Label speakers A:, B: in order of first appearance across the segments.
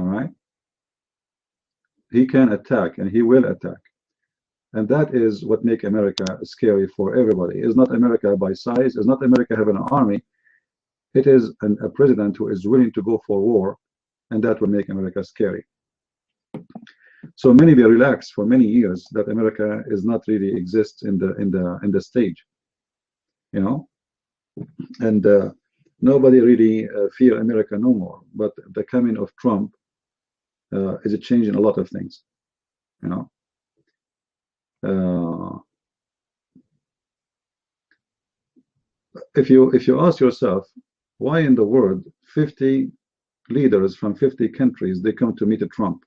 A: All right, he can attack and he will attack, and that is what makes America scary for everybody. It's not America by size. It's not America having an army. It is a president who is willing to go for war, and that will make America scary. So many they relax for many years that America is not really exists in the stage, you know, and nobody really fear America no more. But the coming of Trump is a change in a lot of things, you know. If you ask yourself, why in the world 50 leaders from 50 countries they come to meet Trump?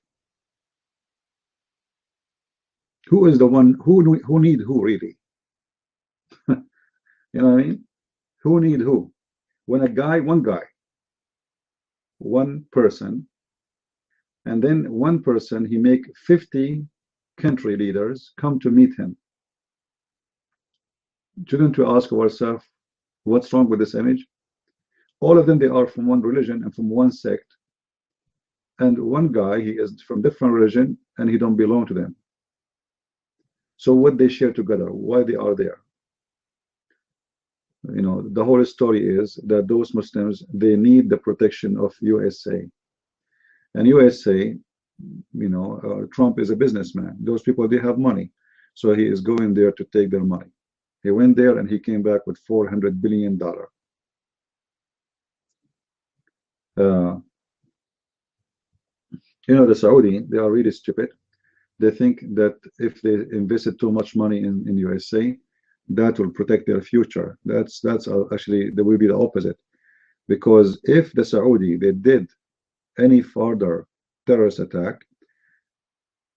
A: Who is the one who need who really? You know what I mean? Who need who? When one person, and then one person, he make 50 country leaders come to meet him. Shouldn't we ask ourselves, what's wrong with this image? All of them, they are from one religion and from one sect. And one guy, he is from different religion and he don't belong to them. So what they share together, why they are there? You know, the whole story is that those Muslims, they need the protection of USA. And USA, you know, Trump is a businessman. Those people, they have money. So he is going there to take their money. He went there and he came back with $400 billion. You know, the Saudi, they are really stupid. They think that if they invested too much money in USA, that will protect their future. That's actually, that will be the opposite. Because if the Saudi, they did any further terrorist attack,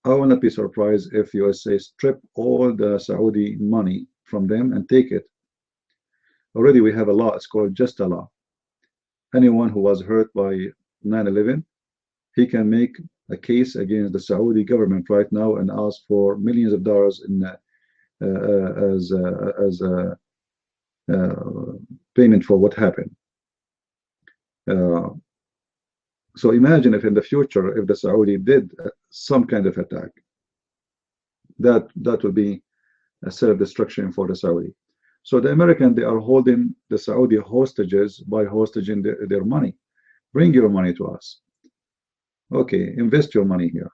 A: I will not be surprised if USA strip all the Saudi money from them and take it. Already we have a law, it's called just a law. Anyone who was hurt by 9/11, he can make a case against the Saudi government right now and ask for millions of dollars in as payment for what happened. So imagine if in the future, if the Saudi did some kind of attack, that would be a self-destruction for the Saudi. So the American, they are holding the Saudi hostages by hostage their money. Bring your money to us. Okay, invest your money here.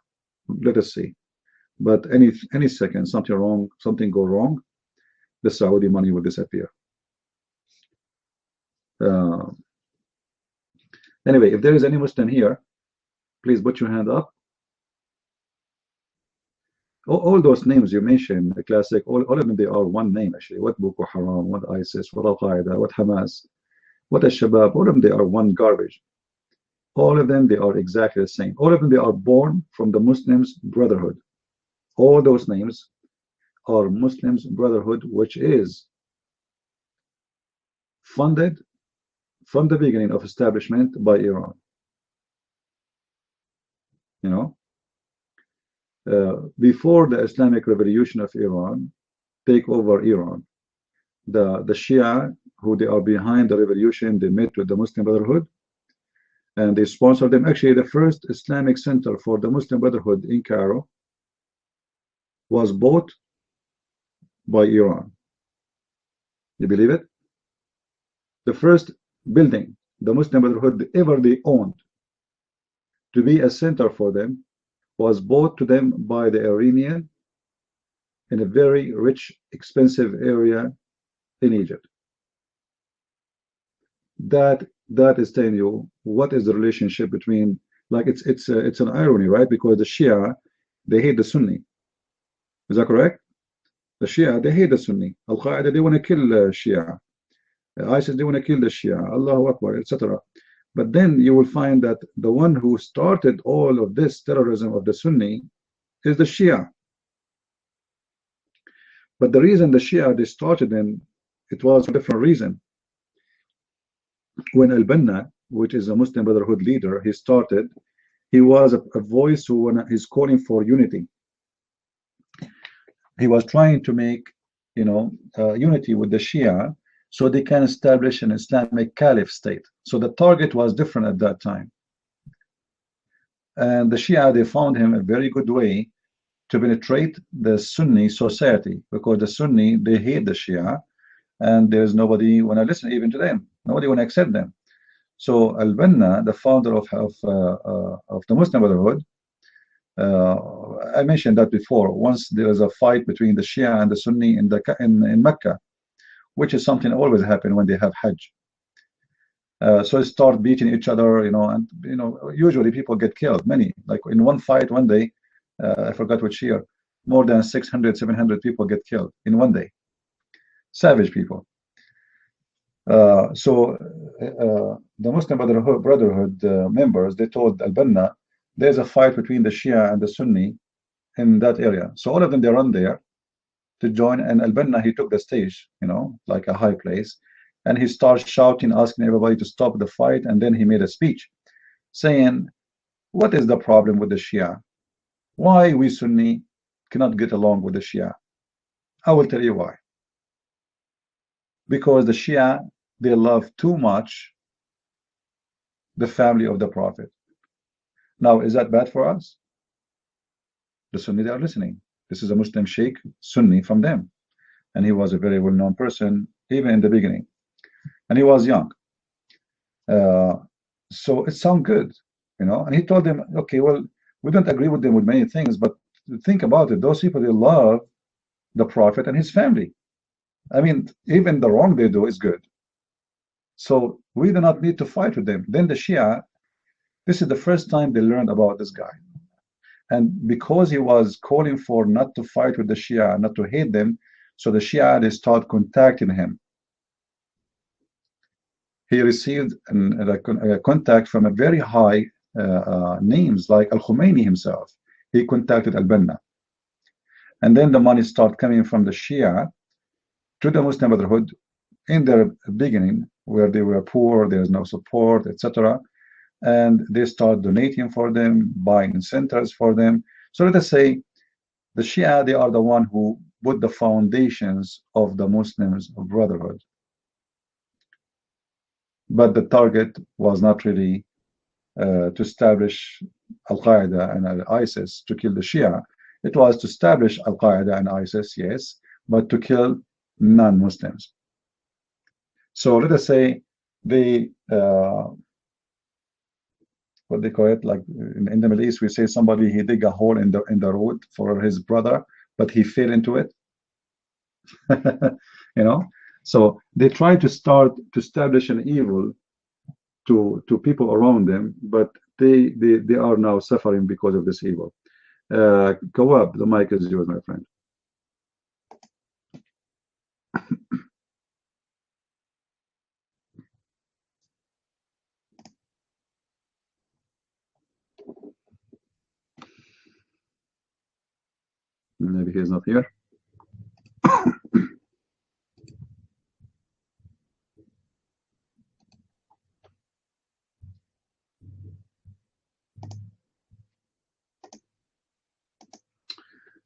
A: Let us see. But any second, something go wrong, the Saudi money will disappear. Anyway, if there is any Muslim here, please put your hand up. All those names you mentioned, the classic, all of them, they are one name actually. What Boko Haram, what ISIS, what Al Qaeda, what Hamas, what Al Shabaab, all of them, they are one garbage. All of them, they are exactly the same. All of them, they are born from the Muslims Brotherhood. All those names are Muslims Brotherhood, which is funded from the beginning of establishment by Iran. You know, before the Islamic Revolution of Iran take over Iran, the Shia, who they are behind the revolution, they met with the Muslim Brotherhood and they sponsored them. Actually, the first Islamic center for the Muslim Brotherhood in Cairo was bought by Iran. You believe it? The first building the Muslim Brotherhood ever they owned to be a center for them was bought to them by the Iranian in a very rich, expensive area in Egypt. That is telling you what is the relationship between, like it's an irony, right? Because the Shia, they hate the Sunni. Is that correct? The Shia, they hate the Sunni. Al Qaeda, they want to kill Shia. ISIS, they want to kill the Shia. Allahu Akbar, etc. But then you will find that the one who started all of this terrorism of the Sunni is the Shia. But the reason the Shia they started in, it was for a different reason. When Al-Banna, which is a Muslim Brotherhood leader, he started, he was a voice who is calling for unity. He was trying to make, you know, unity with the Shia so they can establish an Islamic Caliph state. So the target was different at that time. And the Shia, they found him a very good way to penetrate the Sunni society, because the Sunni, they hate the Shia, and there's nobody want to listen even to them. Nobody want to accept them. So Al-Banna, the founder of the Muslim Brotherhood, I mentioned that before. Once there is a fight between the Shia and the Sunni in Mecca, which is something always happen when they have Hajj. So they start beating each other, and usually people get killed. Many, like in one fight one day, I forgot which year, more than 600, 700 people get killed in one day. Savage people. So the Muslim Brotherhood members, they told Al-Banna, there's a fight between the Shia and the Sunni in that area. So all of them, they run there to join, and Al-Banna, he took the stage, like a high place, and he starts shouting, asking everybody to stop the fight, and then he made a speech saying, what is the problem with the Shia? Why we Sunni cannot get along with the Shia? I will tell you why. Because the Shia, they love too much the family of the Prophet. Now, is that bad for us? The Sunni, they are listening. This is a Muslim Sheikh, Sunni from them. And he was a very well-known person, even in the beginning. And he was young. So it sounded good, And he told them, okay, well, we don't agree with them with many things, but think about it. Those people, they love the Prophet and his family. I mean, even the wrong they do is good. So we do not need to fight with them. Then the Shia, this is the first time they learned about this guy. And because he was calling for not to fight with the Shia, not to hate them, so the Shia, they start contacting him. He received a contact from a very high names like Al-Khomeini himself. He contacted Al-Banna. And then the money started coming from the Shia to the Muslim Brotherhood in their beginning, where they were poor, there's no support, etc. And they start donating for them, buying centers for them. So let us say the Shia, they are the one who put the foundations of the Muslims Brotherhood. But the target was not really to establish Al-Qaeda and ISIS to kill the Shia. It was to establish Al-Qaeda and ISIS, yes, but to kill non-Muslims. So let us say they, what they call it, like in the Middle East, we say somebody, he dig a hole in the road for his brother, but he fell into it. So they try to start to establish an evil to people around them, but they are now suffering because of this evil. Go up, the mic is yours, my friend. Maybe he's not here.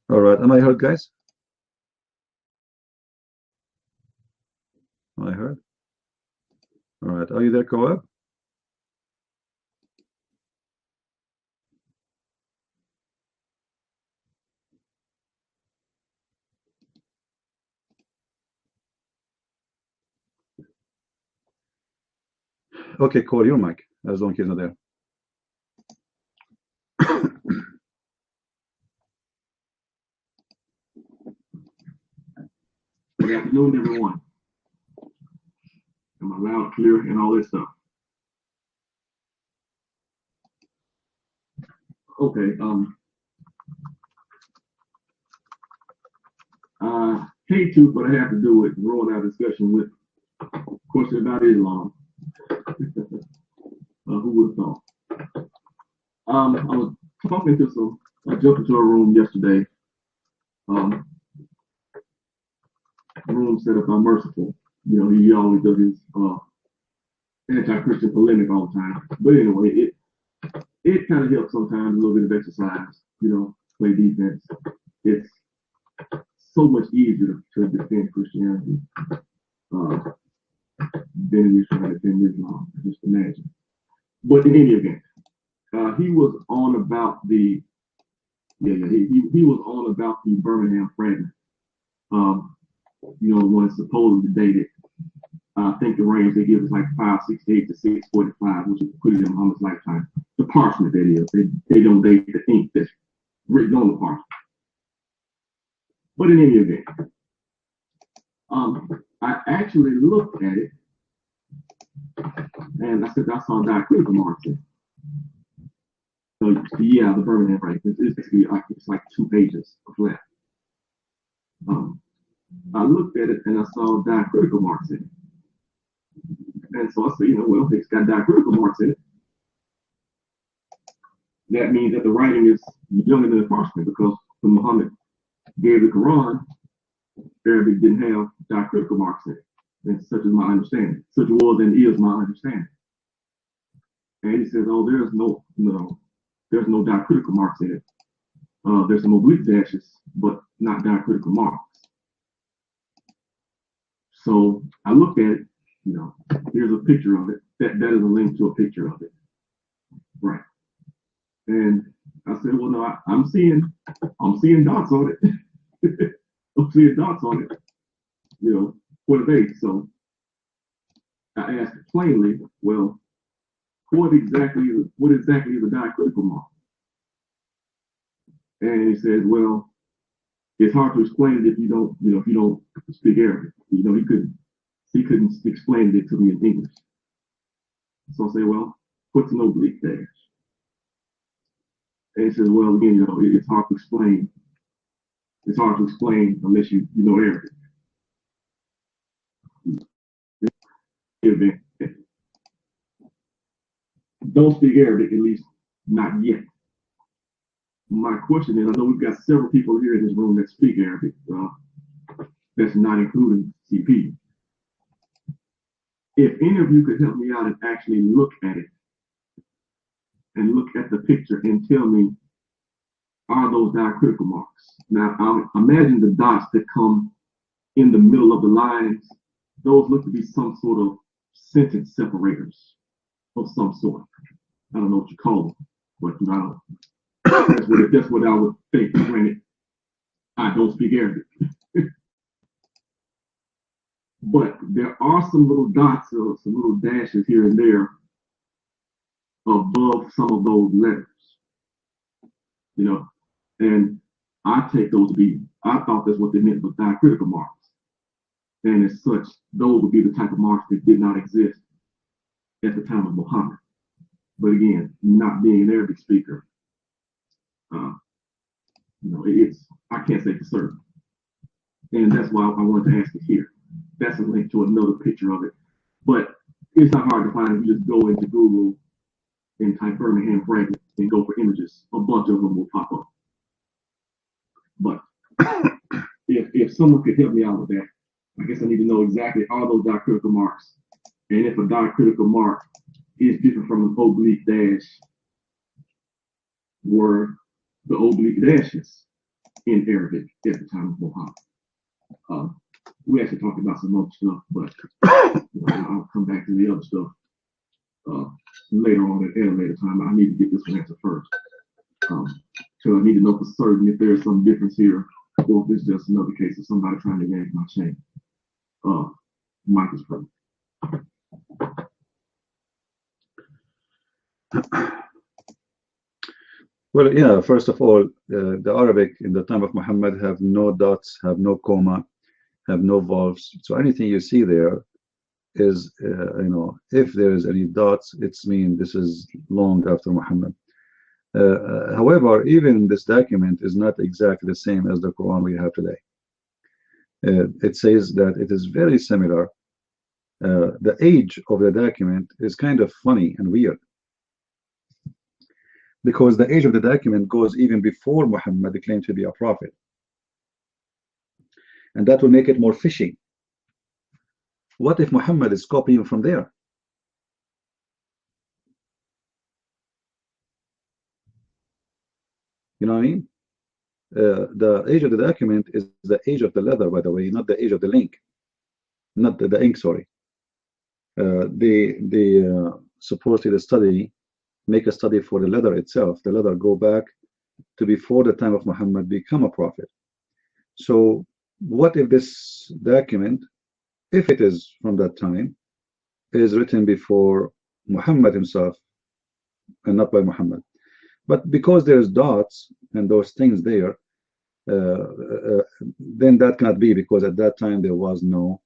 A: All right, am I heard, guys? Am I heard? All right, are you there, Koab? Okay, call your mic, as long as he's not there.
B: Good afternoon, everyone. Am I loud, clear, and all this stuff? Okay. Hate to, but I have to do it. Rolling out discussion with question about Islam. Who would have thought? I was talking to I jumped into a room yesterday. Room set up by Merciful. He always does his anti-Christian polemic all the time. But anyway, it kind of helps sometimes, a little bit of exercise, play defense. It's so much easier to defend Christianity than it is to defend Islam, just imagine. But in any event, He was on about the he was on about the Birmingham fragment. You know, when it's supposedly dated. I think the range they give is like 568 to 645, which is pretty in Muhammad's lifetime. The parchment, that is. They don't date the ink that's written on the parchment. But in any event, I actually looked at it, and I said I saw diacritical marks in it. So yeah, the Birmingham fragment. It's like 2 pages of flat. I looked at it and I saw diacritical marks in it. And so I said, you know, well, it's got diacritical marks in it. That means that the writing is younger than the parchment, because when Muhammad gave the Quran, Arabic didn't have diacritical marks in it. And such is my understanding. Such was and is my understanding. And he says, oh, there's no diacritical marks in it. There's some oblique dashes, but not diacritical marks. So I looked at it, you know, here's a picture of it. That is a link to a picture of it. Right. And I said, well, no, I'm seeing dots on it. I'm seeing dots on it, you know, what are they? So I asked plainly, well, what exactly is a diacritical mark? And he said, well, it's hard to explain it if you don't speak Arabic. You know, he couldn't explain it to me in English. So I say, well, what's an oblique dash? And he says, well, again, you know, it's hard to explain. It's hard to explain unless you know Arabic. Don't speak Arabic, at least not yet. My question is, I know we've got several people here in this room that speak Arabic. That's not including CP. If any of you could help me out and actually look at it, and look at the picture and tell me, are those diacritical marks? Now, I'll imagine the dots that come in the middle of the lines, those look to be some sort of sentence separators of some sort. I don't know what you call them, but you know, that's what I would think. Granted, I don't speak Arabic. But there are some little dots or some little dashes here and there above some of those letters, you know, and I take those to be, I thought that's what they meant with diacritical marks. And as such, those would be the type of marks that did not exist at the time of Muhammad. But again, not being an Arabic speaker, you know, I can't say for certain. And that's why I wanted to ask it here. That's a link to another picture of it. But it's not hard to find if you just go into Google and type Birmingham fragment and go for images. A bunch of them will pop up. But if someone could help me out with that, I guess I need to know exactly are those diacritical marks. And if a diacritical mark is different from an oblique dash, were the oblique dashes in Arabic at the time of Muhammad? We actually talked about some other stuff, but you know, I'll come back to the other stuff later on at a later time. I need to get this one answered first. So I need to know for certain if there's some difference here, or if it's just another case of somebody trying to yank my chain. Mike is present.
A: Well, yeah, first of all, the Arabic in the time of Muhammad have no dots, have no comma, have no vowels. So anything you see there is, you know, if there is any dots, it's mean this is long after Muhammad. However, even this document is not exactly the same as the Quran we have today. It says that it is very similar. The age of the document is kind of funny and weird, because the age of the document goes even before Muhammad claimed to be a prophet. And that will make it more fishy. What if Muhammad is copying from there? You know what I mean? The age of the document is the age of the leather, by the way, not the age of the ink. Not the ink, sorry. They supposedly study make a study for the letter itself. The letter go back to before the time of Muhammad become a prophet. So what if this document, if it is from that time, is written before Muhammad himself and not by Muhammad? But because there's dots and those things there, then that cannot be, because at that time there was no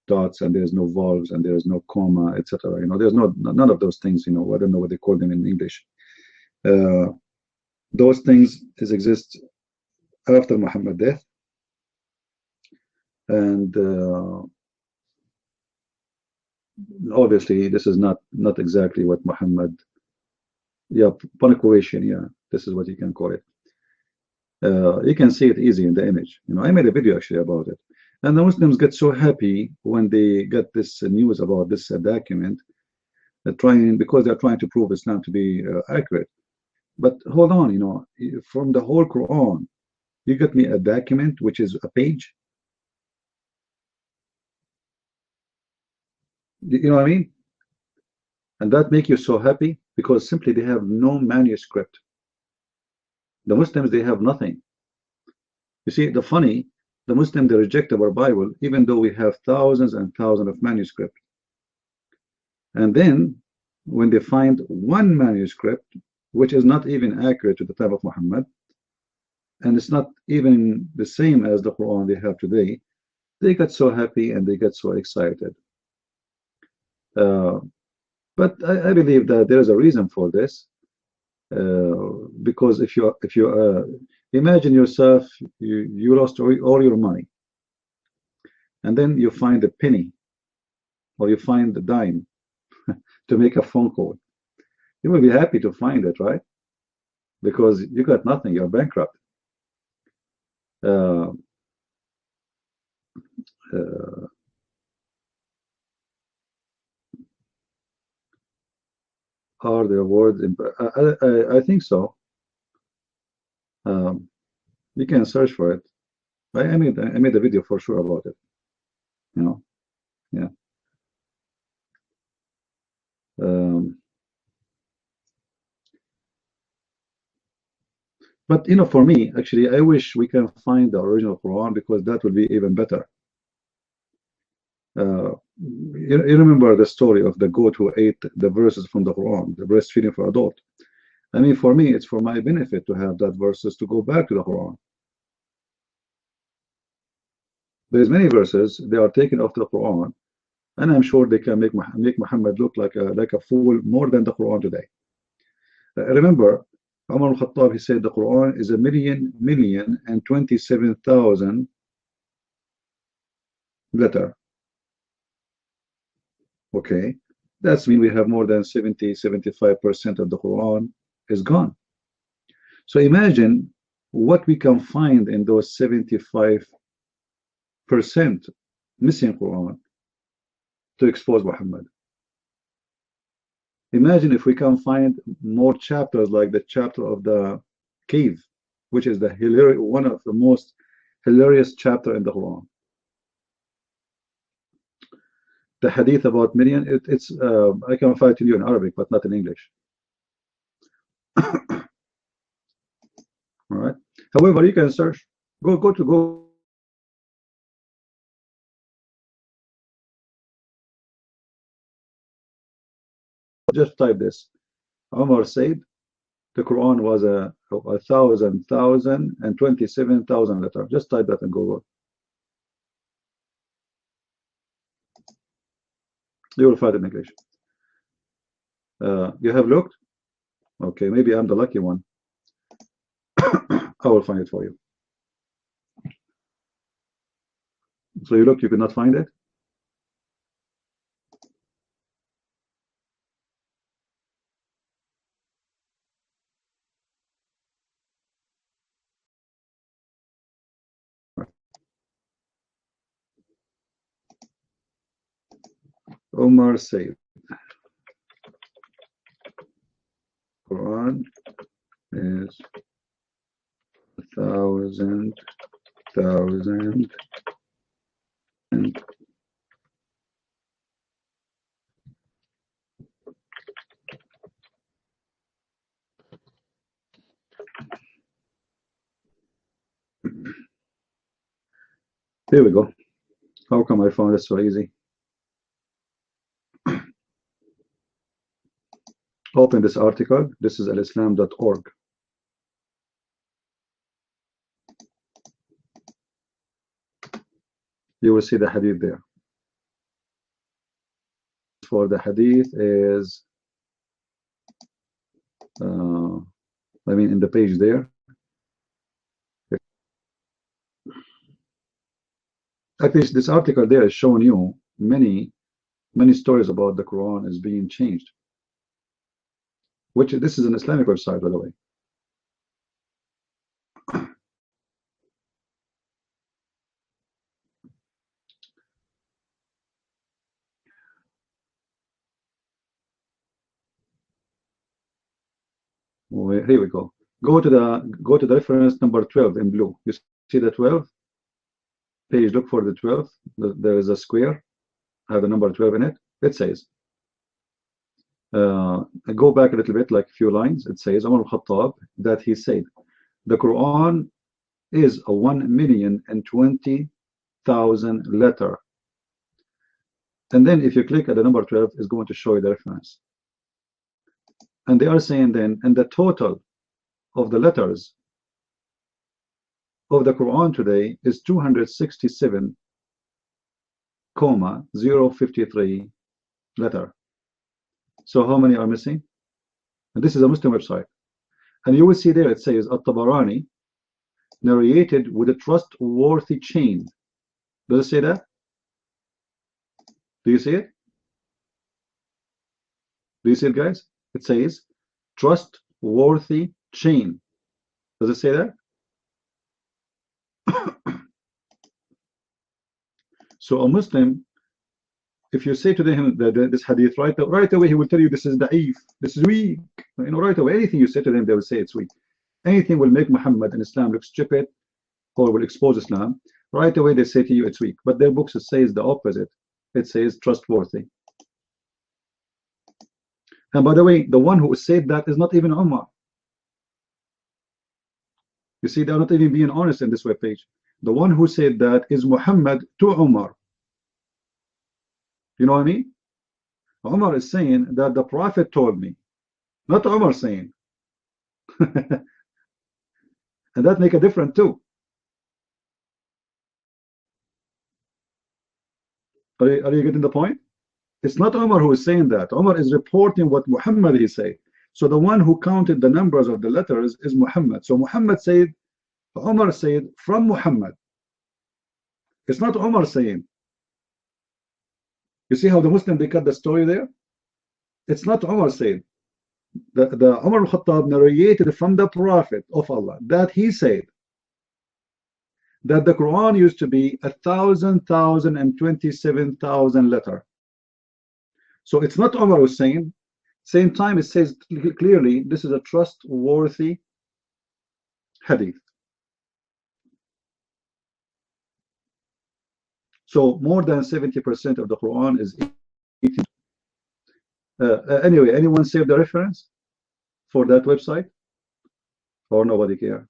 A: dots and there's no vowels and there's no comma, etc. You know, there's none of those things. You know, I don't know what they call them in English. Those things exist after Muhammad's death, and obviously this is not exactly what Muhammad. Yeah, punctuation. Yeah, this is what you can call it. You can see it easy in the image. You know, I made a video actually about it, and the Muslims get so happy when they get this news about this document, because they're trying to prove Islam to be accurate. But hold on, you know, from the whole Quran, you get me a document which is a page. You know what I mean? And that make you so happy because simply they have no manuscript. The Muslims, they have nothing. You see, the Muslims, they reject our Bible, even though we have thousands and thousands of manuscripts. And then when they find one manuscript, which is not even accurate to the time of Muhammad, and it's not even the same as the Quran they have today, they get so happy and they get so excited. But I believe that there is a reason for this, because if you imagine yourself, you lost all your money, and then you find a penny, or you find the dime to make a phone call. You will be happy to find it, right? Because you got nothing, you're bankrupt. Are there words in, I think so. You can search for it. I made a video for sure about it. You know, yeah. But you know, for me, actually, I wish we can find the original Quran, because that would be even better. You remember the story of the goat who ate the verses from the Quran, the breastfeeding for adult. I mean, for me, it's for my benefit to have that verses to go back to the Quran. There's many verses, they are taken off the Quran, and I'm sure they can make Muhammad look like a fool more than the Quran today. Remember, Umar al-Khattab, he said the Quran is 1,027,000 letter. Okay, that's mean we have more than 70-75% of the Quran is gone. So imagine what we can find in those 75% missing Quran to expose Muhammad. Imagine if we can find more chapters like the chapter of the cave, which is one of the most hilarious chapter in the Quran. The hadith about Midian, it's I can find it to you in Arabic, but not in English. All right. However, you can search. Go. Just type this. Umar said the Quran was 1,027,000 letter. Just type that in Google. You will find it in English. You have looked? Okay, maybe I'm the lucky one. I will find it for you. So you look, you could not find it? Omar said, Quran is 1,000 and Here we go. How come I found it so easy? Open this article. This is alislam.org. You will see the hadith there. For the hadith is, I mean, in the page there. At least this article there is showing you many stories about the Quran is being changed. Which this is an Islamic website, by the way. Here we go. Go to the reference number 12 in blue. You see the 12 page. Look for the 12. There is a square, have the number 12 in it. It says, go back a little bit, like a few lines. It says Umar al-Khattab that he said the Quran is a 1,020,000 letter. And then if you click at the number 12, it's going to show you the reference. And they are saying then, and the total of the letters of the Quran today is 267,053 letter. So how many are missing? And this is a Muslim website. And you will see there it says At-Tabarani narrated with a trustworthy chain. Does it say that? Do you see it? Do you see it, guys? It says trustworthy chain. Does it say that? So a Muslim, if you say to him that this hadith right away, he will tell you this is da'if, this is weak. You know, right away, anything you say to them, they will say it's weak. Anything will make Muhammad and Islam look stupid or will expose Islam, right away they say to you it's weak. But their books says the opposite. It says trustworthy. And by the way, the one who said that is not even Umar. You see, they're not even being honest in this webpage. The one who said that is Muhammad to Umar. You know what I mean? Umar is saying that the Prophet told me, not Umar saying. And that make a difference too. Are you getting the point? It's not Umar who is saying that. Umar is reporting what Muhammad he said. So the one who counted the numbers of the letters is Muhammad. So Muhammad said, Umar said from Muhammad. It's not Umar saying. You see how the Muslim they cut the story there? It's not Umar saying. The Umar al-Khattab narrated from the Prophet of Allah that he said that the Quran used to be 1,027,000 letter. So it's not Umar was saying. Same time it says clearly this is a trustworthy hadith. So more than 70% of the Quran is eaten. Anyway, anyone save the reference for that website? Or nobody care?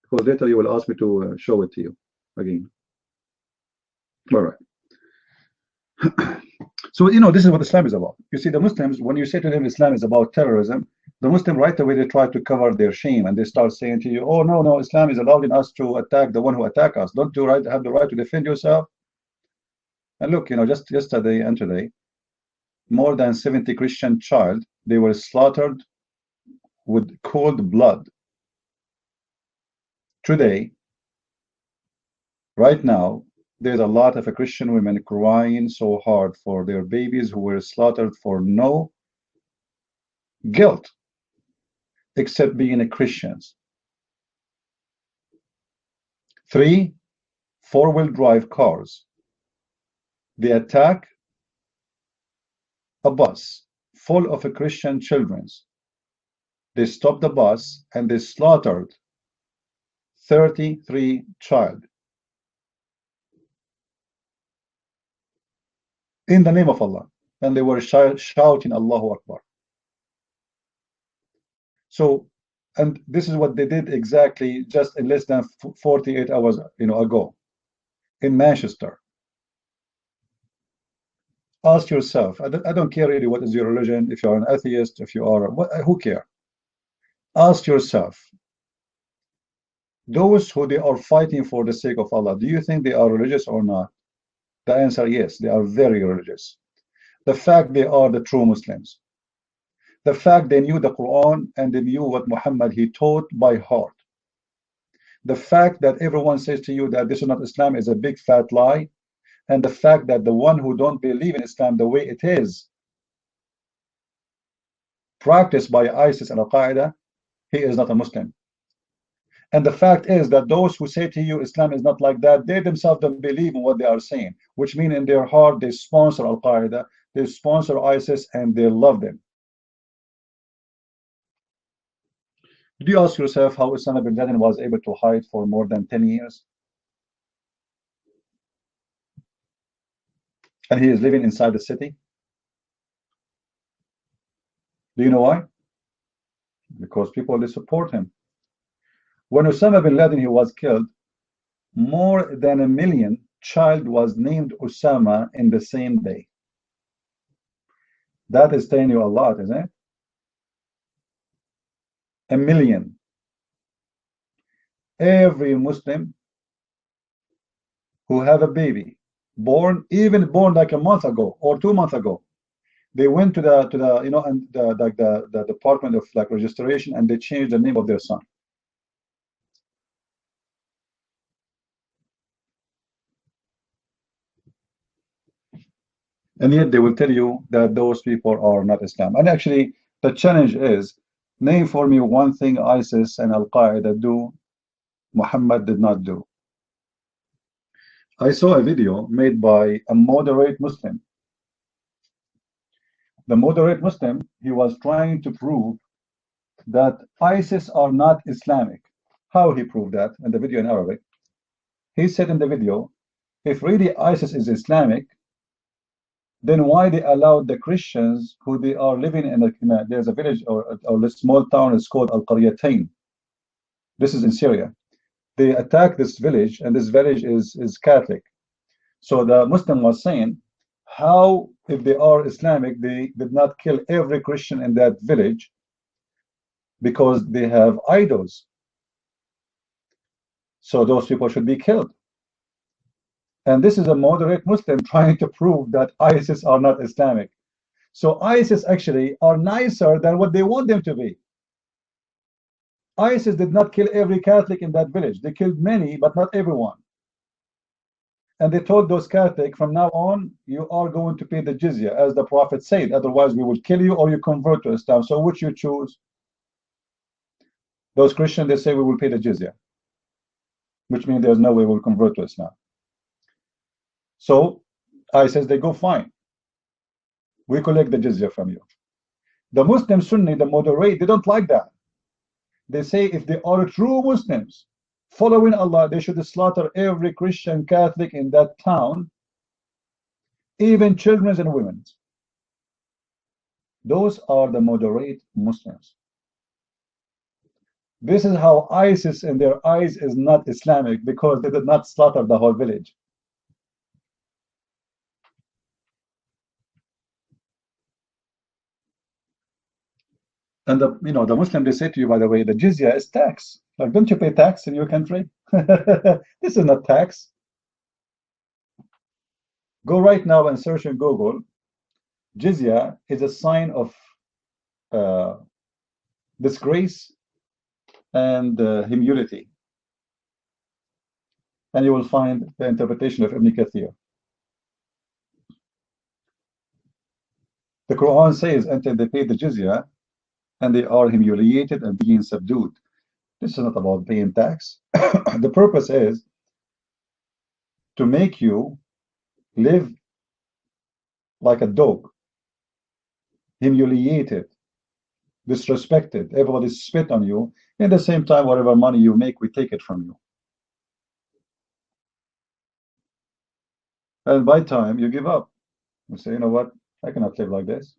A: Because later you will ask me to show it to you again. All right. So, you know, this is what Islam is about. You see, the Muslims, when you say to them Islam is about terrorism, the Muslim right away, they try to cover their shame and they start saying to you, oh, no, Islam is allowing us to attack the one who attack us. Don't you have the right to defend yourself? And look, you know, just yesterday and today, more than 70 Christian child, they were slaughtered with cold blood. Today, right now, there's a lot of Christian women crying so hard for their babies who were slaughtered for no guilt, except being Christians. 3 four-wheel drive cars. They attack a bus full of Christian children. They stopped the bus and they slaughtered 33 child. In the name of Allah. And they were shouting Allahu Akbar. So, and this is what they did exactly just in less than 48 hours, you know, ago. in Manchester. Ask yourself, I don't care really what is your religion, if you're an atheist, if you are, who cares? Ask yourself, those who they are fighting for the sake of Allah, do you think they are religious or not? The answer, yes, they are very religious. The fact they are the true Muslims. The fact they knew the Quran and they knew what Muhammad he taught by heart. The fact that everyone says to you that this is not Islam is a big fat lie. And the fact that the one who don't believe in Islam the way it is, practiced by ISIS and Al-Qaeda, he is not a Muslim. And the fact is that those who say to you Islam is not like that, they themselves don't believe in what they are saying, which means in their heart they sponsor Al-Qaeda, they sponsor ISIS, and they love them. Did you ask yourself how Osama bin Laden was able to hide for more than 10 years? And he is living inside the city? Do you know why? Because people, they support him. When Osama bin Laden he was killed, more than 1 million child was named Osama in the same day. That is telling you a lot, isn't it? 1 million. Every Muslim who have a baby born, even born like a month ago or 2 months ago, they went to the you know, and the department of like registration, and they changed the name of their son. And yet they will tell you that those people are not Islam. And actually, the challenge is, name for me one thing ISIS and Al-Qaeda do Muhammad did not do. I saw a video made by a moderate Muslim. The moderate Muslim, he was trying to prove that ISIS are not Islamic. How he proved that in the video in Arabic? He said in the video, if really ISIS is Islamic, then why they allowed the Christians who they are living in there's a village or a small town, it's called Al-Qaryatain. This is in Syria. They attacked this village, and this village is Catholic. So the Muslim was saying, how, if they are Islamic, they did not kill every Christian in that village because they have idols. So those people should be killed. And this is a moderate Muslim trying to prove that ISIS are not Islamic. So ISIS actually are nicer than what they want them to be. ISIS did not kill every Catholic in that village. They killed many, but not everyone. And they told those Catholics, from now on, you are going to pay the jizya, as the Prophet said. Otherwise, we will kill you or you convert to Islam. So which you choose? Those Christians, they say, we will pay the jizya, which means there's no way we'll convert to Islam. So ISIS, they go, fine. We collect the jizya from you. The Muslim Sunni, the moderate, they don't like that. They say if they are true Muslims following Allah, they should slaughter every Christian Catholic in that town, even children and women. Those are the moderate Muslims. This is how ISIS in their eyes is not Islamic, because they did not slaughter the whole village. And the Muslim, they say to you, by the way, the jizya is tax. Like, don't you pay tax in your country? This is not tax. Go right now and search in Google. Jizya is a sign of disgrace and humility. And you will find the interpretation of Ibn Kathir. The Quran says, until they pay the jizya, and they are humiliated and being subdued. This is not about paying tax. The purpose is to make you live like a dog, humiliated, disrespected. Everybody spit on you. At the same time, whatever money you make, we take it from you. And by time you give up, you say, you know what, I cannot live like this.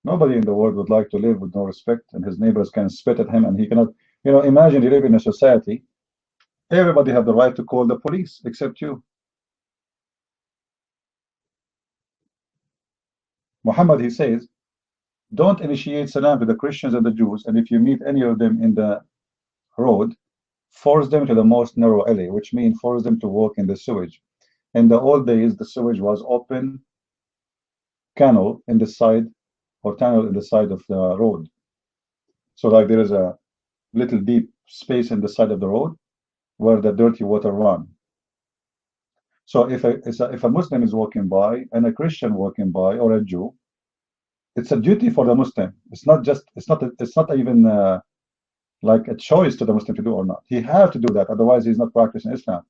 A: Nobody in the world would like to live with no respect, and his neighbors can spit at him, and he cannot. Imagine you live in a society, Everybody have the right to call the police except you. Muhammad, he says, don't initiate salam to the Christians and the Jews, and if you meet any of them in the road, force them to the most narrow alley, which means force them to walk in the sewage. In the old days, the sewage was open canal in the side, or tunnel in the side of the road. So like there is a little deep space in the side of the road where the dirty water run. So if a Muslim is walking by and a Christian walking by or a Jew, it's a duty for the Muslim. It's not even like a choice to the Muslim to do or not. He has to do that, otherwise he's not practicing Islam.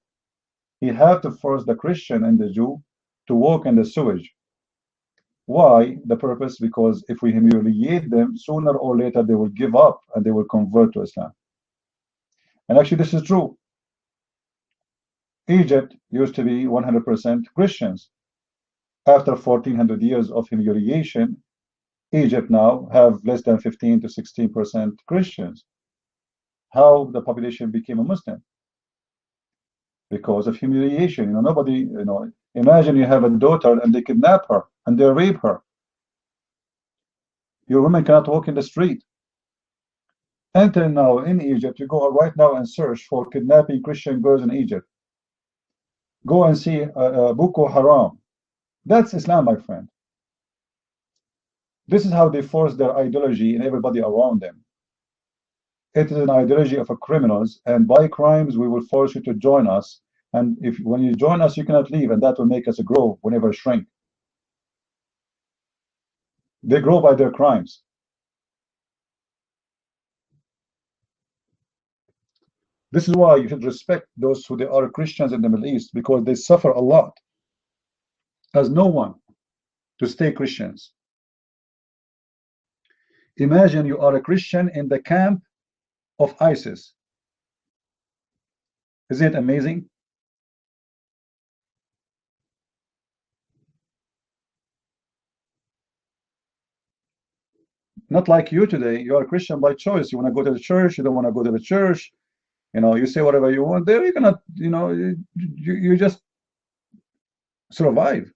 A: He has to force the Christian and the Jew to walk in the sewage. Why? The purpose, because if we humiliate them, sooner or later they will give up and they will convert to Islam. And actually this is true. Egypt used to be 100% Christians. After 1400 years of humiliation, Egypt now have less than 15 to 16% Christians. How the population became a Muslim? Because of humiliation. Nobody, imagine you have a daughter and they kidnap her and they rape her. Your woman cannot walk in the street. Until now in Egypt, you go right now and search for kidnapping Christian girls in Egypt. Go and see Boko Haram. That's Islam, my friend. This is how they force their ideology in everybody around them. It is an ideology of criminals, and by crimes we will force you to join us. And when you join us, you cannot leave, and that will make us grow, whenever shrink. They grow by their crimes. This is why you should respect those who they are Christians in the Middle East, because they suffer a lot as no one to stay Christians. Imagine you are a Christian in the camp of ISIS. Isn't it amazing? Not like you today. You are a Christian by choice. You want to go to the church, you don't want to go to the church. You say whatever you want. There you cannot, you just survive.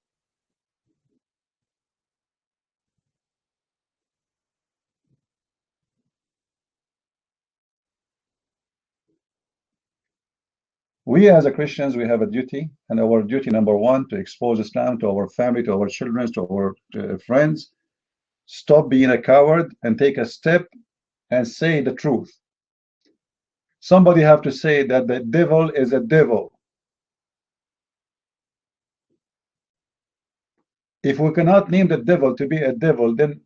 A: We as a Christians, we have a duty, and our duty number one, to expose Islam to our family, to our children, to our friends. Stop being a coward and take a step and say the truth. Somebody have to say that the devil is a devil. If we cannot name the devil to be a devil, then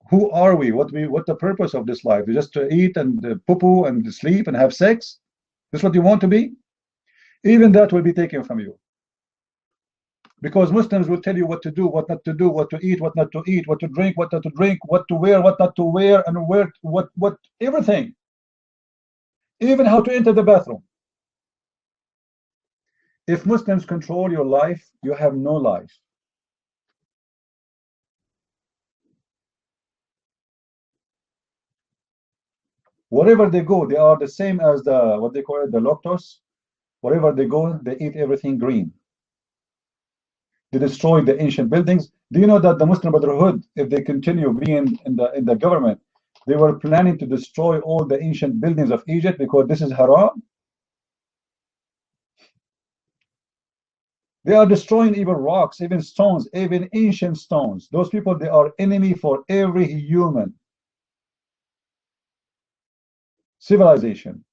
A: who are we? What the purpose of this life? Just to eat and poo-poo and sleep and have sex? This is what you want to be? Even that will be taken from you. Because Muslims will tell you what to do, what not to do, what to eat, what not to eat, what to drink, what not to drink, what to wear, what not to wear, and what everything. Even how to enter the bathroom. If Muslims control your life, you have no life. Wherever they go, they are the same as what they call it, the loctos. Wherever they go, they eat everything green. They destroy the ancient buildings. Do you know that the Muslim Brotherhood, if they continue being in the government, they were planning to destroy all the ancient buildings of Egypt because this is haram? They are destroying even rocks, even stones, even ancient stones. Those people, they are enemy for every human civilization.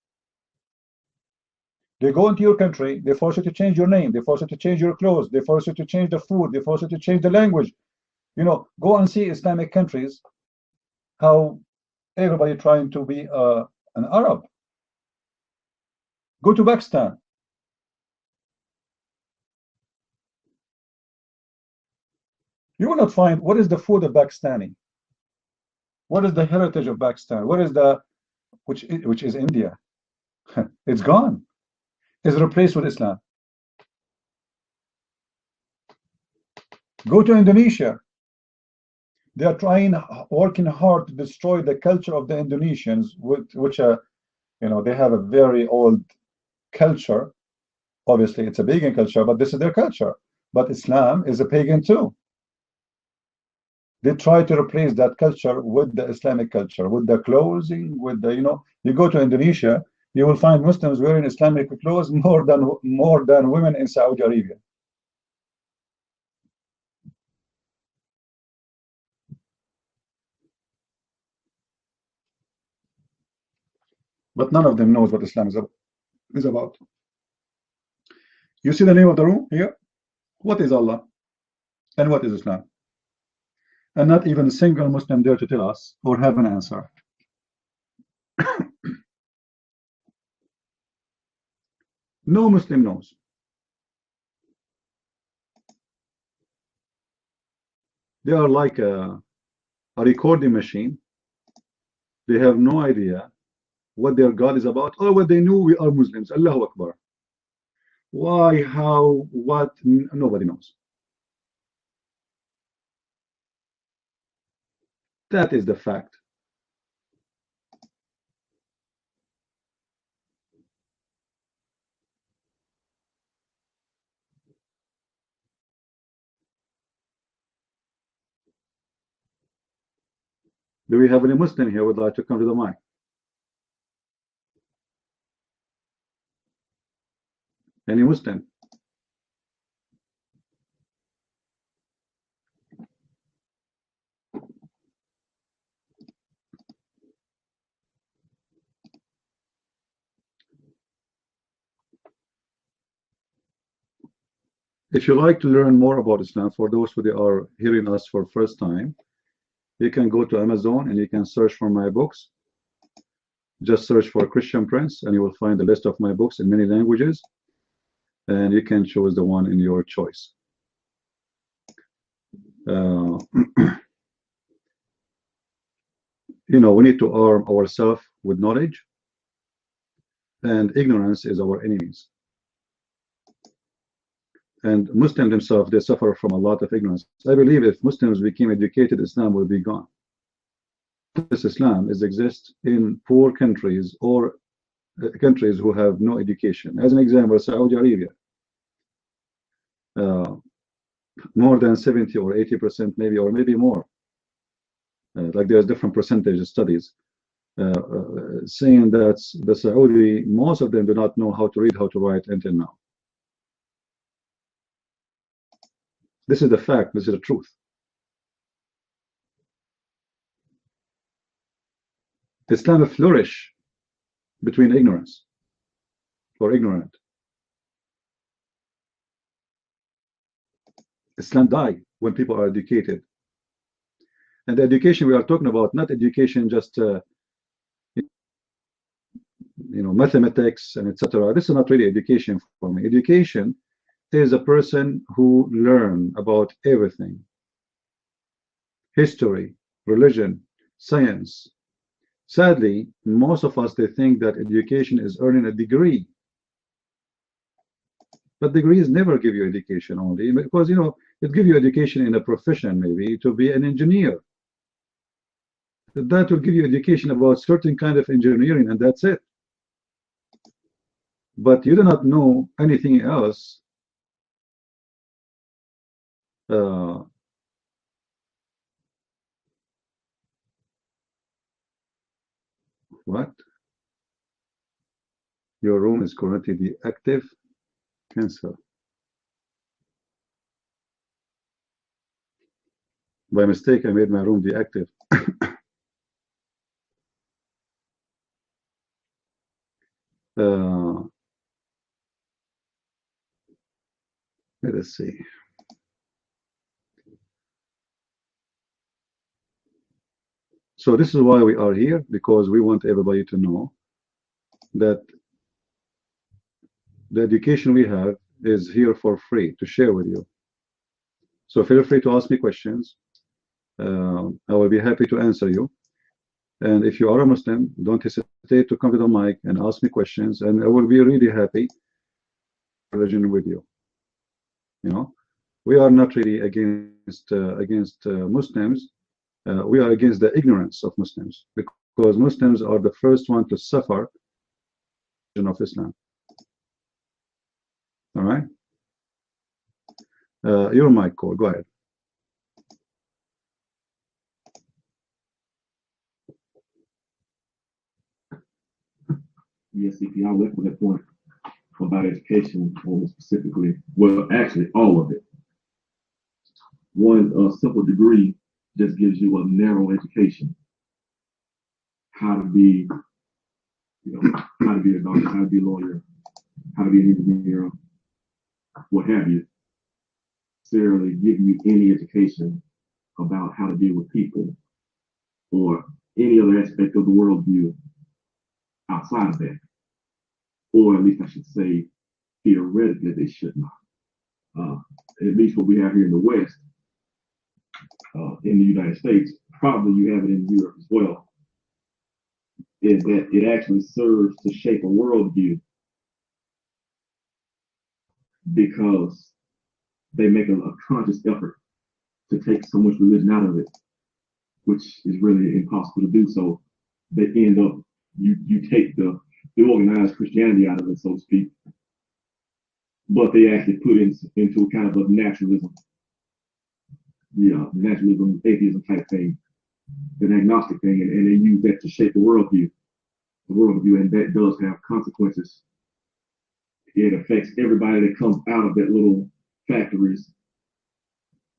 A: They go into your country, they force you to change your name, they force you to change your clothes, they force you to change the food, they force you to change the language. Go and see Islamic countries, how everybody trying to be an Arab. Go to Pakistan. You will not find what is the food of Pakistani. What is the heritage of Pakistan? What is which is India? It's gone. Is replaced with Islam. Go to Indonesia. They are working hard to destroy the culture of the Indonesians, which they have a very old culture. Obviously, it's a pagan culture, but this is their culture. But Islam is a pagan too. They try to replace that culture with the Islamic culture, with the clothing, with the, you go to Indonesia, you will find Muslims wearing Islamic clothes more than women in Saudi Arabia. But none of them knows what Islam is about. You see the name of the room here? What is Allah? And what is Islam? And not even a single Muslim there to tell us or have an answer. No Muslim knows. They are like a recording machine. They have no idea what their God is about. Or what they knew, we are Muslims. Allahu Akbar. Why, how, what? Nobody knows. That is the fact. Do we have any Muslim here who would like to come to the mic? Any Muslim? If you like to learn more about Islam, for those who are hearing us for the first time, you can go to Amazon and you can search for my books. Just search for Christian Prince and you will find a list of my books in many languages, and you can choose the one in your choice. We need to arm ourselves with knowledge, and ignorance is our enemies. And Muslims themselves, they suffer from a lot of ignorance. I believe if Muslims became educated, Islam will be gone. This Islam exists in poor countries or countries who have no education. As an example, Saudi Arabia. More than 70 or 80% maybe, or maybe more. Like there's different percentage studies saying that the Saudi, most of them do not know how to read, how to write until now. This is the fact, this is the truth. Islam flourish between ignorance or ignorant. Islam die when people are educated. And the education we are talking about, not education just mathematics and etc. This is not really education for me. Education is a person who learn about everything. History, religion, science. Sadly, most of us, they think that education is earning a degree. But degrees never give you education only, because it gives you education in a profession, maybe to be an engineer. That will give you education about certain kind of engineering, and that's it. But you do not know anything else. What? Your room is currently deactive. Cancel. By mistake, I made my room deactive. Let us see. So this is why we are here, because we want everybody to know that the education we have is here for free to share with you. So feel free to ask me questions. I will be happy to answer you. And if you are a Muslim, don't hesitate to come to the mic and ask me questions, and I will be really happy religion with you. We are not really against Muslims. We are against the ignorance of Muslims, because Muslims are the first one to suffer of Islam. All right. Your mic, Cole. Go ahead.
B: Yes, if y'all left with that point about education, more specifically, well, actually, all of it. One simple degree just gives you a narrow education. How to be, how to be a doctor, how to be a lawyer, how to be an engineer, what have you. Necessarily give you any education about how to deal with people or any other aspect of the worldview outside of that. Or at least I should say, theoretically, they should not. At least what we have here in the West, in the United States, probably you have it in Europe as well, is that it actually serves to shape a worldview because they make a conscious effort to take so much religion out of it, which is really impossible to do. So they end up, you take the organized Christianity out of it, so to speak, but they actually put into a kind of a naturalism, naturalism, atheism type thing, an agnostic thing, and they use that to shape the worldview, and that does have consequences. It affects everybody that comes out of that little factories.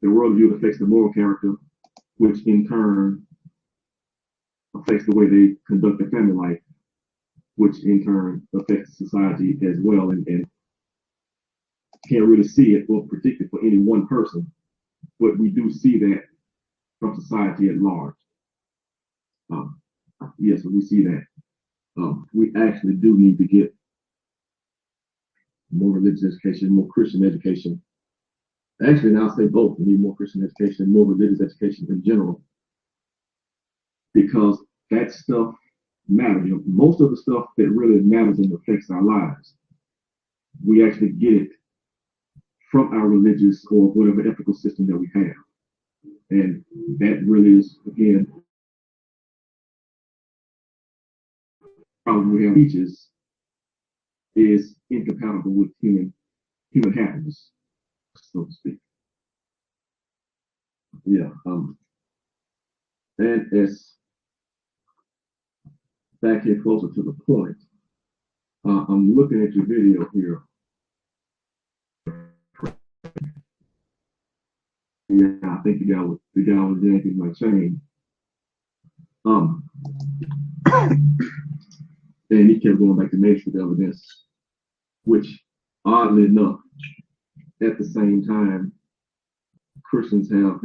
B: The worldview affects the moral character, which in turn affects the way they conduct their family life, which in turn affects society as well, and can't really see it or predict it for any one person, but we do see that from society at large. Yes, we see that. We actually do need to get more religious education, more Christian education. Actually, now I say both. We need more Christian education and more religious education in general, because that stuff matters. Most of the stuff that really matters and affects our lives, we actually get it from our religious or whatever ethical system that we have. And that really is, again, problem we have teaches is incompatible with human happiness, so to speak. Yeah. And it's back here closer to the point. I'm looking at your video here. Yeah, I think the guy was yanking my chain. And he kept going back to nature with evidence, which, oddly enough, at the same time, Christians have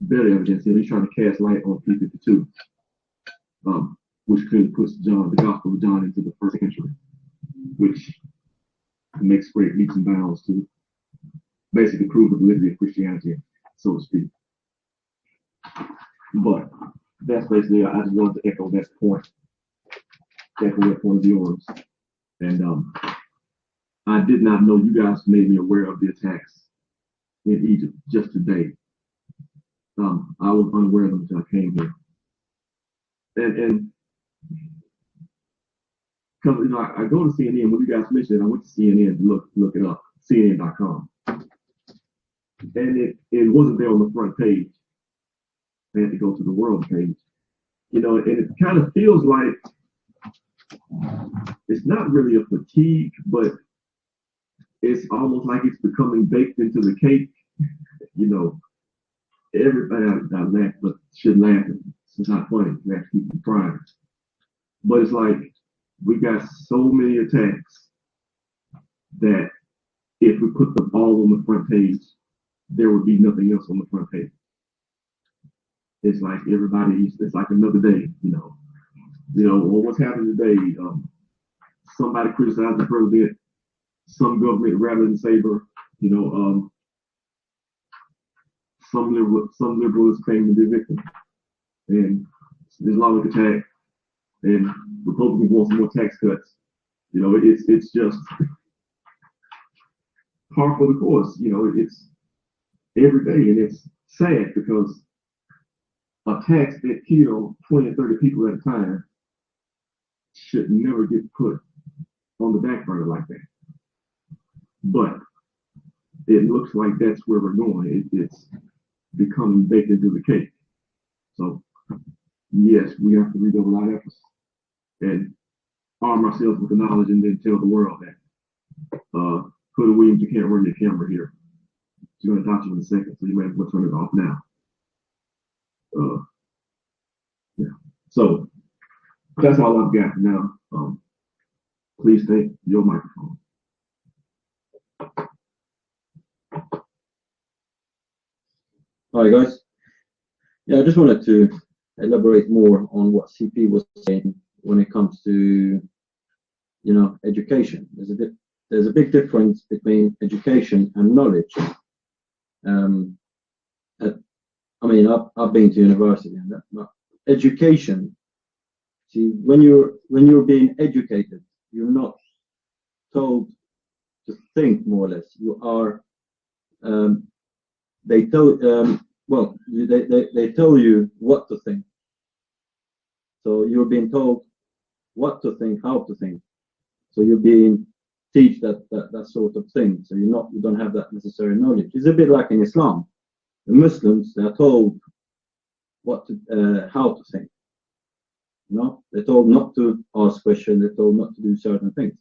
B: better evidence. He's trying to cast light on P52, which clearly puts the Gospel of John into the first century, which makes great leaps and bounds to basically prove the validity of Christianity, so to speak. But that's basically, I just wanted to echo that point of yours. And I did not know you guys made me aware of the attacks in Egypt just today. I was unaware of them until I came here. And because I go to CNN, when you guys mentioned it, I went to CNN to look it up, CNN.com. And it wasn't there on the front page. I had to go to the world page. And it kind of feels like it's not really a fatigue, but it's almost like it's becoming baked into the cake. Everybody I laugh, but shouldn't laugh. It's not funny. We have to keep crying. But it's like we got so many attacks that if we put them all on the front page, there would be nothing else on the front page. It's like it's like another day, well, what's happening today? Somebody criticized the president, some government rallied in favor, some liberals claim to be victims. And Islamic attack, and Republicans want some more tax cuts. It's just par for the course. It's every day, and it's sad because attacks that kill 20 or 30 people at a time should never get put on the back burner like that. But it looks like that's where we're going. It's becoming baked into the cake. So yes, we have to redouble our efforts and arm ourselves with the knowledge, and then tell the world that. Hood Williams, you can't run your camera here. She's going to touch you in a second, so you might as well turn it off now. Yeah. So that's all I've got for now. Please take your microphone.
C: Hi guys. Yeah, I just wanted to elaborate more on what CP was saying when it comes to, you know, education. There's a big difference between education and knowledge. I mean, I've been to university and that, but education. See, when you're being educated, you're not told to think, more or less. You are. They tell. Well, they tell you what to think. So you're being told what to think, how to think. So you're being teach that sort of thing. So you don't have that necessary knowledge. It's a bit like in Islam. The Muslims, they are told what to how to think. You know, they're told not to ask questions. They're told not to do certain things.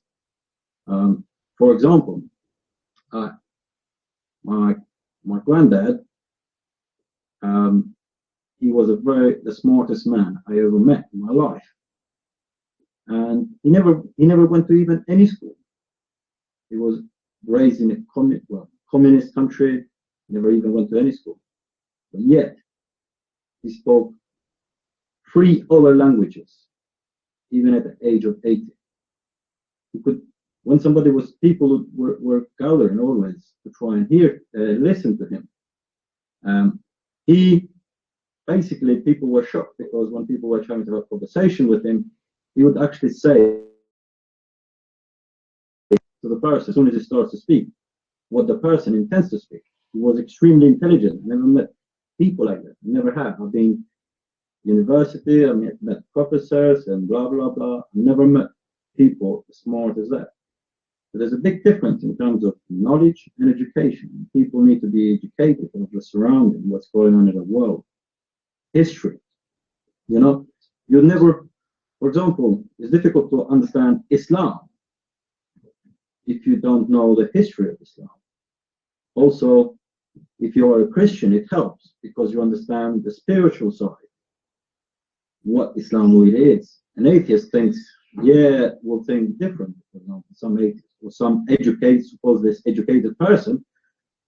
C: For example, my granddad. He was the smartest man I ever met in my life, and he never went to even any school. He was raised in a communist country, never even went to any school, but yet he spoke 3 other languages, even at the age of 80. He could, when people were gathering always to try and listen to him. He basically, people were shocked because when people were trying to have a conversation with him, he would actually say to the person, as soon as he starts to speak, what the person intends to speak. He was extremely intelligent. I never met people like that. I never have. I've been university, I met professors and blah, blah, blah. I never met people as smart as that. But there's a big difference in terms of knowledge and education. People need to be educated of the surrounding, what's going on in the world. History. You know, you never, for example, it's difficult to understand Islam if you don't know the history of Islam. Also, if you are a Christian, it helps because you understand the spiritual side, what Islam really is. An atheist thinks, will think different. For example, some atheists or some supposedly educated person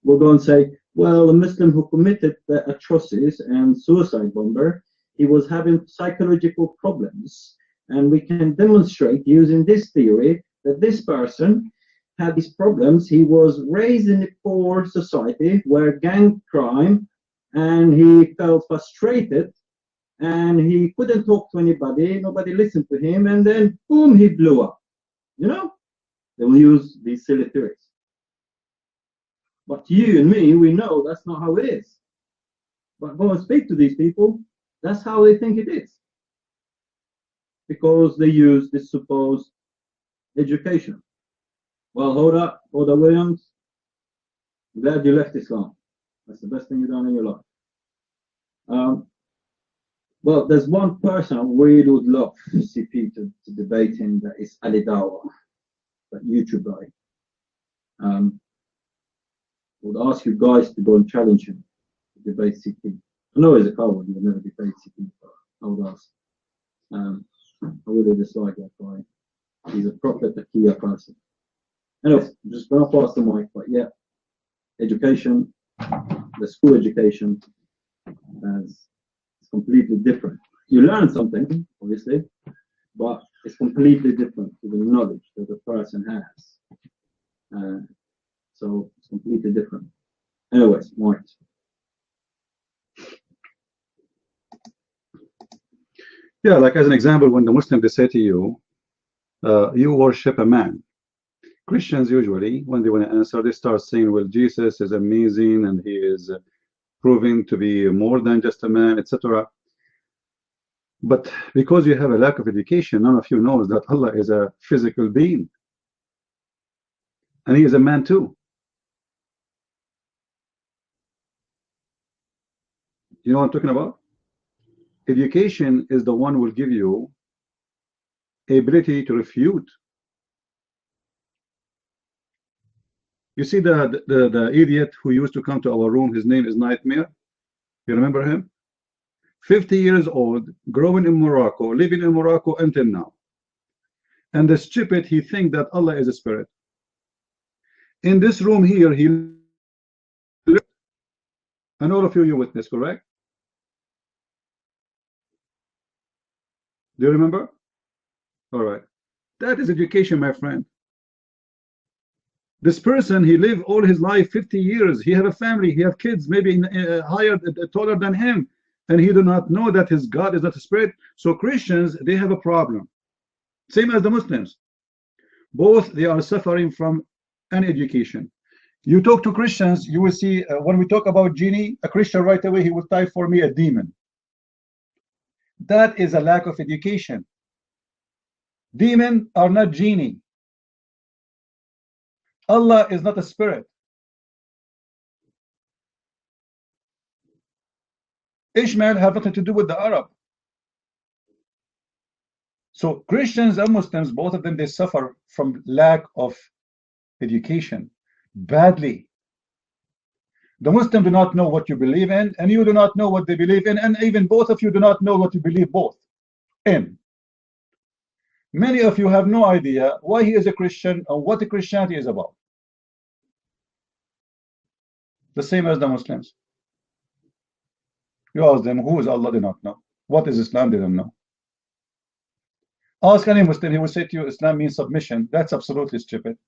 C: will go and say, well, a Muslim who committed the atrocities and suicide bomber, he was having psychological problems. And we can demonstrate using this theory that this person had these problems. He was raised in a poor society where gang crime, and he felt frustrated and he couldn't talk to anybody. Nobody listened to him. And then, boom, he blew up. You know, they will use these silly theories. But you and me, we know that's not how it is. But go and speak to these people, that's how they think it is. Because they use this supposed education. Well, hold up, Williams. I'm glad you left Islam. That's the best thing you've done in your life. Well, there's one person I really would love CP to debate him, that is Ali Dawa, that YouTube guy. I would ask you guys to go and challenge him to debate CP. I know he's a coward, he will never debate CP, but I would ask. I really dislike that guy. He's a prophet, a Kia person. Anyway, I'm just going to pass the mic, but yeah, education, the school education is completely different. You learn something, obviously, but it's completely different to the knowledge that the person has. So it's completely different. Anyways, Mark.
A: Yeah, like as an example, when the Muslims they say to you, you worship a man. Christians usually, when they want to answer, they start saying, well, Jesus is amazing and he is proven to be more than just a man, etc. But because you have a lack of education, none of you knows that Allah is a physical being. And he is a man too. You know what I'm talking about? Education is the one who will give you ability to refute. You see the idiot who used to come to our room, his name is Nightmare. You remember him? 50 years old, growing in Morocco, living in Morocco until now. And the stupid, he thinks that Allah is a spirit. In this room here, he lived, and all of you witness, correct? Do you remember? All right. That is education, my friend. This person, he lived all his life, 50 years. He had a family, he had kids, maybe higher, taller than him. And he do not know that his God is not a spirit. So Christians, they have a problem. Same as the Muslims. Both, they are suffering from an education. You talk to Christians, you will see when we talk about genie, a Christian right away, he will type for me a demon. That is a lack of education. Demons are not genie. Allah is not a spirit. Ishmael have nothing to do with the Arab. So Christians and Muslims, both of them, they suffer from lack of education badly. The Muslims do not know what you believe in, and you do not know what they believe in, and even both of you do not know what you believe both in. Many of you have no idea why he is a Christian or what the Christianity is about. The same as the Muslims. You ask them, who is Allah? They don't know. What is Islam? They don't know. Ask any Muslim, he will say to you, Islam means submission. That's absolutely stupid.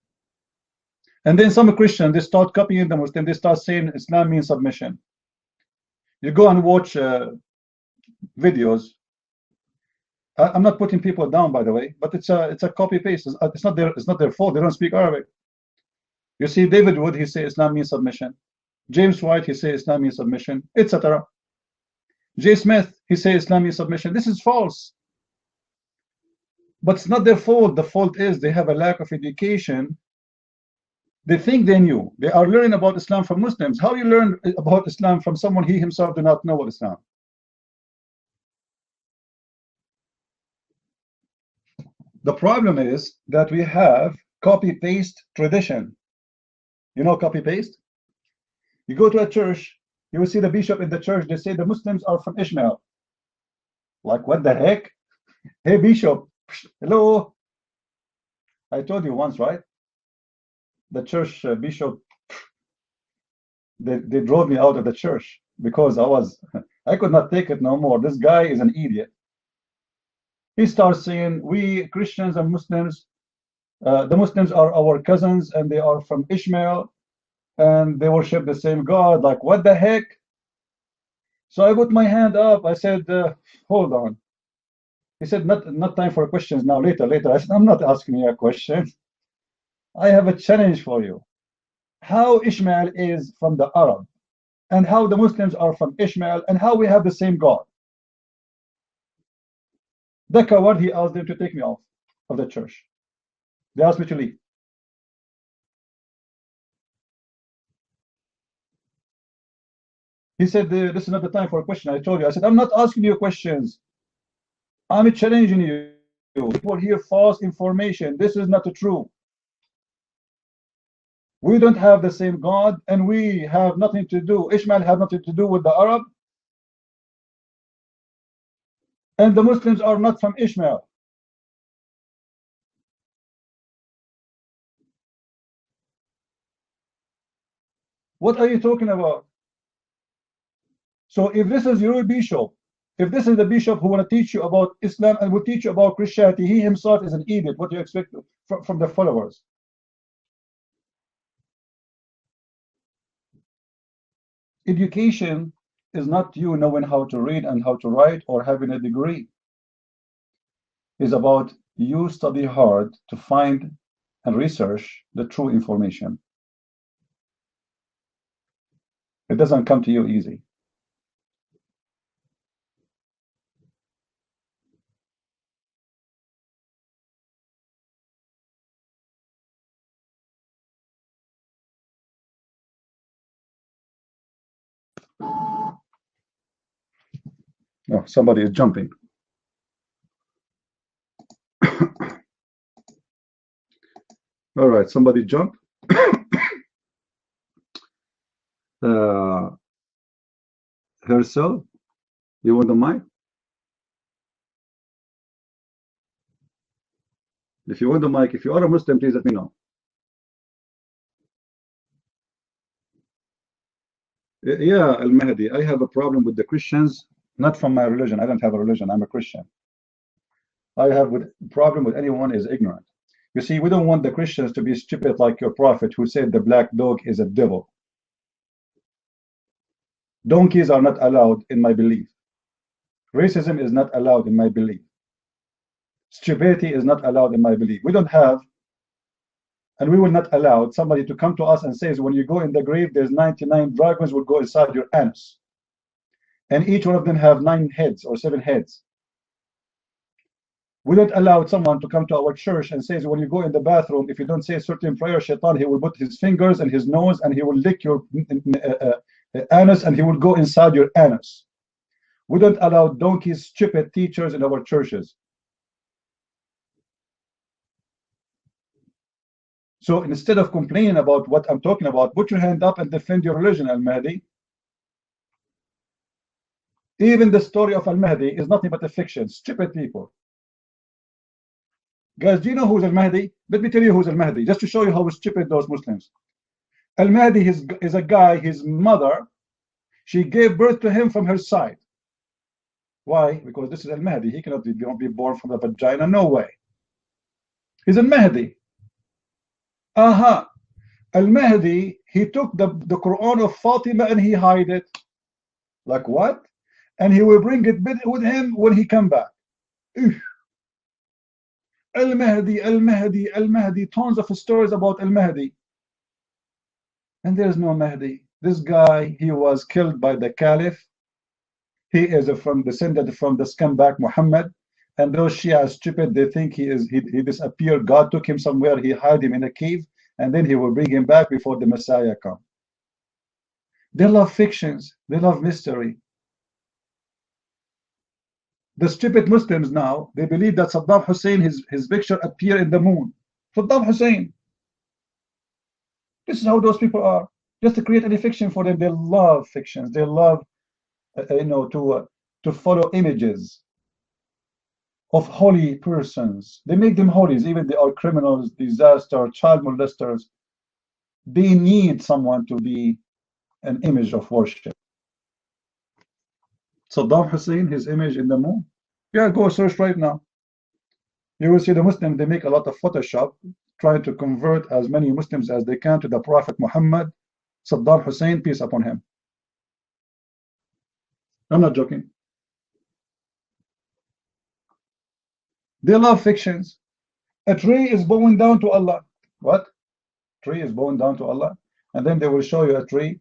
A: And then some Christians, they start copying the Muslim, they start saying Islam means submission. You go and watch videos. I'm not putting people down, by the way, but it's a copy paste. It's not their fault. They don't speak Arabic. You see David Wood, he say Islam means submission. James White, he say Islam means submission, etc. J. Smith, he say Islam means submission. This is false. But it's not their fault. The fault is they have a lack of education. They think they knew. They are learning about Islam from Muslims. How you learn about Islam from someone he himself do not know what Islam? The problem is that we have copy-paste tradition. You know copy-paste? You go to a church, you will see the bishop in the church, they say the Muslims are from Ishmael. Like, what the heck? Hey, bishop, hello. I told you once, right? The church bishop, they drove me out of the church because I could not take it no more. This guy is an idiot. He starts saying, we Christians and Muslims, the Muslims are our cousins and they are from Ishmael and they worship the same God. Like, what the heck? So I put my hand up. I said, hold on. He said, not time for questions now, later. I said, I'm not asking you a question. I have a challenge for you. How Ishmael is from the Arab, and how the Muslims are from Ishmael, and how we have the same God. The coward, he asked them to take me off of the church. They asked me to leave. He said, this is not the time for a question. I told you. I said, I'm not asking you questions. I'm challenging you. People hear false information. This is not true. We don't have the same God, and we have nothing to do. Ishmael have nothing to do with the Arab, and the Muslims are not from Ishmael. What are you talking about? So if this is your bishop, if this is the bishop who want to teach you about Islam and will teach you about Christianity, he himself is an idiot. What do you expect from the followers? Education is not you knowing how to read and how to write or having a degree. It's about you study hard to find and research the true information. It doesn't come to you easy. Oh, somebody is jumping. All right, somebody jump. Herself, you want the mic? If you want the mic, if you are a Muslim, please let me know. Yeah, Al-Mahdi, I have a problem with the Christians, not from my religion. I don't have a religion. I'm a Christian. I have a problem with anyone is ignorant. You see, we don't want the Christians to be stupid like your prophet who said the black dog is a devil. Donkeys are not allowed in my belief. Racism is not allowed in my belief. Stupidity is not allowed in my belief. We don't have, and we will not allow somebody to come to us and say, when you go in the grave, there's 99 dragons will go inside your anus. And each one of them have 9 heads or 7 heads. We don't allow someone to come to our church and says, when you go in the bathroom, if you don't say a certain prayer, Shaitan, he will put his fingers and his nose and he will lick your anus and he will go inside your anus. We don't allow donkeys, stupid teachers in our churches. So instead of complaining about what I'm talking about, put your hand up and defend your religion, Al-Mahdi. Even the story of Al-Mahdi is nothing but a fiction. Stupid people. Guys, do you know who's Al-Mahdi? Let me tell you who's Al-Mahdi, just to show you how stupid those Muslims. Al-Mahdi is a guy, his mother, she gave birth to him from her side. Why? Because this is Al-Mahdi. He cannot be born from the vagina. No way. He's Al-Mahdi. Aha. Al-Mahdi, he took the Quran of Fatima and he hid it. Like what? And he will bring it with him when he come back. Al-Mahdi, Al-Mahdi, Al-Mahdi, tons of stories about Al-Mahdi. And there's no Mahdi. This guy, he was killed by the Caliph. He is descended from the scumbag Muhammad. And those Shia are stupid. They think he disappeared. God took him somewhere. He hid him in a cave. And then he will bring him back before the Messiah comes. They love fictions. They love mystery. The stupid Muslims now, they believe that Saddam Hussein, his picture appeared in the moon. Saddam Hussein. This is how those people are. Just to create any fiction for them. They love fictions. They love, to follow images of holy persons. They make them holies, even they are criminals, disaster, child molesters. They need someone to be an image of worship. Saddam Hussein, his image in the moon. Yeah, go search right now. You will see the Muslims, they make a lot of Photoshop, trying to convert as many Muslims as they can to the Prophet Muhammad. Saddam Hussein, peace upon him. I'm not joking. They love fictions. A tree is bowing down to Allah. What? Tree is bowing down to Allah. And then they will show you a tree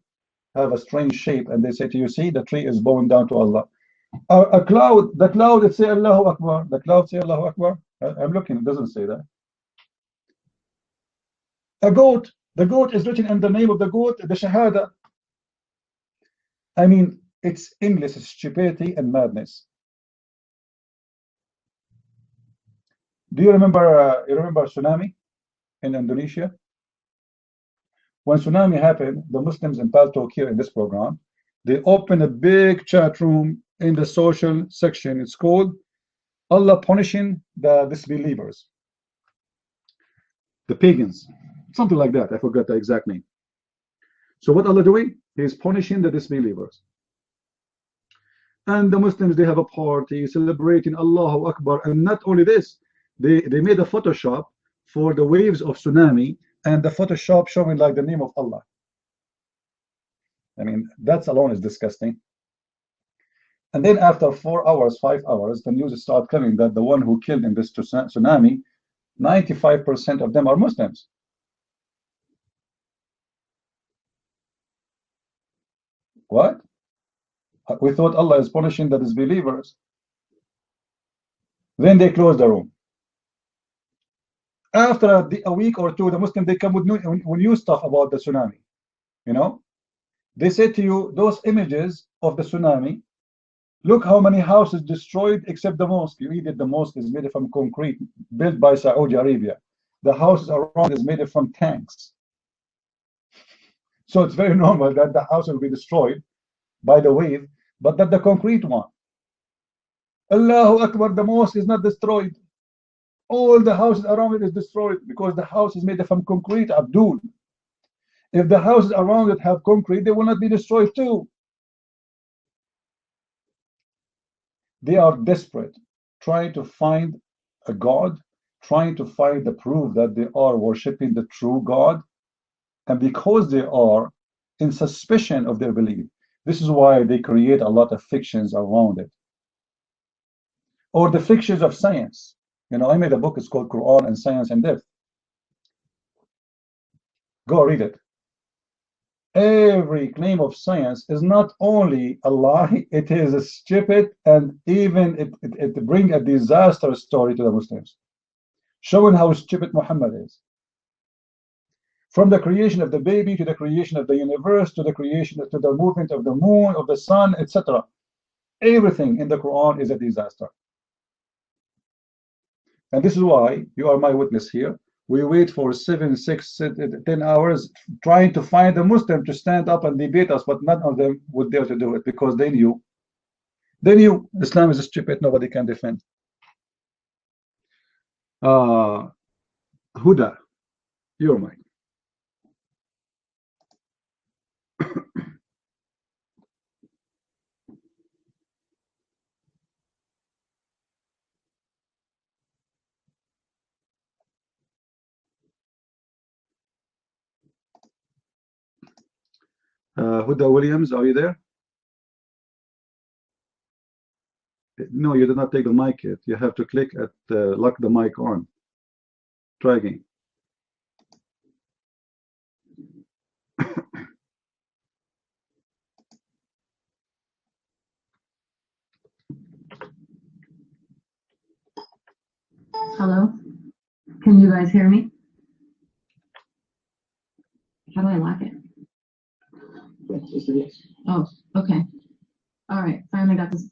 A: have a strange shape, and they say to you, see, the tree is bowing down to Allah. A cloud, the cloud, it say Allahu Akbar. The cloud say Allahu Akbar. I'm looking, it doesn't say that. A goat, the goat is written in the name of the goat, the Shahada. I mean, it's English stupidity and madness. Do you remember tsunami in Indonesia? When tsunami happened, the Muslims in Paltalk here in this program, they opened a big chat room in the social section. It's called Allah punishing the disbelievers, the pagans, something like that. I forgot the exact name. So what Allah doing? He is punishing the disbelievers. And the Muslims, they have a party celebrating Allahu Akbar. And not only this, they made a Photoshop for the waves of tsunami, and the Photoshop showing like the name of Allah. I mean, that alone is disgusting. And then after 4 hours, 5 hours, the news started coming that the one who killed in this tsunami, 95% of them are Muslims. What? We thought Allah is punishing the disbelievers. Then they closed the room. After a week or two, the Muslims, they come with new stuff about the tsunami. You know, they say to you, those images of the tsunami, Look how many houses destroyed except the mosque. You read that the mosque is made from concrete, built by Saudi Arabia. The houses around is made from tanks. So it's very normal that the house will be destroyed by the wave, but not the concrete one. Allahu Akbar, the mosque is not destroyed. All the houses around it is destroyed because the house is made from concrete, Abdul. If the houses around it have concrete, they will not be destroyed too. They are desperate, trying to find a God, trying to find the proof that they are worshipping the true God. And because they are in suspicion of their belief, this is why they create a lot of fictions around it. Or the fictions of science. You know, I made a book, it's called Quran and Science and Death. Go read it. Every claim of science is not only a lie, it is a stupid, and even it brings a disaster story to the Muslims, showing how stupid Muhammad is. From the creation of the baby to the creation of the universe to the creation to the movement of the moon, of the sun, etc. Everything in the Quran is a disaster. And this is why you are my witness here. We wait for 7, 6, 10 hours trying to find a Muslim to stand up and debate us, but none of them would dare to do it because they knew Islam is stupid, nobody can defend. Huda, you're mine. Huda Williams, are you there? No, you did not take the mic yet. You have to click at lock the mic on. Try again.
D: Hello? Can you guys hear me? How do I lock it? Oh, okay. All right, finally got this.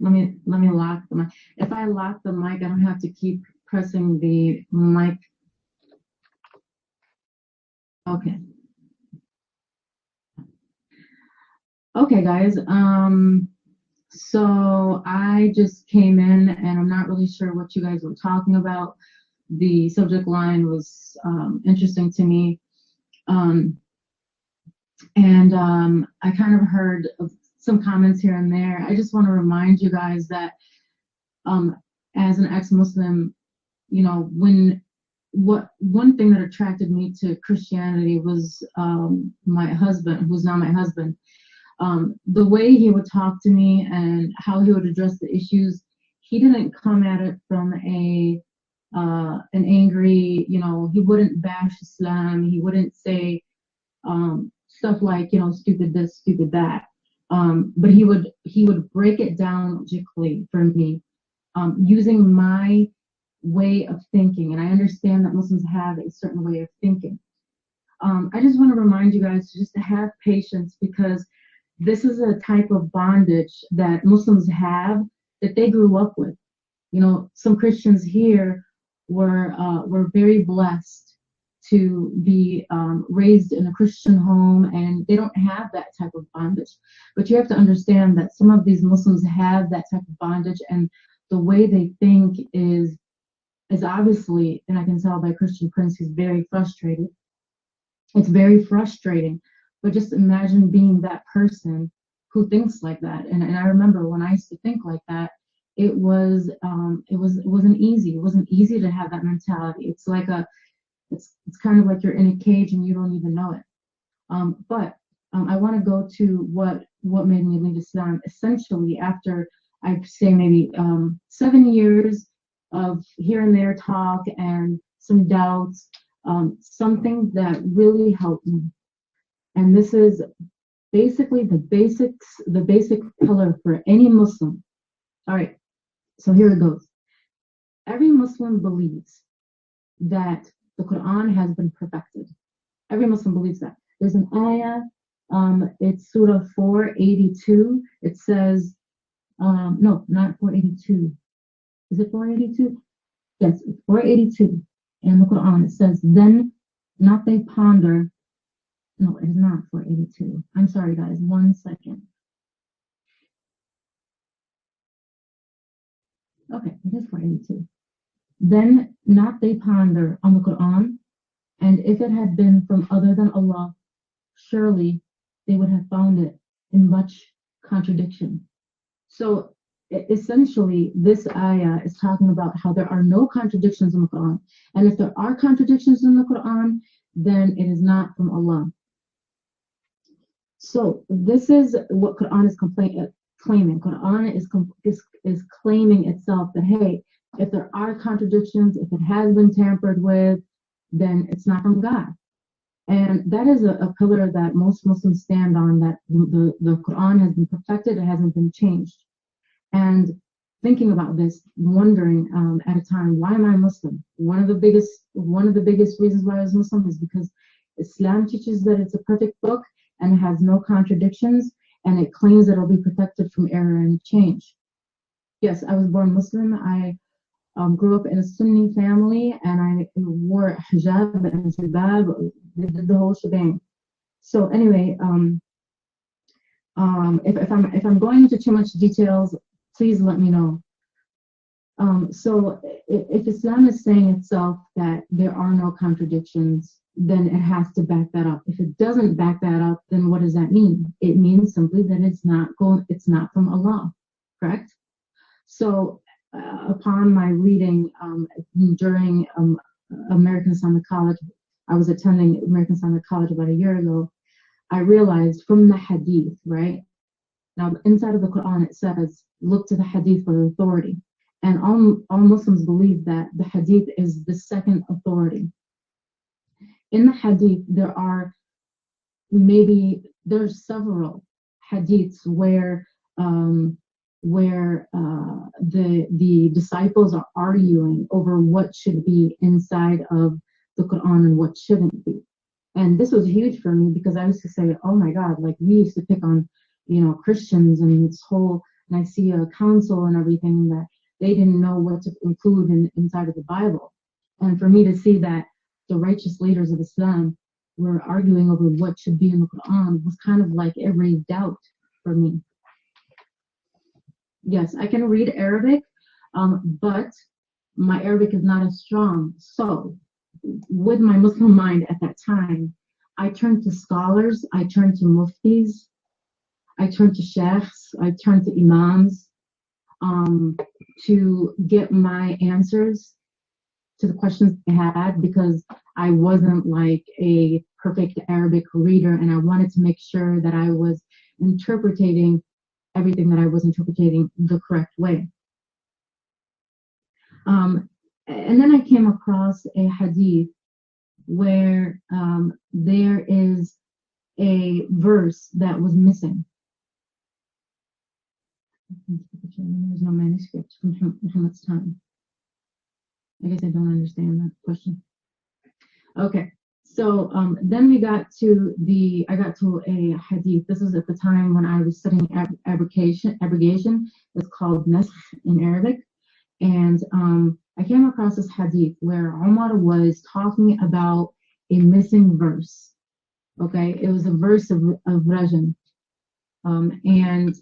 D: Let me lock the mic. If I lock the mic, I don't have to keep pressing the mic. Okay. Okay, guys. So I just came in and I'm not really sure what you guys were talking about. The subject line was interesting to me. I kind of heard some comments here and there. I just want to remind you guys that as an ex-Muslim, you know, one thing that attracted me to Christianity was my husband, who's now my husband. The way he would talk to me and how he would address the issues, he didn't come at it from an angry, you know, he wouldn't bash Islam. He wouldn't say stuff like, you know, stupid this, stupid that. But he would break it down logically for me, using my way of thinking. And I understand that Muslims have a certain way of thinking. I just want to remind you guys just to have patience, because this is a type of bondage that Muslims have that they grew up with. You know, some Christians here were very blessed to be raised in a Christian home, and they don't have that type of bondage. But you have to understand that some of these Muslims have that type of bondage, and the way they think is obviously, and I can tell by Christian Prince, he's very frustrated. It's very frustrating. But just imagine being that person who thinks like that. And I remember when I used to think like that, it wasn't easy. It wasn't easy to have that mentality. It's like it's kind of like you're in a cage and you don't even know it. But I want to go to what made me leave Islam. Essentially, after I'd say maybe 7 years of here and there talk and some doubts, something that really helped me. And this is basically the basic pillar for any Muslim. All right, so here it goes. Every Muslim believes that the Quran has been perfected. Every Muslim believes that. There's an ayah It's Surah 482. It says, no, not 482. Is it 482? Yes, it's 482. In the Quran, it says, then not they ponder. No, it is not 482. I'm sorry, guys. 1 second. Okay, it is 482. Then not they ponder on the Quran, and if it had been from other than Allah, surely they would have found it in much contradiction. So essentially, this ayah is talking about how there are no contradictions in the Quran. And if there are contradictions in the Quran, then it is not from Allah. So this is what Quran is claiming. Quran is claiming itself that, hey, if there are contradictions, if it has been tampered with, then it's not from God. And that is a pillar that most Muslims stand on, that the Quran has been perfected, it hasn't been changed. And thinking about this, wondering at a time, why am I Muslim? One of the biggest reasons why I was Muslim is because Islam teaches that it's a perfect book and it has no contradictions, and it claims that it'll be protected from error and change. Yes, I was born Muslim. I grew up in a Sunni family, and I wore hijab and jilbab, the whole shebang. So anyway, if I'm going into too much details, please let me know. So if Islam is saying itself that there are no contradictions, then it has to back that up. If it doesn't back that up, then what does that mean? It means simply that it's not from Allah, correct? So upon my reading during American Islamic College, I was attending American Islamic College about a year ago, I realized from the hadith, right? Now, inside of the Quran, it says, look to the hadith for authority. And all Muslims believe that the hadith is the second authority. In the hadith, there's several hadiths where the disciples are arguing over what should be inside of the Quran and what shouldn't be. And this was huge for me, because I used to say, oh my God, like we used to pick on, Christians and this whole Nicaea Council and everything, that they didn't know what to include inside of the Bible. And for me to see that the righteous leaders of Islam were arguing over what should be in the Quran was kind of like every doubt for me. Yes, I can read Arabic, but my Arabic is not as strong. So with my Muslim mind at that time, I turned to scholars, I turned to muftis, I turned to sheikhs, I turned to imams to get my answers to the questions I had, because I wasn't like a perfect Arabic reader, and I wanted to make sure that I was interpreting everything that I was interpreting the correct way. And then I came across a hadith where there is a verse that was missing. There's no manuscript from Muhammad's time. I guess I don't understand that question. Okay, so then I got to a hadith. This is at the time when I was studying abrogation. It's called nasakh in Arabic. And I came across this hadith where Umar was talking about a missing verse. Okay, it was a verse of Rajam. And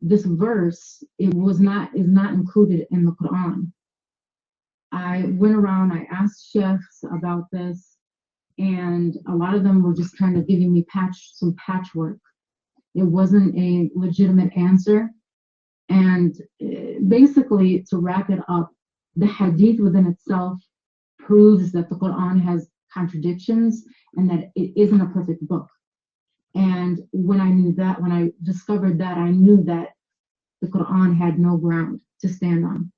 D: this verse, is not included in the Quran. I went around, I asked sheikhs about this, and a lot of them were just kind of giving me some patchwork. It wasn't a legitimate answer. And basically, to wrap it up, the hadith within itself proves that the Quran has contradictions and that it isn't a perfect book. And when I discovered that, I knew that the Quran had no ground to stand on.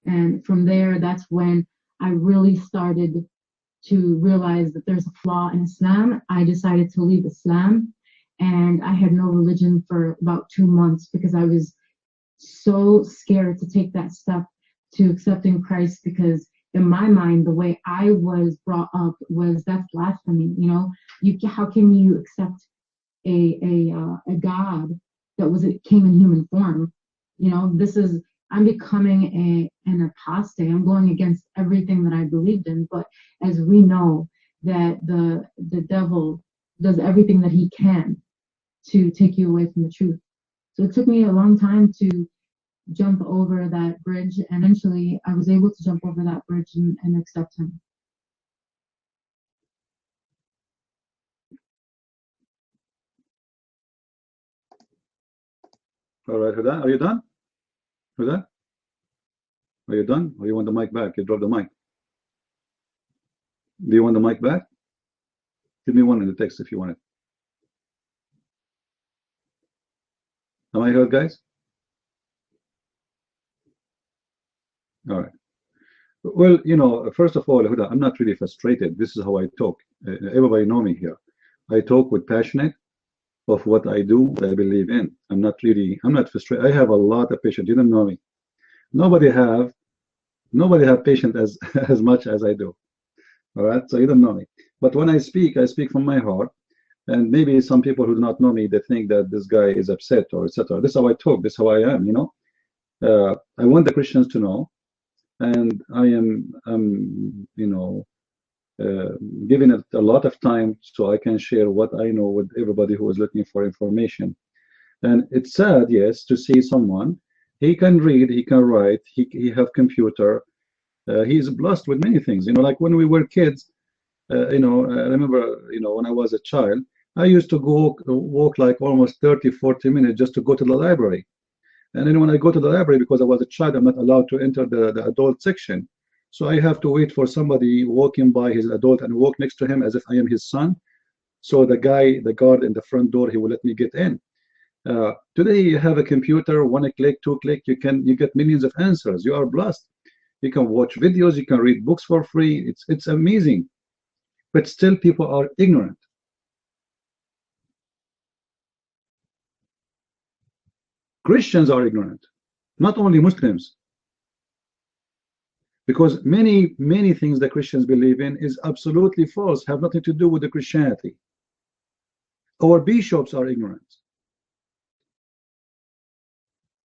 D: And from there, that's when I really started to realize that there's a flaw in Islam. I decided to leave Islam, and I had no religion for about 2 months because I was so scared to take that step to accepting Christ, because in my mind, the way I was brought up was, that's blasphemy. How can you accept a God that came in human form. You know, I'm becoming an apostate. I'm going against everything that I believed in. But as we know that the devil does everything that he can to take you away from the truth. So it took me a long time to jump over that bridge, and eventually I was able to jump over that bridge and accept him.
A: All right, Huda, are you done? Huda? Are you done? Or you want the mic back? You dropped the mic. Do you want the mic back? Give me one in the text if you want it. Am I heard, guys? All right. Well, you know, first of all, Huda, I'm not really frustrated. This is how I talk. Everybody know me here. I talk with passionate of what I do, what I believe in. I'm not frustrated. I have a lot of patience. You don't know me. Nobody have patience as much as I do. All right, so you don't know me. But when I speak from my heart. And maybe some people who do not know me, they think that this guy is upset or etc. This is how I talk. This is how I am. You know, I want the Christians to know, and I am, you know, giving it a lot of time so I can share what I know with everybody who is looking for information. And it's sad, yes, to see someone. He can read, he can write, he have computer. He is blessed with many things. You know, like when we were kids. You know, I remember, you know, when I was a child, I used to walk like almost 30-40 minutes just to go to the library. And then when I go to the library, because I was a child, I'm not allowed to enter the adult section. So I have to wait for somebody walking by, his adult, and walk next to him as if I am his son. So the guard in the front door, he will let me get in. Today you have a computer, 1 click, 2 click, you get millions of answers. You are blessed. You can watch videos, you can read books for free. It's amazing. But still people are ignorant. Christians are ignorant, not only Muslims, because many things that Christians believe in is absolutely false, have nothing to do with the Christianity. Our bishops are ignorant.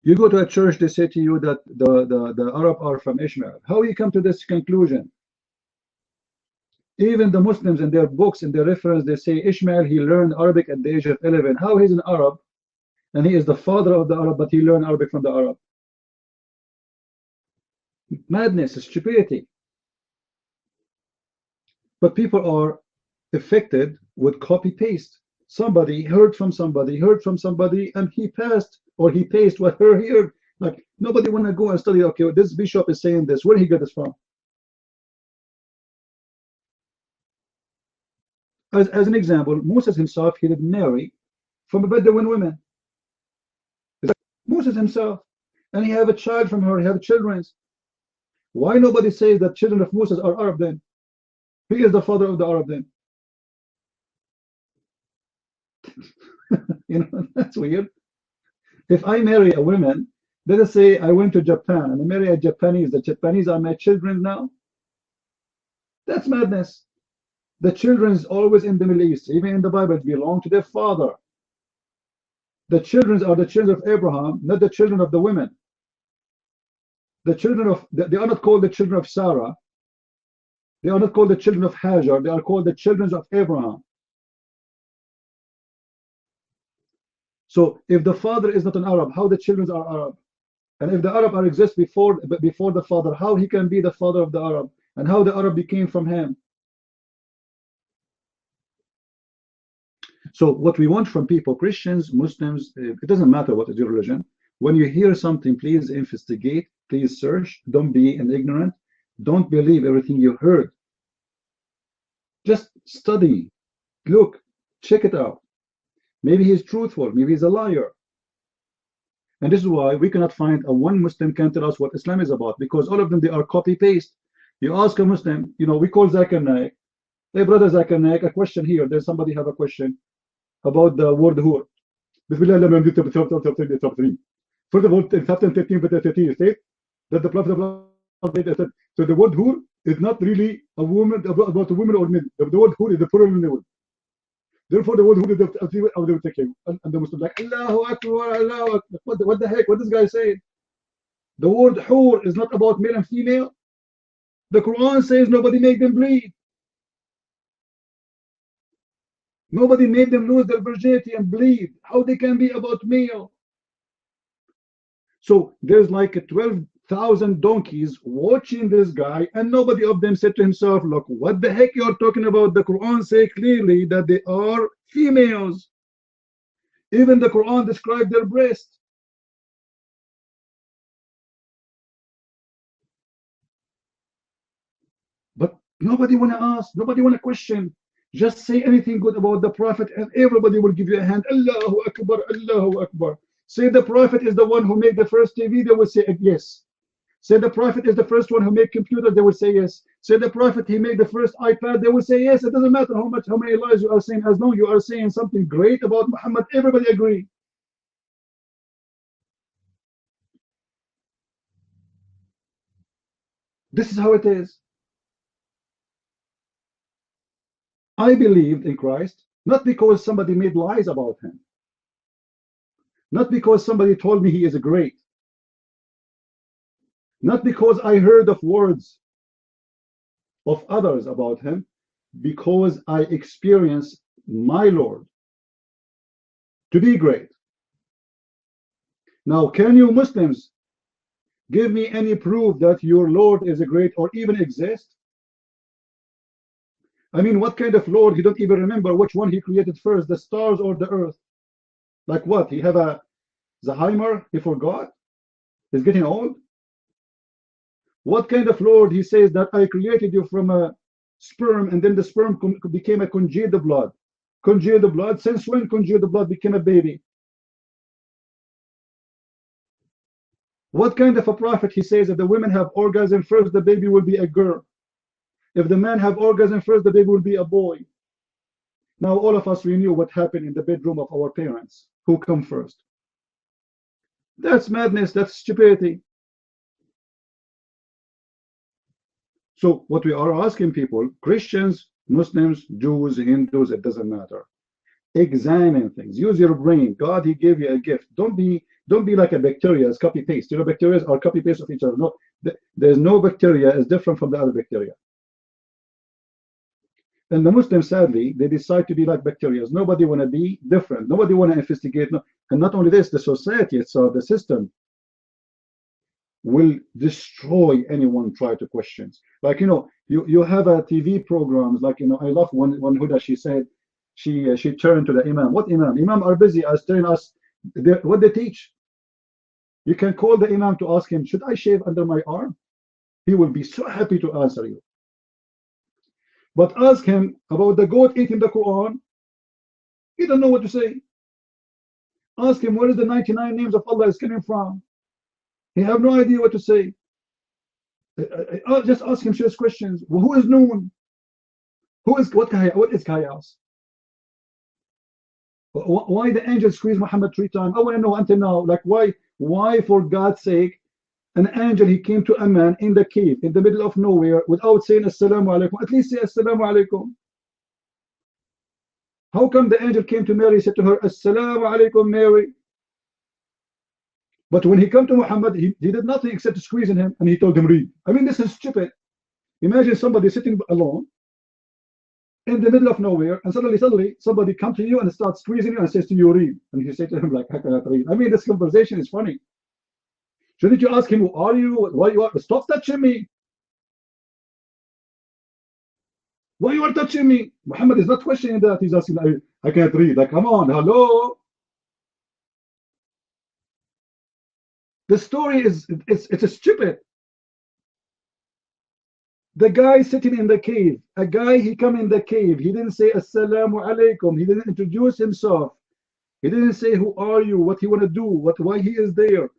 A: You go to a church, they say to you that the Arab are from Ishmael. How you come to this conclusion? Even the Muslims in their books, in their reference, they say Ishmael, he learned Arabic at the age of 11. How he's an Arab, and he is the father of the Arab, but he learned Arabic from the Arab? Madness, stupidity. But people are affected with copy-paste. Somebody heard from somebody, and he passed or he pasted what he heard. Like, nobody want to go and study, okay, this bishop is saying this, where he got this from? As an example, Moses himself, he didn't marry from a Bedouin woman. Moses himself, and he have a child from her, he have children. Why nobody says that children of Moses are Arab then? He is the father of the Arab then. You know, that's weird. If I marry a woman, let us say I went to Japan and I marry a Japanese, the Japanese are my children now? That's madness. The children is always in the Middle East, even in the Bible, it belong to their father. The children are the children of Abraham, not the children of the women. The children of, they are not called the children of Sarah. They are not called the children of Hajar. They are called the children of Abraham. So if the father is not an Arab, how the children are Arab? And if the Arab exists before the father, how he can be the father of the Arab? And how the Arab became from him? So what we want from people, Christians, Muslims, it doesn't matter what is your religion. When you hear something, please investigate, please search. Don't be an ignorant. Don't believe everything you heard. Just study, look, check it out. Maybe he's truthful, maybe he's a liar. And this is why we cannot find a one Muslim can tell us what Islam is about, because all of them, they are copy-paste. You ask a Muslim, you know, we call Zakir Naik. Hey, brother Zakir Naik, a question here. There's somebody have a question about the word hur. First of all, in chapter 13, verse 13, you state that the Prophet said, so the word hur is not really a woman, about a woman or men. The word hur is the plural noun. Therefore, the one who did the female, I will take him. And the Muslim like, Allahu Akbar, Allahu Akbar. What the heck? What this guy saying? The word hur is not about male and female. The Quran says nobody made them bleed. Nobody made them lose their virginity and bleed. How they can be about male? So there's like 12,000 donkeys watching this guy, and nobody of them said to himself, look, what the heck you're talking about? The Quran says clearly that they are females. Even the Quran described their breast. But nobody want to ask, nobody want to question. Just say anything good about the Prophet and everybody will give you a hand. Allahu Akbar, Allahu Akbar. Say the Prophet is the one who made the first TV, they will say yes. Say the Prophet is the first one who made computers, they will say yes. Say the Prophet, he made the first iPad, they will say yes. It doesn't matter how many lies you are saying, as long as you are saying something great about Muhammad, everybody agree. This is how it is. I believed in Christ, not because somebody made lies about him. Not because somebody told me he is great. Not because I heard of words of others about him, because I experienced my Lord to be great. Now, can you Muslims give me any proof that your Lord is great or even exist? I mean, what kind of Lord? He don't even remember which one he created first, the stars or the earth. Like what? He have a Alzheimer? He forgot? He's getting old? What kind of Lord? He says that I created you from a sperm, and then the sperm became a congealed blood. Congealed blood? Since when congealed blood became a baby? What kind of a prophet? He says that the women have orgasm first, the baby will be a girl. If the man have orgasm first, the baby will be a boy. Now all of us, we knew what happened in the bedroom of our parents. Who come first? That's madness, that's stupidity. So what we are asking people, Christians, Muslims, Jews, Hindus, it doesn't matter. Examine things, use your brain. God, he gave you a gift. Don't be like a bacteria, it's copy paste. You know, bacteria are copy paste of each other. No, there's no bacteria is different from the other bacteria. And the Muslims, sadly, they decide to be like bacteria. Nobody want to be different. Nobody want to investigate. And not only this, the society itself, the system, will destroy anyone try to question. Like, you know, you have a TV programs, like, you know, I love one Huda, she said, she turned to the Imam. What Imam? Imam are busy as telling us what they teach. You can call the Imam to ask him, should I shave under my arm? He will be so happy to answer you. But ask him about the goat eating the Quran, he don't know what to say. Ask him where is the 99 names of Allah is coming from. He have no idea what to say. Just ask him serious questions. Well, who is known? What is chaos? Why the angel squeezed Muhammad 3 times? I want to know until now. Like why for God's sake, an angel, he came to a man in the cave, in the middle of nowhere, without saying Assalamu alaikum. At least say Assalamu alaikum. How come the angel came to Mary, said to her, Assalamu alaikum, Mary? But when he came to Muhammad, he did nothing except squeezing him, and he told him, read. I mean, this is stupid. Imagine somebody sitting alone in the middle of nowhere, and suddenly somebody comes to you and starts squeezing you and says to you, read. And you say to him, like, I cannot read. I mean, this conversation is funny. Shouldn't you ask him, who are you? Why you are? Stop touching me. Why you are touching me? Muhammad is not questioning that. He's asking, I can't read. Like, come on, hello. The story is, it's stupid. The guy sitting in the cave, a guy, he come in the cave. He didn't say, Assalamu alaikum. He didn't introduce himself. He didn't say, who are you? What he want to do? Why he is there?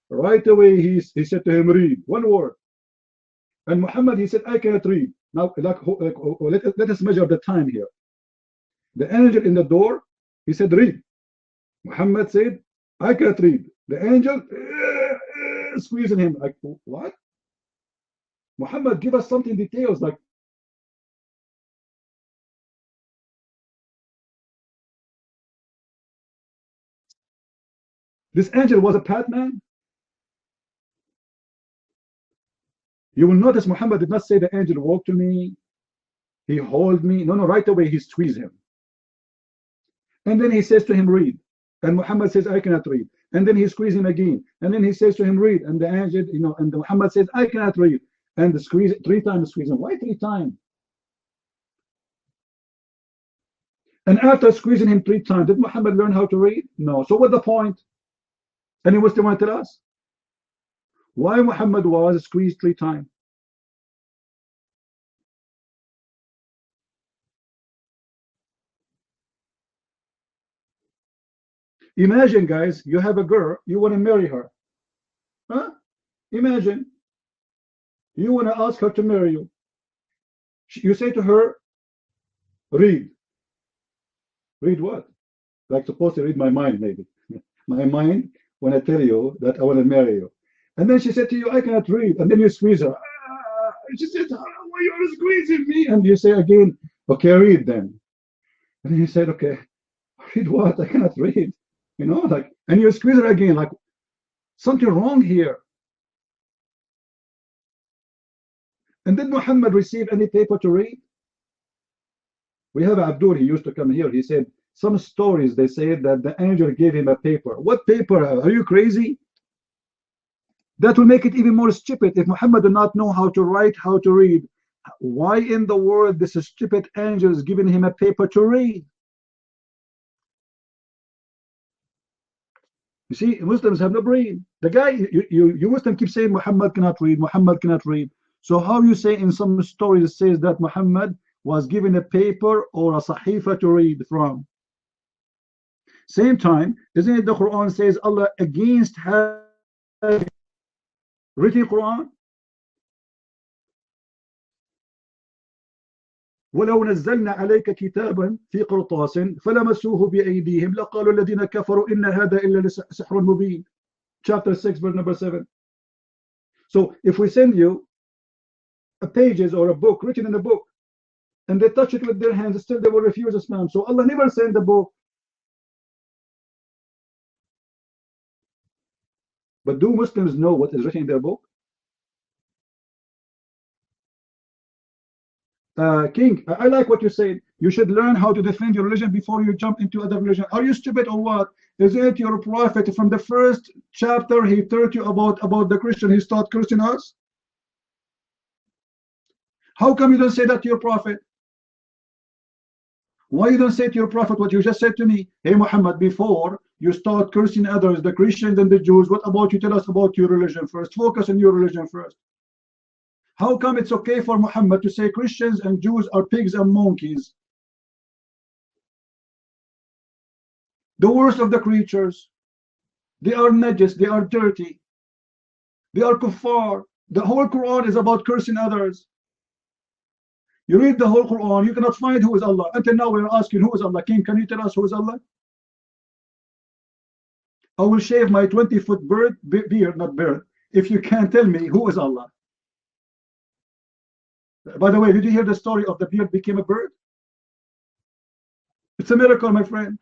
A: Right away, he said to him, read. One word. And Muhammad, he said, I cannot read. Now, let us measure the time here. The angel in the door, he said, read. Muhammad said, I cannot read. The angel squeezing him. Like, what? Muhammad, give us something details. Like, This angel was a Batman. You will notice Muhammad did not say the angel walked to me, he held me. No, right away he squeezed him. And then he says to him, read. And Muhammad says, I cannot read. And then he squeezes him again. And then he says to him, read. And the angel, and Muhammad says, I cannot read. And the squeeze, 3 times squeeze him. Why 3 times? And after squeezing him 3 times, did Muhammad learn how to read? No. So what's the point? Any Muslim want to tell us why Muhammad was squeezed 3 times? Imagine, guys, you have a girl, you want to marry her. Huh? Imagine you want to ask her to marry you. You say to her, read. Read what? Like supposed to read my mind, maybe. My mind when I tell you that I want to marry you. And then she said to you, I cannot read. And then you squeeze her. She said, why are you squeezing me? And you say again, okay, read then. And then he said, okay, read what? I cannot read. And you squeeze her again, like something wrong here. And did Muhammad receive any paper to read? We have Abdul, he used to come here. He said, some stories, they say that the angel gave him a paper. What paper? Are you crazy? That will make it even more stupid. If Muhammad did not know how to write, how to read, why in the world this stupid angel is giving him a paper to read? You see, Muslims have no brain. The guy, you Muslim keep saying Muhammad cannot read, Muhammad cannot read. So how you say in some stories it says that Muhammad was given a paper or a sahifa to read from? Same time, isn't it the Quran says Allah against having written Quran? ولو نزلنا عليك كتابا في قرطاس فلمسوه بأيديهم لقالوا الذين كفروا إن هذا إلا سحر مبين. Chapter 6, verse number 7. So if we send you a pages or a book written in a book and they touch it with their hands, still they will refuse Islam. So Allah never sent the book. But do Muslims know what is written in their book? King, I like what you said. You should learn how to defend your religion before you jump into other religion. Are you stupid or what? Is it your prophet from the first chapter he told you about the Christian? He started cursing us. How come you don't say that to your prophet? Why you don't say to your prophet what you just said to me? Hey Muhammad, before you start cursing others, the Christians and the Jews, what about you tell us about your religion first? Focus on your religion first. How come it's okay for Muhammad to say Christians and Jews are pigs and monkeys? The worst of the creatures. They are najis, they are dirty. They are kuffar. The whole Quran is about cursing others. You read the whole Quran, you cannot find who is Allah. Until now we're asking who is Allah. King, can you tell us who is Allah? I will shave my 20-foot beard, not beard, if you can tell me who is Allah. By the way, did you hear the story of the beard became a bird? It's a miracle, my friend.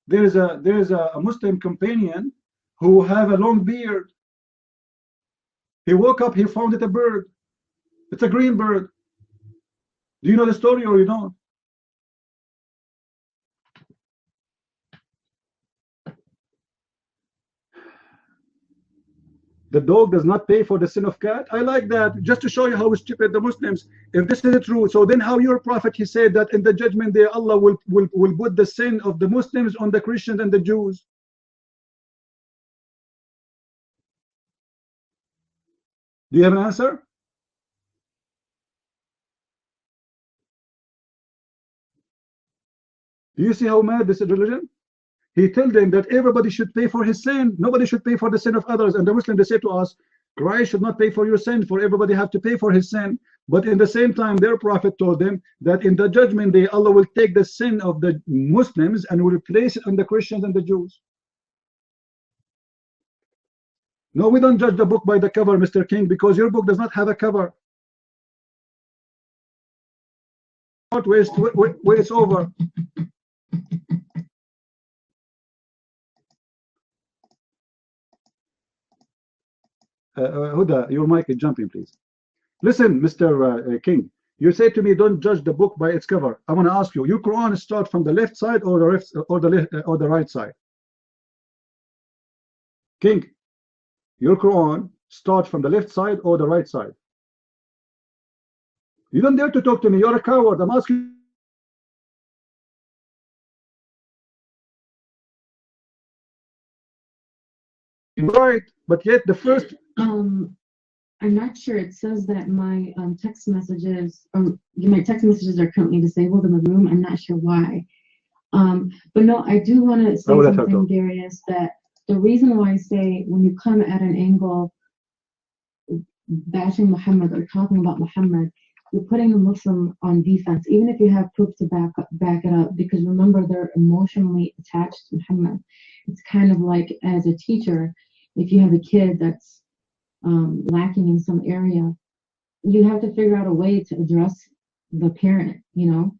A: There is a Muslim companion who have a long beard. He woke up, he found it a bird. It's a green bird. Do you know the story or you don't? The dog does not pay for the sin of cat. I like that, just to show you how stupid the Muslims. If this is true, so then how your prophet, he said that in the judgment day Allah will put the sin of the Muslims on the Christians and the Jews. Do you have an answer? Do you see how mad this is religion? He told them that everybody should pay for his sin. Nobody should pay for the sin of others. And the Muslims, they say to us, Christ should not pay for your sin, for everybody have to pay for his sin. But in the same time, their prophet told them that in the judgment day, Allah will take the sin of the Muslims and will place it on the Christians and the Jews. No, we don't judge the book by the cover, Mr. King, because your book does not have a cover. Where it's over. Huda, your mic is jumping, please. Listen, Mr. King, you say to me, don't judge the book by its cover. I want to ask you, your Quran start from the left side or the left or the right side? King, your Quran start from the left side or the right side? You don't dare to talk to me. You're a coward. I'm asking. Right, but yet the first.
D: I'm not sure. It says that my text messages, my text messages are currently disabled in the room. I'm not sure why. But no, I do want to say something, Darius, that the reason why I say when you come at an angle bashing Muhammad or talking about Muhammad, you're putting a Muslim on defense, even if you have proof to back it up, because remember, they're emotionally attached to Muhammad. It's kind of like as a teacher, if you have a kid that's lacking in some area, you have to figure out a way to address the parent. You know,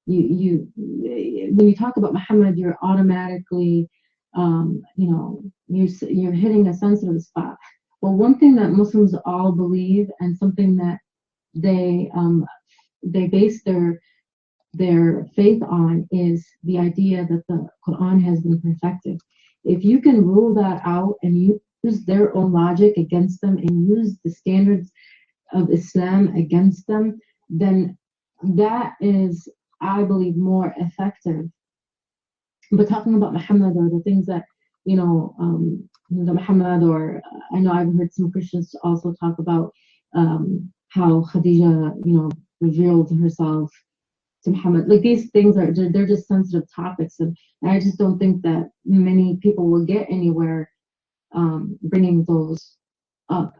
D: you when you talk about Muhammad, you're automatically, you know, you're hitting a sensitive spot. Well, one thing that Muslims all believe, and something that they base their faith on, is the idea that the Quran has been perfected. If you can rule that out and you use their own logic against them and use the standards of Islam against them, then that is, I believe, more effective. But talking about Muhammad or the things that, you know, the Muhammad, or I know I've heard some Christians also talk about how Khadija, you know, revealed herself to Muhammad. Like, these things they're just sensitive topics, and I just don't think that many people will get anywhere bringing those up.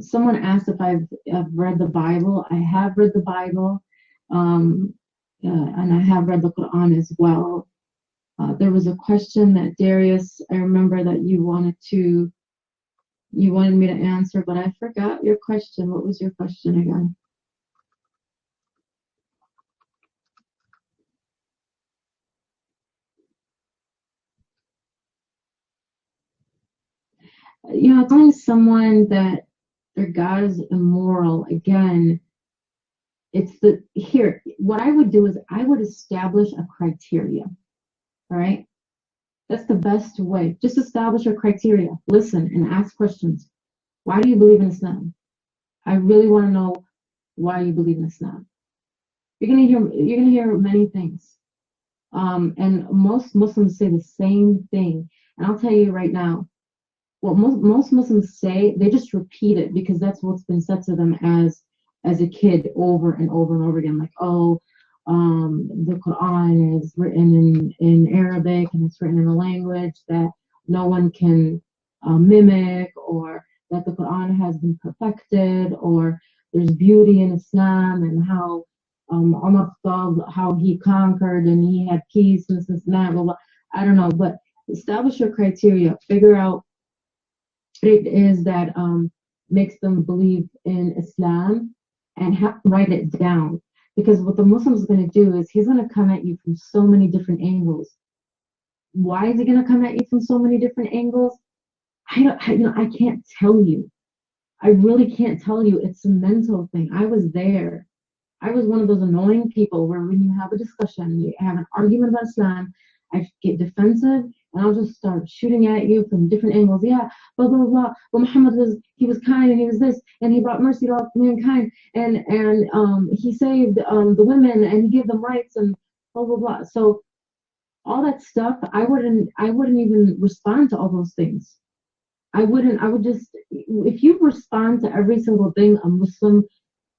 D: Someone asked if I've read the Bible. I have read the Bible, and I have read the Quran as well. There was a question that Darius, I remember that you wanted me to answer, but I forgot your question. What was your question again? You know, telling someone that their God is immoral, again, what I would do is I would establish a criteria. All right? That's the best way. Just establish a criteria. Listen and ask questions. Why do you believe in Islam? I really want to know why you believe in Islam. You're gonna hear many things. And most Muslims say the same thing. And I'll tell you right now, what most Muslims say, they just repeat it because that's what's been said to them as a kid over and over and over again. Like, oh, the Quran is written in Arabic and it's written in a language that no one can mimic, or that the Quran has been perfected, or there's beauty in Islam, and how Umar Khattab, how he conquered and he had peace and this and that. Blah. I don't know, but establish your criteria. Figure out what it is that makes them believe in Islam, and write it down. Because what the Muslim is going to do is he's going to come at you from so many different angles. Why is he going to come at you from so many different angles? I can't tell you. I really can't tell you. It's a mental thing. I was there. I was one of those annoying people where when you have a discussion, you have an argument about Islam, I get defensive and I'll just start shooting at you from different angles. Yeah, blah, blah, blah. Well, Muhammad was kind, and he was this, and he brought mercy to all mankind, and he saved the women, and he gave them rights, and blah, blah, blah. So all that stuff, I wouldn't even respond to all those things. I would just, if you respond to every single thing a Muslim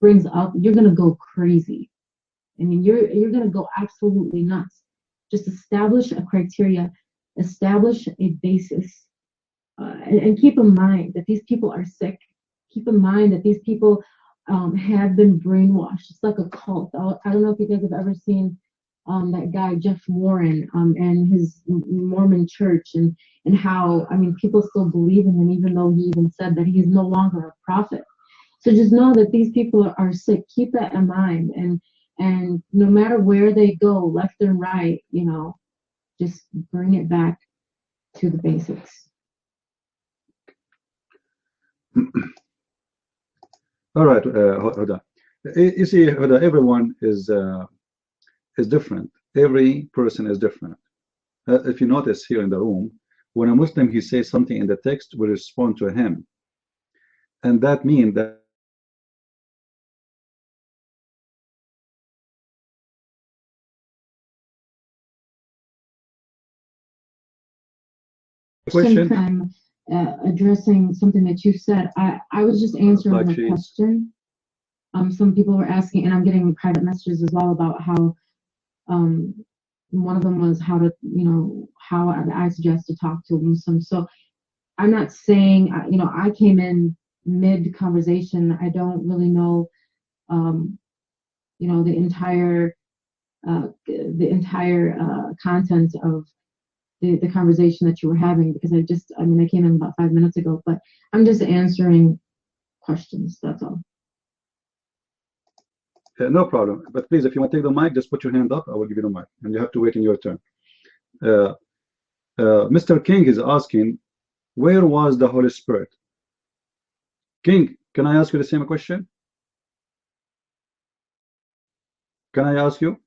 D: brings up, you're gonna go crazy. I mean, you're gonna go absolutely nuts. Just establish a criteria, establish a basis, and keep in mind that these people are sick. Keep in mind that these people have been brainwashed. It's like a cult. I don't know if you guys have ever seen that guy Jeff Warren and his Mormon church, and how, I mean, people still believe in him even though he even said that he's no longer a prophet. So just know that these people are sick. Keep that in mind, and no matter where they go, left and right, you know, just bring it back to the basics.
A: All right, Huda. You see, Huda, everyone is different. Every person is different. If you notice here in the room, when a Muslim he says something in the text, we respond to him, and that means that
D: question addressing something that you said. I was just answering
A: like
D: her question. Some people were asking, and I'm getting private messages as well about how one of them was how to, how I suggest to talk to Muslims. So I'm not saying, I came in mid conversation. I don't really know, the entire content of the conversation that you were having, because I came in about 5 minutes ago, but I'm just answering questions. That's all.
A: No problem. But please, if you want to take the mic, just put your hand up. I will give you the mic, and you have to wait in your turn. Mr. King is asking, where was the Holy Spirit? King, can I ask you the same question? Can I ask you?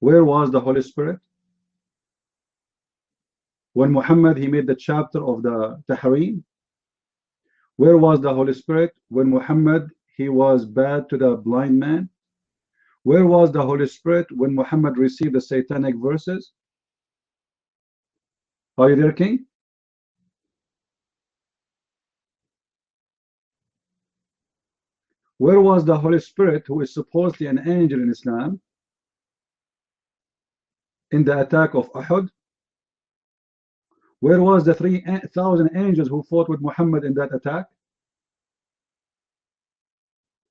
A: Where was the Holy Spirit? When Muhammad, he made the chapter of the Tahrim. Where was the Holy Spirit? When Muhammad, he was bad to the blind man. Where was the Holy Spirit when Muhammad received the satanic verses? Are you there, King? Where was the Holy Spirit, who is supposedly an angel in Islam, in the attack of Uhud? Where was the 3,000 angels who fought with Muhammad in that attack?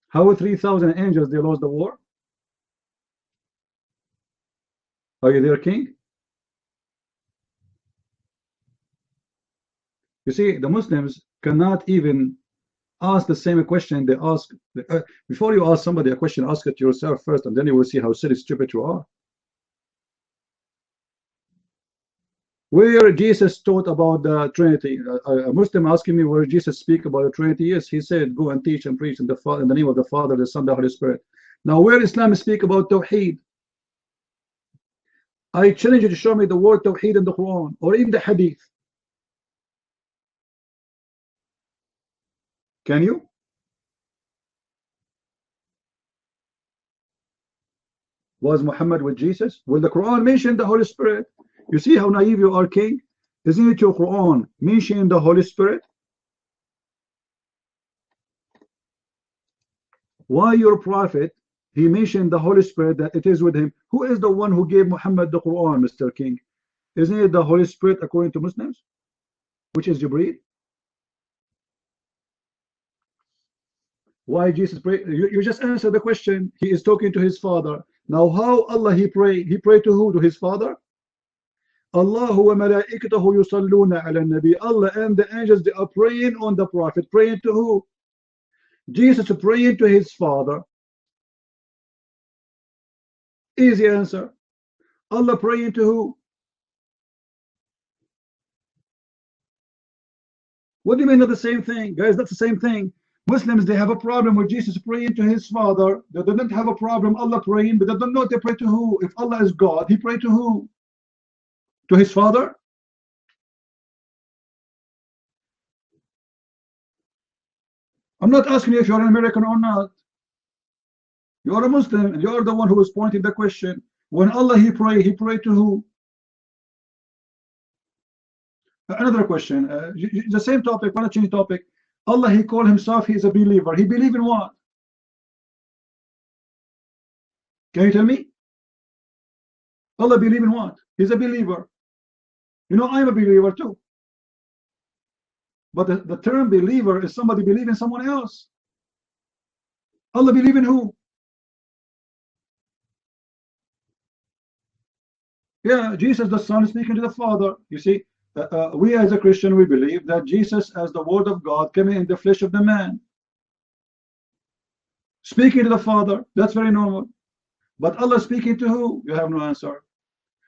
A: How 3,000 angels, they lost the war? Are you there, King? You see, the Muslims cannot even ask the same question they ask. Before you ask somebody a question, ask it yourself first, and then you will see how silly, stupid you are. Where Jesus taught about the Trinity, a Muslim asking me where Jesus speak about the Trinity. Yes, he said, go and teach and preach in the name of the Father, the Son, the Holy Spirit. Now, where Islam speak about Tawheed, I challenge you to show me the word Tawheed in the Quran or in the Hadith. Can you? Was Muhammad with Jesus? Will the Quran mention the Holy Spirit? You see how naive you are, King? Isn't it your Quran mention the Holy Spirit? Why your prophet, he mentioned the Holy Spirit, that it is with him? Who is the one who gave Muhammad the Quran, Mr. King? Isn't it the Holy Spirit according to Muslims? Which is Jibreel? Why Jesus pray? You just answered the question. He is talking to his Father. Now how Allah he pray? He prayed to who? To his Father? Allah wa malaikatahu yusalluna ala nabi. Allah and the angels, they are praying on the Prophet. Praying to who? Jesus praying to his Father. Easy answer. Allah praying to who? What do you mean not the same thing? Guys, that's the same thing. Muslims, they have a problem with Jesus praying to his Father. They don't have a problem Allah praying, but they don't know they pray to who. If Allah is God, he pray to who? To his Father? I'm not asking you if you're an American or not. You're a Muslim, and you're the one who was pointing the question. When Allah he pray to who? Another question, the same topic, want to change topic. Allah he called himself, he is a believer. He believe in what? Can you tell me? Allah believe in what? He's a believer. You know, I'm a believer too. But the term believer is somebody believe in someone else. Allah believe in who? Yeah, Jesus the Son speaking to the Father. You see, we as a Christian, we believe that Jesus as the Word of God coming in the flesh of the man, speaking to the Father. That's very normal. But Allah speaking to who? You have no answer.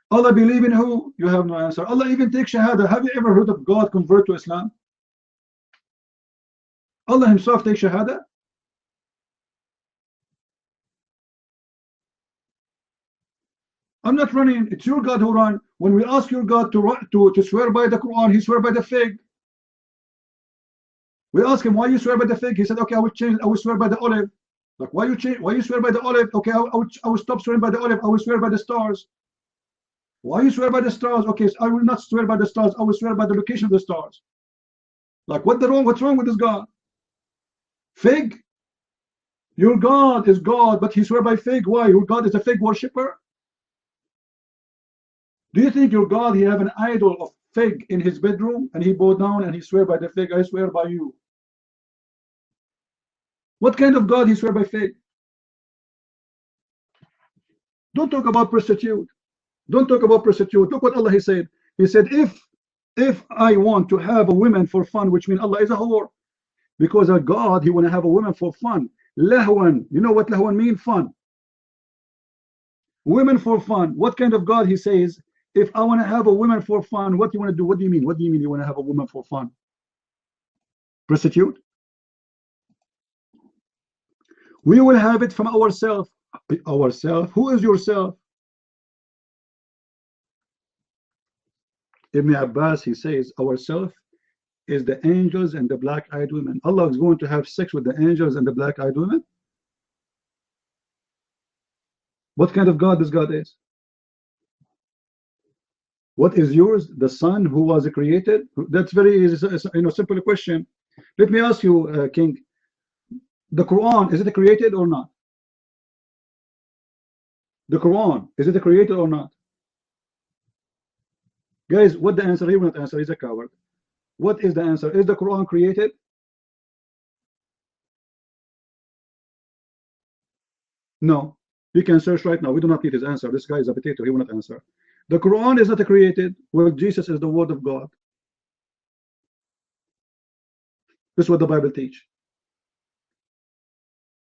A: Allah believe in who? You have no answer. Allah even take Shahada. Have you ever heard of God convert to Islam? Allah himself takes shahada. I'm not running. It's your God who run. When we ask your God to swear by the Quran, he swear by the fig. We ask him, why you swear by the fig? He said, okay, I will swear by the olive. Like, why you swear by the olive? Okay, I will stop swearing by the olive. I will swear by the stars. Why you swear by the stars? Okay, so I will not swear by the stars. I will swear by the location of the stars. Like, what's wrong with this God? Fig? Your God is God, but he swear by fig. Why? Your God is a fig worshipper? Do you think your God, he have an idol of fig in his bedroom and he bowed down and he swear by the fig? I swear by you. What kind of God he swear by fig? Don't talk about prostitute. Don't talk about prostitute. Look what Allah he said. He said, if I want to have a woman for fun, which means Allah is a whore, because a God, he want to have a woman for fun. Lahwan, you know what lahwan mean? Fun. Women for fun. What kind of God he says? If I want to have a woman for fun, what do you want to do? What do you mean? What do you mean you want to have a woman for fun? Prostitute? We will have it from ourselves. Ourself? Who is yourself? Ibn Abbas, he says, ourself is the angels and the black-eyed women. Allah is going to have sex with the angels and the black-eyed women? What kind of God this God is? What is yours? The sun who was created? That's very easy, simple question. Let me ask you, King, the Quran, is it created or not? The Quran, is it created or not? Guys, what the answer? He will not answer. He's a coward. What is the answer? Is the Quran created? No. You can search right now. We do not need his answer. This guy is a potato. He will not answer. The Quran is not created. Well, Jesus is the word of God. This is what the Bible teach.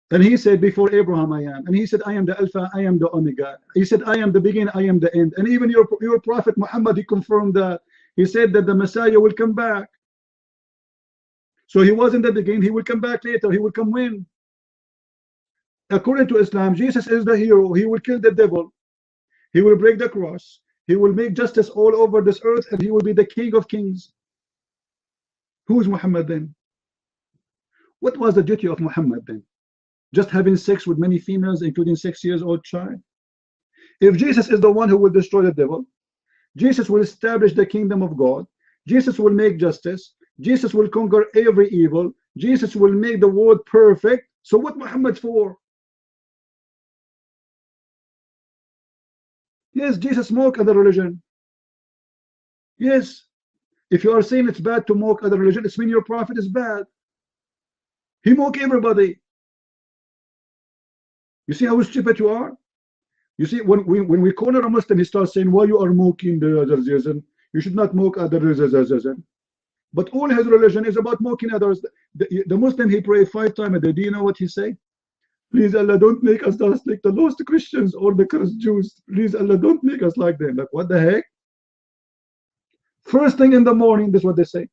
A: And he said, before Abraham I am. And he said, I am the Alpha, I am the Omega. He said, I am the beginning, I am the end. And even your prophet Muhammad, he confirmed that. He said that the Messiah will come back. So he was in the beginning, he will come back later, he will come when? According to Islam, Jesus is the hero. He will kill the devil. He will break the cross. He will make justice all over this earth, and he will be the King of Kings. Who is Muhammad then? What was the duty of Muhammad then? Just having sex with many females, including 6-year-old child? If Jesus is the one who will destroy the devil, Jesus will establish the kingdom of God, Jesus will make justice, Jesus will conquer every evil, Jesus will make the world perfect. So what Muhammad for? Yes, Jesus mocked other religion. Yes, if you are saying it's bad to mock other religion, it's mean your prophet is bad. He mocked everybody. You see how stupid you are? You see, when we corner a Muslim, he starts saying, why you are mocking the other religion? You should not mock other religion. But all his religion is about mocking others. The Muslim, he prayed 5 times a day. Do you know what he say? Please, Allah, don't make us just like the lost Christians or the cursed Jews. Please, Allah, don't make us like them. Like, what the heck? First thing in the morning, this is what they say.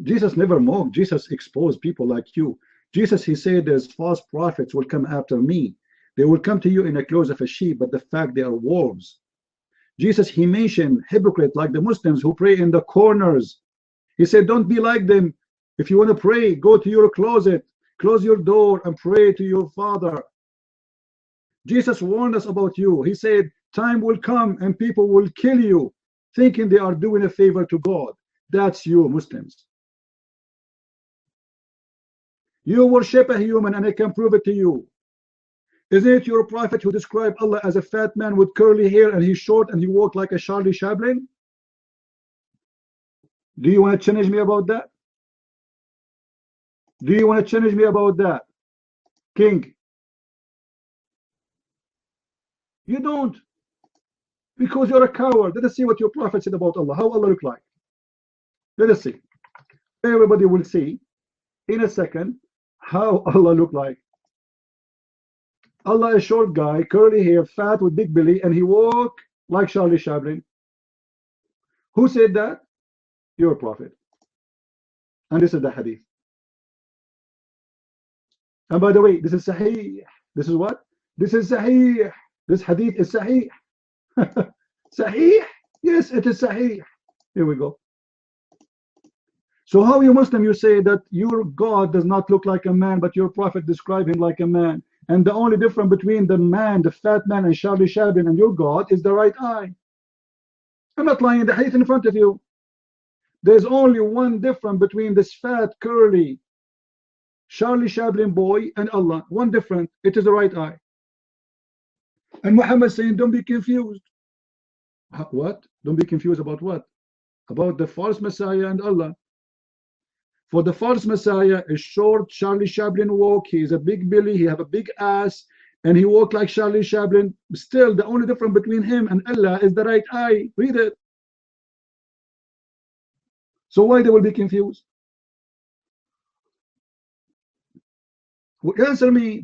A: Jesus never mocked. Jesus exposed people like you. Jesus, he said, there's false prophets will come after me. They will come to you in the clothes of a sheep, but the fact they are wolves. Jesus, he mentioned hypocrites like the Muslims who pray in the corners. He said, don't be like them. If you want to pray, go to your closet, close your door and pray to your Father. Jesus warned us about you. He said, time will come and people will kill you, thinking they are doing a favor to God. That's you, Muslims. You worship a human, and I can prove it to you. Isn't it your prophet who described Allah as a fat man with curly hair and he's short and he walked like a Charlie Chaplin? Do you want to challenge me about that? Do you want to challenge me about that, King? You don't, because you're a coward. Let us see what your prophet said about Allah. How Allah look like? Let us see. Everybody will see in a second how Allah look like. Allah is a short guy, curly hair, fat with big belly, and he walk like Charlie Chaplin. Who said that? your prophet. And this is the hadith. And by the way, this is sahih. This is what? This is sahih. This hadith is sahih. Sahih? Yes, it is sahih. Here we go. So how you Muslim, you say that your God does not look like a man, but your prophet described him like a man. And the only difference between the man, the fat man, and Charlie Chaplin and your God is the right eye. I'm not lying, the hadith in front of you. There's only one difference between this fat, curly Charlie Chaplin boy and Allah. One difference, it is the right eye. And Muhammad saying, don't be confused. What? Don't be confused about what? About the false Messiah and Allah. For the false Messiah is short, Charlie Chaplin walk. He is a big belly, he have a big ass, and he walk like Charlie Chaplin. Still, the only difference between him and Allah is the right eye. Read it. So why they will be confused? Answer me,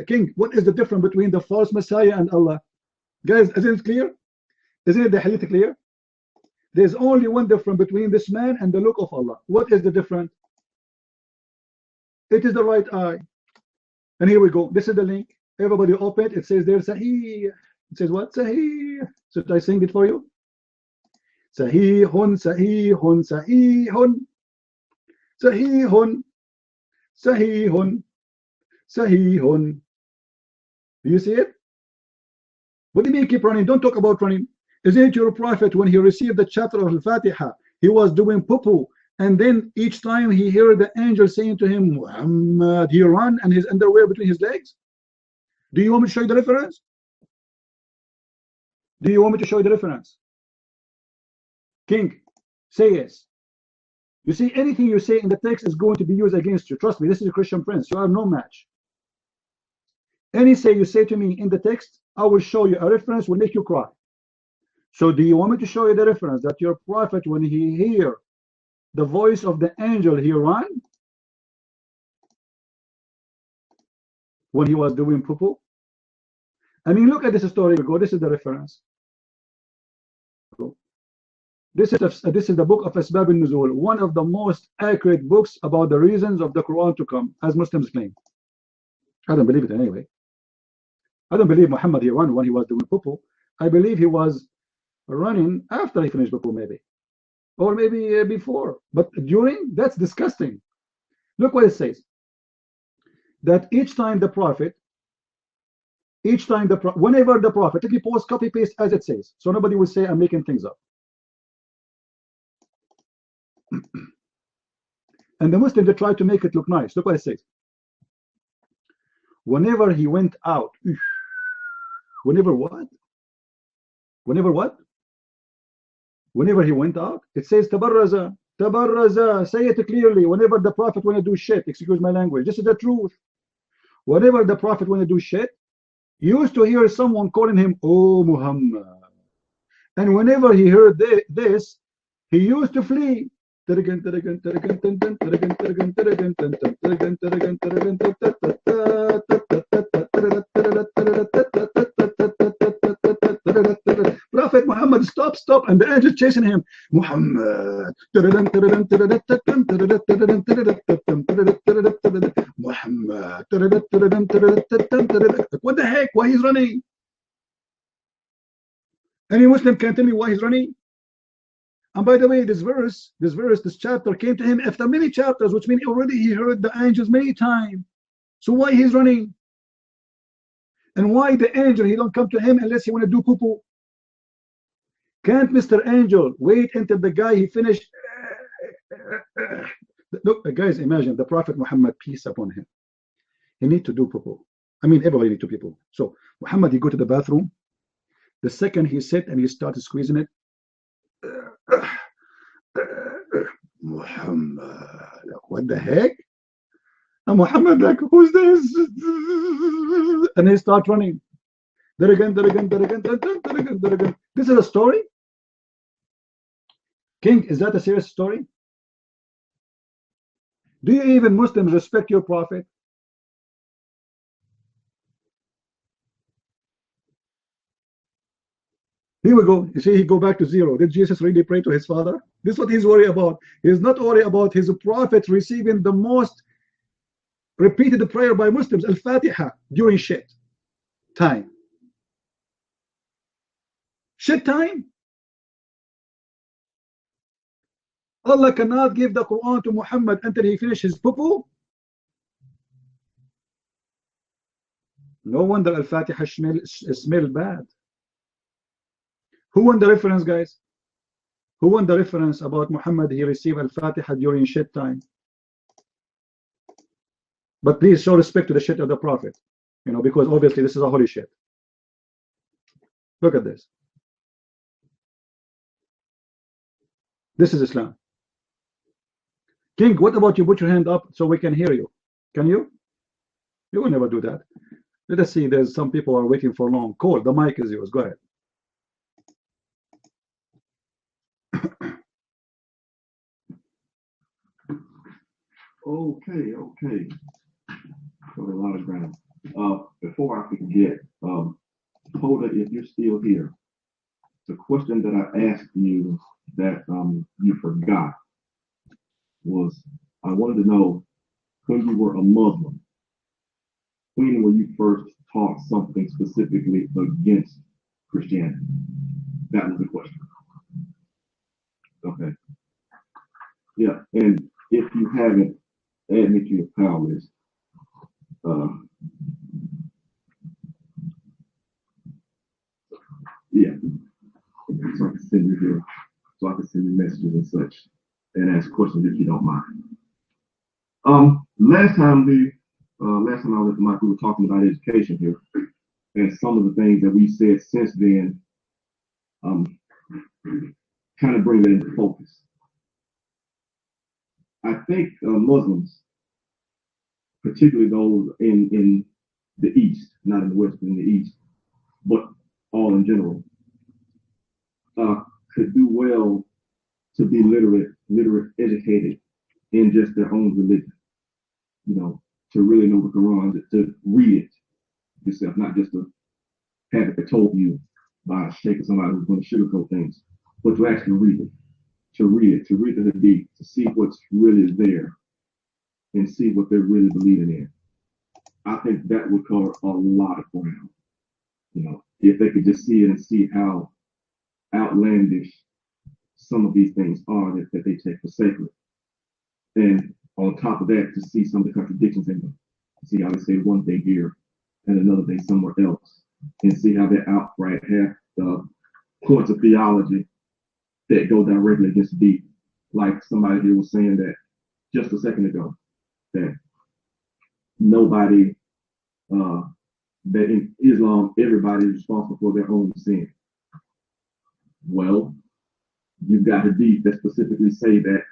A: King. What is the difference between the false Messiah and Allah? Guys, isn't it clear? Isn't it the hadith clear? There's only one difference between this man and the look of Allah. What is the difference? It is the right eye. And here we go. This is the link. Everybody open it. It says there Sahih. It says what? Sahih. Should I sing it for you? Sahihun, Sahihun, Sahihun, Sahihun, Sahihun, Sahihun. Do you see it? What do you mean keep running? Don't talk about running. Isn't it your prophet when he received the chapter of Al-Fatiha, he was doing poo-poo, and then each time he heard the angel saying to him, Muhammad, he ran and his underwear between his legs? Do you want me to show you the reference? Do you want me to show you the reference? King, say yes. You see, anything you say in the text is going to be used against you. Trust me, this is a Christian prince. You are no match. Any say you say to me in the text, I will show you a reference will make you cry. So do you want me to show you the reference that your prophet, when he hear the voice of the angel, he ran when he was doing poo-poo? I mean, look at this story. Go. This is the reference. This is the book of Asbab al-Nuzul, one of the most accurate books about the reasons of the Quran to come, as Muslims claim. I don't believe it anyway. I don't believe Muhammad he ran when he was doing poo-poo. I believe he was running after he finished poo-poo, maybe, or maybe before. But during, that's disgusting. Look what it says. That each time the prophet, whenever the prophet, if you post copy paste as it says, so nobody will say I'm making things up. And the Muslims, they try to make it look nice. Look what it says. Whenever he went out, whenever what? Whenever what? Whenever he went out, it says tabarraza, tabarraza. Say it clearly. Whenever the prophet want to do shit, excuse my language, this is the truth. Whenever the prophet want to do shit, you used to hear someone calling him, oh Muhammad. And whenever he heard this, he used to flee. What Prophet Muhammad, stop, and the angel chasing him. Muhammad, Muhammad. What the heck? Why he's running? Any Muslim can tell me why he's running? And by the way, this chapter came to him after many chapters, which means already he heard the angels many times. So why he's running? And why the angel, he don't come to him unless he want to do poo-poo? Can't Mr. Angel wait until the guy he finished? Look, guys, imagine the Prophet Muhammad, peace upon him. He need to do poo-poo. I mean, everybody need to poo-poo. So Muhammad, he go to the bathroom. The second he sit and he started squeezing it, Muhammad, what the heck? And Muhammad like, who's this? And he start running. There again. This is a story? King, is that a serious story? Do you even Muslims respect your prophet? Do Here we go. You see, he go back to zero. Did Jesus really pray to his Father? This is what he's worried about. He's not worried about his prophet receiving the most repeated prayer by Muslims, Al-Fatiha, during shit time. Shit time? Allah cannot give the Quran to Muhammad until he finishes poo-poo? No wonder Al-Fatiha smell bad. Who won the reference, guys? Who won the reference about Muhammad? He received Al-Fatiha during shit time. But please show respect to the shit of the Prophet, you know, because obviously this is a holy shit. Look at this. This is Islam. King, what about you put your hand up so we can hear you? Can you? You will never do that. Let us see. There's some people are waiting for long. Cole, the mic is yours. Go ahead.
B: Okay. Covered a lot of ground. Before I forget, Hoda, if you're still here, the question that I asked you that you forgot was, I wanted to know, when you were a Muslim, when were you first taught something specifically against Christianity? That was the question. Okay. Yeah, and if you haven't, add me to your pal list. Yeah, so I can send you here, so I can send you messages and such, and ask questions if you don't mind. Last time I was at the mic, we were talking about education here, and some of the things that we said since then, kind of bring that into focus. I think Muslims, particularly those in the East, not in the West, but in the East, but all in general, could do well to be literate, educated in just their own religion. You know, to really know the Quran, to read it yourself, not just to have it told you by a sheikh or somebody who's going to sugarcoat things, but to actually read it, to read the hadith, to see what's really there, and see what they're really believing in. I think that would cover a lot of ground. You know, if they could just see it and see how outlandish some of these things are that they take for sacred. And on top of that, to see some of the contradictions in them. See how they say one thing here and another thing somewhere else. And see how they outright have the points of theology that go directly against the deed. Like somebody here was saying that just a second ago, that nobody, that in Islam, everybody is responsible for their own sin. Well, you've got hadith that specifically say that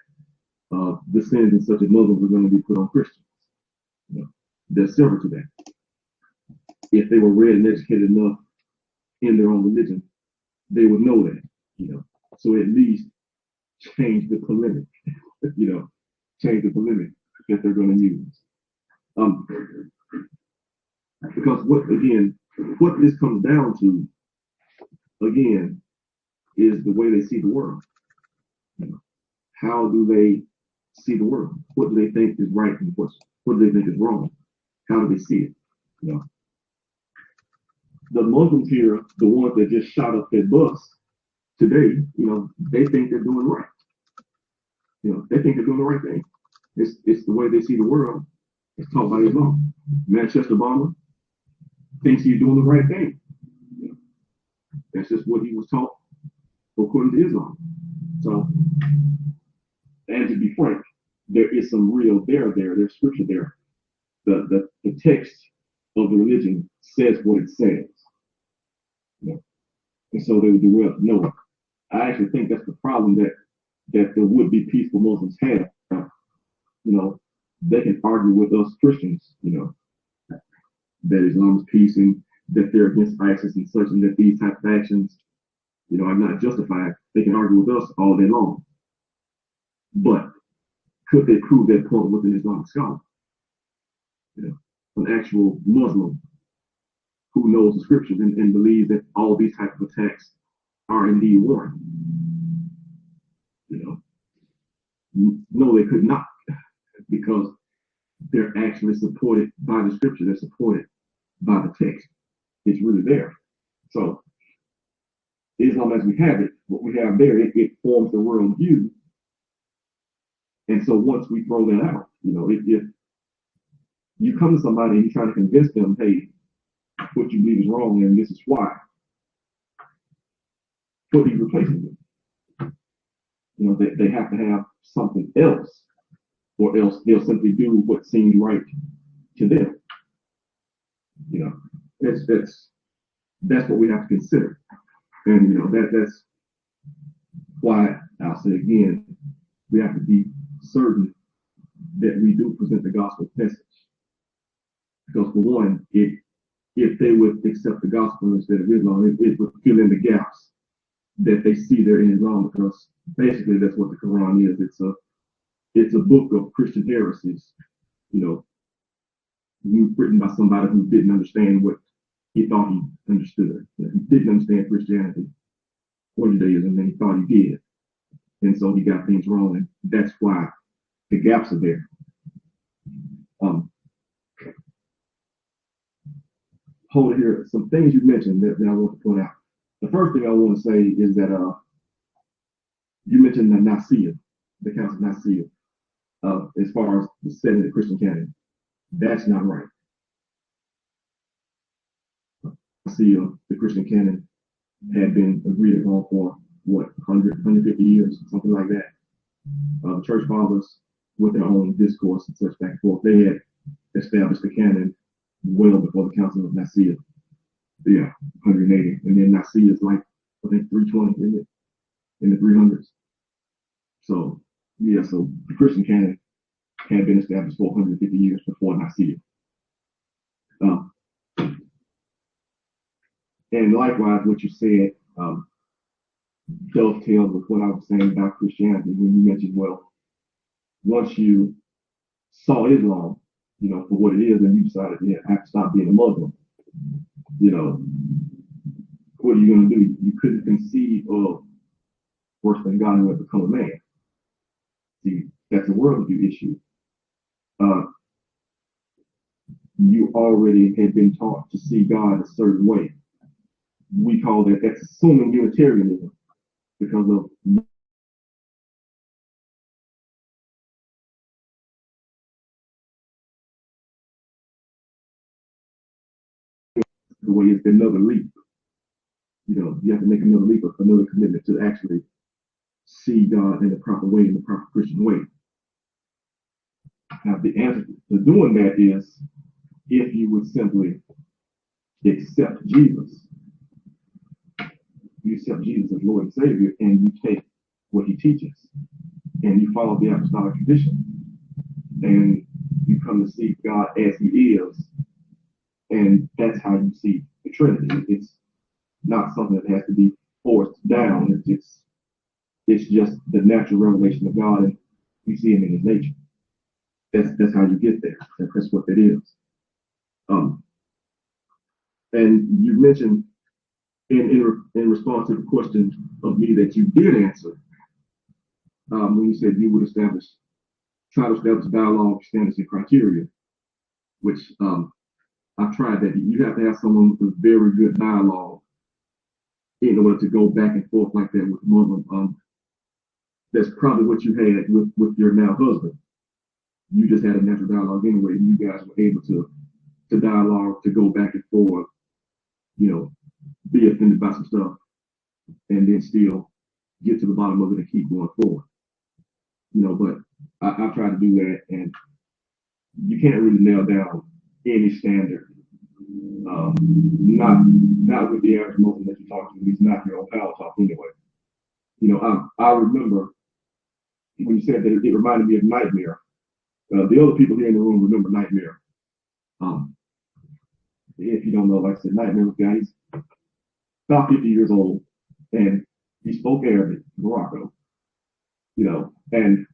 B: the sins in such as Muslims are going to be put on Christians. You know, there's several to that. If they were read and educated enough in their own religion, they would know that, you know. So at least change the polemic, you know, change the polemic that they're going to use. Because what this comes down to, again, is the way they see the world. You know, how do they see the world? What do they think is right and what do they think is wrong? How do they see it? You know, the Muslims here, the ones that just shot up their bus today, you know, they think they're doing right. You know, they think they're doing the right thing. It's the way they see the world. It's taught by Islam. Manchester Obama thinks he's doing the right thing. You know, that's just what he was taught according to Islam. So, and to be frank, there is some real there's scripture there. The text of the religion says what it says. You know? And so they would do well to know it. I actually think that's the problem that the would-be peaceful Muslims have. You know, they can argue with us Christians, you know, that Islam is peace and that they're against ISIS and such, and that these type of actions, you know, are not justified. They can argue with us all day long. But could they prove that point with an Islamic scholar? You know, an actual Muslim who knows the scriptures and believes that all these types of attacks are indeed one. You know, no, they could not, because they're actually supported by the scripture. They're supported by the text. It's really there. So as long as we have it, what we have there, it forms the worldview. And so once we throw that out, you know, if you come to somebody and you try to convince them, hey, what you believe is wrong and this is why, what do you replace it with? You know, they have to have something else, or else they'll simply do what seems right to them. You know, that's what we have to consider. And you know, that's why I'll say again, we have to be certain that we do present the gospel message. Because for one, if they would accept the gospel instead of Islam, it would fill in the gaps that they see there in Islam, because basically that's what the Quran is. It's a book of Christian heresies, you know, written by somebody who didn't understand what he thought he understood. You know, he didn't understand Christianity or Judaism, and he thought he did. And so he got things wrong, and that's why the gaps are there. Hold here, some things you mentioned that I want to point out. The first thing I want to say is that you mentioned the Nicaea, the Council of Nicaea, as far as the setting of the Christian canon. That's not right. Nicaea, the Christian canon, had been agreed upon for what, 100, 150 years, something like that. The church fathers, with their own discourse and such back and forth, they had established the canon well before the Council of Nicaea. Yeah, 180. And then Nicaea is like, I think, 320, isn't it? In the 300s. So, yeah, so the Christian canon had been established for 150 years before Nicaea. And likewise, what you said dovetails with what I was saying about Christianity when you mentioned, well, once you saw Islam, you know, for what it is, and you decided, yeah, I have to stop being a Muslim, you know, what are you going to do? You couldn't conceive of worse than God who had become a man. See, that's a worldview issue. You already had been taught to see God a certain way. We call that's assuming Unitarianism, because of the way it's another leap. You know, you have to make another leap, another commitment to actually see God in the proper way, in the proper Christian way. Now, the answer to doing that is if you would simply accept Jesus. You accept Jesus as Lord and Savior, and you take what he teaches, and you follow the apostolic tradition, and you come to see God as he is, and that's how you see the Trinity. It's not something that has to be forced down. It's just the natural revelation of God, and we see him in his nature. That's how you get there. That's what it is. And you mentioned in response to the question of me that you did answer, when you said you would try to establish dialogue, standards, and criteria, which I've tried that. You have to have someone with a very good dialogue in order to go back and forth like that with Muslim. That's probably what you had with your now husband. You just had a natural dialogue anyway, and you guys were able to dialogue, to go back and forth, you know, be offended by some stuff, and then still get to the bottom of it and keep going forward. You know, but I try to do that, and you can't really nail down any standard. Not with the average Muslim that you talk to. He's not your own power talk anyway. You know, I remember when you said that it reminded me of Nightmare. The other people here in the room remember Nightmare. If you don't know, like I said, Nightmare was a guy, he's about 50 years old, and he spoke Arabic, Morocco, you know, and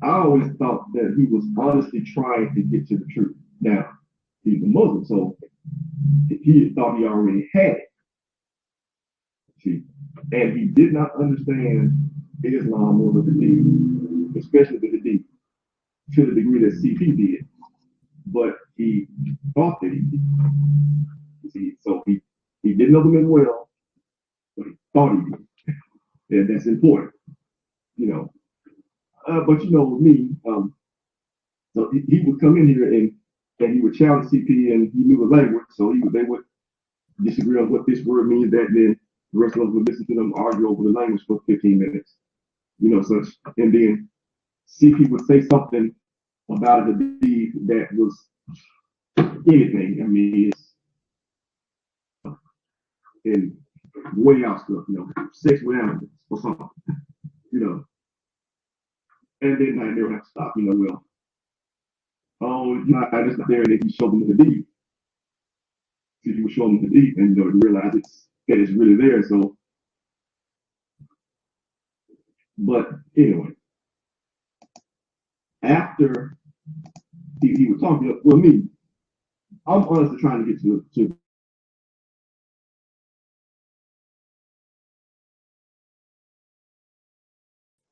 B: I always thought that he was honestly trying to get to the truth. Now, he's a Muslim, so he thought he already had it. See, and he did not understand Islam or the Hadith, especially the Hadith, to the degree that CP did. But he thought that he did. You see, so he didn't know them as well, but he thought he did. And that's important, you know. But you know, with me, so he would come in here and he would challenge CP, and he knew the language, so they would disagree on what this word means, that, then the rest of us would listen to them argue over the language for 15 minutes, you know, such. And then CP would say something about the deed that was anything. I mean, it's in way out stuff, you know, sex with animals or something, you know. And then they would have to stop, you know, well, oh, I just not there, and then he showed them the deed. See, he would show them the deed, and you know, he realized that it's really there. So, but anyway, after he would talk, you know, well, me, I'm honestly trying to get to truth.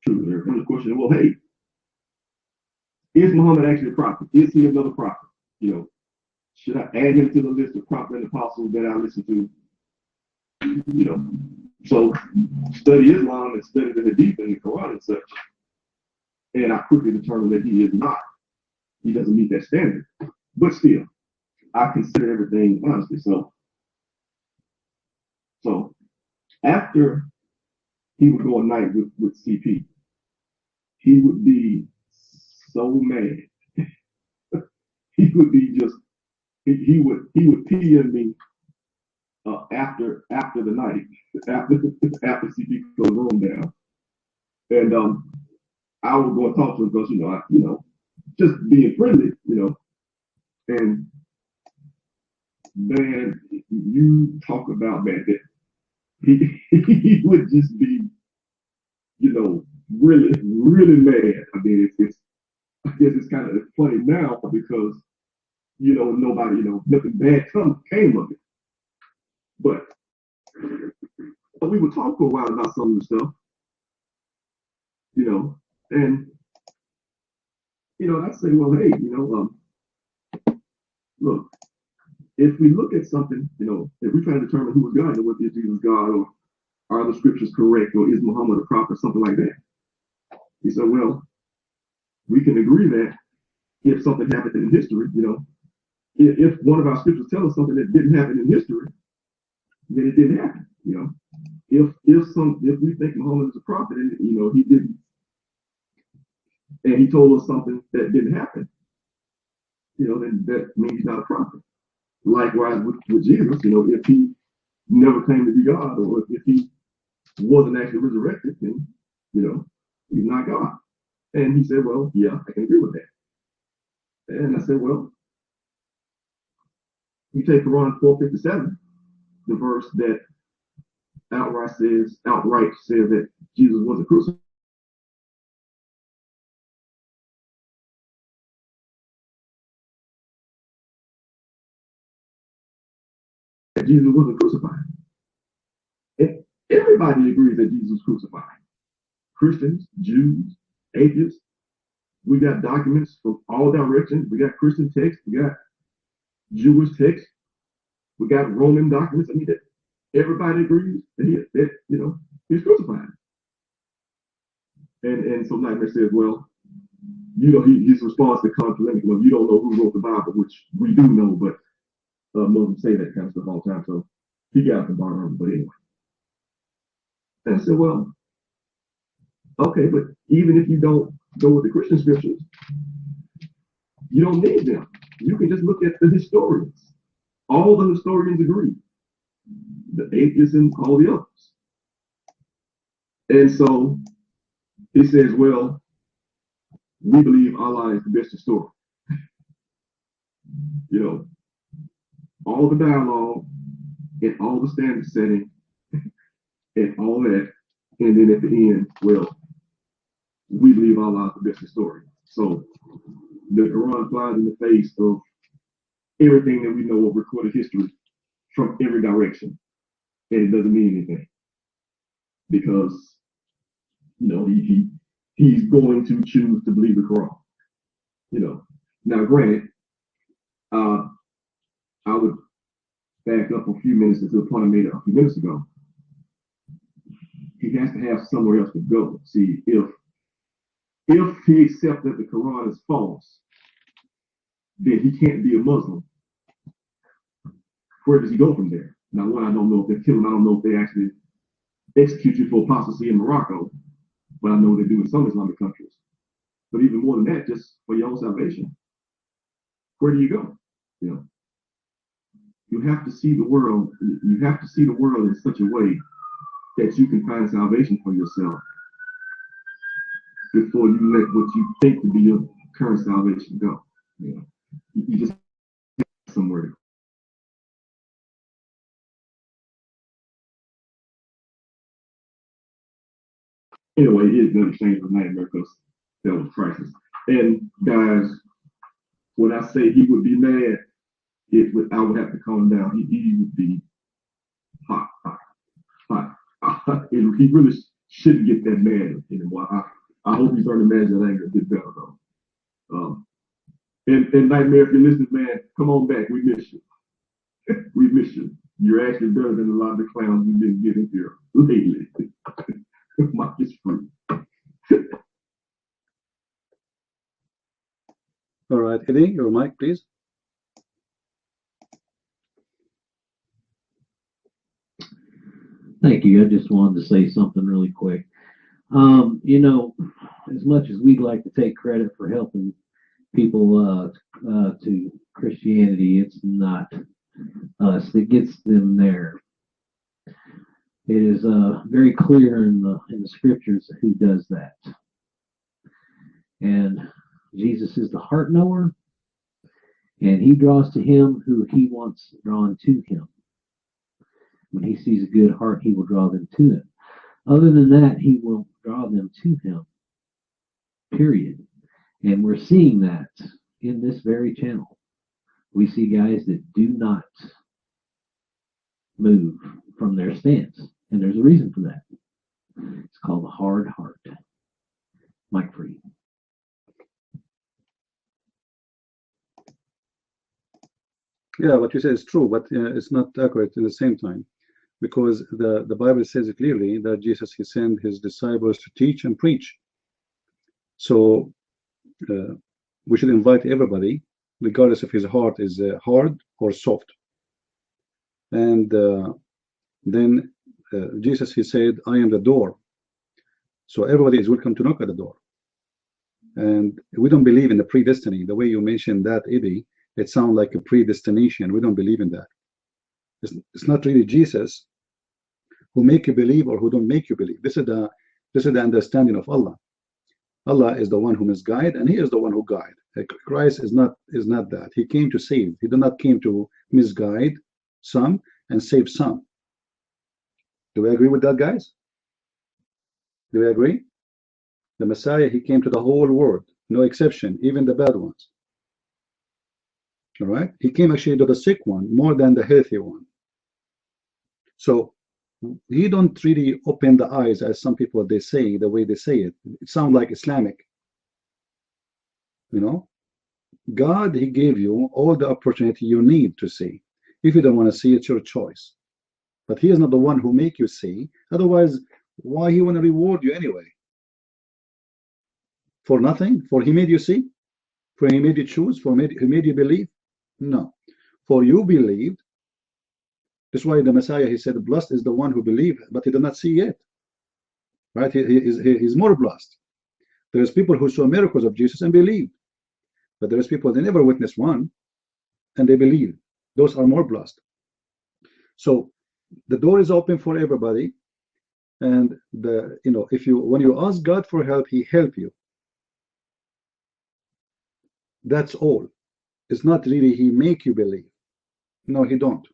B: There comes the question, well, hey, is Muhammad actually a prophet? Is he another prophet? You know, should I add him to the list of prophet and apostles that I listen to? You know, so study Islam and study the Hadith and the Quran and such. And I quickly determined that he is not. He doesn't meet that standard. But still, I consider everything honestly. So after he would go a night with CP, he would be so mad. He would be just, he would PM me after the night, after CP closed the room down. And I would go and talk to him because, you know, just being friendly, you know. And man, you talk about that he would just be, you know, really, really mad. I mean, I guess it's kind of funny now because, you know, nobody, you know, nothing bad came of it. But we would talk for a while about some of the stuff, you know, and, you know, I'd say, well, hey, you know, look, if we look at something, you know, if we try to determine who is God, or whether is Jesus God, or are the scriptures correct, or is Muhammad a prophet, something like that. He said, well, we can agree that if something happened in history, you know, if one of our scriptures tell us something that didn't happen in history, then it didn't happen, you know. If we think Muhammad is a prophet and, you know, he didn't, and he told us something that didn't happen, you know, then that means he's not a prophet. Likewise with Jesus, you know, if he never claimed to be God, or if he wasn't actually resurrected, then, you know, he's not God. And he said, well, yeah, I can agree with that. And I said, well, you take Quran 457, the verse that outright says that Jesus wasn't crucified. That Jesus wasn't crucified. And everybody agrees that Jesus was crucified. Christians, Jews, atheists. We got documents from all directions. We got Christian texts. We got Jewish texts. We got Roman documents. I mean, that everybody agrees that you know, he's crucified. And so Nightmare says, well, you know, his response to conflict, you know, you don't know who wrote the Bible, which we do know, but Muslims say that kind of stuff all the time. So he got the bar on, but anyway. And I said, well, okay, but even if you don't go with the Christian scriptures, you don't need them. You can just look at the historians. All the historians agree. The atheists and all the others. And so he says, well, we believe Allah is the best historian. You know, all the dialogue and all the standard setting and all that. And then at the end, well, we believe Allah is the best historian. So the Quran flies in the face of everything that we know of recorded history from every direction. And it doesn't mean anything. because he's going to choose to believe the Quran. Now granted, I would back up a few minutes to the point I made a few minutes ago. He has to have somewhere else to go. See, if he accepts that the Quran is false, then he can't be a Muslim. Where does he go from there? Now, one, I don't know if they kill him. I don't know if they actually execute you for apostasy in Morocco, but I know they do in some Islamic countries. But even more than that, just for your own salvation, where do you go? You have to see the world. You have to see the world in such a way that you can find salvation for yourself before you let what you think to be your current salvation go. You just have somewhere to go. Anyway, it is an exchange for nightmare because that was crisis. And guys, when I say he would be mad, I would have to calm down. He would be hot. He really shouldn't get that mad anymore. I hope he's learning to manage that anger a bit better though. And Nightmare, if you're listening, man, come on back. We miss you. We miss you. You're actually better than a lot of the clowns we've been getting here lately. Mike is free.
A: All right, Eddie, your mic, please.
E: Thank you. I just wanted to say something really quick. As much as we'd like to take credit for helping people to Christianity, it's not us that gets them there. It is very clear in the scriptures who does that. And Jesus is the heart knower, and he draws to him who he wants drawn to him. When he sees a good heart, he will draw them to him. Other than that, he will draw them to him. Period. And we're seeing that in this very channel. We see guys that do not move from their stance. And there's a reason for that. It's called a hard heart. Mike Free.
A: Yeah, what you say is true, but it's not accurate at the same time. Because the Bible says clearly that Jesus, he sent his disciples to teach and preach. So we should invite everybody, regardless if his heart is hard or soft. And then Jesus, he said, I am the door. So everybody is welcome to knock at the door. And we don't believe in the predestiny. The way you mentioned that, Eddie, it sounds like a predestination. We don't believe in that. It's not really Jesus who make you believe or who don't make you believe. This is the understanding of Allah. Allah is the one who misguide, and he is the one who guide. Christ is not that. He came to save. He did not came to misguide some and save some. Do we agree with that, guys? Do we agree? The Messiah, he came to the whole world, no exception, even the bad ones. All right, he came actually to the sick one more than the healthy one. So he don't really open the eyes, as some people they say, the way they say it. It sounds like Islamic. God, he gave you all the opportunity you need to see. If you don't want to see, it's your choice. But he is not the one who make you see. Otherwise, why he want to reward you anyway? For nothing? For he made you see? For he made you choose? For he made you believe? No. For you believed. That's why the Messiah, he said, blessed is the one who believed, but he did not see yet. Right? He's more blessed. There's people who saw miracles of Jesus and believed. But there's people they never witnessed one and they believe. Those are more blessed. So the door is open for everybody. And when you ask God for help, he help you. That's all. It's not really he make you believe. No, he don't.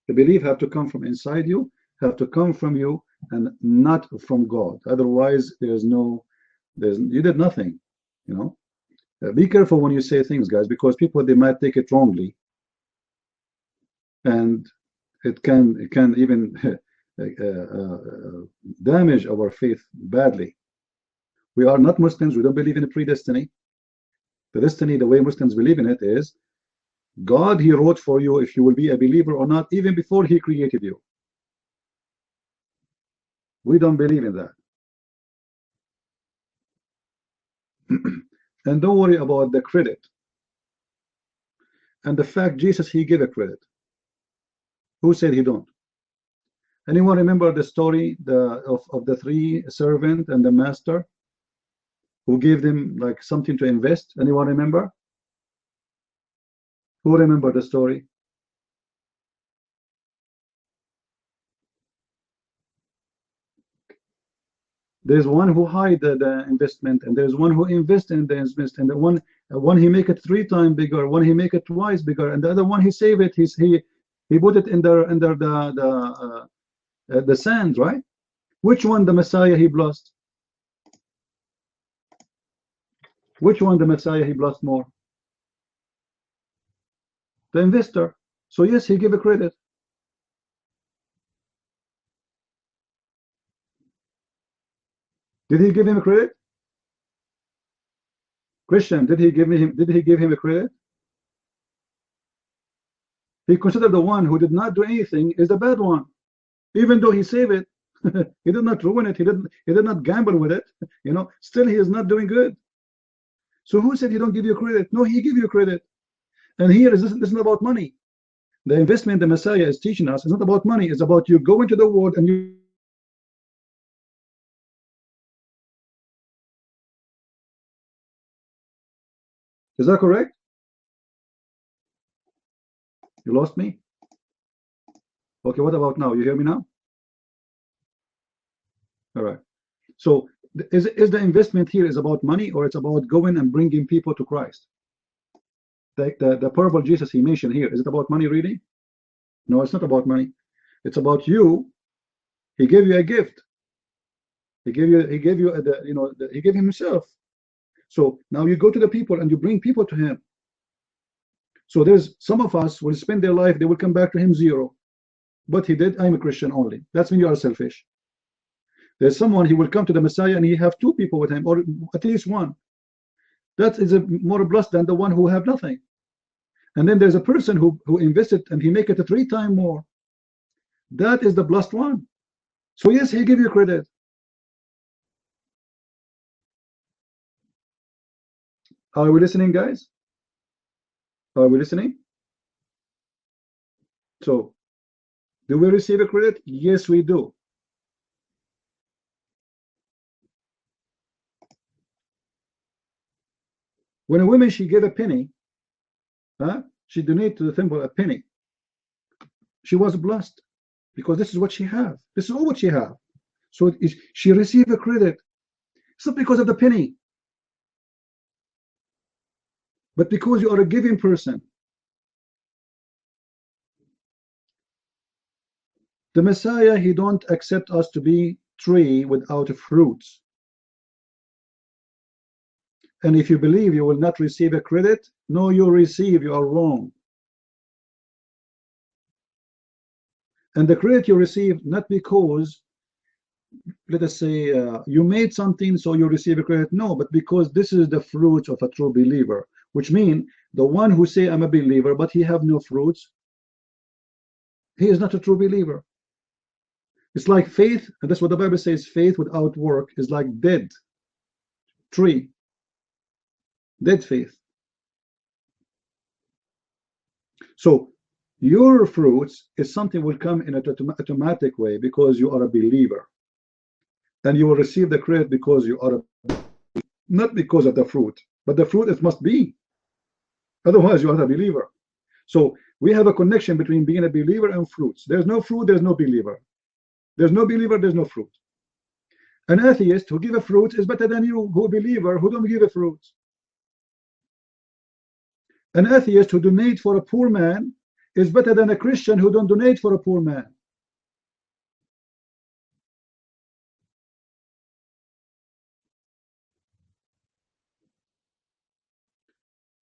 A: The belief have to come from inside you, have to come from you, and not from God. Otherwise, you did nothing. Be careful when you say things, guys, because people, they might take it wrongly, and it can even damage our faith badly. We are not Muslims. We don't believe in predestiny. The destiny, the way Muslims believe in it, is God, He wrote for you if you will be a believer or not, even before He created you. We don't believe in that. And don't worry about the credit. And the fact Jesus, He gave a credit. Who said He don't? Anyone remember the story of the three servants and the master who gave them like something to invest? Anyone remember? Who remember the story? There's one who hide the investment, and there's one who invest in the investment, and the one he make it 3 times bigger, one he make it twice bigger, and the other one he save it. He put it under the sand, right? Which one the Messiah he blessed? Which one the Messiah he blessed more? The investor. So yes, he gave a credit. Did he give him a credit? Christian, did he give him a credit? He considered the one who did not do anything is the bad one, even though he saved it. He did not ruin it. He did not gamble with it. You know, still he is not doing good. So who said he don't give you credit? No, he give you credit. And here this isn't about money. The investment the Messiah is teaching us is not about money. It's about you go into the world and you. Is that correct? You lost me? Okay, what about now? You hear me now? All right. So is the investment here is about money, or it's about going and bringing people to Christ? The parable Jesus he mentioned here, is it about money really? No, it's not about money. It's about you. He gave you a gift. He gave you he gave himself. So now you go to the people and you bring people to him. So there's some of us will spend their life, they will come back to him 0. But he did, I'm a Christian only. That's when you are selfish. There's someone, he will come to the Messiah and he have 2 people with him, or at least 1. That is more blessed than the one who have nothing. And then there's a person who invested and he make it 3 times more. That is the blessed one. So yes, he give you credit. Are we listening, guys? Are we listening? So, do we receive a credit? Yes, we do. When a woman, she gave a penny, she donated to the temple a penny. She was blessed because this is what she have. This is all what she have. So she received a credit. It's not because of the penny, but because you are a giving person. The Messiah, he don't accept us to be tree without fruits. And if you believe you will not receive a credit, no, you receive, you are wrong. And the credit you receive not because, let us say, you made something so you receive a credit. No, but because this is the fruit of a true believer, which means the one who say I'm a believer but he have no fruits, he is not a true believer. It's like faith, and that's what the Bible says, faith without work is like dead tree, dead faith. So your fruits is something will come in an automatic way because you are a believer. And you will receive the credit because you are not because of the fruit, but the fruit it must be. Otherwise you are a believer. So we have a connection between being a believer and fruits. There's no fruit, there's no believer. There's no believer, there's no fruit. An atheist who give a fruit is better than you, who a believer who don't give a fruit. An atheist who donate for a poor man is better than a Christian who don't donate for a poor man.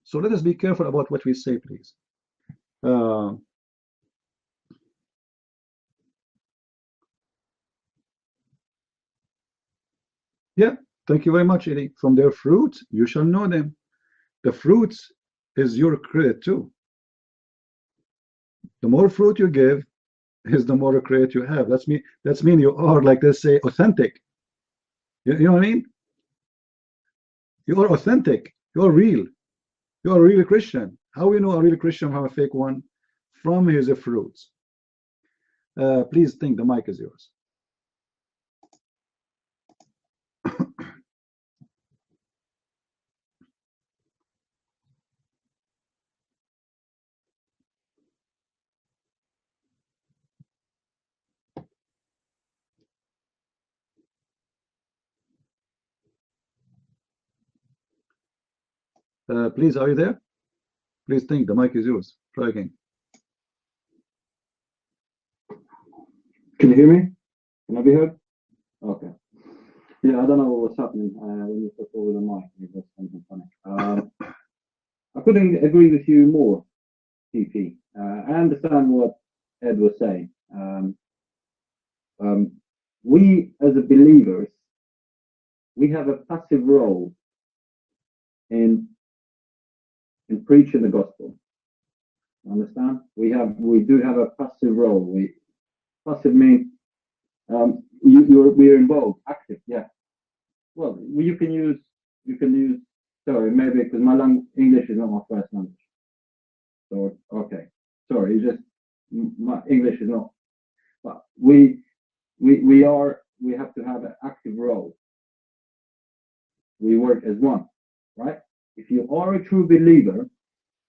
A: So let us be careful about what we say, please. Yeah, thank you very much, Eddie. From their fruits, you shall know them. The fruits is your credit too. The more fruit you give is the more credit you have. That's mean you are, like they say, authentic. You know what I mean? You are authentic. You are real. You are a real Christian. How we know a real Christian from a fake one? From his fruits. Please think the mic is yours. Please, are you there? Please think the mic is yours. Try again.
C: Can you hear me? Can I be heard? Okay. Yeah, I don't know what was happening when you took over the mic. It was something funny. I couldn't agree with you more, TP. I understand what Ed was saying. We, as a believers, we have a passive role in preaching the gospel. Understand? We do have a passive role. Passive means we're involved, active. Yeah. Well, you can use. Sorry, maybe because my English is not my first language. So okay, sorry, it's just my English is not. But we have to have an active role. We work as one, right? If you are a true believer,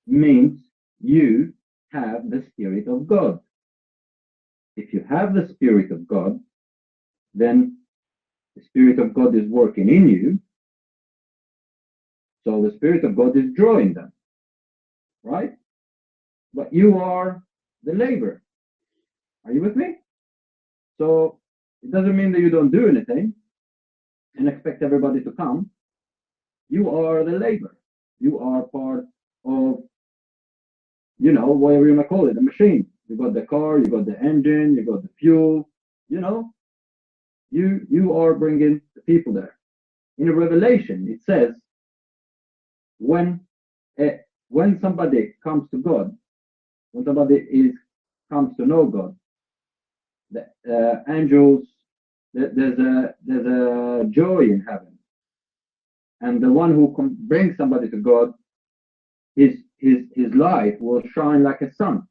C: means you have the Spirit of God. If you have the Spirit of God, then the Spirit of God is working in you. So the Spirit of God is drawing them, right? But you are the laborer. Are you with me? So it doesn't mean that you don't do anything and expect everybody to come. You are the laborer. You are part of, whatever you might call it, the machine. You got the car, you got the engine, you got the fuel, you are bringing the people there. In a Revelation, it says, when somebody comes to God, when somebody comes to know God, the angels, there's a joy in heaven, and the one who brings somebody to God, his life will shine like a sun.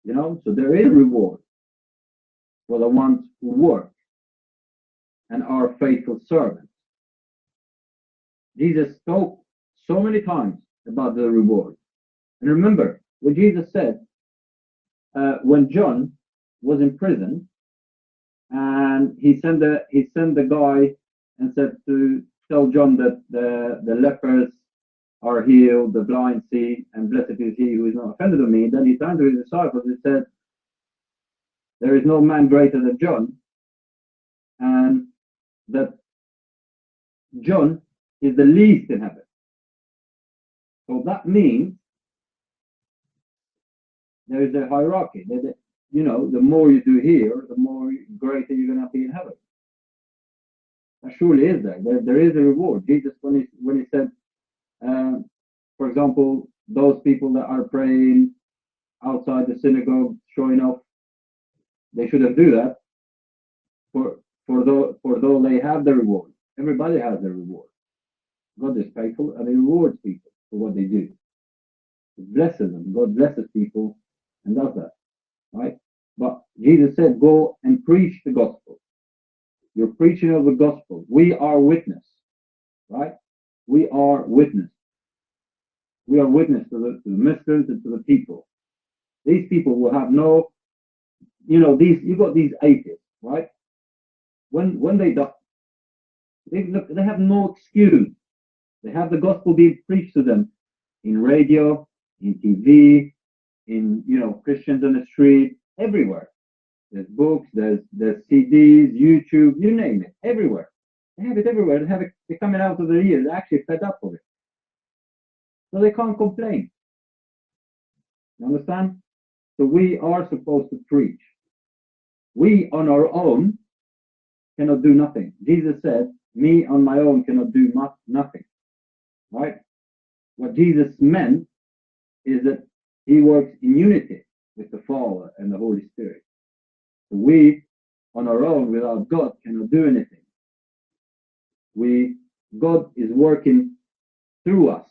C: So there is reward for the ones who work and are faithful servants. Jesus spoke so many times about the reward. And remember what Jesus said when John was in prison, and he sent the guy and said to tell John that the lepers are healed, the blind see, and blessed is he who is not offended of me. Then he turned to his disciples and said, there is no man greater than John, and that John is the least in heaven. So that means there is a hierarchy. The more you do here, the more greater you're going to be in heaven. That surely is there. There is a reward. Jesus, when he said, for example, those people that are praying outside the synagogue, showing off, they shouldn't do that. For though they have the reward. Everybody has the reward. God is faithful and he rewards people for what they do. He blesses them. God blesses people and does that. Right? But Jesus said, go and preach the gospel. You're preaching of the gospel. We are witness. Right? We are witness. We are witness to the Muslims and to the people. These people will have no, you got these atheists, right? When they die, they have no excuse. They have the gospel being preached to them in radio, in TV, in Christians on the street, everywhere. There's books, there's CDs, YouTube, you name it, everywhere. They have it everywhere. They're coming out of their ears. They're actually fed up with it. So they can't complain. You understand? So we are supposed to preach. We on our own cannot do nothing. Jesus said, me on my own cannot do nothing. Right? What Jesus meant is that he works in unity with the Father and the Holy Spirit. So we, on our own, without God, cannot do anything. God is working through us.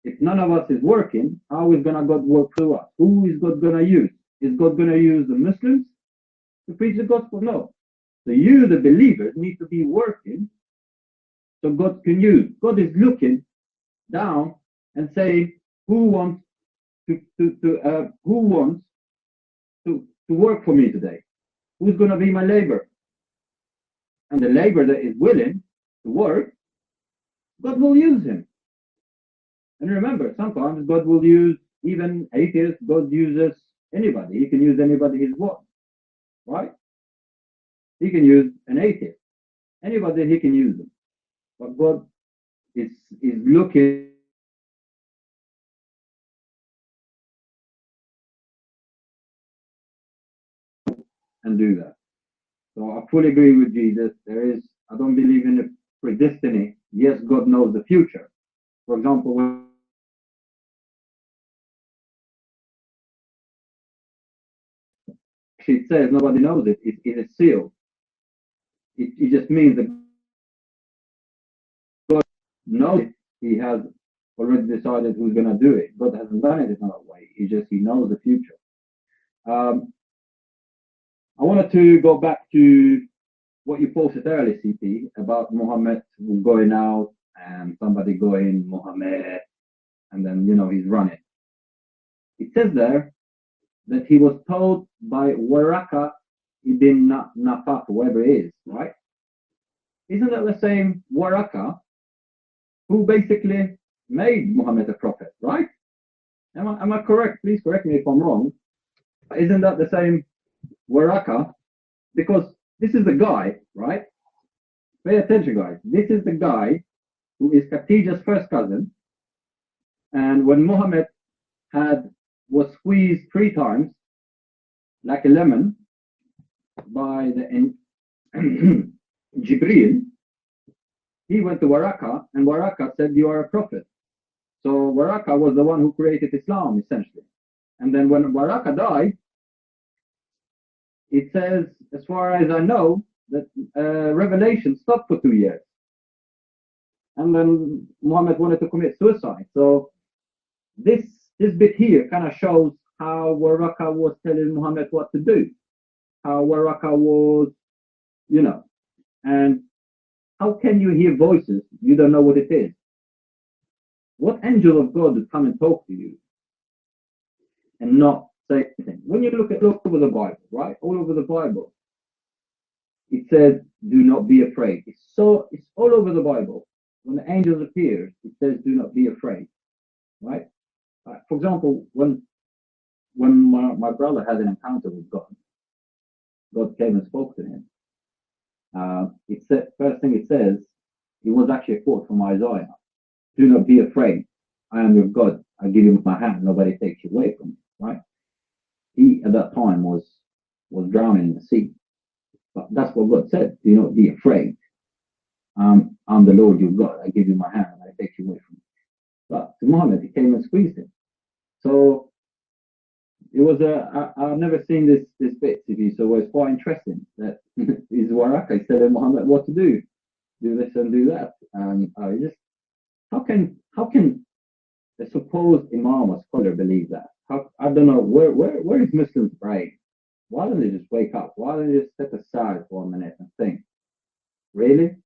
C: If none of us is working, how is God work through us? Who is God gonna use? Is God gonna use the Muslims to preach the gospel? No. So you, the believers, need to be working so God can use. God is looking down and saying, who wants to work for me today? Who's gonna be my labor? And the labor that is willing to work, God will use him. And remember, sometimes God will use even atheists. God uses anybody. He can use anybody he wants, right? He can use an atheist. Anybody, he can use them. But God is looking and do that. So I fully agree with Jesus. I don't believe in the predestiny. Yes, God knows the future. For example, when it says nobody knows it, it is sealed. It just means that God knows it. He has already decided who's going to do it. God hasn't done it in that way. He knows the future. I wanted to go back to what you posted earlier, CP, about Muhammad going out and somebody going, Muhammad, and then, he's running. It says there that he was told by Waraka ibn Nafat, whoever it is, right? Isn't that the same Waraka who basically made Muhammad a prophet, right? Am I correct? Please correct me if I'm wrong. Isn't that the same Waraka? Because this is the guy, right? Pay attention, guys. This is the guy who is Khadija's first cousin. And when Muhammad was squeezed 3 times like a lemon by the Jibreel, he went to Waraka, and Waraka said, you are a prophet. So Waraka was the one who created Islam, essentially. And then when Waraka died, it says, as far as I know, that revelation stopped for 2 years. And then Muhammad wanted to commit suicide. So this bit here kind of shows how Waraka was telling Muhammad what to do. How Waraka was, and how can you hear voices? You don't know what it is. What angel of God would come and talk to you and not say anything? When you look over the Bible, right? All over the Bible, it says, do not be afraid. It's all over the Bible. When the angels appear, it says, do not be afraid, right? For example, when my brother had an encounter with God, God came and spoke to him. It said, first thing it says, it was actually a quote from Isaiah. Do not be afraid. I am your God. I give you my hand. Nobody takes you away from me, right? He, at that time, was drowning in the sea. But that's what God said. Do not be afraid. I'm the Lord your God. I give you my hand and I take you away from you. But to Muhammad, he came and squeezed him. So it was I've never seen this bit TV, so it was quite interesting that is Waraka is telling Muhammad what to do this and do that. And how can a supposed imam or scholar believe that? I don't know where is Muslims' brain? Why don't they just wake up? Why don't they just step aside for a minute and think? Really?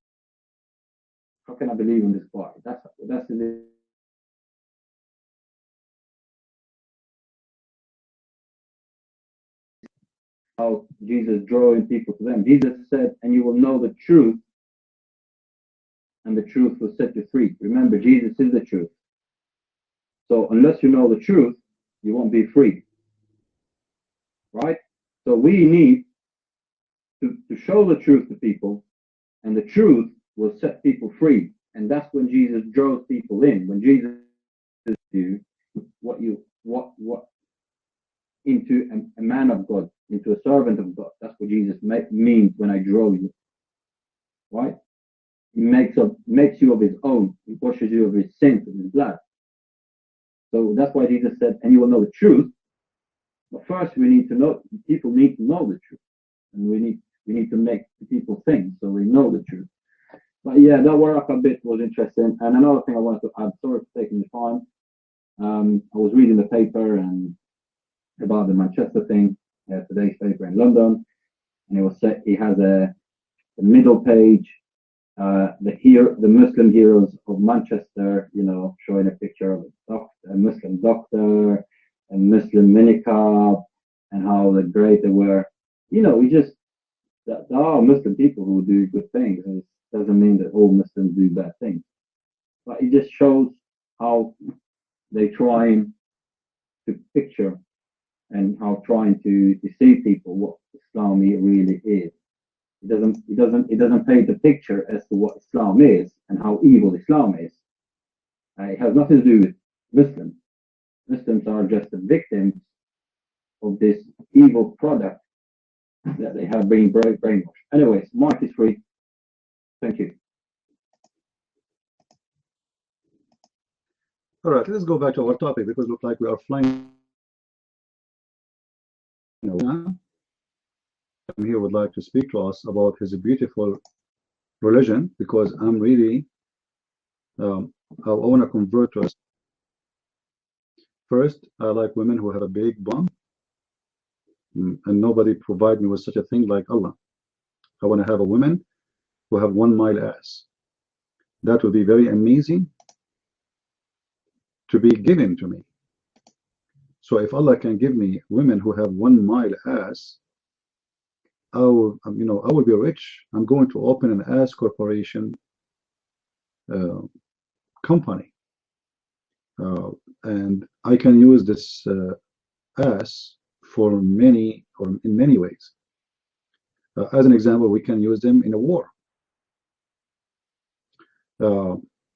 C: How can I believe in this guy? That's the how Jesus drawing people to them. Jesus said, and you will know the truth, and the truth will set you free. Remember, Jesus is the truth. So unless you know the truth, you won't be free. Right? So we need to show the truth to people, and the truth will set people free. And that's when Jesus draws people in. When Jesus do what into a man of God, into a servant of God. That's what Jesus means when I draw you. Right? He makes you of his own. He washes you of his sins and his blood. So that's why Jesus said, and you will know the truth. But first we need to know, people need to know the truth. And we need to make the people think so they know the truth. But yeah, that Waraka bit was interesting. And another thing I wanted to add, sorry for taking the time. I was reading the paper and about the Manchester thing, today's paper in London, and it was set. He has the middle page, the Muslim heroes of Manchester, showing a picture of a Muslim doctor, a Muslim minikab, and how great they were. We just there are Muslim people who do good things, and it doesn't mean that all Muslims do bad things. But it just shows how they trying to picture and how trying to deceive people what Islam really is. It doesn't paint the picture as to what Islam is and how evil Islam is. It has nothing to do with Muslims. Muslims are just the victims of this evil product that they have been brainwashed. Anyways, Mark is free. Thank you.
A: All right, let's go back to our topic because it looks like we are flying. He would like to speak to us about his beautiful religion because I'm really, I want to convert to us. First, I like women who have a big bum, and nobody provide me with such a thing like Allah. I want to have a woman who have 1 mile ass. That would be very amazing to be given to me. So if Allah can give me women who have 1 mile ass, I will be rich. I'm going to open an ass corporation company, and I can use this ass for in many ways. As an example, we can use them in a war.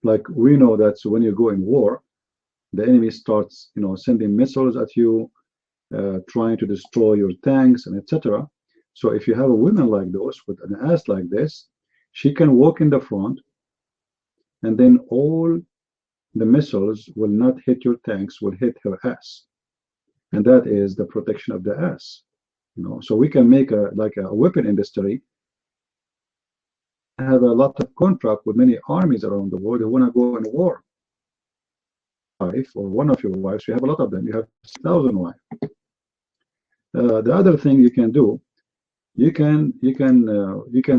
A: Like we know that when you go in war, the enemy starts, sending missiles at you, trying to destroy your tanks and etc. So if you have a woman like those with an ass like this, she can walk in the front, and then all the missiles will not hit your tanks, will hit her ass, and that is the protection of the ass. So we can make a weapon industry. Have a lot of contract with many armies around the world who want to go in war. Wife or one of your wives, you have a lot of them. You have 1,000 wives. The other thing you can do, you can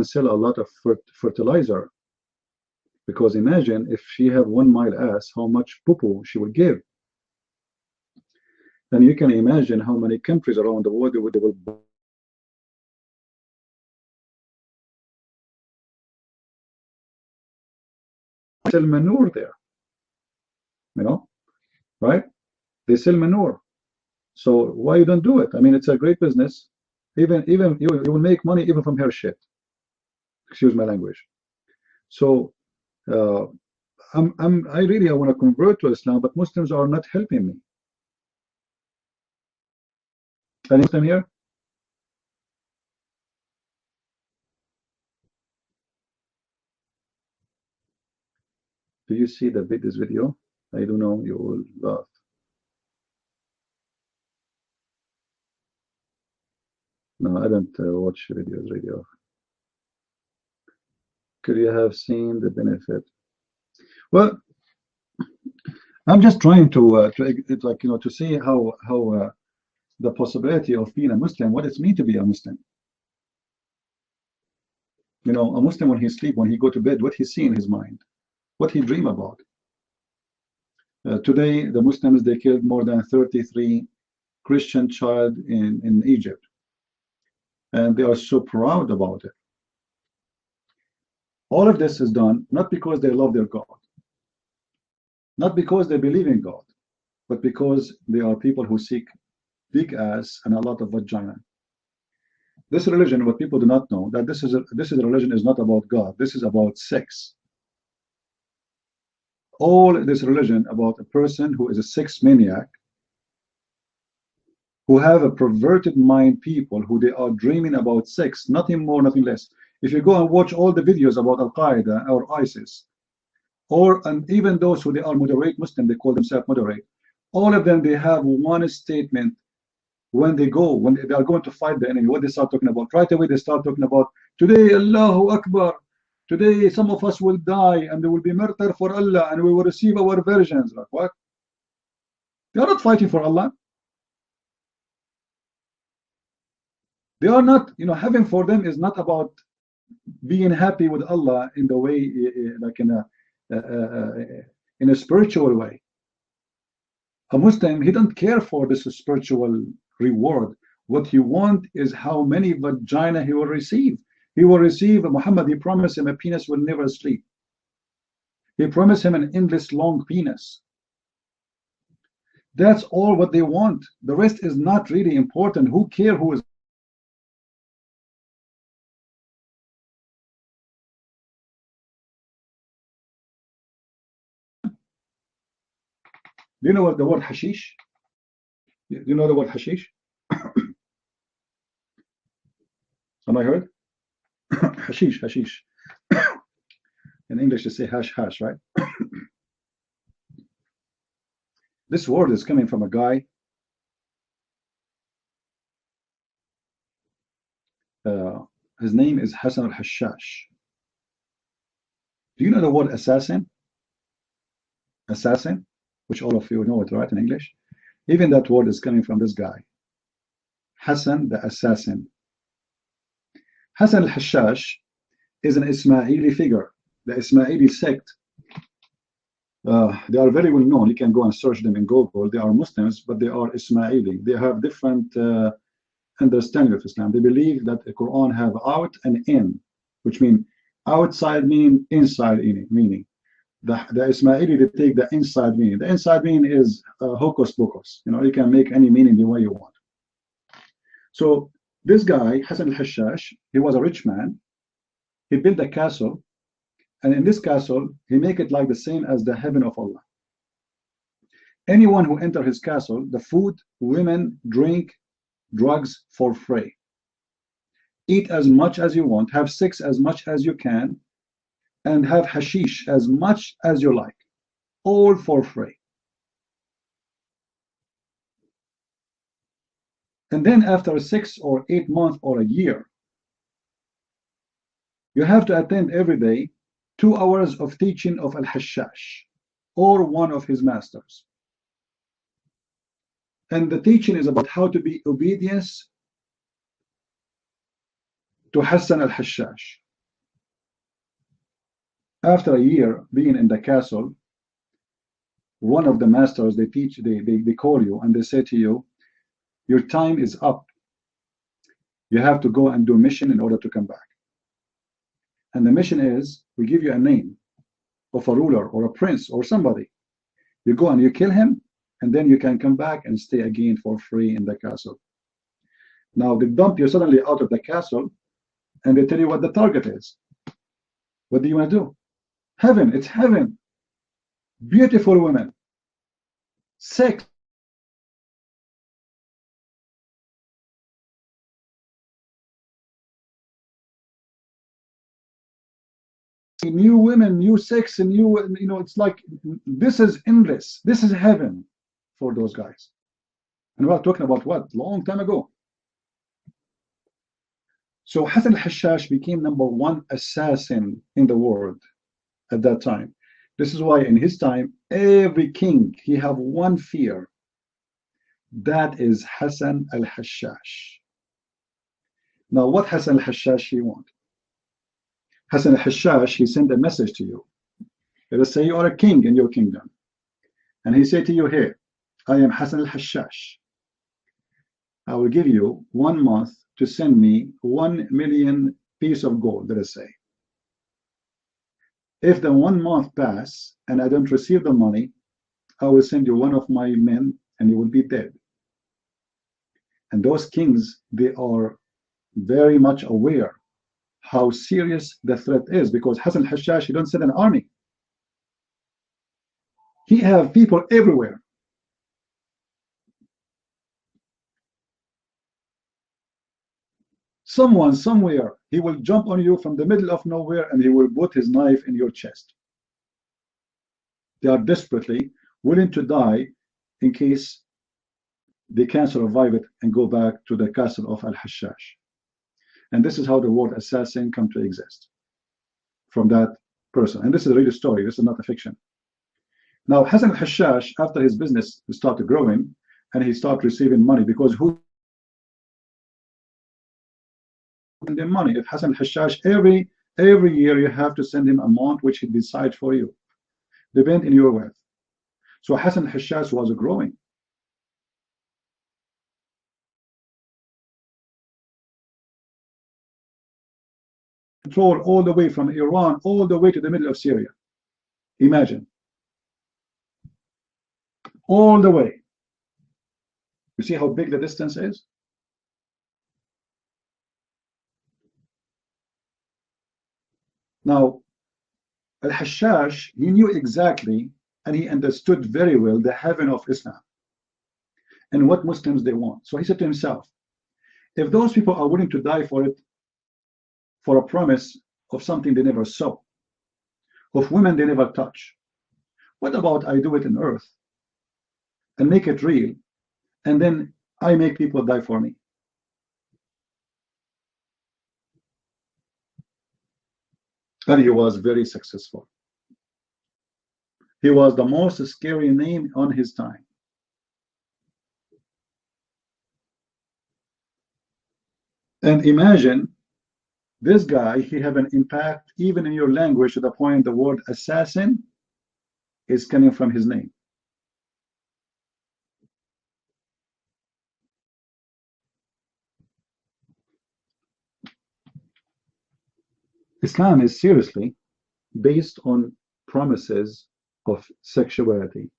A: sell a lot of fertilizer, because imagine if she have 1 mile ass, how much poo she will give. And you can imagine how many countries around the world they will sell manure there. Right? They sell manure. So why you don't do it? I mean, it's a great business. Even you will make money even from her shit. Excuse my language. So I want to convert to Islam, but Muslims are not helping me. Any Muslim here? Do you see this video? I don't know. You will laugh. No, I don't watch videos really often. Could you have seen the benefit? Well, I'm just trying to see how the possibility of being a Muslim, what it means to be a Muslim. A Muslim when he sleep, when he go to bed, what he see in his mind, what he dream about. Today, the Muslims, they killed more than 33 Christian child in Egypt, and they are so proud about it. All of this is done not because they love their God, not because they believe in God, but because they are people who seek big ass and a lot of vagina. This religion, what people do not know, that this is a religion is not about God. This is about sex. All this religion about a person who is a sex maniac, who have a perverted mind, people who they are dreaming about sex, nothing more, nothing less. If you go and watch all the videos about Al-Qaeda or ISIS, and even those who they are moderate Muslim, they call themselves moderate, all of them, they have one statement when they are going to fight the enemy. What they start talking about? Right away, they start talking about, today, Allahu Akbar, today some of us will die and there will be murder for Allah and we will receive our virgins. Like what? They are not fighting for Allah. They are not, having for them is not about being happy with Allah in the way, like in a spiritual way. A Muslim, he don't care for this spiritual reward. What he want is how many vagina he will receive. He will receive, Muhammad, he promised him a penis will never sleep. He promised him an endless long penis. That's all what they want. The rest is not really important. Who cares who is? Do you know what the word hashish? Do you know the word hashish? Am I heard? Hashish, hashish. In English, they say hash, hash, right? This word is coming from a guy. His name is Hassan al-Hashash. Do you know the word assassin? Assassin, which all of you know it, right, in English? Even that word is coming from this guy, Hassan the assassin. Hassan al-Hashash is an Ismaili figure. The Ismaili sect, they are very well known. You can go and search them in Google. They are Muslims, but they are Ismaili. They have different understanding of Islam. They believe that the Quran have out and in, which mean outside meaning, inside meaning. The Ismaili, they take the inside meaning. The inside meaning is hocus pocus. You can make any meaning the way you want. So this guy, Hassan al-Hashash, he was a rich man. He built a castle, and in this castle, he make it like the same as the heaven of Allah. Anyone who enter his castle, the food, women, drink, drugs for free. Eat as much as you want, have sex as much as you can, and have hashish as much as you like, all for free. And then after 6 or 8 months or a year, you have to attend every day 2 hours of teaching of Al-Hashash or one of his masters. And the teaching is about how to be obedience to Hassan al-Hashash. After a year being in the castle, one of the masters, they call you and they say to you, your time is up. You have to go and do a mission in order to come back. And the mission is, we give you a name of a ruler or a prince or somebody. You go and you kill him, and then you can come back and stay again for free in the castle. Now they dump you suddenly out of the castle, and they tell you what the target is. What do you want to do? Heaven, it's heaven. Beautiful women. Sex. New women, new sex, and new, it's like, this is endless. This is heaven for those guys. And we're talking about what? Long time ago. So Hassan al-Hashash became #1 assassin in the world at that time. This is why in his time, every king, he have one fear. That is Hassan al-Hashash. Now what Hassan al-Hashash he want? Hassan al-Hashash, he sent a message to you. Let us say you are a king in your kingdom. And he said to you, here, I am Hassan al-Hashash. I will give you 1 month to send me 1 million piece of gold, let us say. If the 1 month pass and I don't receive the money, I will send you one of my men and you will be dead. And those kings, they are very much aware how serious the threat is, because Hassan al-Hashash, he don't send an army. He have people everywhere. Someone somewhere, he will jump on you from the middle of nowhere and he will put his knife in your chest. They are desperately willing to die in case they can survive it and go back to the castle of Al-Hashash. And this is how the word assassin come to exist from that person. And this is a real story. This is not a fiction. Now, Hassan al-Hashash, after his business started growing and he started receiving money, because who send him money? If Hassan al-Hashash, every year you have to send him amount which he decides for you, depend in your wealth. So Hassan al-Hashash was growing. Control all the way from Iran all the way to the middle of Syria. Imagine. All the way. You see how big the distance is? Now, Al-Hashash, he knew exactly and he understood very well the heaven of Islam and what Muslims they want. So he said to himself, if those people are willing to die for it, for a promise of something they never saw, of women they never touch, what about I do it in earth and make it real, and then I make people die for me? And he was very successful. He was the most scary name on his time. And imagine this guy, he have an impact even in your language to the point the word assassin is coming from his name. Islam is seriously based on promises of sexuality.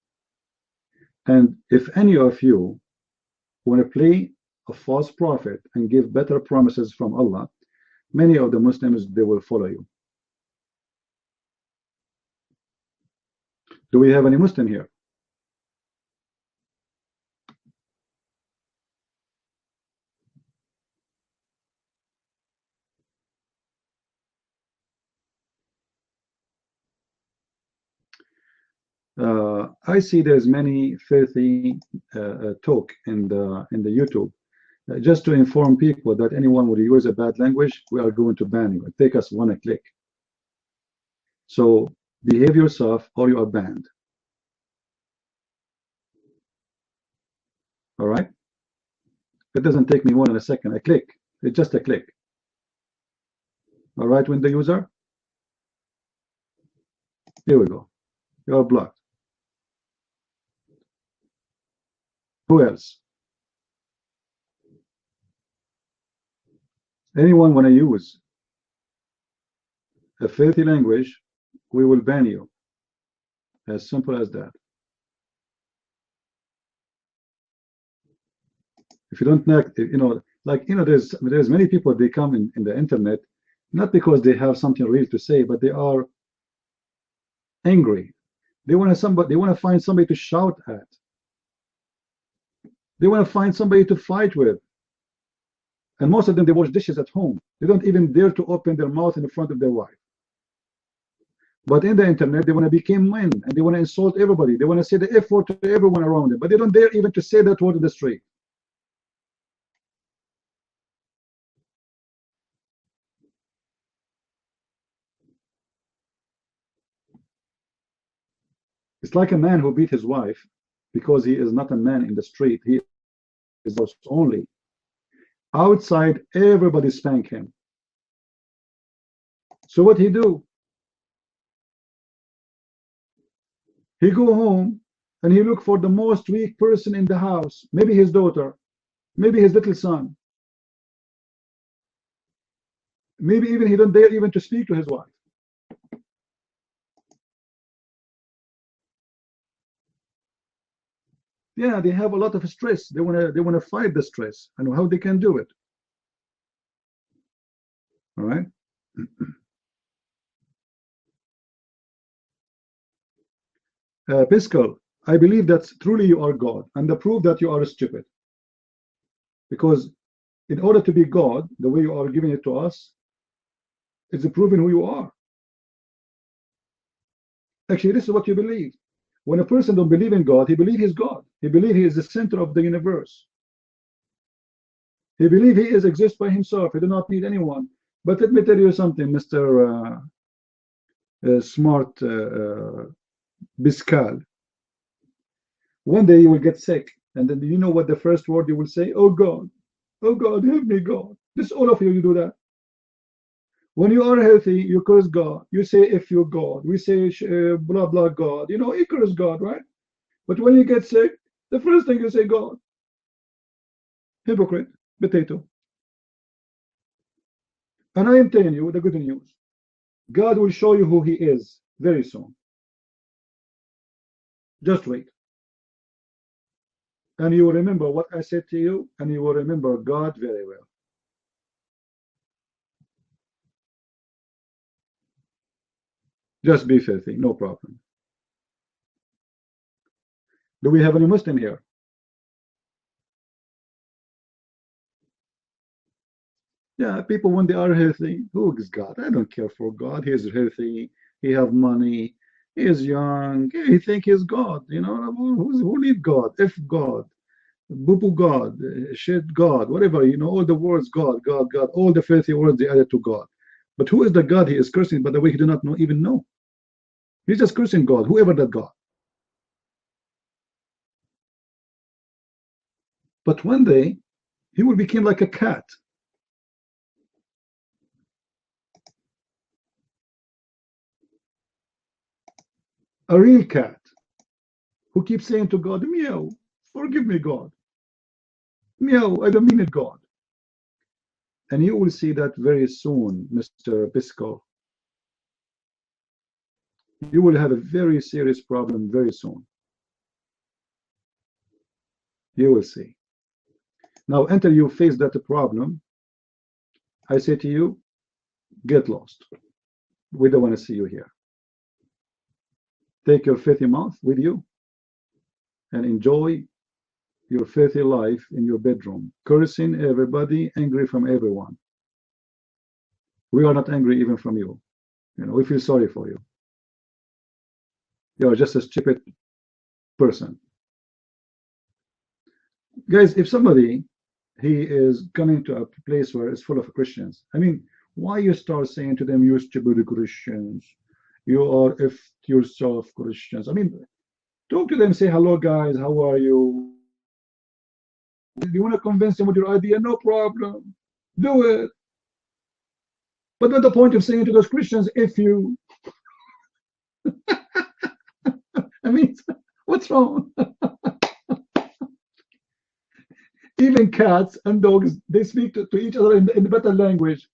A: And if any of you want to play a false prophet and give better promises from Allah, many of the Muslims, they will follow you. Do we have any Muslim here? I see there's many filthy talk in the YouTube. Just to inform people that anyone would use a bad language, we are going to ban you. It take us one click. So behave yourself or you are banned. All right? It doesn't take me more than a second. I click. It's just a click. All right, when the user. Here we go. You are blocked. Who else? Anyone want to use a filthy language, we will ban you. As simple as that. If you don't know, there's many people, they come in the internet not because they have something real to say, but they are angry. They want to find somebody to shout at. They want to find somebody to fight with. And most of them, they wash dishes at home. They don't even dare to open their mouth in front of their wife. But in the internet, they want to become men and they want to insult everybody. They want to say the F word to everyone around them, but they don't dare even to say that word in the street. It's like a man who beat his wife because he is not a man in the street. He is only. Outside, everybody spank him. So what he do? He go home and he look for the most weak person in the house. Maybe his daughter, maybe his little son. Maybe even he don't dare even to speak to his wife. Yeah, they have a lot of stress. They wanna fight the stress and how they can do it. All right. Piscal, I believe that truly you are God, and the proof that you are stupid. Because in order to be God, the way you are giving it to us, is proving who you are. Actually, this is what you believe. When a person don't believe in God, he believes he's God. He believes he is the center of the universe. He believes he exists by himself. He does not need anyone. But let me tell you something, Mr. Smart Biscal. One day you will get sick, and then you know what the first word you will say? Oh God, help me, God. This all of you do that. When you are healthy, you curse God. You say, if you God. We say, blah, blah, God. You know, you curse God, right? But when you get sick, the first thing you say, God. Hypocrite, potato. And I am telling you the good news. God will show you who he is very soon. Just wait. And you will remember what I said to you, and you will remember God very well. Just be filthy, no problem. Do we have any Muslim here? Yeah, people when they are healthy, who is God? I don't care for God. He is healthy. He have money. He is young. He think he's God. You know, who need God? If God, boo God, shit God, whatever. You know, all the words God, God, God, all the filthy words they added to God. But who is the God he is cursing? By the way, he do not know, even know. He's just cursing God, whoever that God. But one day, he will become like a cat. A real cat who keeps saying to God, meow, forgive me, God. Meow, I don't mean it, God. And you will see that very soon, Mr. Pisco. You will have a very serious problem very soon. You will see. Now, until you face that problem, I say to you, get lost. We don't want to see you here. Take your filthy mouth with you and enjoy your filthy life in your bedroom, cursing everybody, angry from everyone. We are not angry even from you. You know, we feel sorry for you. You are just a stupid person. Guys, if somebody he is coming to a place where it's full of Christians, I mean, why you start saying to them, you stupid Christians, you are if yourself Christians? I mean, talk to them, say hello guys, how are you? You want to convince them with your idea, no problem, do it. But not the point of saying to those Christians, if you I mean, what's wrong? Even cats and dogs, they speak to each other in the better language.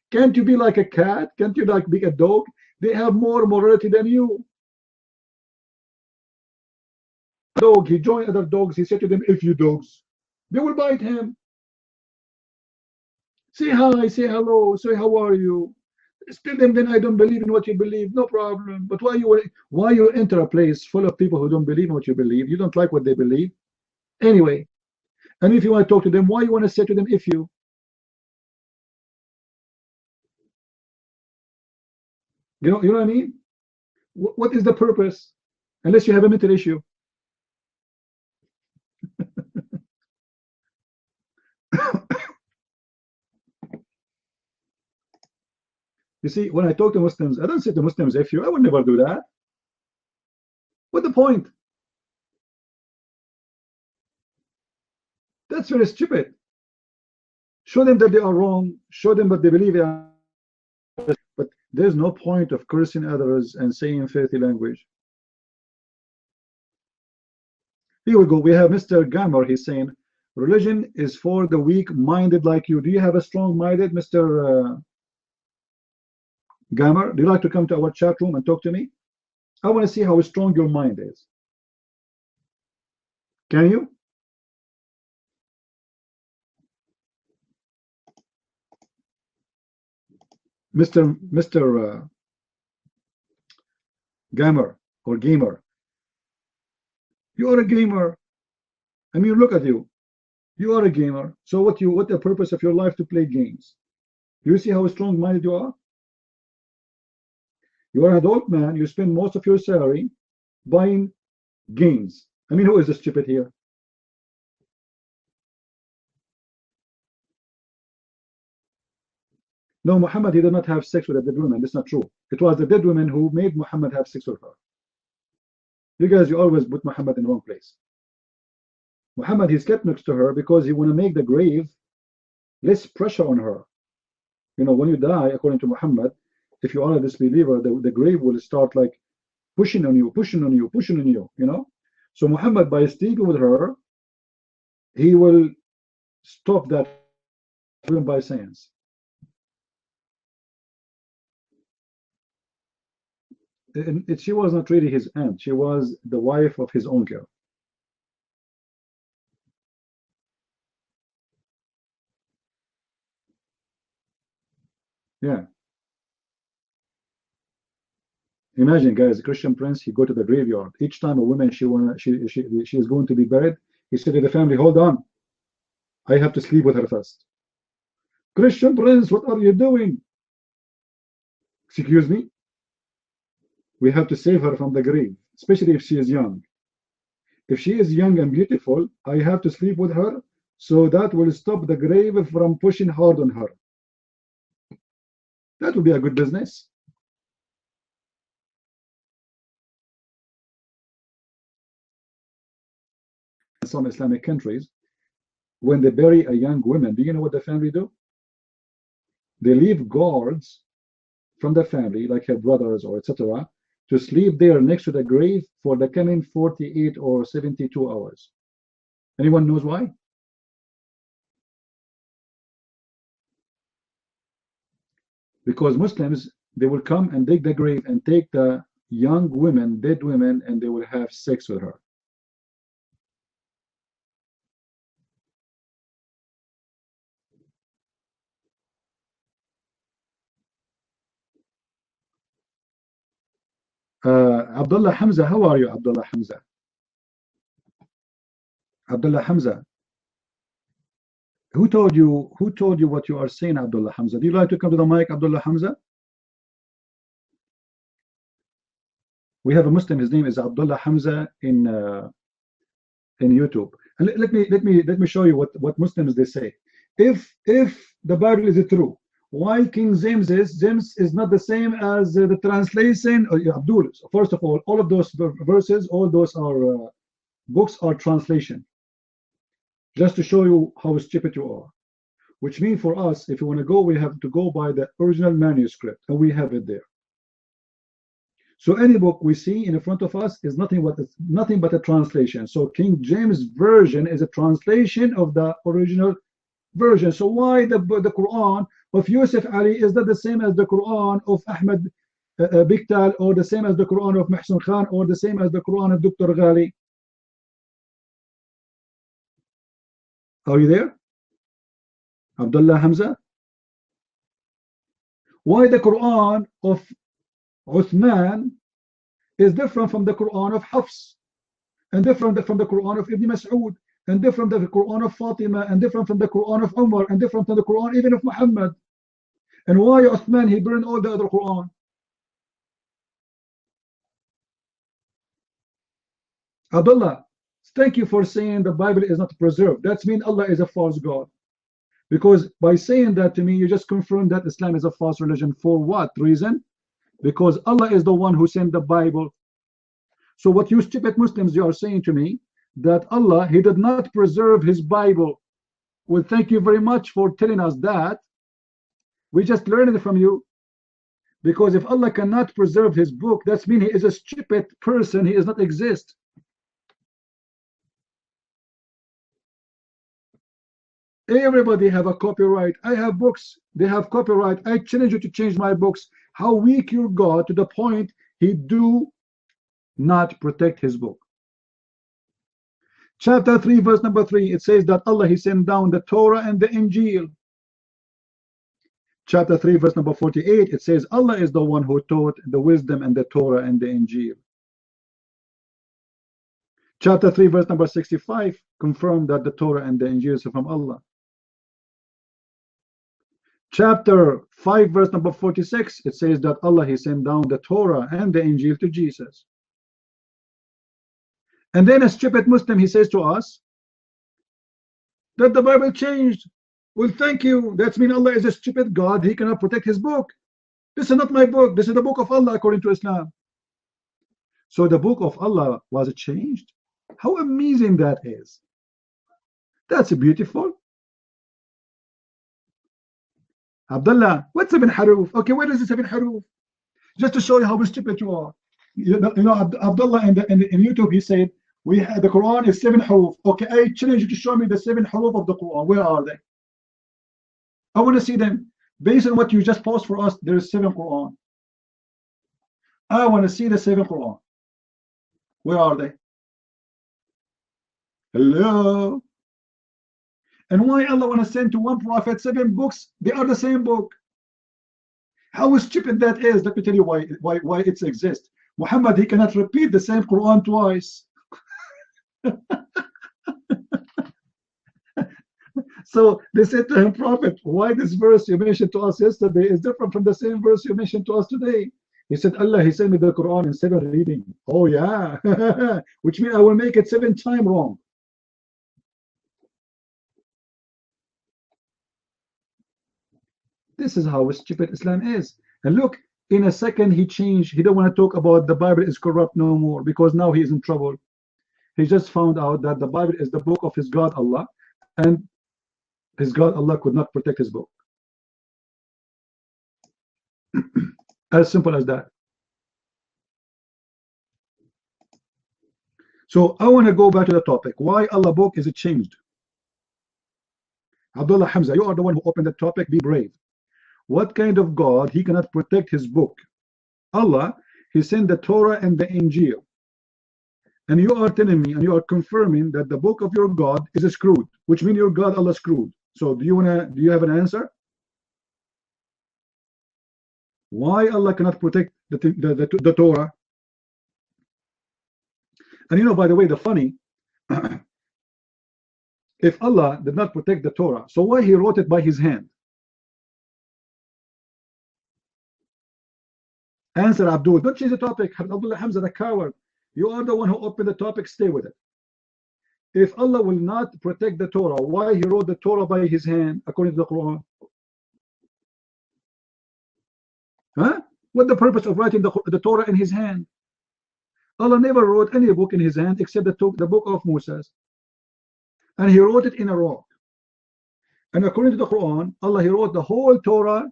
A: Can't you be like a cat? Can't you like be a dog? They have more morality than you. Dog, he joined other dogs. He said to them, if you dogs, they will bite him. Say hi, say hello, say how are you? Tell them then I don't believe in what you believe, no problem. But why you enter a place full of people who don't believe in what you believe? You don't like what they believe. Anyway, and if you want to talk to them, why you want to say to them if you? You know what I mean? What is the purpose? Unless you have a mental issue. You see, when I talk to Muslims, I don't say to Muslims, if you, I would never do that. What's the point? That's very stupid. Show them that they are wrong. Show them what they believe in. But there's no point of cursing others and saying filthy language. Here we go. We have Mr. Gamer. He's saying, religion is for the weak-minded like you. Do you have a strong-minded, Mr. Gamer? Do you like to come to our chat room and talk to me? I want to see how strong your mind is. Can you? Mr. Gamer or gamer. You are a gamer. I mean, look at you. You are a gamer. So what the purpose of your life to play games? Do you see how strong-minded you are? You are an adult man. You spend most of your salary buying games. I mean, who is the stupid here? No, Muhammad, he did not have sex with a dead woman. That's not true. It was the dead woman who made Muhammad have sex with her. You guys, you always put Muhammad in the wrong place. Muhammad, he slept next to her because he want to make the grave less pressure on her. You know, when you die, according to Muhammad, if you are a disbeliever, the grave will start like pushing on you, pushing on you, pushing on you, you know? So Muhammad, by sleeping with her, he will stop that even by science. She was not really his aunt. She was the wife of his uncle. Yeah. Imagine, guys, a Christian prince, he go to the graveyard. Each time a woman she is going to be buried, he said to the family, hold on, I have to sleep with her first. Christian prince, what are you doing? Excuse me? We have to save her from the grave, especially if she is young. If she is young and beautiful, I have to sleep with her, so that will stop the grave from pushing hard on her. That would be a good business. In some Islamic countries, when they bury a young woman, do you know what the family do? They leave guards from the family, like her brothers or etc., to sleep there next to the grave for the coming 48 or 72 hours. Anyone knows why? Because Muslims, they will come and dig the grave and take the young women, dead women, and they will have sex with her. Abdullah Hamza, how are you, Abdullah Hamza? Abdullah Hamza, who told you what you are saying, Abdullah Hamza? Do you like to come to the mic, Abdullah Hamza? We have a Muslim, his name is Abdullah Hamza in YouTube. And let me show you what Muslims they say. If the Bible is true, why King James is not the same as the translation? Abdul, first of all of those verses, all those are books are translation. Just to show you how stupid you are. Which means for us, if you want to go, we have to go by the original manuscript, and we have it there. So any book we see in front of us is nothing but a translation. So King James Version is a translation of the original version. So why the Quran of Yusuf Ali is not the same as the Quran of Ahmed Biktal, or the same as the Quran of Mahsun Khan, or the same as the Quran of Dr. Ghali? Are you there? Abdullah Hamza? Why the Quran of Uthman is different from the Quran of Hafs, and different from the Quran of Ibn Mas'ud, and different from the Quran of Fatima, and different from the Quran of Umar, and different from the Quran even of Muhammad? And why Uthman, he burned all the other Quran? Abdullah, thank you for saying the Bible is not preserved. That means Allah is a false God. Because by saying that to me, you just confirmed that Islam is a false religion. For what reason? Because Allah is the one who sent the Bible. So what you stupid Muslims, you are saying to me, that Allah, he did not preserve his Bible. Well, thank you very much for telling us that. We just learned it from you. Because if Allah cannot preserve his book, that means he is a stupid person. He does not exist. Everybody have a copyright. I have books, they have copyright. I challenge you to change my books. How weak your God to the point he do not protect his book. Chapter 3 verse number 3, it says that Allah, he sent down the Torah and the Injil. Chapter 3 verse number 48, it says Allah is the one who taught the wisdom and the Torah and the Injil. Chapter 3, verse number 65, confirm that the Torah and the Injil is from Allah. Chapter 5, verse number 46, it says that Allah, He sent down the Torah and the Injil to Jesus. And then a stupid Muslim, he says to us that the Bible changed. Well, thank you. That means Allah is a stupid God. He cannot protect His book. This is not my book. This is the book of Allah according to Islam. So the book of Allah was changed? How amazing that is. That's beautiful. Abdullah, what's 7 haruf? Okay, where is the 7 haruf? Just to show you how stupid you are. You know Abdullah in YouTube, he said, we have the Quran is 7 haruf. Okay, I challenge you to show me the 7 haruf of the Quran. Where are they? I want to see them. Based on what you just posted for us, there is 7 Quran. I want to see the 7 Quran. Where are they? Hello? And why Allah want to send to one prophet 7 books? They are the same book. How stupid that is. Let me tell you why it exists. Muhammad, he cannot repeat the same Quran twice. So they said to him, Prophet, why this verse you mentioned to us yesterday is different from the same verse you mentioned to us today? He said, Allah, He sent me the Quran in 7 reading. Oh yeah, which means I will make it 7 times wrong. This is how stupid Islam is. And look, in a second he changed. He don't want to talk about the Bible is corrupt no more, because now he is in trouble. He just found out that the Bible is the book of his God Allah, and his God Allah could not protect his book. As simple as that. So I want to go back to the topic. Why Allah book is it changed? Abdullah Hamza, you are the one who opened the topic. Be brave. What kind of God he cannot protect his book? Allah, He sent the Torah and the Injil. And you are telling me and you are confirming that the book of your God is screwed, which means your God Allah screwed. So do you have an answer? Why Allah cannot protect the Torah? And you know, by the way, the funny, if Allah did not protect the Torah, so why He wrote it by His hand? Answer, Abdul. Don't change the topic. Abdullah Hamza, the coward. You are the one who opened the topic. Stay with it. If Allah will not protect the Torah, why He wrote the Torah by His hand according to the Quran? Huh? What the purpose of writing the Torah in His hand? Allah never wrote any book in His hand except the book of Moses. And He wrote it in a rock. And according to the Quran, Allah, He wrote the whole Torah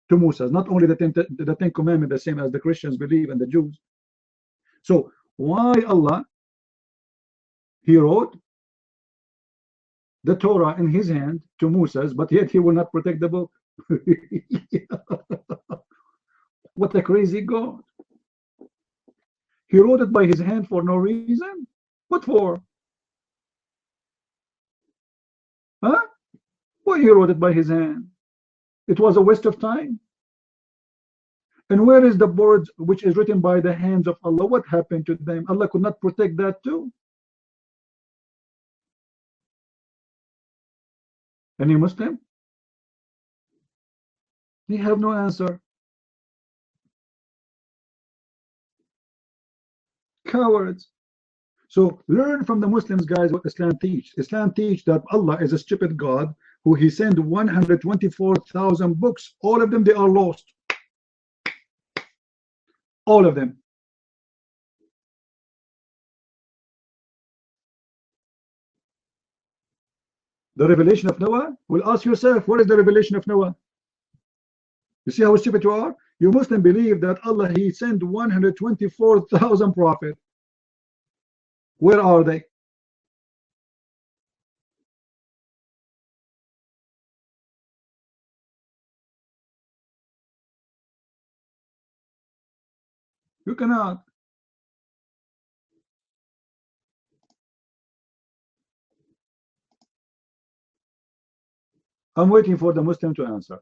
A: to Moses, not only the Ten Commandments, the same as the Christians believe and the Jews. So why Allah, He wrote the Torah in His hand to Moses, but yet He will not protect the book? What a crazy God. He wrote it by His hand for no reason. What for? Huh? Why He wrote it by His hand? It was a waste of time. And where is the board which is written by the hands of Allah? What happened to them? Allah could not protect that too. Any Muslim? They have no answer. Cowards. So learn from the Muslims, guys, what Islam teach. Islam teach that Allah is a stupid God who He sent 124,000 books. All of them, they are lost. All of them. The revelation of Noah? Well, ask yourself, what is the revelation of Noah? You see how stupid you are? You Muslim believe that Allah, He sent 124,000 prophets. Where are they? You cannot. I'm waiting for the Muslim to answer.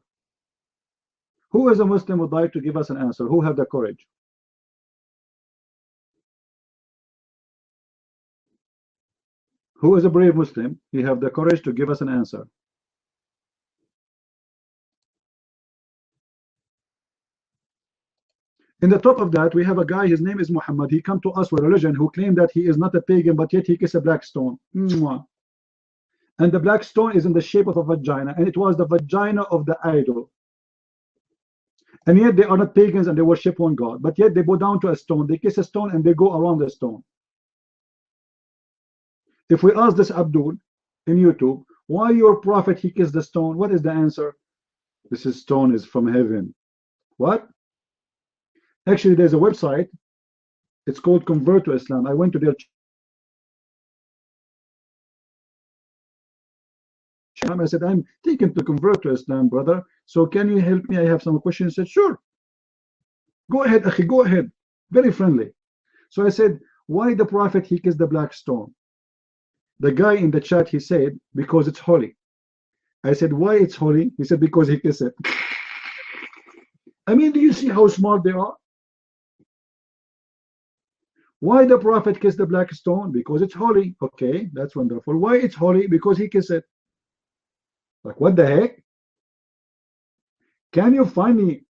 A: Who is a Muslim would like to give us an answer? Who have the courage? Who is a brave Muslim? He have the courage to give us an answer. In the top of that, we have a guy, his name is Muhammad. He come to us with religion who claimed that he is not a pagan, but yet he kissed a black stone. Mwah. And the black stone is in the shape of a vagina, and it was the vagina of the idol. And yet they are not pagans and they worship one God, but yet they go down to a stone, they kiss a stone, and they go around the stone. If we ask this Abdul in YouTube, why your prophet he kissed the stone, what is the answer? This stone is from heaven. What? Actually, there's a website. It's called Convert to Islam. I went to their channel. I said, I'm thinking to convert to Islam, brother. So can you help me? I have some questions. He said, sure. Go ahead, Akhi, go ahead. Very friendly. So I said, why the prophet he kissed the black stone? The guy in the chat, he said, because it's holy. I said, why it's holy? He said, because he kissed it. I mean, do you see how smart they are? Why the prophet kissed the black stone? Because it's holy. Okay, that's wonderful. Why it's holy? Because he kissed it. Like, what the heck? Can you find me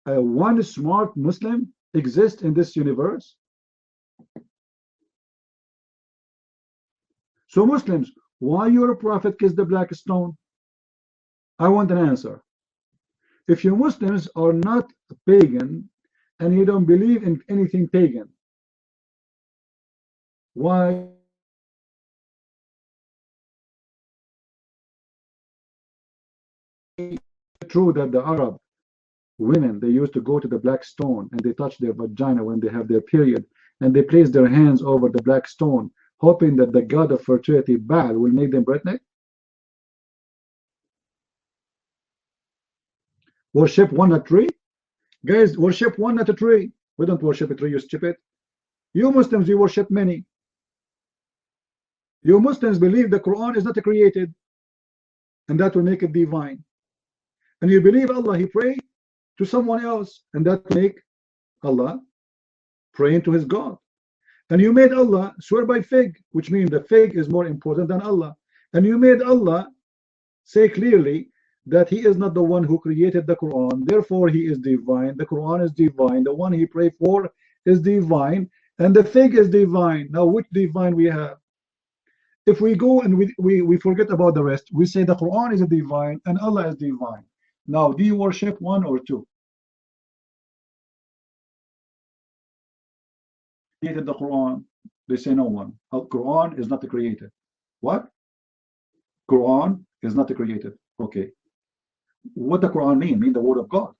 A: one smart Muslim exist in this universe? So Muslims, why your prophet kissed the black stone? I want an answer. If you Muslims are not pagan and you don't believe in anything pagan, why is it true that the Arab women, they used to go to the black stone and they touch their vagina when they have their period, and they place their hands over the black stone, hoping that the god of fertility, Baal, will make them pregnant? Worship one, not three? Guys, worship one, not a tree. We don't worship a tree, you stupid. You Muslims, you worship many. You Muslims believe the Quran is not created, and that will make it divine. And you believe Allah, he prayed to someone else, and that will make Allah praying to his God. And you made Allah swear by fig, which means the fig is more important than Allah. And you made Allah say clearly that he is not the one who created the Quran, therefore he is divine. The Quran is divine, the one he prayed for is divine, and the fig is divine. Now which divine we have? If we go and we forget about the rest, we say the Quran is a divine and Allah is divine. Now, do you worship one or two? Created the Quran? They say no one. Quran is not created. What? Quran is not created. Okay. What the Quran mean? Mean the word of God.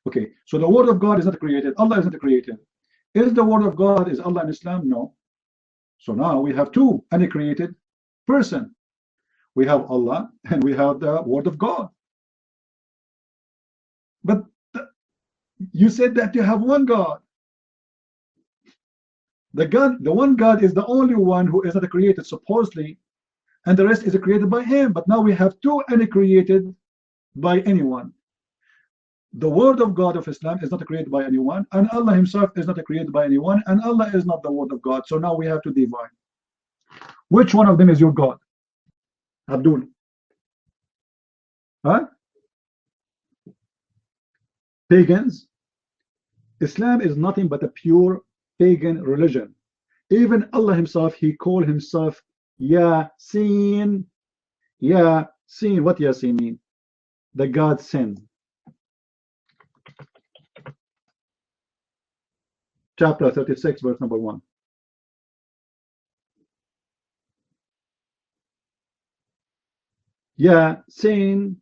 A: Okay. So the word of God is not created. Allah is not created. Is the word of God, is Allah in Islam? No. So now we have two uncreated person. We have Allah and we have the word of God. But you said that you have one God. The one God is the only one who is not created supposedly, and the rest is created by him. But now we have two uncreated by anyone. The word of God of Islam is not created by anyone, and Allah himself is not created by anyone, and Allah is not the word of God. So now we have to divine. Which one of them is your God? Abdul? Huh? Pagans? Islam is nothing but a pure pagan religion. Even Allah himself, he called himself Yasin. Yasin. What Yasin mean? The God sin. Chapter 36, verse number 1. Yasin.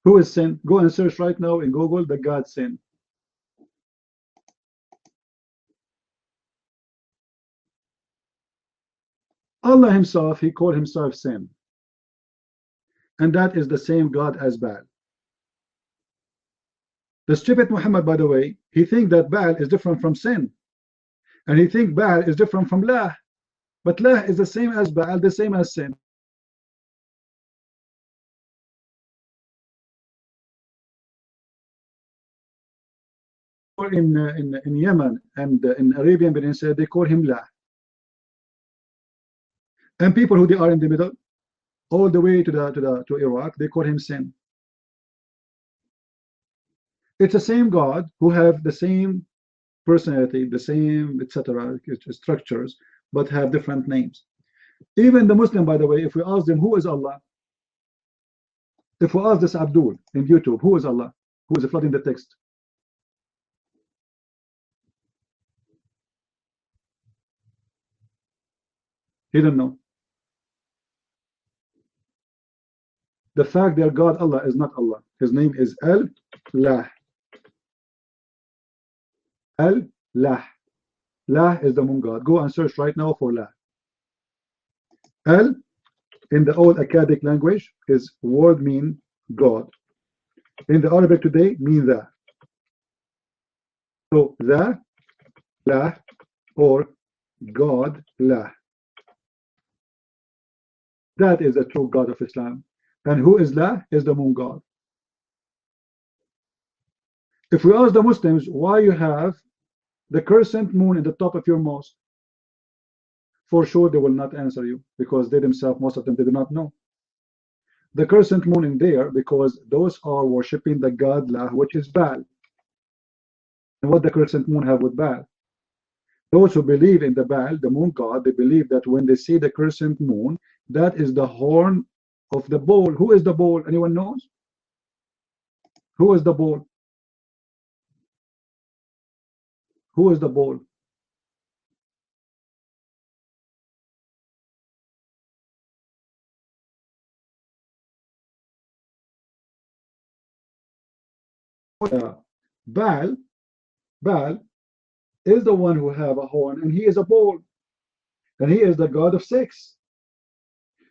A: Who is sin? Go and search right now in Google the God sin. Allah himself, he called himself sin. And that is the same God as Baal. The stupid Muhammad, by the way, he thinks that Baal is different from sin. And he thinks Baal is different from Lah. But Lah is the same as Baal, the same as sin. In Yemen and in Arabian Peninsula, they call him Lah. And people who they are in the middle, all the way to Iraq, they call him sin. It's the same God who have the same personality, the same etc. structures, but have different names. Even the Muslim, by the way, if we ask them who is Allah, if we ask this Abdul in YouTube, who is Allah, who is flooding the text, he don't know. The fact their God Allah is not Allah. His name is Al-Lah. Al-Lah. Lah is the moon god. Go and search right now for Lah. Al in the old Akkadic language is word mean God. In the Arabic today mean that. So the Lah or God Lah. That is the true God of Islam. And who is Lah? Is the moon god. If we ask the Muslims why you have the crescent moon in the top of your mosque, for sure they will not answer you, because they themselves, most of them, they do not know. The crescent moon in there because those are worshipping the god Lah, which is Baal. And what the crescent moon have with Baal? Those who believe in the Baal, the moon god, they believe that when they see the crescent moon, that is the horn of the bull. Who is the bull? Anyone knows? Who is the bull? Who is the bull? Baal is the one who have a horn, and he is a bull, and he is the god of sex.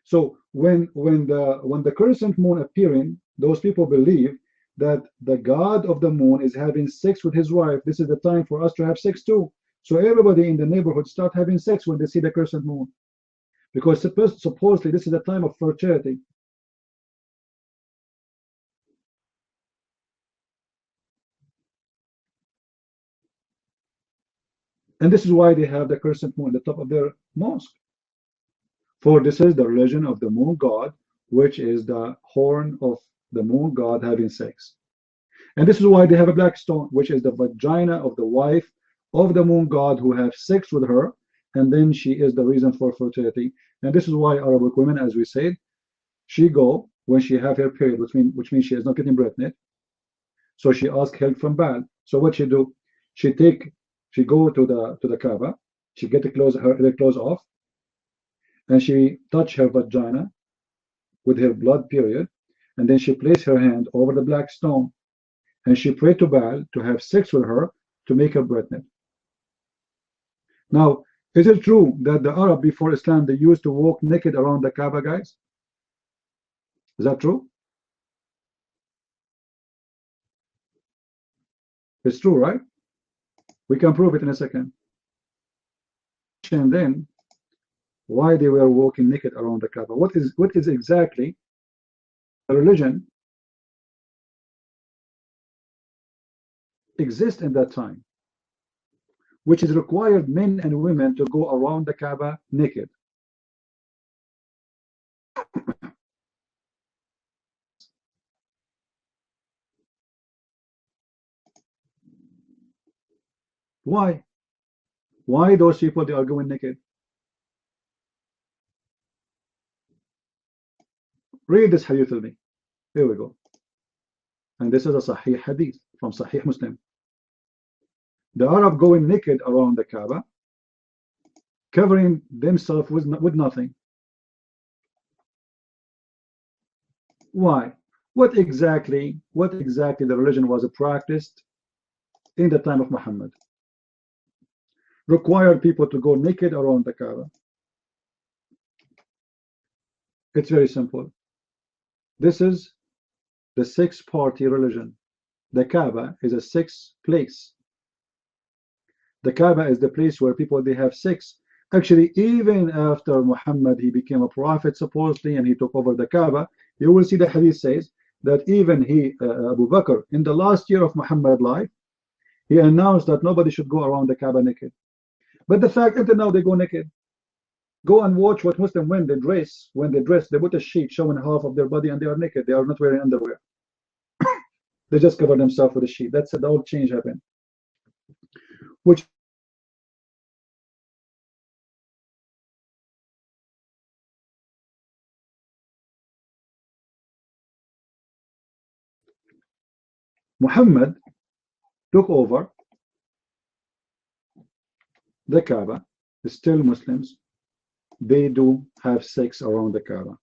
A: So when the crescent moon appearing, those people believe that the god of the moon is having sex with his wife. This is the time for us to have sex too. So everybody in the neighborhood start having sex when they see the crescent moon, because supposedly this is a time of fertility. And this is why they have the crescent moon at the top of their mosque. For this is the religion of the moon god, which is the horn of the moon god having sex. And this is why they have a black stone, which is the vagina of the wife of the moon god who have sex with her, and then she is the reason for fertility. And this is why Arabic women, as we said, she go when she have her period, which means she is not getting pregnant. So she ask help from Baal. So what she do? She go to the Kaaba, she get her clothes off, and she touch her vagina with her blood period, and then she place her hand over the black stone, and she pray to Baal to have sex with her to make her pregnant. Now, is it true that the Arab before Islam, they used to walk naked around the Kaaba, guys? Is that true? It's true, right? We can prove it in a second. And then, why they were walking naked around the Kaaba? What is exactly the religion exist in that time, which is required men and women to go around the Kaaba naked? Why? Why those people, they are going naked? Read this hadith with me. Here we go. And this is a Sahih hadith from Sahih Muslim. The Arab going naked around the Kaaba, covering themselves with nothing. Why? What exactly the religion was practiced in the time of Muhammad? Required people to go naked around the Kaaba. It's very simple. This is the six-party religion. The Kaaba is a sixth place. The Kaaba is the place where people, they have sex. Actually, even after Muhammad, he became a prophet supposedly, and he took over the Kaaba, you will see the hadith says that even Abu Bakr, in the last year of Muhammad's life, he announced that nobody should go around the Kaaba naked. But the fact until now they go naked. Go and watch what Muslim when they dress. When they dress, they put a sheet showing half of their body and they are naked. They are not wearing underwear. They just cover themselves with a sheet. That's it. The whole change happened. Which Muhammad took over the Kaaba. Still Muslims, they do have sex around the Kaaba,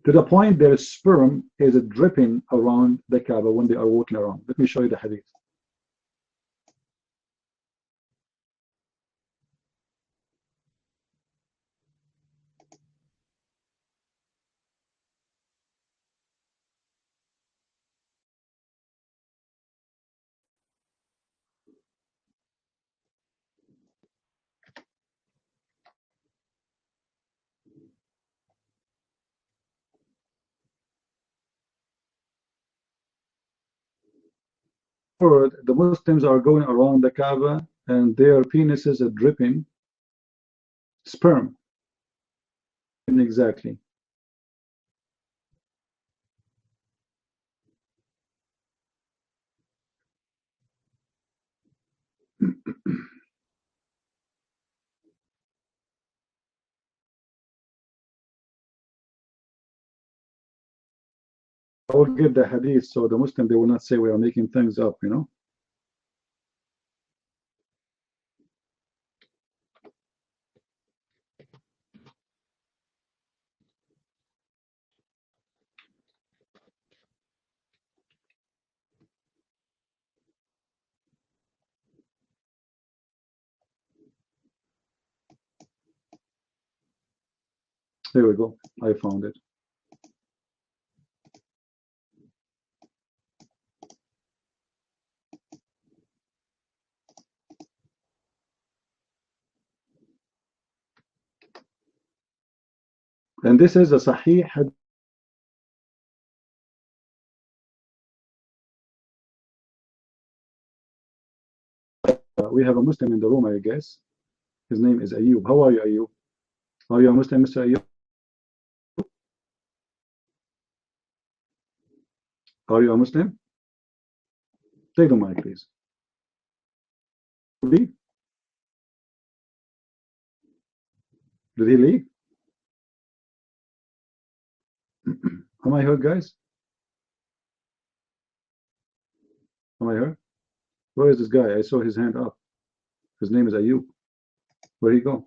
A: to the point their sperm is dripping around the Kaaba when they are walking around. Let me show you the hadith. The Muslims are going around the Kaaba and their penises are dripping sperm. Exactly. I will get the hadith so the Muslim, they will not say we are making things up, you know. There we go. I found it. And this is a Sahih hadith. We have a Muslim in the room, I guess. His name is Ayub. How are you, Ayub? Are you a Muslim, Mr. Ayub? Are you a Muslim? Take the mic, please. Leave? Did he leave? Am I heard, guys? Am I heard? Where is this guy? I saw his hand up. His name is Ayub. Where'd he go?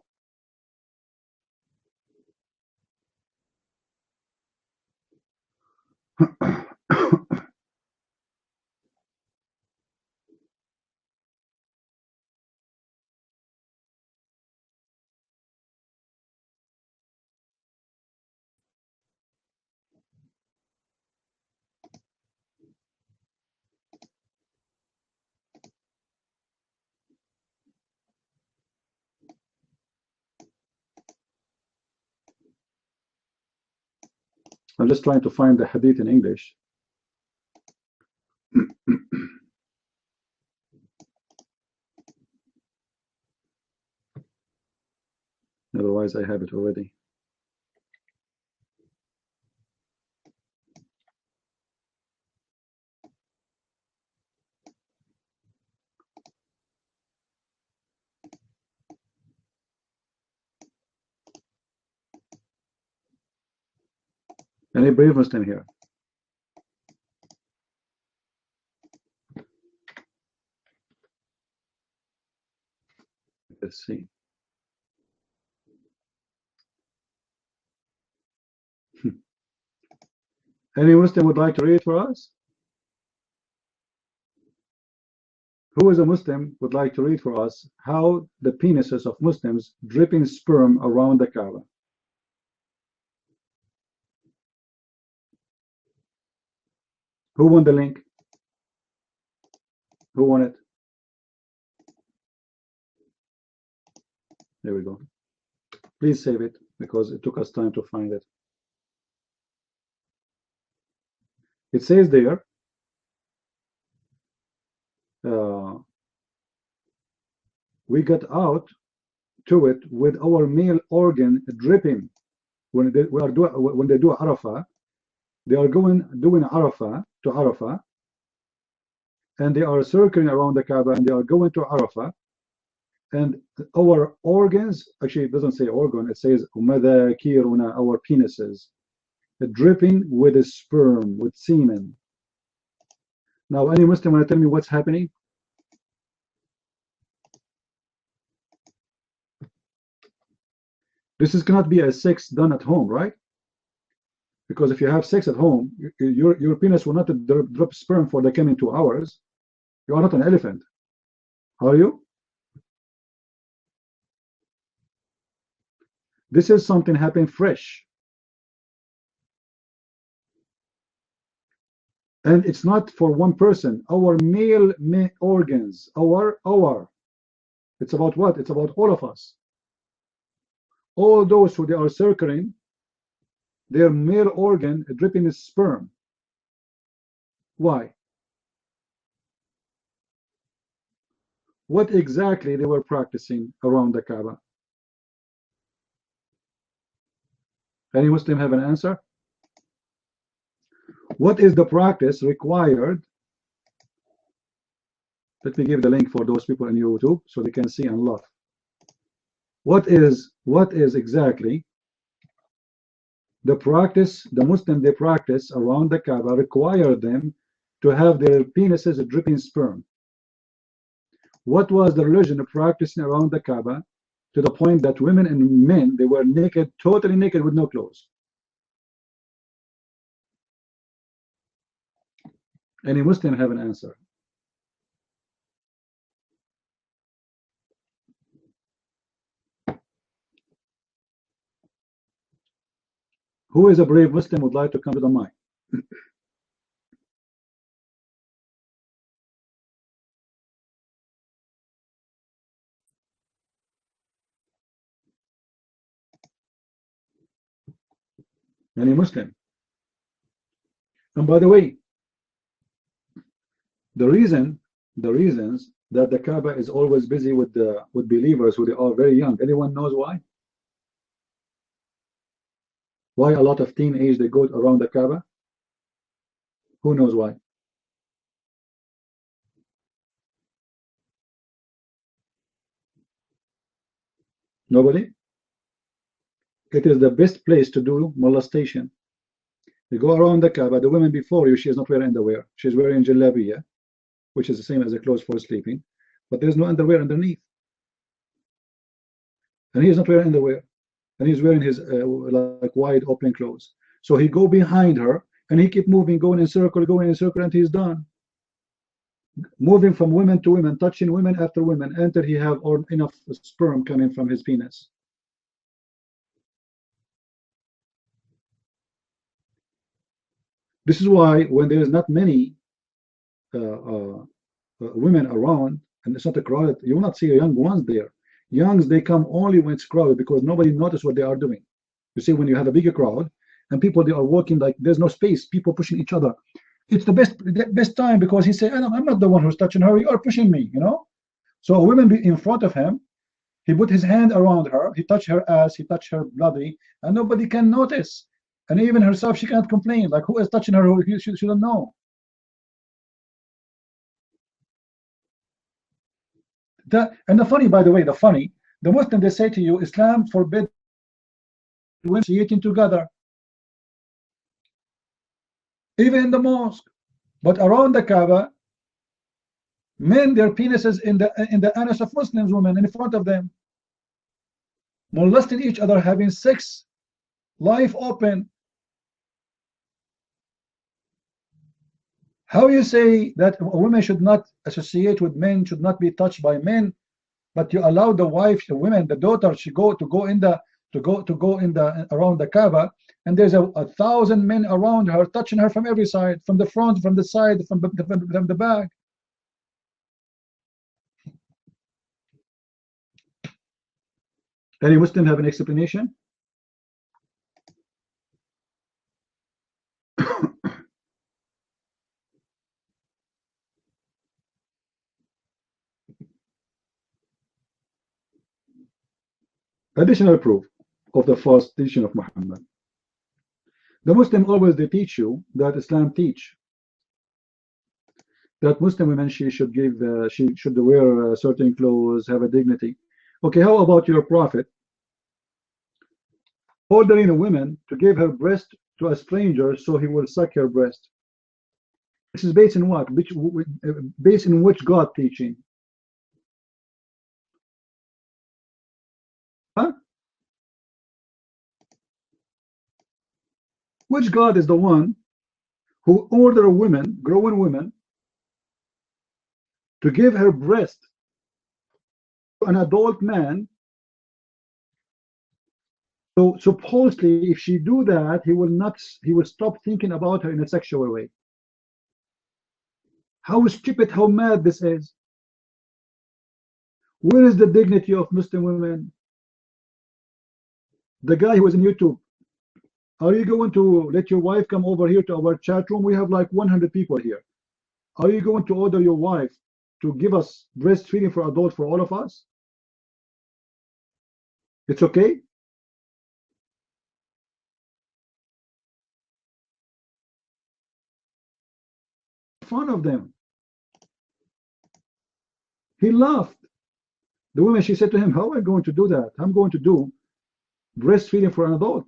A: I'm just trying to find the hadith in English. Otherwise, I have it already. Any brave Muslim here? Let's see. Any Muslim would like to read for us? Who is a Muslim would like to read for us how the penises of Muslims dripping sperm around the Kaaba? Who won the link? Who won it? There we go. Please save it because it took us time to find it. It says there, we got out to it with our male organ dripping. When they do Arafah, they are doing Arafah to Arafah, and they are circling around the Kaaba, and they are going to Arafah, and our organs, actually it doesn't say organ, it says umadakiruna, our penises, dripping with a sperm, with semen. Now, any Muslim want to tell me what's happening? This cannot be a sex done at home, right? Because if you have sex at home, your penis will not drop sperm for the coming 2 hours. You are not an elephant, are you? This is something happening fresh. And it's not for one person. Our male organs, it's about what? It's about all of us. All those who they are circling, their male organ dripping is sperm. Why? What exactly they were practicing around the Kaaba? Any Muslim have an answer? What is the practice required? Let me give the link for those people in YouTube so they can see and laugh. What is exactly the practice the Muslim they practice around the Kaaba require them to have their penises dripping sperm? What was the religion practicing around the Kaaba to the point that women and men, they were naked, totally naked with no clothes? Any Muslim have an answer? Who is a brave Muslim would like to come to the mic? Any Muslim? And by the way, the reasons that the Kaaba is always busy with believers who they are very young. Anyone knows why? Why a lot of teenage they go around the Kaaba? Who knows why? Nobody? It is the best place to do molestation. You go around the Kaaba, the woman before you, she is not wearing underwear. She's wearing jalabiya, which is the same as a clothes for sleeping, but there's no underwear underneath. And he is not wearing underwear. And he's wearing his like wide open clothes. So he go behind her and he keep moving, going in circle, until he's done. Moving from women to women, touching women after women, until he have enough sperm coming from his penis. This is why when there is not many women around, and it's not a crowd, you will not see young ones there. Youngs, they come only when it's crowded because nobody notices what they are doing. You see, when you have a bigger crowd and people, they are walking like there's no space, people pushing each other. It's the best time because he said, I'm not the one who's touching her, you are pushing me, you know? So a woman be in front of him, he put his hand around her, he touched her ass, he touched her bloody, and nobody can notice. And even herself, she can't complain. Like, who is touching her? She don't know. And the funny, by the way, the Muslim, they say to you, Islam forbids women eating together, even in the mosque. But around the Kaaba, men, their penises in the anus of Muslims, women in front of them, molesting each other, having sex, life open. How you say that women should not associate with men, should not be touched by men, but you allow the wife, the women, the daughter, she go in the around the Kaaba, and there's 1,000 men around her, touching her from every side, from the front, from the side, from the back. Any Muslim have an explanation? Additional proof of the false teaching of Muhammad. The Muslim always they teach you that Islam teach that Muslim women she should wear certain clothes, have a dignity. Okay, how about your prophet ordering a woman to give her breast to a stranger so he will suck her breast? This is based in what? Based in which God teaching? Huh? Which God is the one who order a woman, growing woman, to give her breast to an adult man? So supposedly, if she do that, he will stop thinking about her in a sexual way. How stupid, how mad this is. Where is the dignity of Muslim women? The guy who was in YouTube, are you going to let your wife come over here to our chat room? We have like 100 people here. Are you going to order your wife to give us breastfeeding for adults for all of us? It's okay? Fun of them. He laughed. The woman, she said to him, how am I going to do that? I'm going to do breastfeeding for an adult.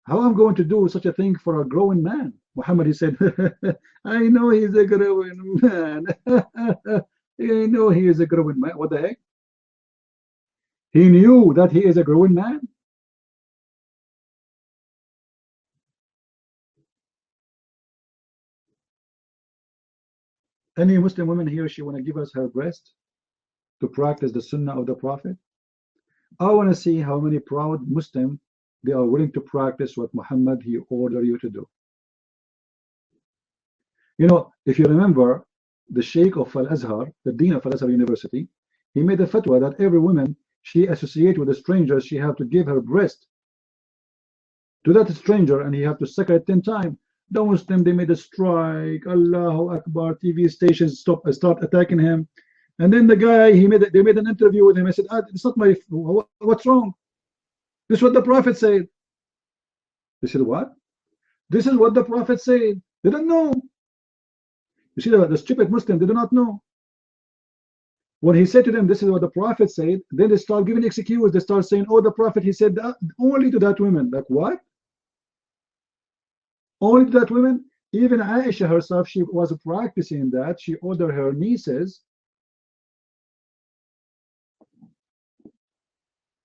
A: How am I going to do such a thing for a growing man? Muhammad, he said, I know he's a growing man. I know he is a growing man. What the heck? He knew that he is a growing man. Any Muslim woman here, she want to give us her breast to practice the sunnah of the Prophet? I want to see how many proud Muslims they are willing to practice what Muhammad he ordered you to do. You know, if you remember, the Sheikh of Al-Azhar, the Dean of Al-Azhar University, he made a fatwa that every woman she associates with a stranger, she have to give her breast to that stranger, and he have to suck it 10 times. The Muslim, they made a strike. Allahu Akbar. TV stations start attacking him. And then the guy, they made an interview with him. I said, it's not my, what's wrong? This is what the Prophet said. They said, what? This is what the Prophet said. They don't know. You see, the stupid Muslim, they do not know. When he said to them, this is what the Prophet said, then they start giving excuses. They start saying, oh, the Prophet, he said that only to that woman. Like what? Only to that woman? Even Aisha herself, she was practicing that. She ordered her nieces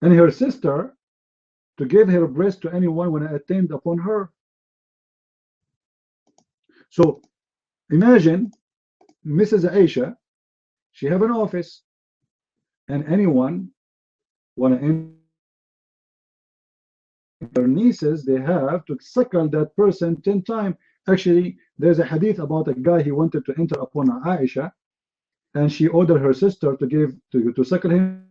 A: and her sister to give her breast to anyone when I attend upon her. So imagine Mrs. Aisha, she have an office, and anyone want to enter her nieces, they have to suckle that person 10 times. Actually, there's a hadith about a guy, he wanted to enter upon Aisha, and she ordered her sister to suckle him.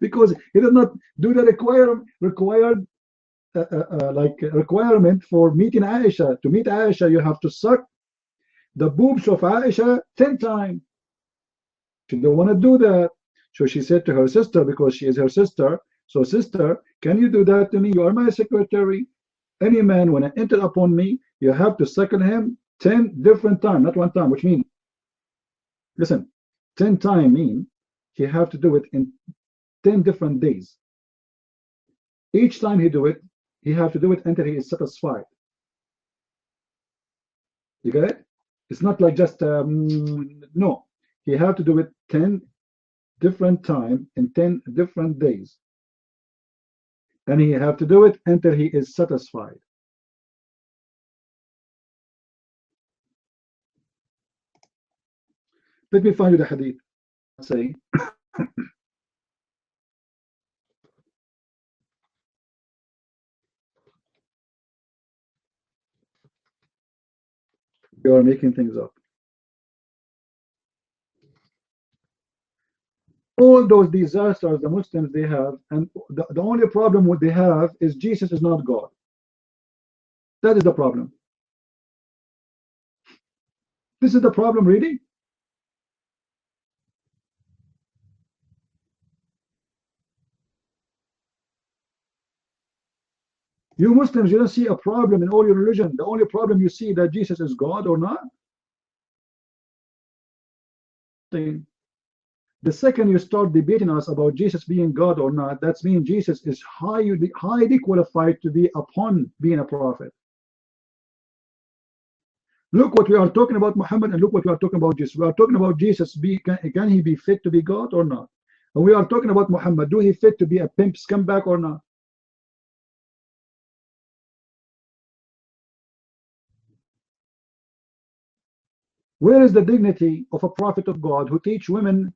A: Because he did not do the requirement for meeting Aisha. To meet Aisha, you have to suck the boobs of Aisha 10 times. She don't want to do that. So she said to her sister, because she is her sister, so sister, can you do that to me? You are my secretary. Any man, when I enter upon me, you have to suckle him 10 different times, not one time, which means, listen, 10 times mean he have to do it in 10 different days. Each time he do it, he have to do it until he is satisfied. You get it? It's not like just no. He have to do it 10 different times in 10 different days, and he have to do it until he is satisfied. Let me find you the hadith. Say. You are making things up. All those disasters the Muslims they have, and the only problem what they have is Jesus is not God. That is the problem. This is the problem, really. You Muslims, you don't see a problem in all your religion. The only problem you see that Jesus is God or not. The second you start debating us about Jesus being God or not, that means Jesus is highly qualified to be upon being a prophet. Look what we are talking about Muhammad, and look what we are talking about Jesus. We are talking about Jesus, can he be fit to be God or not? And we are talking about Muhammad, do he fit to be a pimp scumbag or not? Where is the dignity of a prophet of God who teach women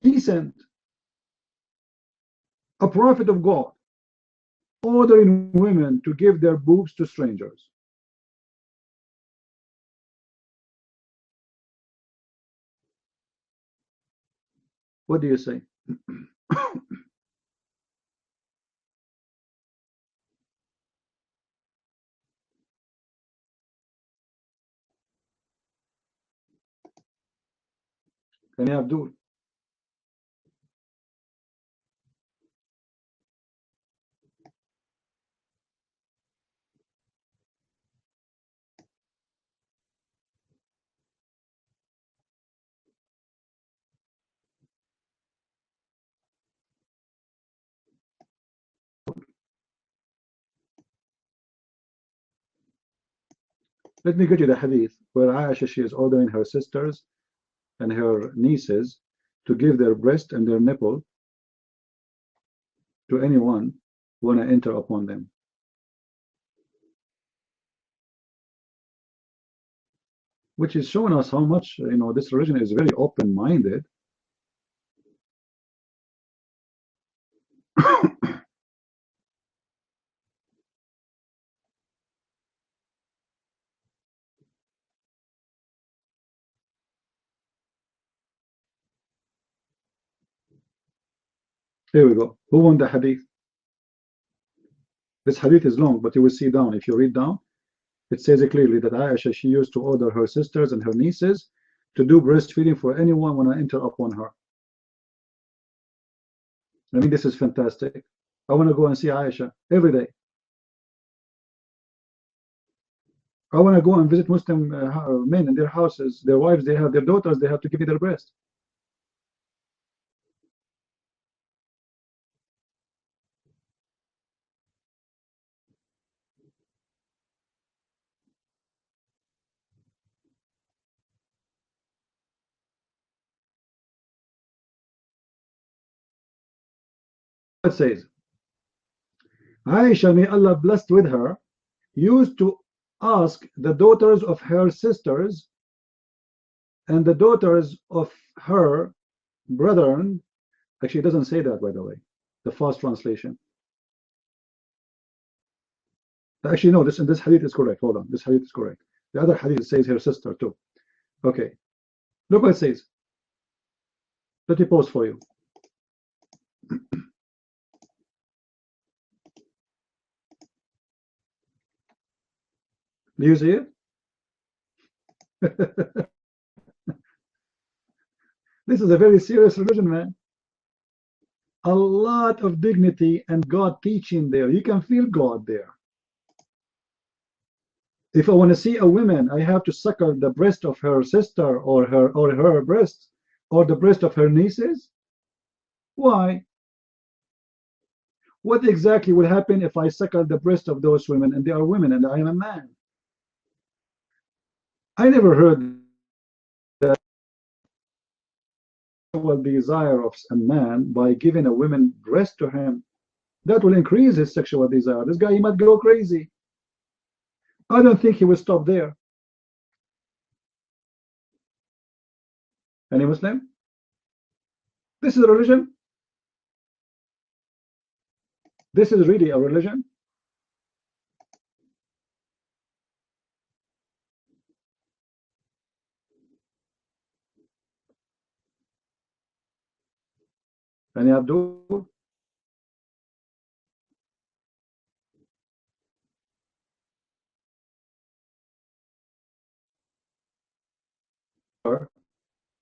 A: decent, a prophet of God ordering women to give their boobs to strangers? What do you say? Can you Abdul? Let me get you the hadith where Aisha, she is ordering her sisters and her nieces to give their breast and their nipple to anyone who want to enter upon them. Which is showing us how much, this religion is very open-minded. Here we go. Who won the hadith? This hadith is long, but you will see down. If you read down, it says it clearly that Aisha, she used to order her sisters and her nieces to do breastfeeding for anyone when I enter upon her. I mean, this is fantastic. I want to go and see Aisha every day. I want to go and visit Muslim men in their houses, their wives, they have their daughters, they have to give me their breast. It says, Aisha, may Allah blessed with her, used to ask the daughters of her sisters and the daughters of her brethren. Actually, it doesn't say that, by the way, the fast translation. Actually, no, this hadith is correct. Hold on, this hadith is correct. The other hadith says her sister too. Okay, look what it says. Let me pause for you. Do you see it? This is a very serious religion, man. A lot of dignity and God teaching there. You can feel God there. If I want to see a woman, I have to suckle the breast of her sister or her breast or the breast of her nieces. Why? What exactly will happen if I suckle the breast of those women and they are women and I am a man? I never heard that sexual desire of a man by giving a woman breast to him. That will increase his sexual desire. This guy, he might go crazy. I don't think he will stop there. Any Muslim? This is a religion? This is really a religion? Any Abdul?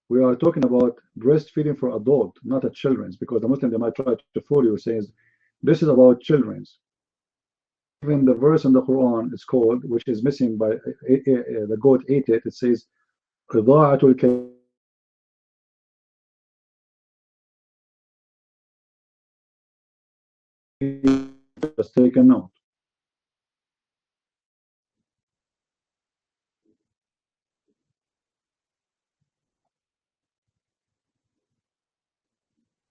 A: we are talking about breastfeeding for adult, not at children's, because the Muslim, they might try to fool you, says this is about children's. Even the verse in the Quran is called, which is missing by the goat ate it. It says Qida'atul Kalim. Just take a note.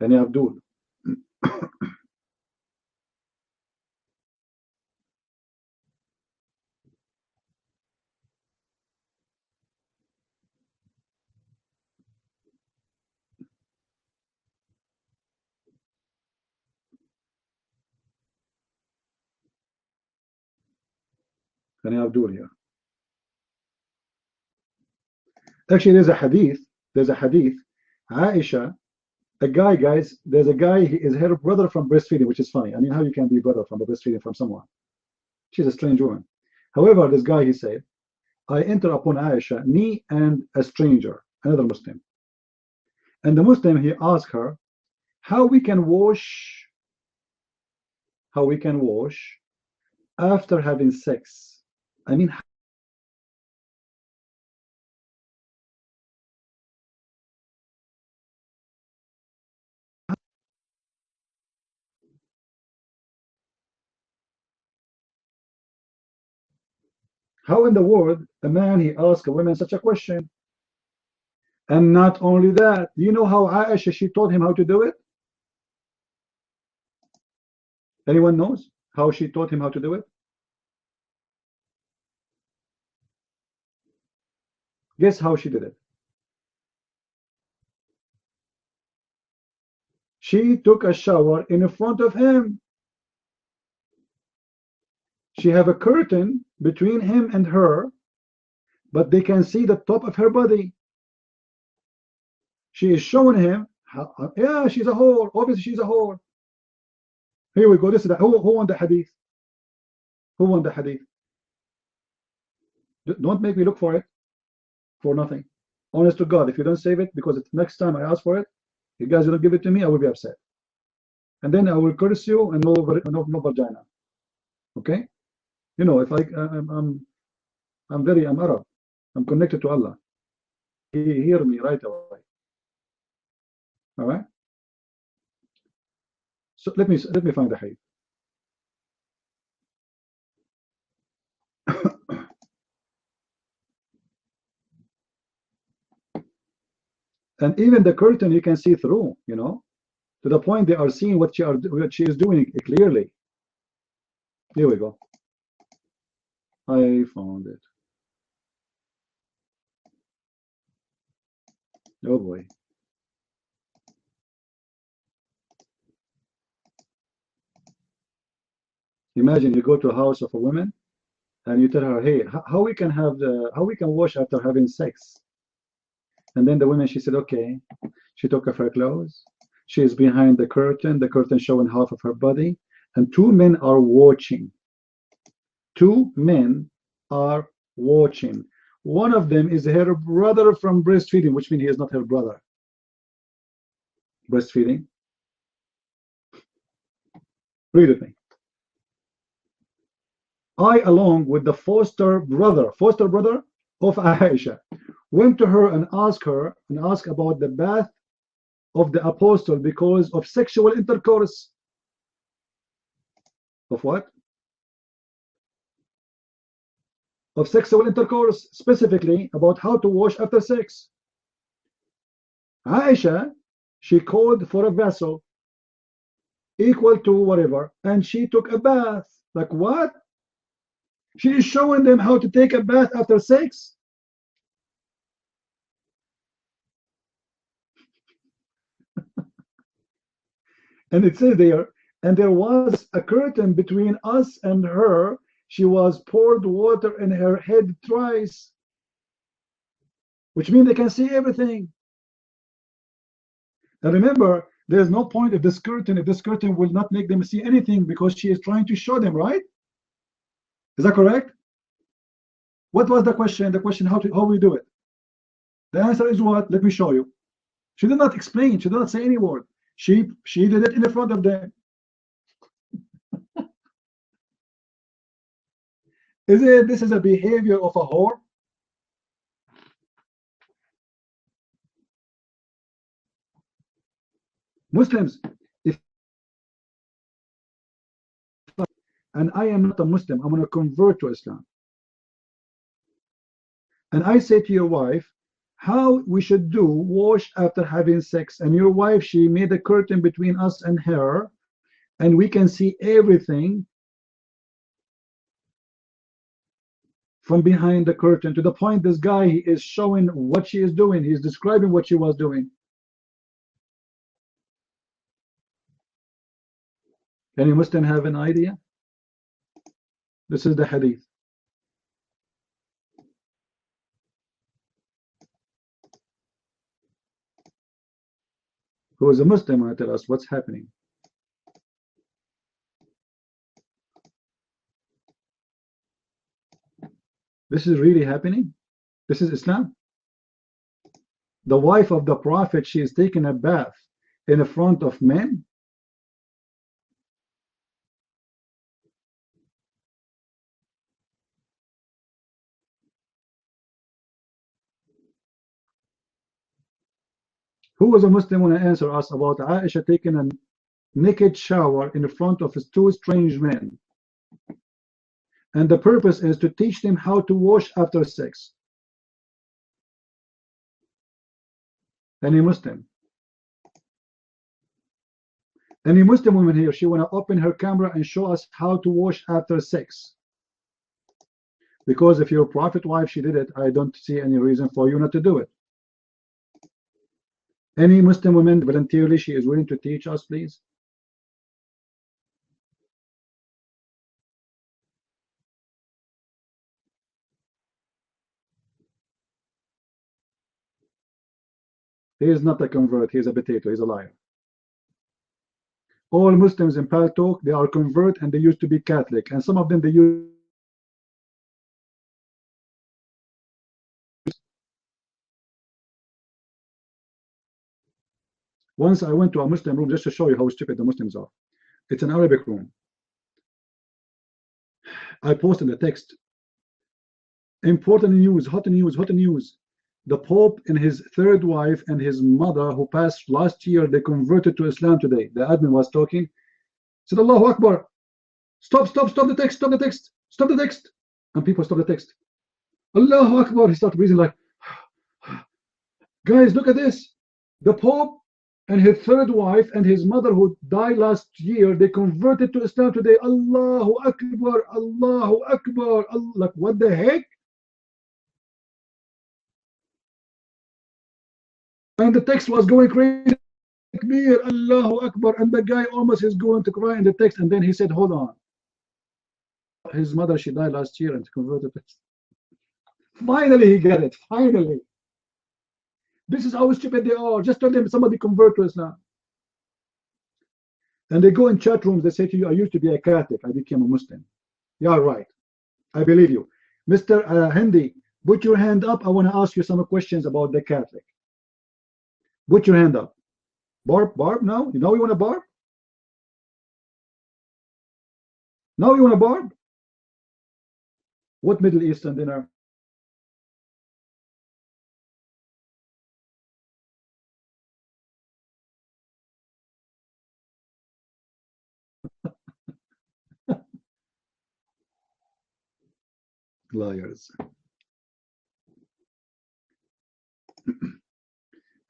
A: Any Abdul. Any Abdul here. Actually, there's a hadith. Aisha, a guy, guys, there's a guy, he is her brother from breastfeeding, which is funny. I mean, how you can be brother from the breastfeeding from someone? She's a strange woman. However, this guy, he said, I enter upon Aisha, me and a stranger, another Muslim. And the Muslim, he asked her, how we can wash after having sex. I mean, how in the world a man, he asked a woman such a question? And not only that, do you know how Aisha, she taught him how to do it? Anyone knows how she taught him how to do it? Guess how she did it. She took a shower in front of him. She have a curtain between him and her, but they can see the top of her body. She is showing him how, yeah, she's a whore. Obviously, she's a whore. Here we go. This is the, who won the hadith? Who won the hadith? Don't make me look for it for nothing. Honest to God, if you don't save it, because it's next time I ask for it, you guys don't give it to me, I will be upset. And then I will curse you and no vagina. Okay? You know, if I'm Arab. I'm connected to Allah. He hear me right away. All right? So let me find the hadith. And even the curtain you can see through, you know, to the point they are seeing what she is doing clearly. Here we go. I found it. Oh boy. Imagine you go to a house of a woman and you tell her, hey, how we can wash after having sex? And then the woman, she said, okay. She took off her clothes. She is behind the curtain showing half of her body, and two men are watching. Two men are watching. One of them is her brother from breastfeeding, which means he is not her brother. Breastfeeding. Read with me. I, along with the foster brother of Aisha, went to her and asked about the bath of the apostle because of sexual intercourse. Of what? Of sexual intercourse, specifically about how to wash after sex. Aisha, she called for a vessel equal to whatever, and she took a bath. Like what? She is showing them how to take a bath after sex. And it says there, and there was a curtain between us and her. She was poured water in her head thrice, which means they can see everything. And remember, there's no point if this curtain will not make them see anything, because she is trying to show them, right? Is that correct? What was the question? The question, how we do it? The answer is what? Let me show you. She did not explain. She did not say any word. She did it in the front of them. This is a behavior of a whore? Muslims, and I am not a Muslim, I'm going to convert to Islam. And I say to your wife, how we should do wash after having sex, and your wife, she made a curtain between us and her, and we can see everything from behind the curtain, to the point this guy is showing what she is doing. He's describing what she was doing. Any Muslim have an idea? This is the hadith. Who is a Muslim want to tell us what's happening? This is really happening? This is Islam? The wife of the Prophet, she is taking a bath in front of men? Who was a Muslim when I answer us about Aisha taking a naked shower in front of two strange men? And the purpose is to teach them how to wash after sex. Any Muslim? Any Muslim woman here, she want to open her camera and show us how to wash after sex. Because if your Prophet wife, she did it, I don't see any reason for you not to do it. Any Muslim woman voluntarily, she is willing to teach us, please? He is not a convert, he is a potato, he is a liar. All Muslims in Paltalk, they are convert and they used to be Catholic, and some of them they use. Once I went to a Muslim room just to show you how stupid the Muslims are. It's an Arabic room. I posted a text. Important news, hot news, hot news. The Pope and his third wife and his mother who passed last year, they converted to Islam today. The admin was talking. Said, Allahu Akbar. Stop the text, stop the text, stop the text. And people stop the text. Allahu Akbar. He started breathing like, guys, look at this. The Pope and his third wife and his mother who died last year, they converted to Islam today. Allahu Akbar, Allahu Akbar. Like, what the heck? And the text was going crazy. Takbir, Allahu Akbar. And the guy almost is going to cry in the text. And then he said, hold on. His mother, she died last year and converted. Finally, he got it. Finally. This is how stupid they are. Just tell them somebody convert to Islam. And they go in chat rooms, they say to you, I used to be a Catholic, I became a Muslim. Yeah, right. I believe you. Mr. Hindi, put your hand up. I want to ask you some questions about the Catholic. Put your hand up. Barb, now? You know you want a Barb? Now you want a Barb? What Middle Eastern dinner? Liars.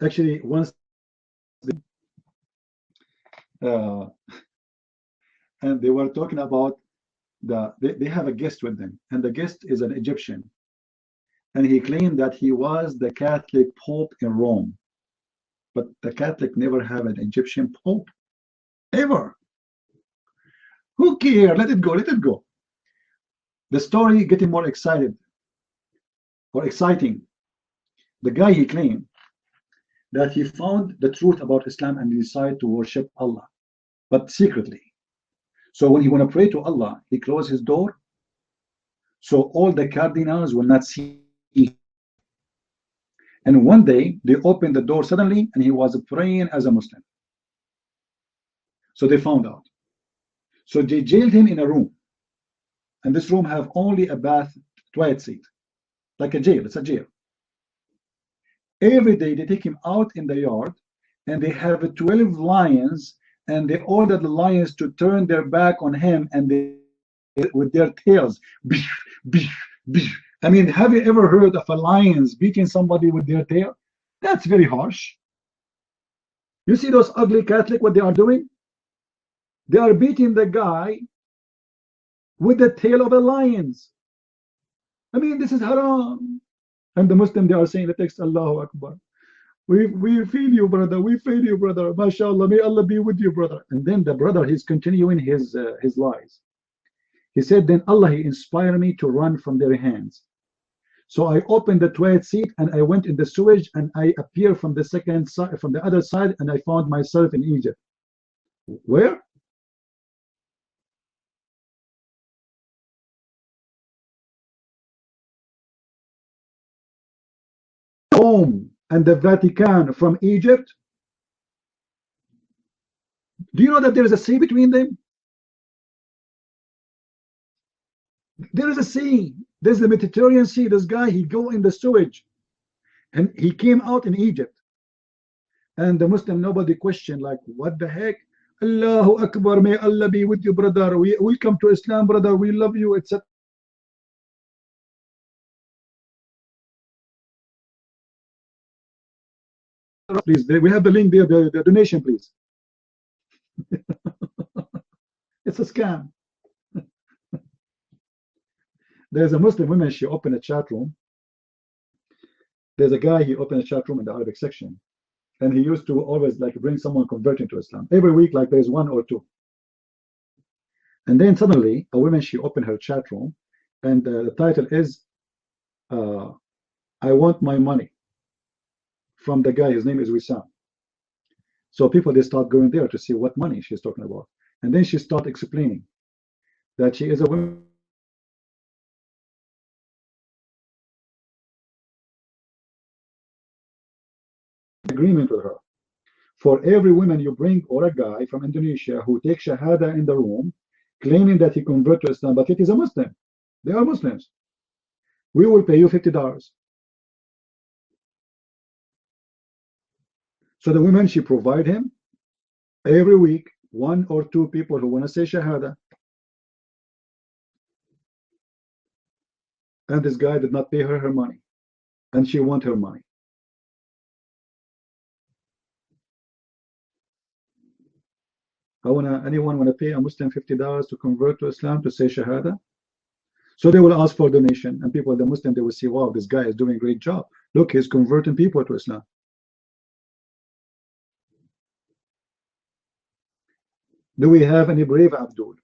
A: Actually, once and they were talking about they have a guest with them, and the guest is an Egyptian, and he claimed that he was the Catholic Pope in Rome, but the Catholic never have an Egyptian Pope ever. Who cares? Let it go, let it go. The story getting more excited or exciting. The guy, he claimed that he found the truth about Islam and he decided to worship Allah, but secretly. So when he want to pray to Allah, he closed his door, so all the cardinals will not see. And one day they opened the door suddenly and he was praying as a Muslim. So they found out. So they jailed him in a room, and this room have only a bath toilet seat, like a jail. It's a jail. Every day they take him out in the yard, and they have 12 lions, and they order the lions to turn their back on him, and they with their tails. I mean, have you ever heard of a lions beating somebody with their tail? That's very harsh. You see those ugly Catholic, what they are doing? They are beating the guy with the tail of a lions. I mean, this is haram. And the Muslim, they are saying the text, Allahu Akbar. We feel you, brother. We feel you, brother. MashaAllah. May Allah be with you, brother. And then the brother, he's continuing his lies. He said, then Allah, he inspired me to run from their hands. So I opened the toilet seat and I went in the sewage and I appeared from the second side, from the other side, and I found myself in Egypt. Where? Rome and the Vatican from Egypt. Do you know that there is a sea between them? There is a sea. There's the Mediterranean Sea. This guy, he go in the sewage, and he came out in Egypt. And the Muslim, nobody questioned, like, what the heck? Allahu Akbar, may Allah be with you, brother. We come to Islam, brother. We love you, etc. Please, we have the link there, the donation, please. It's a scam. There's a Muslim woman, she opened a chat room. There's a guy, he opened a chat room in the Arabic section. And he used to always like bring someone converting to Islam. Every week, like there's one or two. And then suddenly, a woman, she opened her chat room. And the title is, I want my money. From the guy, his name is Wissam. So people, they start going there to see what money she's talking about. And then she starts explaining that she is a woman. Agreement with her. For every woman you bring or a guy from Indonesia who takes Shahada in the room, claiming that he converted to Islam, but it is a Muslim. They are Muslims. We will pay you $50. So the woman, she provide him every week one or two people who want to say Shahada. And this guy did not pay her her money. And she want her money. Anyone want to pay a Muslim $50 to convert to Islam to say Shahada? So they will ask for donation, and people, the Muslim, they will see, wow, this guy is doing a great job. Look, he's converting people to Islam. Do we have any brave Abdul?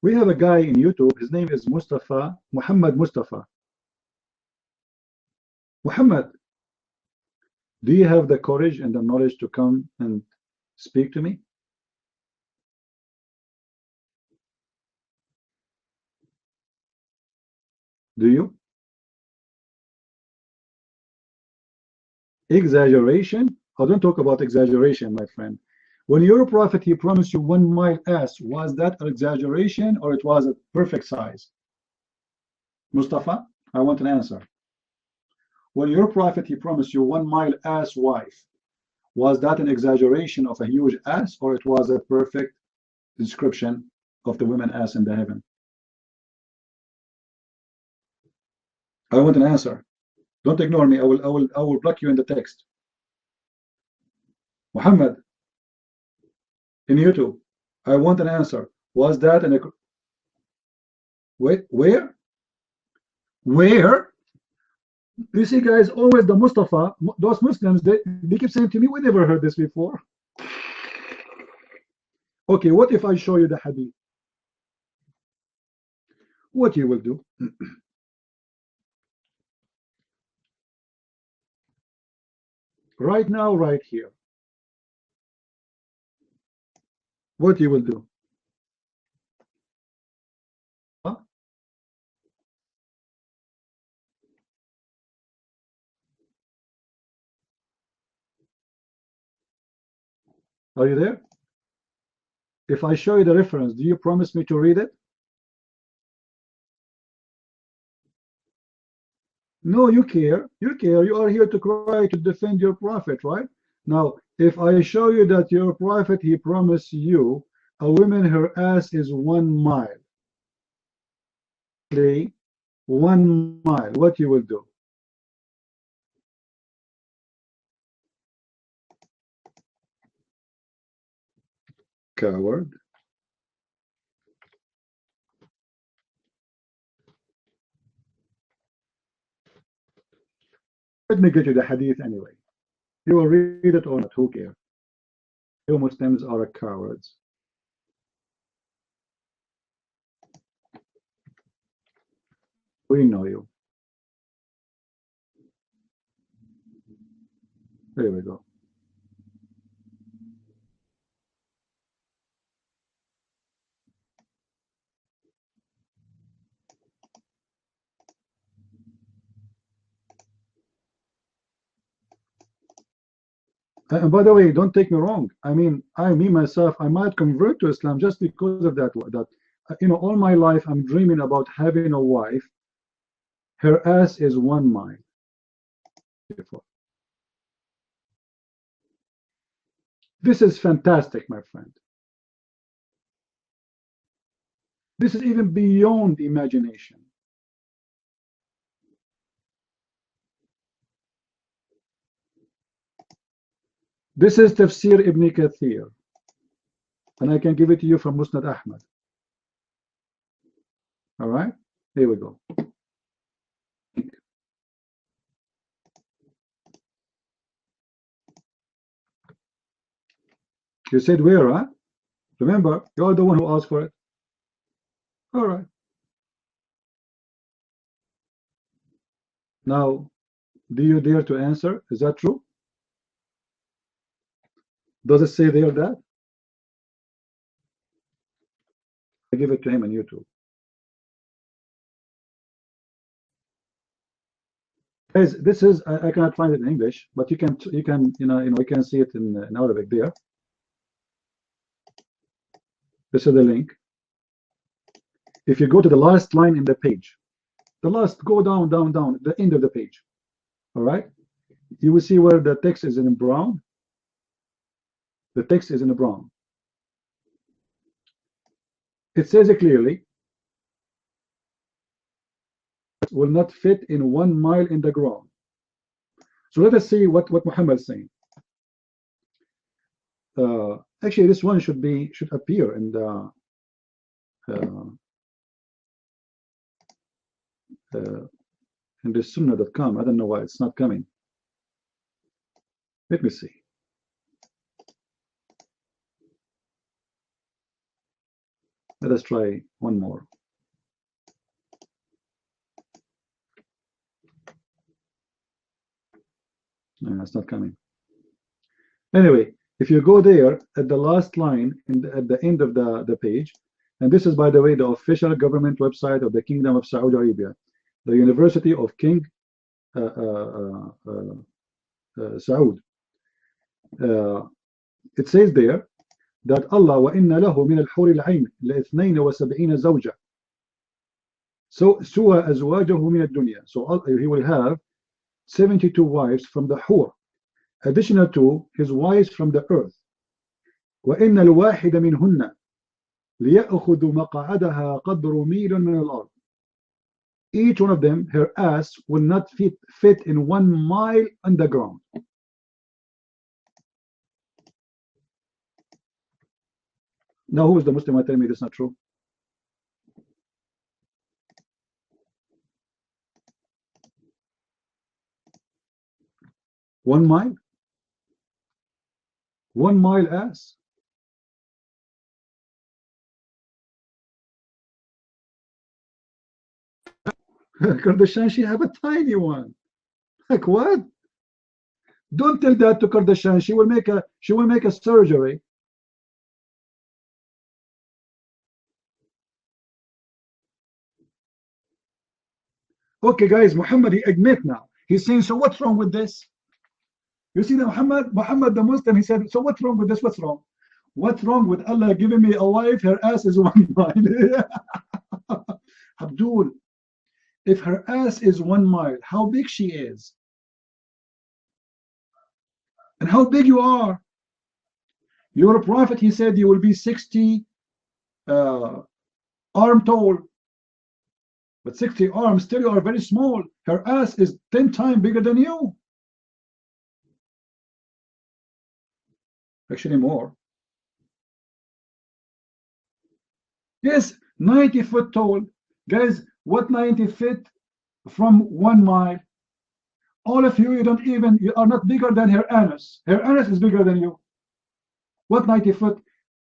A: We have a guy in YouTube, his name is Muhammad Mustafa. Muhammad, do you have the courage and the knowledge to come and speak to me? Do you? Exaggeration? I don't talk about exaggeration, my friend. When your prophet, he promised you 1 mile ass, was that an exaggeration or it was a perfect size? Mustafa, I want an answer. When your prophet, he promised you 1 mile ass wife, was that an exaggeration of a huge ass or it was a perfect description of the women ass in the heaven? I want an answer. Don't ignore me. I will block you in the text. Muhammad, in YouTube, I want an answer. Was that an... Wait, where? Where? You see, guys, always the Mustafa, those Muslims, they keep saying to me, we never heard this before. Okay, what if I show you the hadith? What you will do? Right now, right here. What you will do? Huh? Are you there? If I show you the reference, do you promise me to read it? No, you care. You care. You are here to cry to defend your prophet, right? Now, if I show you that your prophet, he promised you a woman, her ass is 1 mile. 1 mile. What you will do? Coward. Let me get you the hadith anyway. You will read it or not, who cares? You Muslims are cowards. We know you. There we go. And by the way, don't take me wrong. I mean, me myself, I might convert to Islam just because of that. You know, all my life I'm dreaming about having a wife. Her ass is 1 mile. This is fantastic, my friend. This is even beyond imagination. This is Tafsir Ibn Kathir, and I can give it to you from Musnad Ahmad. All right, here we go. You said where, huh? Remember, you're the one who asked for it. All right. Now, do you dare to answer? Is that true? Does it say there that? I give it to him on YouTube. Guys, this is I cannot find it in English, but you can you can see it in Arabic there. This is the link. If you go to the last line in the page, go down, the end of the page. All right, you will see where the text is in brown. The text is in brown. It says it clearly. Will not fit in 1 mile in the ground. So let us see what Muhammad is saying. Actually, this one should appear in the sunnah.com. I don't know why it's not coming. Let me see. Let us try one more. No, it's not coming. Anyway, if you go there at the last line at the end of the page, and this is, by the way, the official government website of the Kingdom of Saudi Arabia, the University of King Saud. It says there that Allah وَإِنَّ لَهُ مِنَ الْحُورِ الْعَيْنِ لَإِثْنَيْنِ وَسَبْعِينَ زَوْجًا. So سُوَى أَزْوَاجَهُ مِنَ الدُّنْيا. So he will have 72 wives from the Hur, additional to his wives from the earth. وَإِنَّ الْوَاحِدَ مِنْهُنَّ لِيَأْخُذُ مَقْعَدَهَا قَدْرُ مِيلٌ مِنَ الْأَرْضِ. Each one of them, her ass will not fit in 1 mile on the ground. Now, who is the Muslim who tell me this is not true? One mile? 1 mile ass? Kardashian, she have a tiny one. Like what? Don't tell that to Kardashian. She will make a surgery. Okay, guys, Muhammad, he admit now. He's saying, so what's wrong with this? You see, the Muhammad the Muslim, he said, so what's wrong with this? What's wrong? What's wrong with Allah giving me a wife? Her ass is 1 mile. Abdul, if her ass is 1 mile, how big she is? And how big you are? Your prophet, he said, you will be 60 arm tall. But 60 arms, still you are very small. Her ass is 10 times bigger than you. Actually more. Yes, 90 foot tall. Guys, what 90 feet from 1 mile? All of you, you are not bigger than her anus. Her anus is bigger than you. What 90 foot?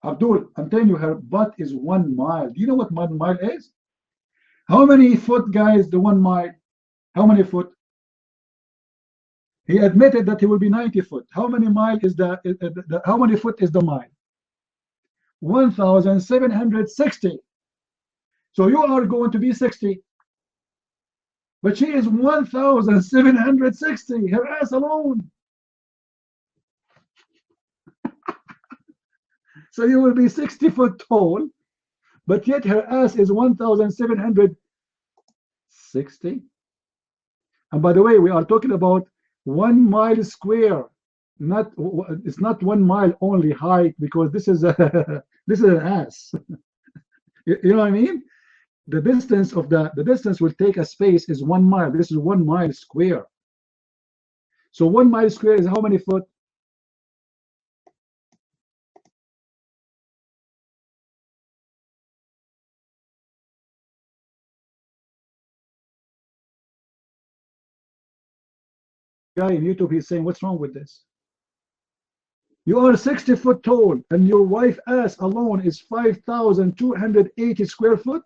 A: Abdul, I'm telling you, her butt is 1 mile. Do you know what 1 mile is? How many foot, guys, the 1 mile? How many foot? He admitted that he will be 90 foot. How many mile is how many foot is the mile? 1,760. So you are going to be 60. But she is 1,760. Her ass alone. So you will be 60 foot tall, but yet her ass is 1,760. And by the way, we are talking about 1 mile square. It's not 1 mile only height, because this is an ass. You know what I mean? The distance will take a space is 1 mile. This is 1 mile square. So 1 mile square is how many foot? Guy in YouTube, he's saying, what's wrong with this? You are 60 foot tall, and your wife ass alone is 5,280 square foot.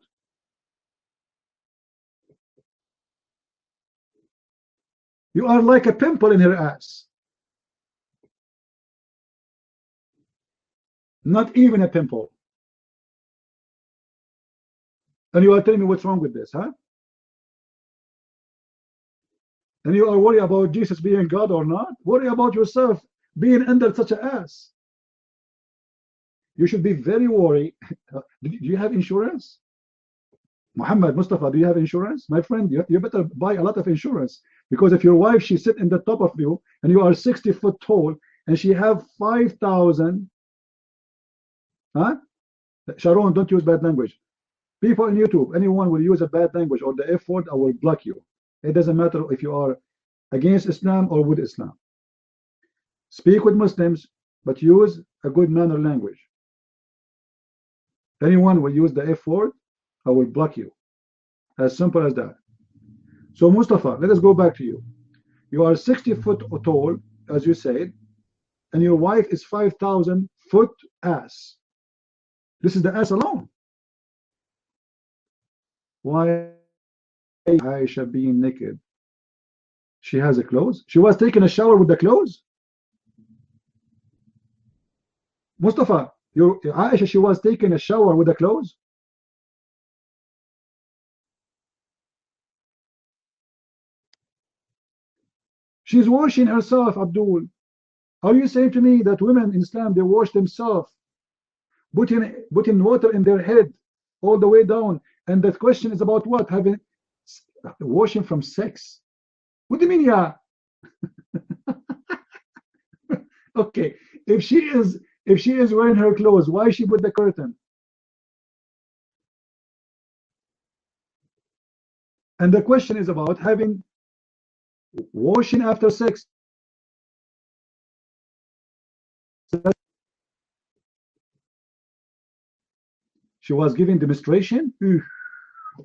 A: You are like a pimple in her ass. Not even a pimple. And you are telling me what's wrong with this, huh? And you are worried about Jesus being God or not? Worry about yourself being under such an ass. You should be very worried. Do you have insurance? Muhammad, Mustafa, do you have insurance? My friend, you better buy a lot of insurance, because if your wife, she sit in the top of you, and you are 60 foot tall, and she have 5,000, huh? Sharon, don't use bad language. People on YouTube, anyone will use a bad language or the F word, I will block you. It doesn't matter if you are against Islam or with Islam. Speak with Muslims, but use a good manner language. Anyone will use the F word, I will block you. As simple as that. So Mustafa, let us go back to you. You are 60 foot tall, as you said, and your wife is 5,000 foot ass. This is the ass alone. Why Aisha being naked? She has a clothes. She was taking a shower with the clothes. Mustafa, Aisha, she was taking a shower with the clothes. She's washing herself, Abdul. Are you saying to me that women in Islam, they wash themselves, putting water in their head all the way down? And the question is about what? Having washing from sex. What do you mean, yeah? Okay, if she is wearing her clothes, why she put the curtain? And the question is about having washing after sex. She was giving demonstration.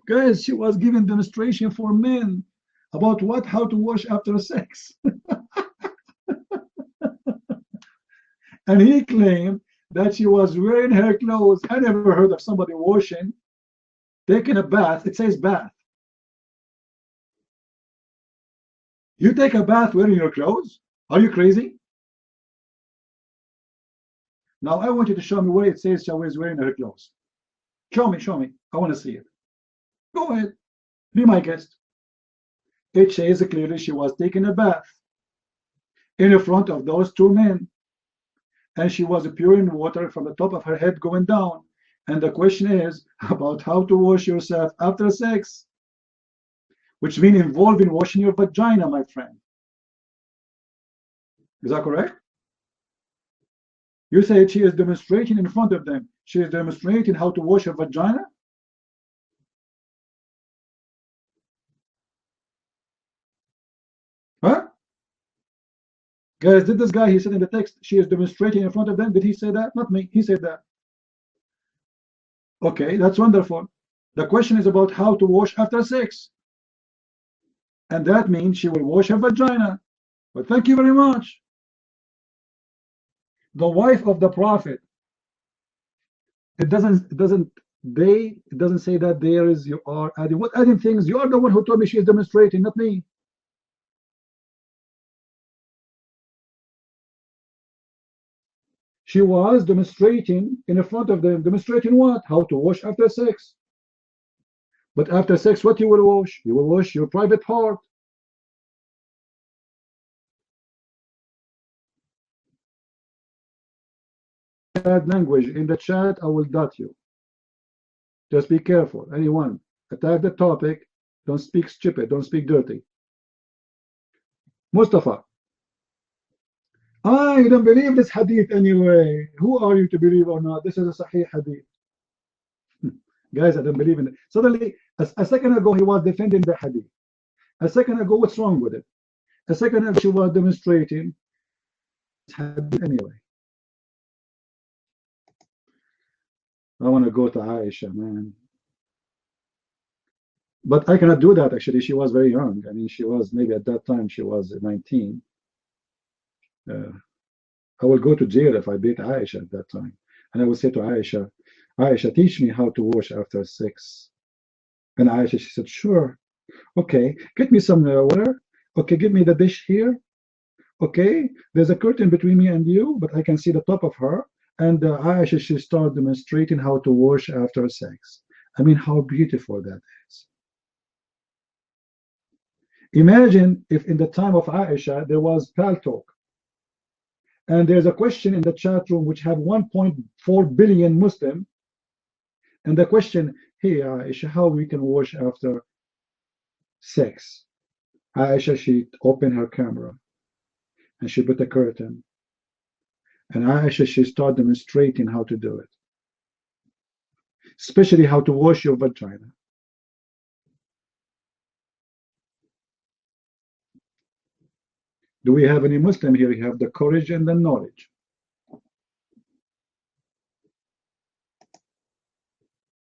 A: Guys, she was giving demonstration for men about what? How to wash after sex. And he claimed that she was wearing her clothes. I never heard of somebody washing, taking a bath. It says bath. You take a bath wearing your clothes? Are you crazy? Now I want you to show me where it says she was wearing her clothes. Show me. I want to see it. Go ahead. Be my guest. It says clearly she was taking a bath. in front of those two men, and she was pouring water from the top of her head going down. And the question is about how to wash yourself after sex, which means involving washing your vagina, my friend. Is that correct? You said she is demonstrating in front of them. She is demonstrating how to wash her vagina? Huh? Guys, did this guy, he said in the text, she is demonstrating in front of them. Did he say that? Not me. He said that. Okay, that's wonderful. The question is about how to wash after sex. And that means she will wash her vagina. But thank you very much. The wife of the prophet. It doesn't say that there is, you are adding. What adding things? You are the one who told me she is demonstrating, not me. She was demonstrating in front of them. Demonstrating what? How to wash after sex. But after sex, what you will wash? You will wash your private part. Bad language in the chat, I will dot you. Just be careful. Anyone attack the topic, don't speak stupid, don't speak dirty. Mustafa, you don't believe this hadith anyway. Who are you to believe or not? This is a sahih hadith. Guys, I don't believe in it. Suddenly, a second ago, he was defending the hadith. A second ago, what's wrong with it? A second ago, she was demonstrating hadith anyway. I want to go to Aisha, man. But I cannot do that, actually. She was very young. I mean, she was, maybe at that time, she was 19. I will go to jail if I beat Aisha at that time. And I will say to Aisha, Aisha, teach me how to wash after sex. And Aisha, she said, sure. Okay, get me some water. Okay, give me the dish here. Okay, there's a curtain between me and you, but I can see the top of her. And Aisha, she started demonstrating how to wash after sex. I mean, how beautiful that is. Imagine if in the time of Aisha, there was pal talk. And there's a question in the chat room which have 1.4 billion Muslim. And the question, hey Aisha, how we can wash after sex? Aisha, she opened her camera and she put a curtain. And Aisha, she started demonstrating how to do it. Especially how to wash your vagina. Do we have any Muslim here? You have the courage and the knowledge.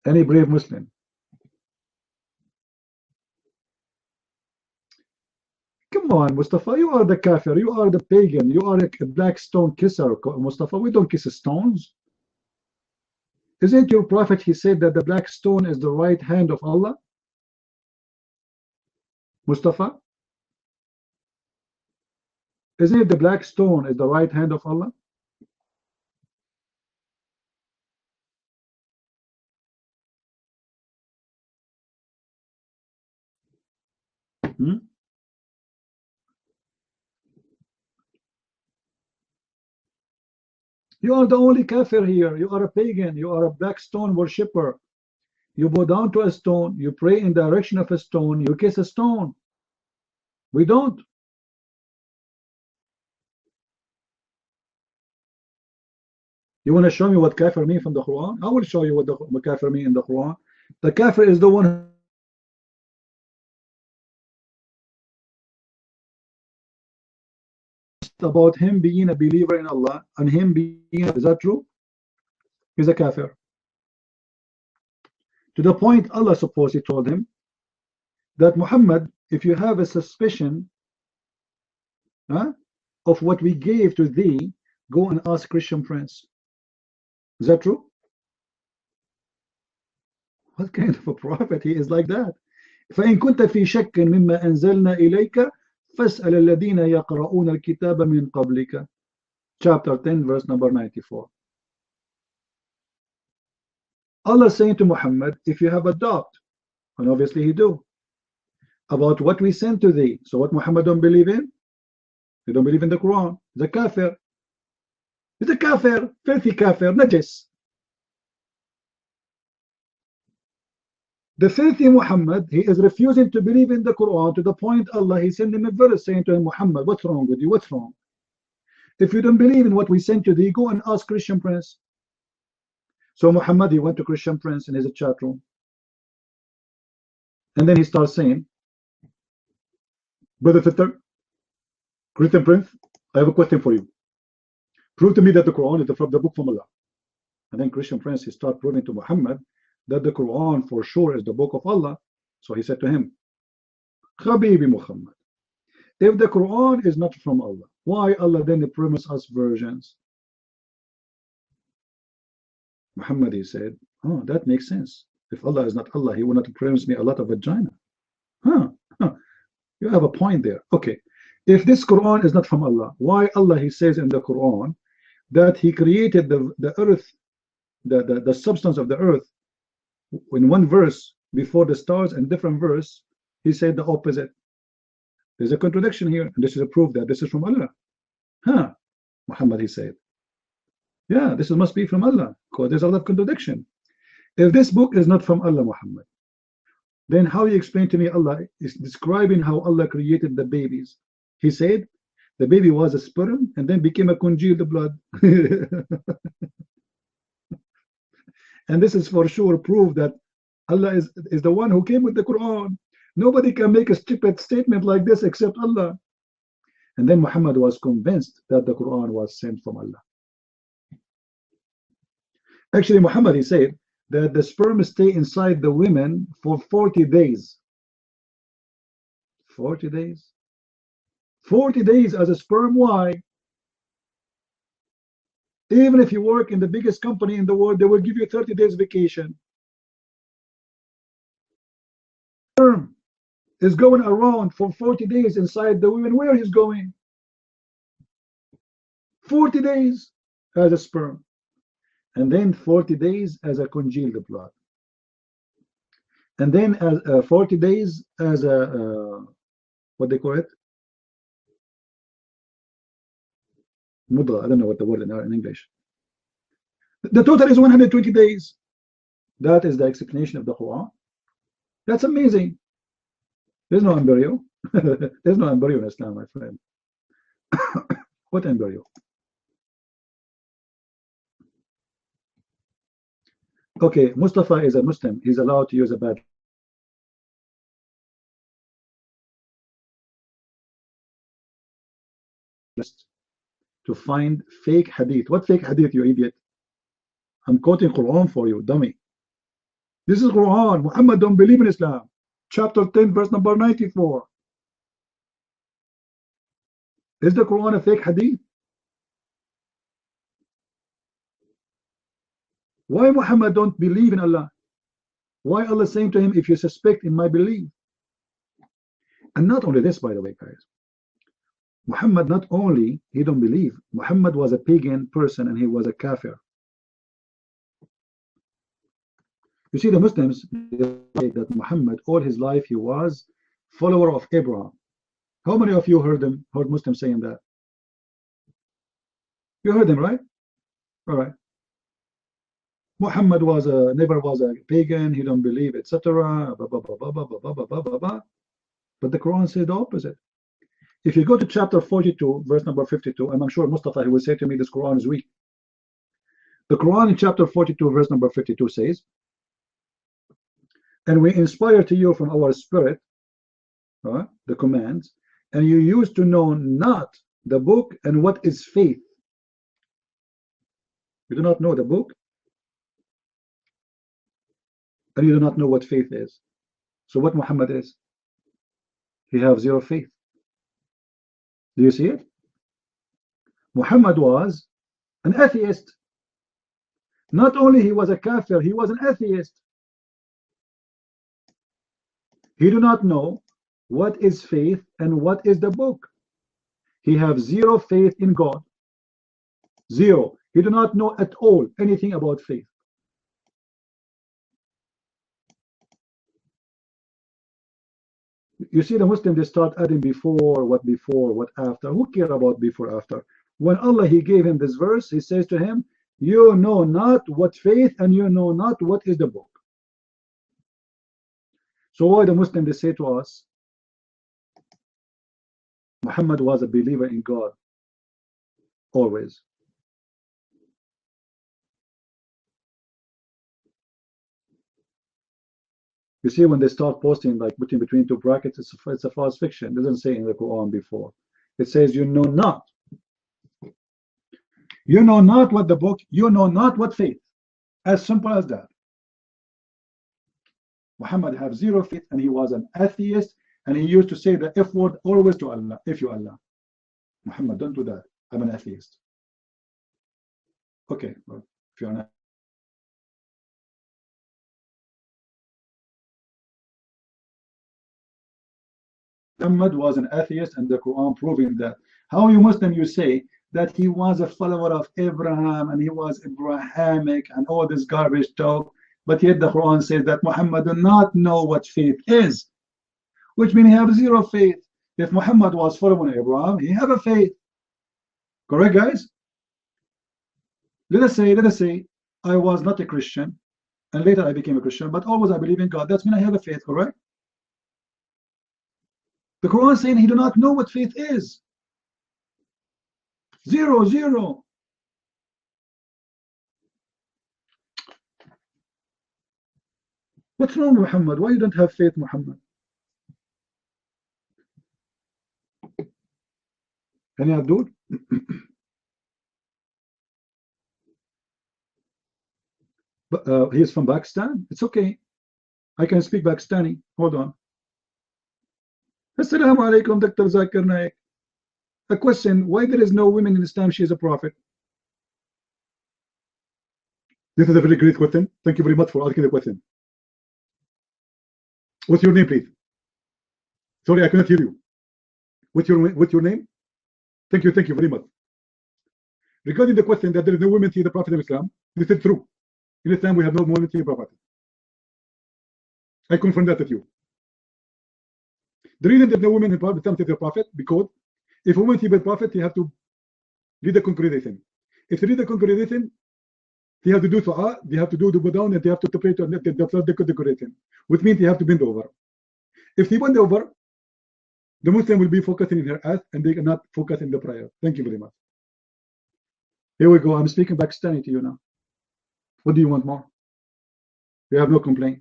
A: Any brave Muslim? Come on, Mustafa, you are the kafir, you are the pagan, you are a black stone kisser, Mustafa. We don't kiss stones. Isn't your prophet, he said that the black stone is the right hand of Allah? Mustafa? Isn't it the black stone is the right hand of Allah? You are the only kafir here. You are a pagan. You are a black stone worshipper. You bow down to a stone. You pray in the direction of a stone. You kiss a stone. We don't. You want to show me what kafir means from the Quran? I will show you what the kafir means in the Quran. The kafir is the one about him being a believer in Allah and him being, is that true? He's a kafir. To the point Allah supposedly told him that Muhammad, if you have a suspicion of what we gave to thee, go and ask Christian friends. Is that true? What kind of a prophet he is like that? فإن كنت في شك مما أنزلنا إليك فاسأل الذين يقرؤون الكتاب من قبلك. Chapter 10, verse number 94. Allah is saying to Muhammad, if you have a doubt, and obviously he do, about what we sent to thee, so what Muhammad don't believe in, They don't believe in the Quran. The kafir. He's a kafir, filthy kafir, najis. The filthy Muhammad, he is refusing to believe in the Quran to the point Allah, he sent him a verse saying to him, Muhammad, what's wrong with you? What's wrong? If you don't believe in what we sent you, you go and ask Christian Prince. So Muhammad, he went to Christian Prince in his chat room. And then he starts saying, Brother Fitter, Christian Prince, I have a question for you. Prove to me that the Quran is from the book from Allah. And then Christian Prince, he started proving to Muhammad that the Quran for sure is the book of Allah. So he said to him, Habibi Muhammad, if the Quran is not from Allah, why Allah then promise us virgins? Muhammad, he said, oh, that makes sense. If Allah is not Allah, he will not promise me a lot of vagina. You have a point there. Okay, if this Quran is not from Allah, why Allah, he says in the Quran that he created the earth, the substance of the earth in one verse before the stars, and different verse he said the opposite. There's a contradiction here, and this is a proof that this is from Allah. Muhammad, he said, yeah, this must be from Allah, because there's a lot of contradiction. If this book is not from Allah, Muhammad, then how you explain to me Allah is describing how Allah created the babies? He said the baby was a sperm and then became a congealed blood. And this is for sure proof that Allah is the one who came with the Quran. Nobody can make a stupid statement like this except Allah. And then Muhammad was convinced that the Quran was sent from Allah. Actually, Muhammad, he said that the sperm stay inside the women for 40 days. 40 days? 40 days as a sperm. Why? Even if you work in the biggest company in the world, they will give you 30 days vacation. Sperm is going around for 40 days inside the women. Where he's going? 40 days as a sperm. And then 40 days as a congealed blood. And then as 40 days as a, what they call it? Mudra. I don't know what the word in English. The total is 120 days. That is the explanation of the Quran. That's amazing. There's no embryo. There's no embryo in Islam, my friend. What embryo? Okay, Mustafa is a Muslim. He's allowed to use a bad list to find fake hadith. What fake hadith, you idiot? I'm quoting Quran for you, dummy. This is Quran. Muhammad don't believe in Islam. Chapter 10, verse number 94. Is the Quran a fake hadith? Why Muhammad don't believe in Allah? Why Allah saying to him, if you suspect in my belief? And not only this, by the way, guys. Muhammad not only he don't believe, Muhammad was a pagan person and he was a kafir. You see, the Muslims say that Muhammad all his life he was follower of Abraham. How many of you heard Muslims saying that? You heard them, right? All right. Muhammad was never was a pagan, he don't believe, etc. But the Quran says the opposite. If you go to chapter 42, verse number 52, and I'm sure Mustafa, he will say to me, this Quran is weak. The Quran in chapter 42, verse number 52 says, and we inspire to you from our spirit, the commands, and you used to know not the book and what is faith. You do not know the book, and you do not know what faith is. So what Muhammad is? He has zero faith. Do you see it? Muhammad was an atheist. Not only he was a kafir, he was an atheist. He do not know what is faith and what is the book. He have zero faith in God. Zero. He do not know at all anything about faith. You see the Muslim, they start adding before, what after. Who care about before, after? When Allah, he gave him this verse, he says to him, you know not what faith and you know not what is the book. So why the Muslim, they say to us, Muhammad was a believer in God, always. You see, when they start posting, like putting between two brackets, it's a false fiction. It doesn't say in the Quran before. It says, you know not. You know not what the book, you know not what faith. As simple as that. Muhammad had zero faith and he was an atheist, and he used to say the F word always to Allah, if you Allah. Muhammad, don't do that. I'm an atheist. Okay, well, if you're an Muhammad was an atheist, and the Quran proving that. How you Muslim, you say that he was a follower of Abraham and he was Abrahamic and all this garbage talk, but yet the Quran says that Muhammad do not know what faith is, which means he have zero faith. If Muhammad was following Abraham, he have a faith. Correct, guys? Let us say I was not a Christian and later I became a Christian, but always I believe in God. That's mean I have a faith, correct? The Quran is saying he do not know what faith is. Zero, zero. What's wrong, Muhammad? Why you don't have faith, Muhammad? Any Abdul? He's from Pakistan. It's okay. I can speak Pakistani. Hold on. Assalamu alaikum, Dr. Zakir Naik. A question, why there is no women in Islam? She is a prophet. This is a very great question. Thank you very much for asking the question. What's your name, please? Sorry, I cannot hear you. What's your name? Thank you very much. Regarding the question that there is no women to the Prophet of Islam, this is true. In Islam, we have no women to the Prophet. I confirm that with you. The reason there's no women in Islam to the Prophet, because if a woman see the Prophet, he have to read the congregation. If they read the congregation, they have to do dua, they have to do the down, and they have to pray to the congregation, which means they have to bend over. If they bend over, the Muslim will be focusing in her ass and they cannot focus in the prayer. Thank you very much. Here we go. I'm speaking Pakistani to you now. What do you want more? You have no complaint.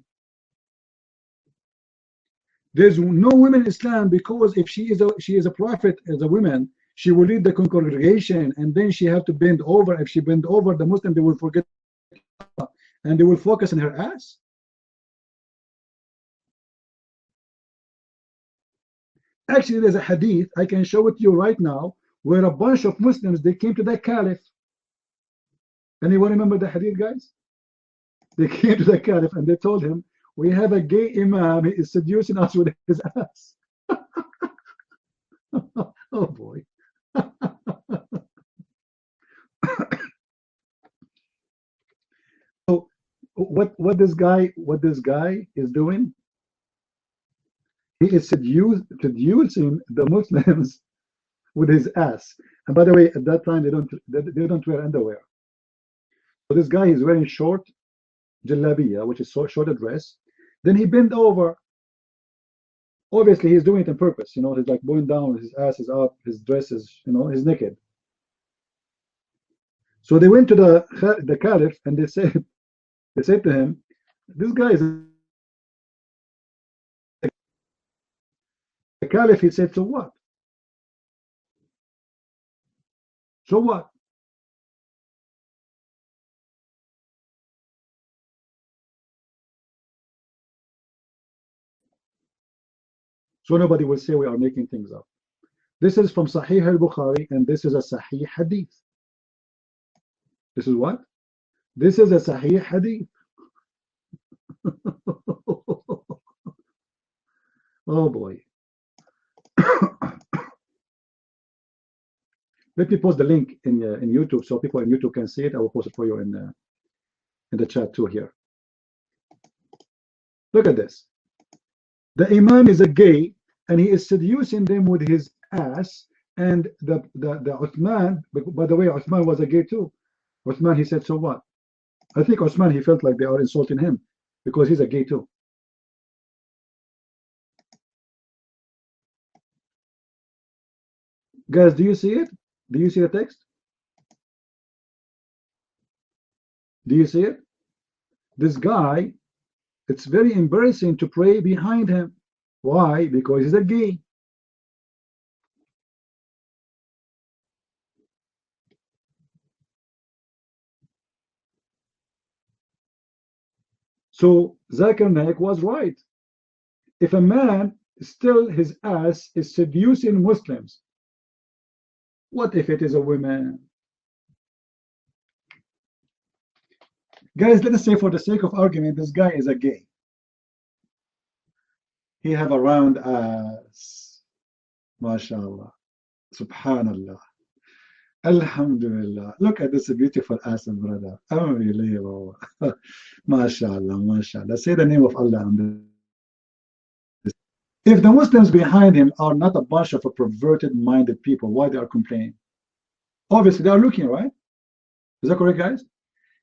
A: There's no women in Islam, because if she is a prophet as a woman, she will lead the congregation and then she have to bend over. If she bend over, the Muslim, they will forget and they will focus on her ass. Actually, there's a hadith, I can show it to you right now, where a bunch of Muslims, they came to the Caliph. Anyone remember the hadith, guys? They came to the Caliph and they told him, we have a gay imam, he is seducing us with his ass. Oh boy. So what this guy is doing, he is seducing the Muslims with his ass. And by the way, at that time they don't wear underwear. So this guy is wearing short jalabiya, which is short dress. Then he bent over. Obviously, he's doing it on purpose. You know, he's like going down, his ass is up, his dress is, you know, he's naked. So they went to the Caliph and they said to him, this guy is. The Caliph, he said, so what? So what? So nobody will say we are making things up. This is from Sahih al-Bukhari, and this is a Sahih hadith. This is what? This is a Sahih hadith. Oh boy. Let me post the link in YouTube so people in YouTube can see it. I will post it for you in the chat too here. Look at this. The Imam is a gay, and he is seducing them with his ass. And the Uthman, by the way, Uthman was a gay too. Uthman, he said, so what? I think Uthman, he felt like they are insulting him because he's a gay too. Guys, do you see it? Do you see the text? Do you see it? This guy, it's very embarrassing to pray behind him. Why? Because he's a gay. So Zakir Naik was right. If a man still his ass is seducing Muslims, what if it is a woman? Guys, let us say for the sake of argument, this guy is a gay. He have a round ass. MashaAllah. Subhanallah. Alhamdulillah. Look at this beautiful ass, brother. Unbelievable. MashaAllah, MashaAllah. Say the name of Allah on this. If the Muslims behind him are not a bunch of perverted minded people, why they are complaining? Obviously, they are looking, right? Is that correct, guys?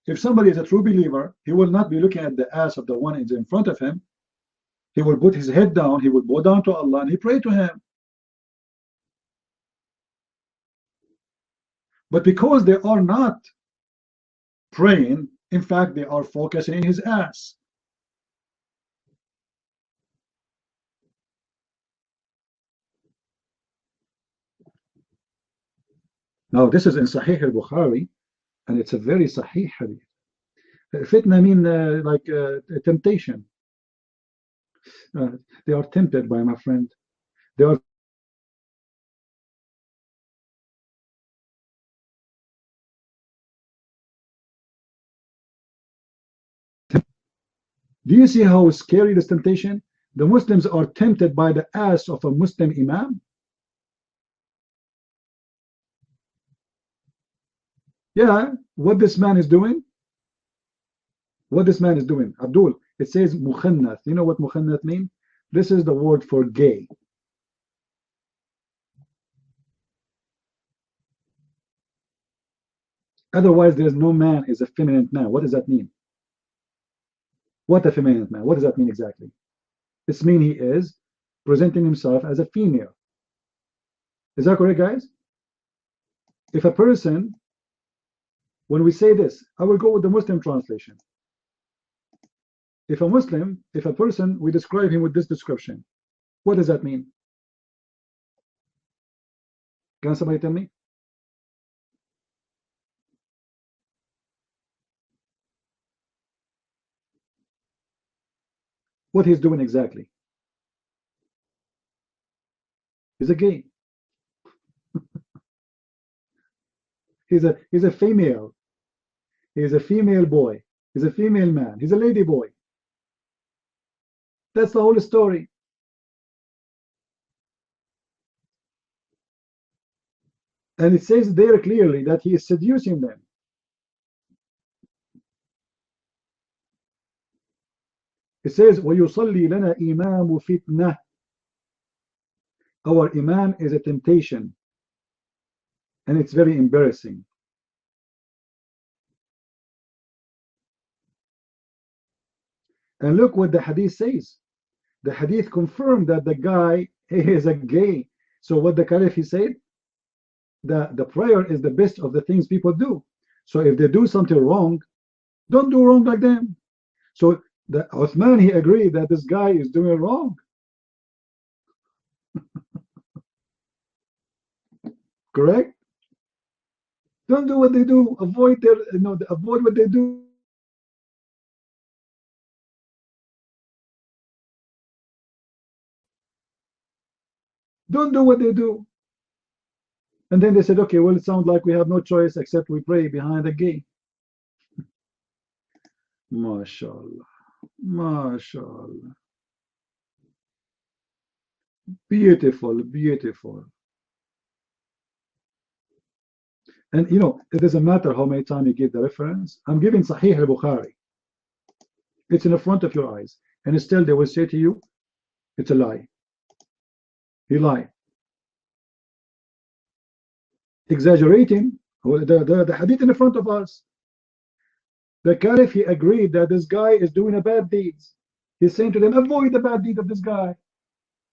A: If somebody is a true believer, he will not be looking at the ass of the one in front of him. He will put his head down, he will bow down to Allah, and he pray to him. But because they are not praying, in fact, they are focusing in his ass. Now, this is in Sahih al-Bukhari, and it's a very Sahih hadith. Fitna mean like temptation. They are tempted by my friend. They are. Do you see how scary this temptation? The Muslims are tempted by the ass of a Muslim imam. Yeah, what this man is doing? What this man is doing, Abdul, it says mukhannath. You know what mukhannath means? This is the word for gay. Otherwise, there's no man is a feminine man. What does that mean? What a feminine man? What does that mean exactly? This means he is presenting himself as a female. Is that correct, guys? If a person, when we say this, I will go with the Muslim translation. If a Muslim, if a person, we describe him with this description, what does that mean? Can somebody tell me? What he's doing exactly? He's a gay. He's a female. He's a female boy. He's a female man. He's a lady boy. That's the whole story. And it says there clearly that he is seducing them. It says, وَيُصَلِّي لَنَا إِمَامُ فِتْنَةٍ. Our imam is a temptation. And it's very embarrassing. And look what the hadith says. The hadith confirmed that the guy is a gay. So what the Caliph, he said, the prayer is the best of the things people do. So if they do something wrong, don't do wrong like them. So the Uthman, he agreed that this guy is doing wrong. Correct? Don't do what they do. Avoid their, avoid what they do. Don't do what they do. And then they said, okay, well, it sounds like we have no choice except we pray behind a gay. MashaAllah. MashaAllah. Beautiful, beautiful. And it doesn't matter how many times you give the reference. I'm giving Sahih al-Bukhari. It's in the front of your eyes. And still they will say to you, it's a lie. He lied. Exaggerating the hadith in front of us. The Caliph, he agreed that this guy is doing a bad deeds. He's saying to them, avoid the bad deed of this guy.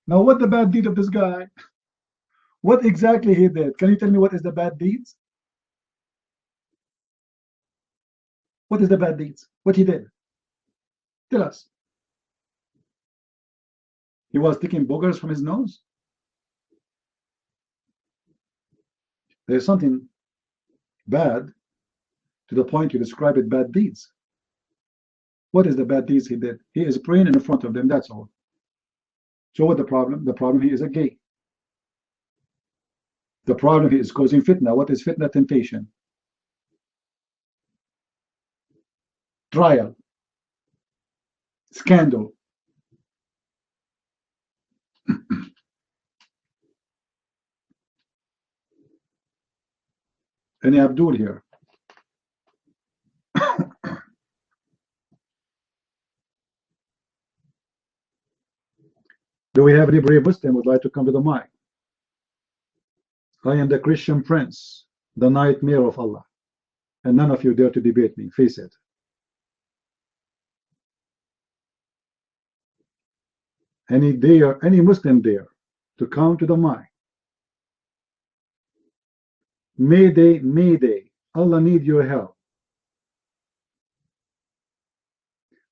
A: Now, what the bad deed of this guy? What exactly he did? Can you tell me what is the bad deeds? What is the bad deeds? What he did? Tell us. He was taking boogers from his nose? There's something bad to the point you describe it bad deeds. What is the bad deeds he did? He is praying in front of them, that's all. So what the problem? The problem, he is a gay. The problem, he is causing fitna. What is fitna? Temptation. Trial. Scandal. Any Abdul here? Do we have any brave Muslim who would like to come to the mic? I am the Christian prince, the nightmare of Allah, and none of you dare to debate me. Face it. Any Muslim dare to come to the mic? Mayday, mayday. Allah need your help.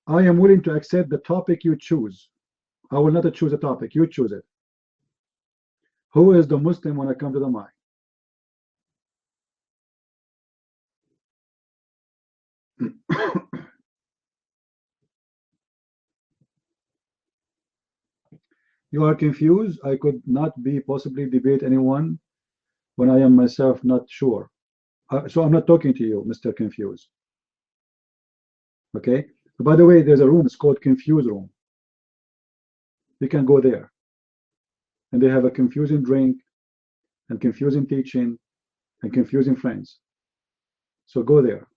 A: I am willing to accept the topic you choose. I will not choose a topic. You choose it. Who is the Muslim when I come to the mic? You are confused. I could not be possibly debate anyone when I am myself not sure. So I'm not talking to you, Mr. Confused. Okay? By the way, there's a room, it's called Confused Room. You can go there. And they have a confusing drink and confusing teaching and confusing friends. So go there.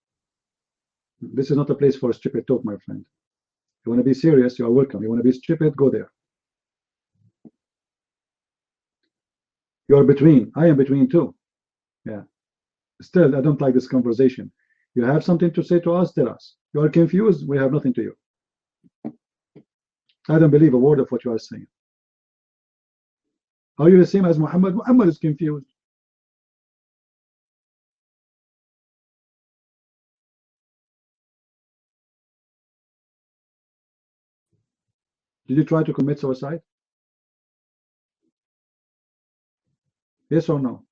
A: This is not a place for a stupid talk, my friend. You want to be serious, you are welcome. You want to be stupid, go there. You are between. I am between too. Yeah. Still, I don't like this conversation. You have something to say to us, tell us. You are confused, we have nothing to you. I don't believe a word of what you are saying. Are you the same as Muhammad? Muhammad is confused. Did you try to commit suicide? Yes or no?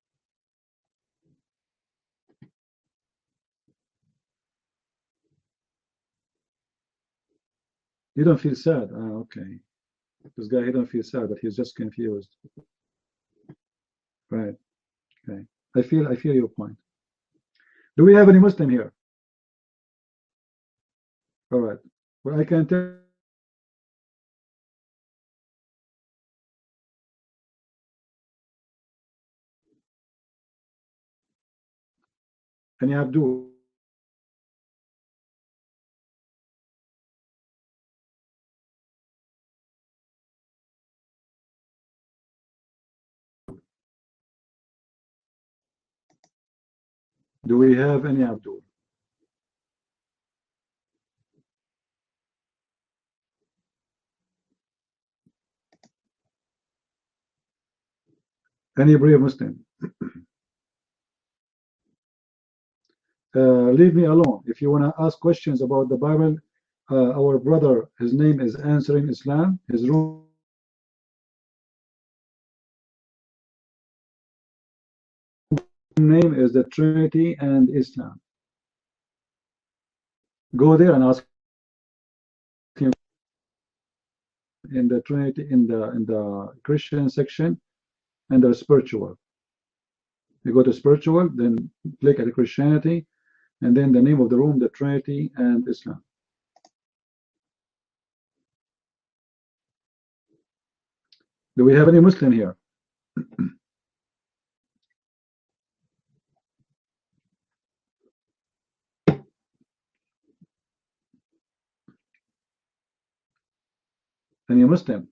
A: You don't feel sad? Okay. This guy, he don't feel sad, but he's just confused. Right. Okay. I feel your point. Do we have any Muslim here? All right. Well, I can tell. Any Abdul? Do we have any Abdul? Any brave Muslim? Leave me alone. If you want to ask questions about the Bible, our brother, his name is Answering Islam. His room name is the Trinity and Islam. Go there and ask him in the Trinity, in the Christian section, and the spiritual. You go to spiritual, then click at the Christianity, and then the name of the room, the Trinity and Islam. Do we have any Muslim here? Any Muslim?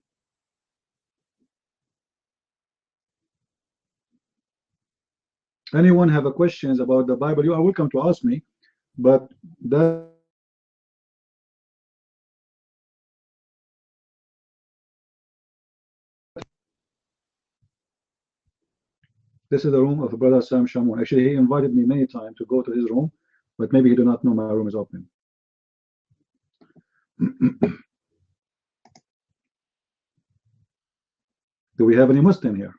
A: Anyone have a questions about the Bible? You are welcome to ask me, but that this is the room of brother Sam Shamoun. Actually, he invited me many times to go to his room, but maybe he do not know my room is open. Do we have any Muslim here?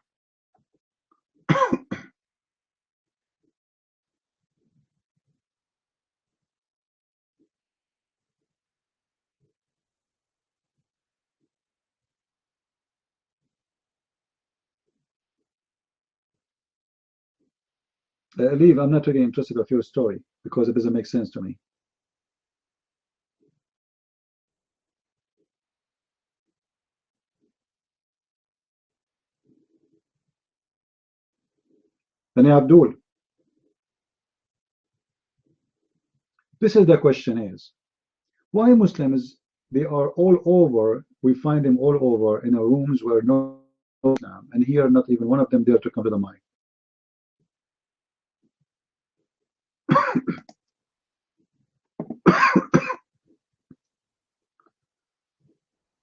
A: Leave, I'm not really interested of your story because it doesn't make sense to me. And Abdul, this is the question is, why Muslims, they are all over, we find them all over in our rooms where no Islam, and here not even one of them dare to come to the mic.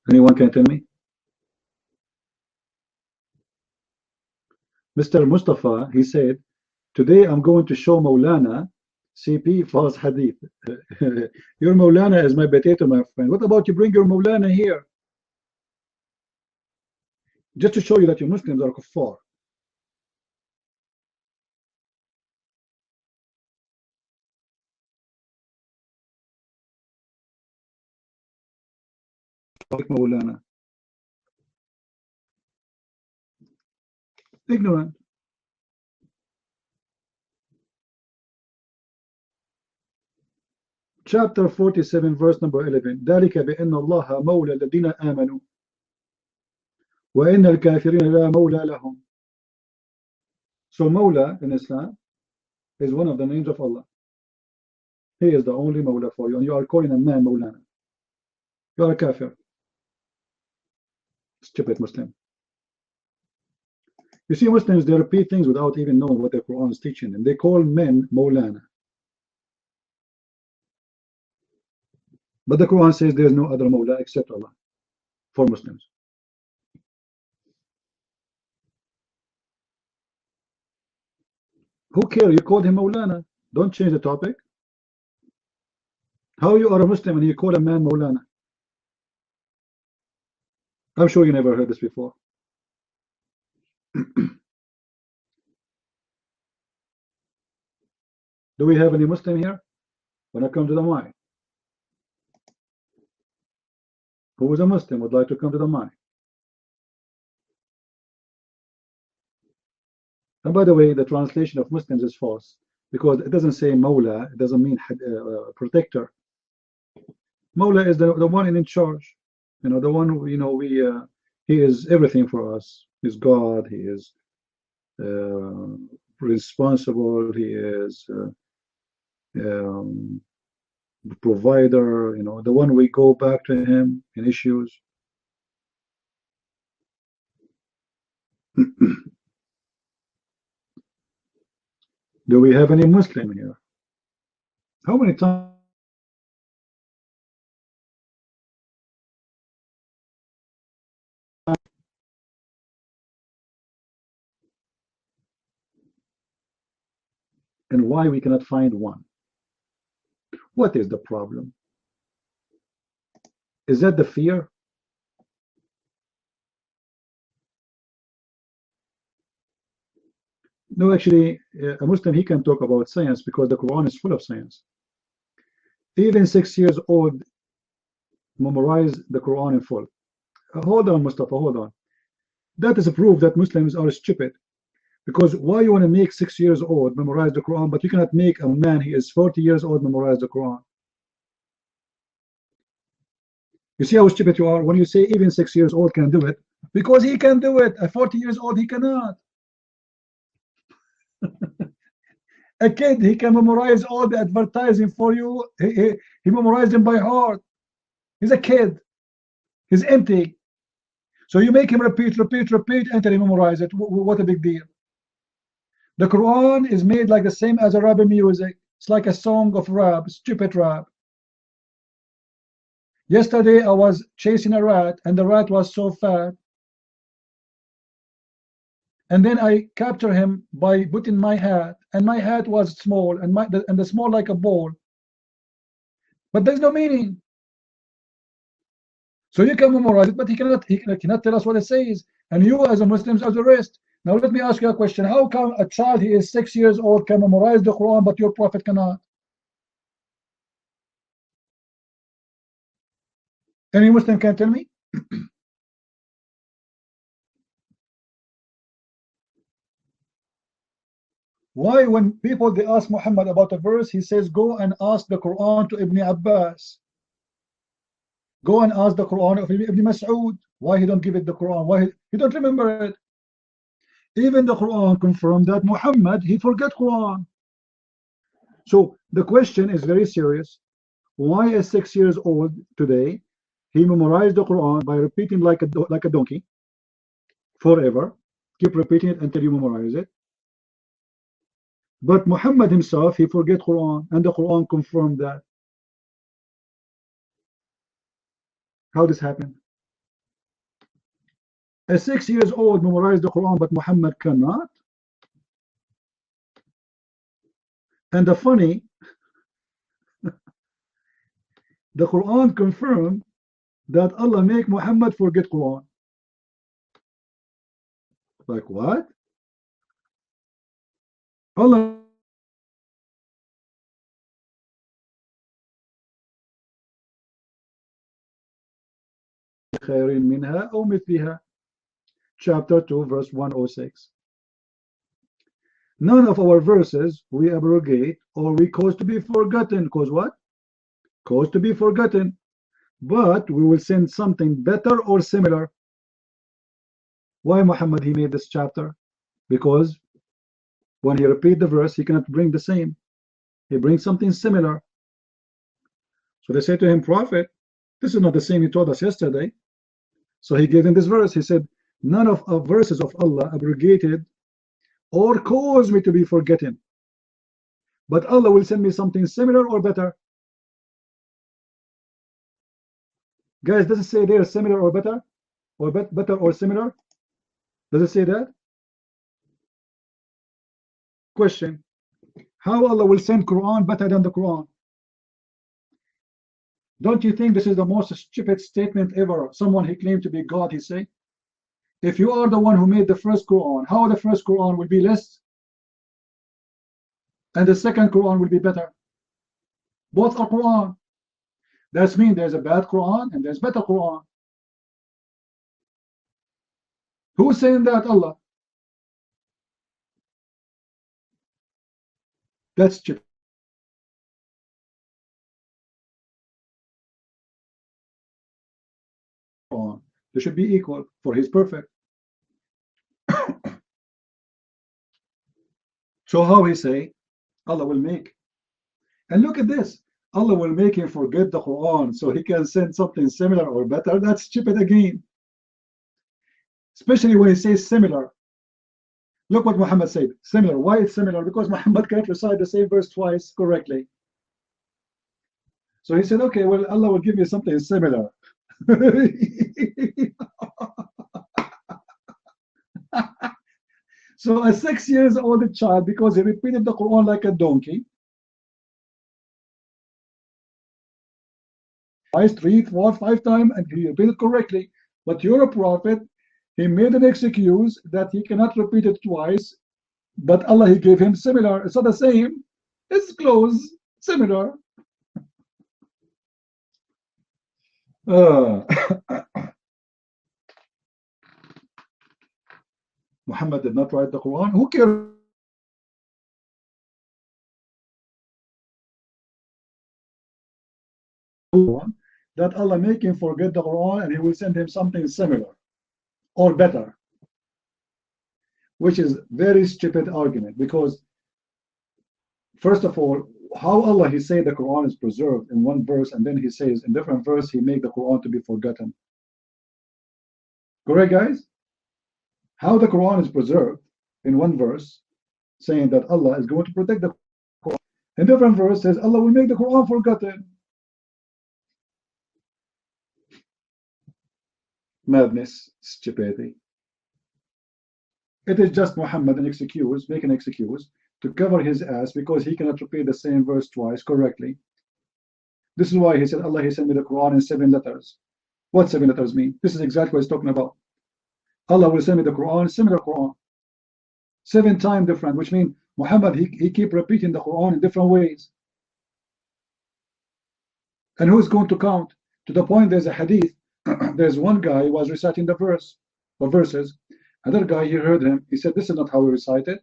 A: Anyone can tell me? Mr. Mustafa, he said, today I'm going to show Maulana CP false hadith. Your Maulana is my potato, my friend. What about you bring your Maulana here? Just to show you that your Muslims are kuffar. Maulana. Ignorant. Chapter 47 verse number 11 ذلك بأن الله مولى الذين آمنوا وإن الكافرين لا مولى لهم. So Mawla in Islam is one of the names of Allah. He is the only Mawla for you, and you are calling a man Mawlana. You are a kafir. Stupid Muslim. You see, Muslims, they repeat things without even knowing what the Quran is teaching them. They call men Mawlana. But the Quran says there is no other Mawla except Allah for Muslims. Who cares? You called him Mawlana. Don't change the topic. How you are a Muslim and you call a man Mawlana? I'm sure you never heard this before. Do we have any Muslim here? When I come to the mic, who is a Muslim would like to come to the mic? And by the way, the translation of Muslims is false because it doesn't say Mawla. It doesn't mean protector. Mawla is the one in charge. You know, the one who, you know, he is everything for us. He's God. He is responsible. He is the provider. You know, the one we go back to him in issues. Do we have any Muslim here? How many times? And why we cannot find one? What is the problem? Is that the fear? No, actually, a Muslim, he can talk about science because the Quran is full of science. Even 6 years old memorize the Quran in full. Hold on, Mustafa, hold on. That is a proof that Muslims are stupid. Because why you want to make 6 years old memorize the Quran, but you cannot make a man he is 40 years old memorize the Quran? You see how stupid you are when you say even 6 years old can do it? Because he can do it. At 40 years old, he cannot. A kid, he can memorize all the advertising for you. He memorized them by heart. He's a kid. He's empty. So you make him repeat until he memorize it. What a big deal.
F: The Quran is made like the same as Arabic music. It's like a song of rap, stupid rap. Yesterday I was chasing a rat and the rat was so fat. And then I capture him by putting my hat, and my hat was small and the small like a ball. But there's no meaning. So you can memorize it, but he cannot tell us what it says. And you as a Muslims as the rest. Now let me ask you a question. How come a child he is 6 years old can memorize the Quran but your prophet cannot? Any Muslim can tell me? Why when people they ask Muhammad about a verse, he says go and ask the Quran to Ibn Abbas. Go and ask the Quran of Ibn Mas'ud. Why he don't give it the Quran? Why he don't remember it? Even the Quran confirmed that Muhammad he forget Quran. So the question is very serious. Why a 6 years old today he memorized the Quran by repeating like a donkey forever? Keep repeating it until you memorize it. But Muhammad himself he forget Quran, and the Quran confirmed that. How this happened? A 6 years old memorized the Quran, but Muhammad cannot. And the funny, the Quran confirmed that Allah make Muhammad forget Quran. Like what? Allah خير منها أو مثلها. Chapter 2 verse 106. None of our verses we abrogate or we cause to be forgotten. Cause what? Cause to be forgotten. But we will send something better or similar. Why Muhammad he made this chapter? Because when he repeat the verse he cannot bring the same. He brings something similar. So they say to him, Prophet, this is not the same you told us yesterday. So he gave him this verse. He said, none of our verses of Allah abrogated or caused me to be forgotten, but Allah will send me something similar or better. Guys, does it say there similar or better? Or better or similar? Does it say that? Question. How Allah will send Quran better than the Quran? Don't you think this is the most stupid statement ever? Someone he claimed to be God, he say, if you are the one who made the first Quran, how the first Quran will be less and the second Quran will be better? Both are Quran. That means there's a bad Quran and there's better Quran. Who's saying that? Allah. That's stupid. They should be equal, for he's perfect. So how he say Allah will make, and look at this, Allah will make him forget the Quran so he can send something similar or better? That's stupid again, especially when he says similar. Look what Muhammad said, similar. Why it's similar? Because Muhammad can't recite the same verse twice correctly. So he said, okay, well, Allah will give me something similar. So a 6 years old child, because he repeated the Quran like a donkey, twice, 3, 4, 5 times, and he repeated correctly. But you're a prophet, he made an excuse that he cannot repeat it twice, but Allah he gave him similar. It's not the same, it's close, similar. Muhammad did not write the Quran. Who cares? That Allah make him forget the Quran and he will send him something similar or better, which is very stupid argument. Because first of all, how Allah he say the Quran is preserved in one verse, and then he says in different verse he make the Quran to be forgotten? Correct, guys? How the Quran is preserved in one verse, saying that Allah is going to protect the Quran. In different verse says Allah will make the Quran forgotten. Madness, stupidity. It is just Muhammad an excuse, make an excuse to cover his ass because he cannot repeat the same verse twice correctly. This is why he said, Allah, he sent me the Quran in 7 letters. What 7 letters mean? This is exactly what he's talking about. Allah will send me the Quran, similar Quran. 7 times different, which means Muhammad, he keep repeating the Quran in different ways. And who's going to count? To the point there's a hadith, there's one guy who was reciting the verse or verses. Another guy, he heard him, he said, this is not how we recite it.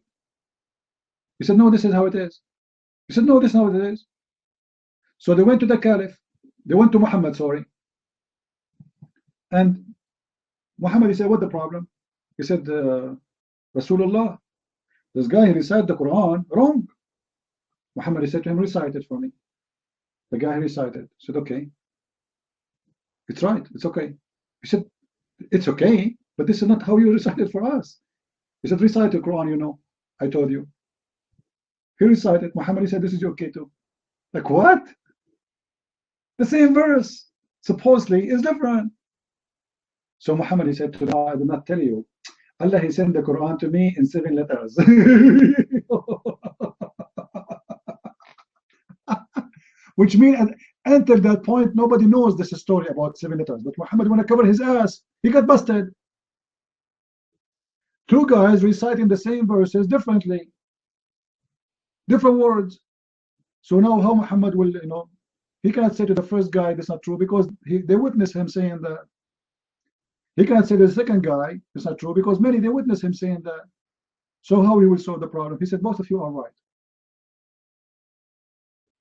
F: He said, no, this is how it is. He said, no, this is how it is. So they went to the Caliph, they went to Muhammad, sorry. And Muhammad, he said, what the problem? He said, Rasulullah, this guy, he recited the Quran wrong. Muhammad, he said to him, recite it for me. The guy recited. He said, okay. It's right, it's okay. He said, it's okay, but this is not how you recite it for us. He said, recite the Quran, you know. I told you. He recited. Muhammad, he said, this is okay too. Like what? The same verse, supposedly, is different. So Muhammad, he said to them, I did not tell you. Allah, he sent the Quran to me in 7 letters. Which means until that point, nobody knows this story about 7 letters. But Muhammad, when I cover his ass, he got busted. 2 guys reciting the same verses differently. Different words. So now how Muhammad will, you know, he cannot say to the first guy that's not true because they witness him saying that. He cannot say to the second guy it's not true because many they witness him saying that. So how he will solve the problem? He said, both of you are right.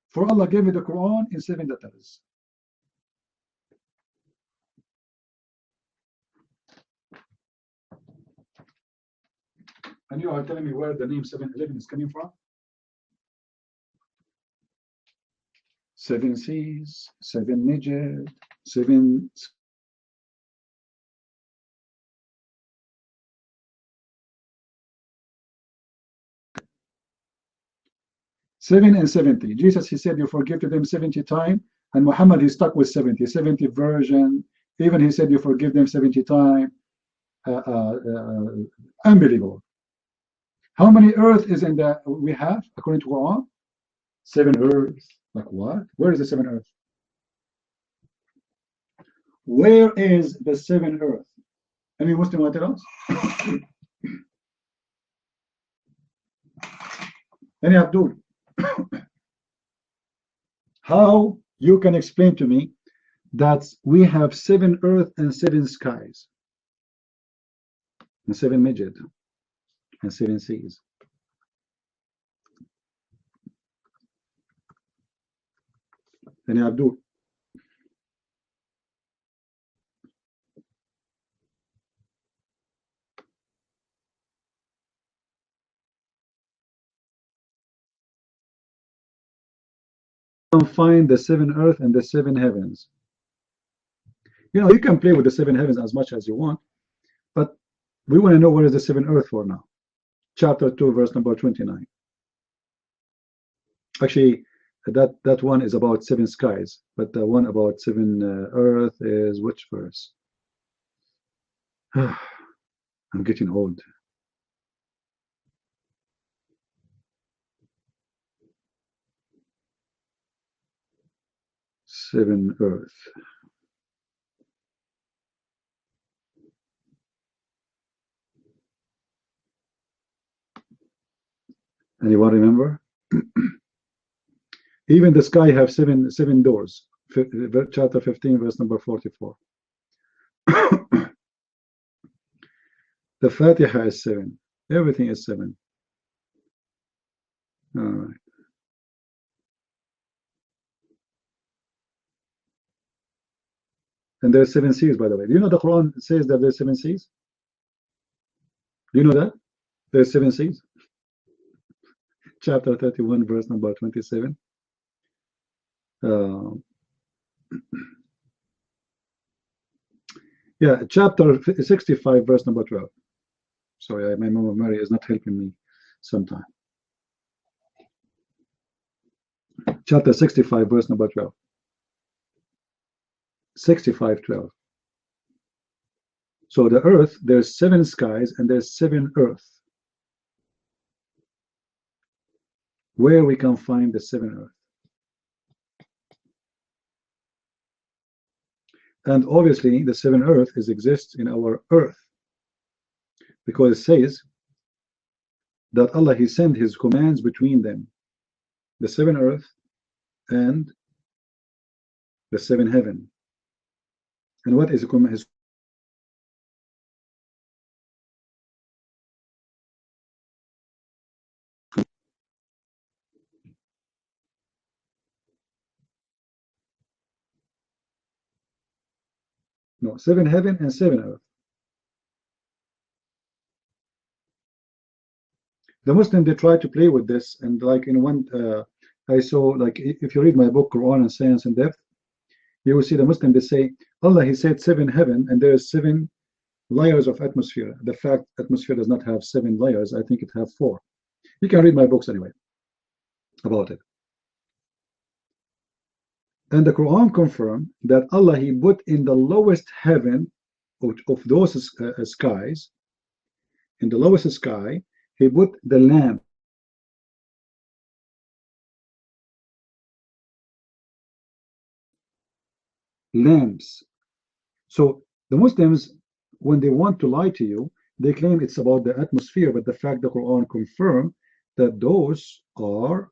F: For Allah gave me the Quran in 7 letters. And you are telling me where the name 711 is coming from? 7 seas, 7 Niger, 7. Seven and 70. Jesus, he said, you forgive to them 70 times, and Muhammad, he stuck with 70 version. Even he said, you forgive them 70 times. Unbelievable. How many earth is in the we have according to Quran? 7 earths. Like what? Where is the 7 earth? Where is the 7 earth? Any Muslim want to tell us? Any Abdul? How you can explain to me that we have 7 earth and 7 skies and 7 midget and 7 seas? Any Abdul? Find the 7 earth and the 7 heavens. You know, you can play with the 7 heavens as much as you want, but we want to know where is the 7 earth for now. Chapter 2, verse number 29. Actually, that one is about 7 skies, but the one about 7 earth is which verse? I'm getting old. Seven earth. Anyone remember? Even the sky have seven doors. Chapter 15, verse number 44. The Fatiha is 7. Everything is 7. All right. And there's 7 seas, by the way. Do you know the Quran says that there's 7 seas? Do you know that? There's 7 seas. Chapter 31, verse number 27. Yeah, chapter 65, verse number 12. Sorry, my memory is not helping me sometimes. Chapter 65, verse number 12. 65:12. So the earth, there's 7 skies and there's 7 earth. Where we can find the 7 earth. And obviously the 7 earth exists in our earth, because it says that Allah, He sent His commands between them, the 7 earth and the 7 heaven. And what is His? No, 7 heaven and 7 earth. The Muslim, they try to play with this, and like in one, I saw, like if you read my book Quran and Science in Depth, you will see the Muslim, they say Allah, He said 7 heaven and there is 7 layers of atmosphere. The fact atmosphere does not have 7 layers, I think it have 4. You can read my books anyway about it. And the Quran confirmed that Allah, He put in the lowest heaven of those skies, in the lowest sky, He put the lamp. Lamps. So the Muslims, when they want to lie to you, they claim it's about the atmosphere, but the fact the Quran confirmed that those are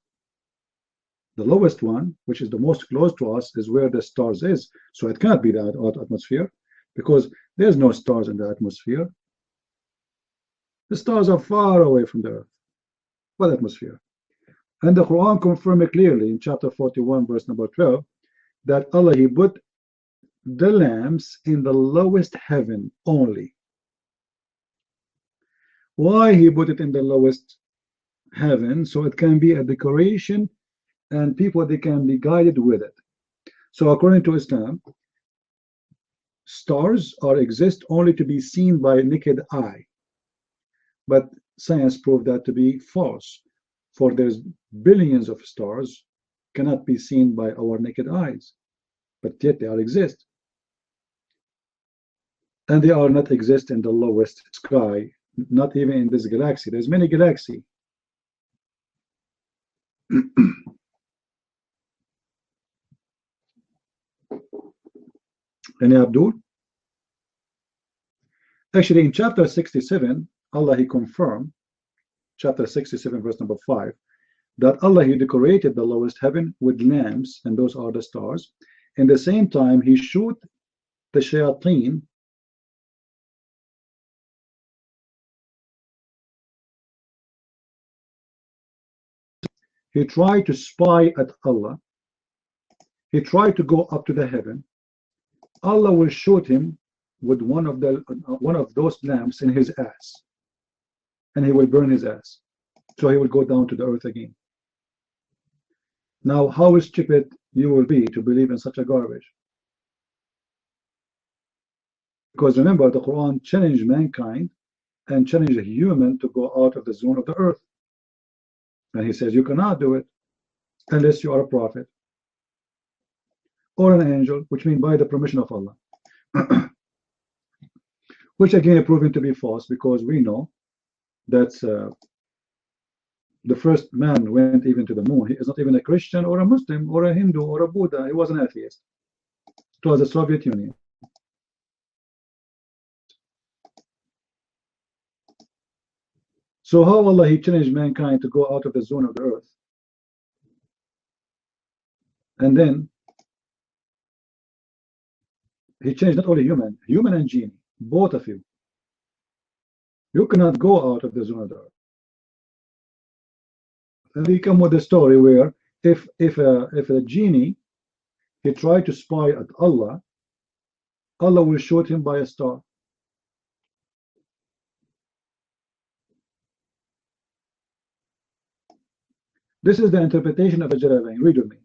F: the lowest one, which is the most close to us, is where the stars is. So it cannot be the atmosphere, because there's no stars in the atmosphere. The stars are far away from the earth. What atmosphere? And the Quran confirmed it clearly in chapter 41, verse number 12, that Allah, He put the lamps in the lowest heaven only. Why He put it in the lowest heaven? So it can be a decoration and people, they can be guided with it. So according to Islam, stars exist only to be seen by naked eye. But science proved that to be false, for there's billions of stars cannot be seen by our naked eyes, but yet they exist. And they are not exist in the lowest sky, not even in this galaxy. There's many galaxies. Any Abdul? Actually, in chapter 67, Allah, He confirmed, chapter 67, verse number 5, that Allah, He decorated the lowest heaven with lamps, and those are the stars. In the same time, He showed the shayateen he tried to spy at Allah. He tried to go up to the heaven. Allah will shoot him with one of those lamps in his ass, and he will burn his ass, so he will go down to the earth again. Now, how stupid you will be to believe in such a garbage? Because remember, the Quran challenged mankind and challenged a human to go out of the zone of the earth, and He says you cannot do it unless you are a prophet or an angel, which means by the permission of Allah. Which again is proven to be false, because we know that the first man went even to the moon. He is not even a Christian or a Muslim or a Hindu or a Buddha. He was an atheist. It was the Soviet Union. So how Allah, He challenged mankind to go out of the zone of the earth, and then He changed not only human and genie, both of you. You cannot go out of the zone of the earth. And we come with a story where if a genie, he tried to spy at Allah, Allah will shoot him by a star. This is the interpretation of a Jalalain. Read with me.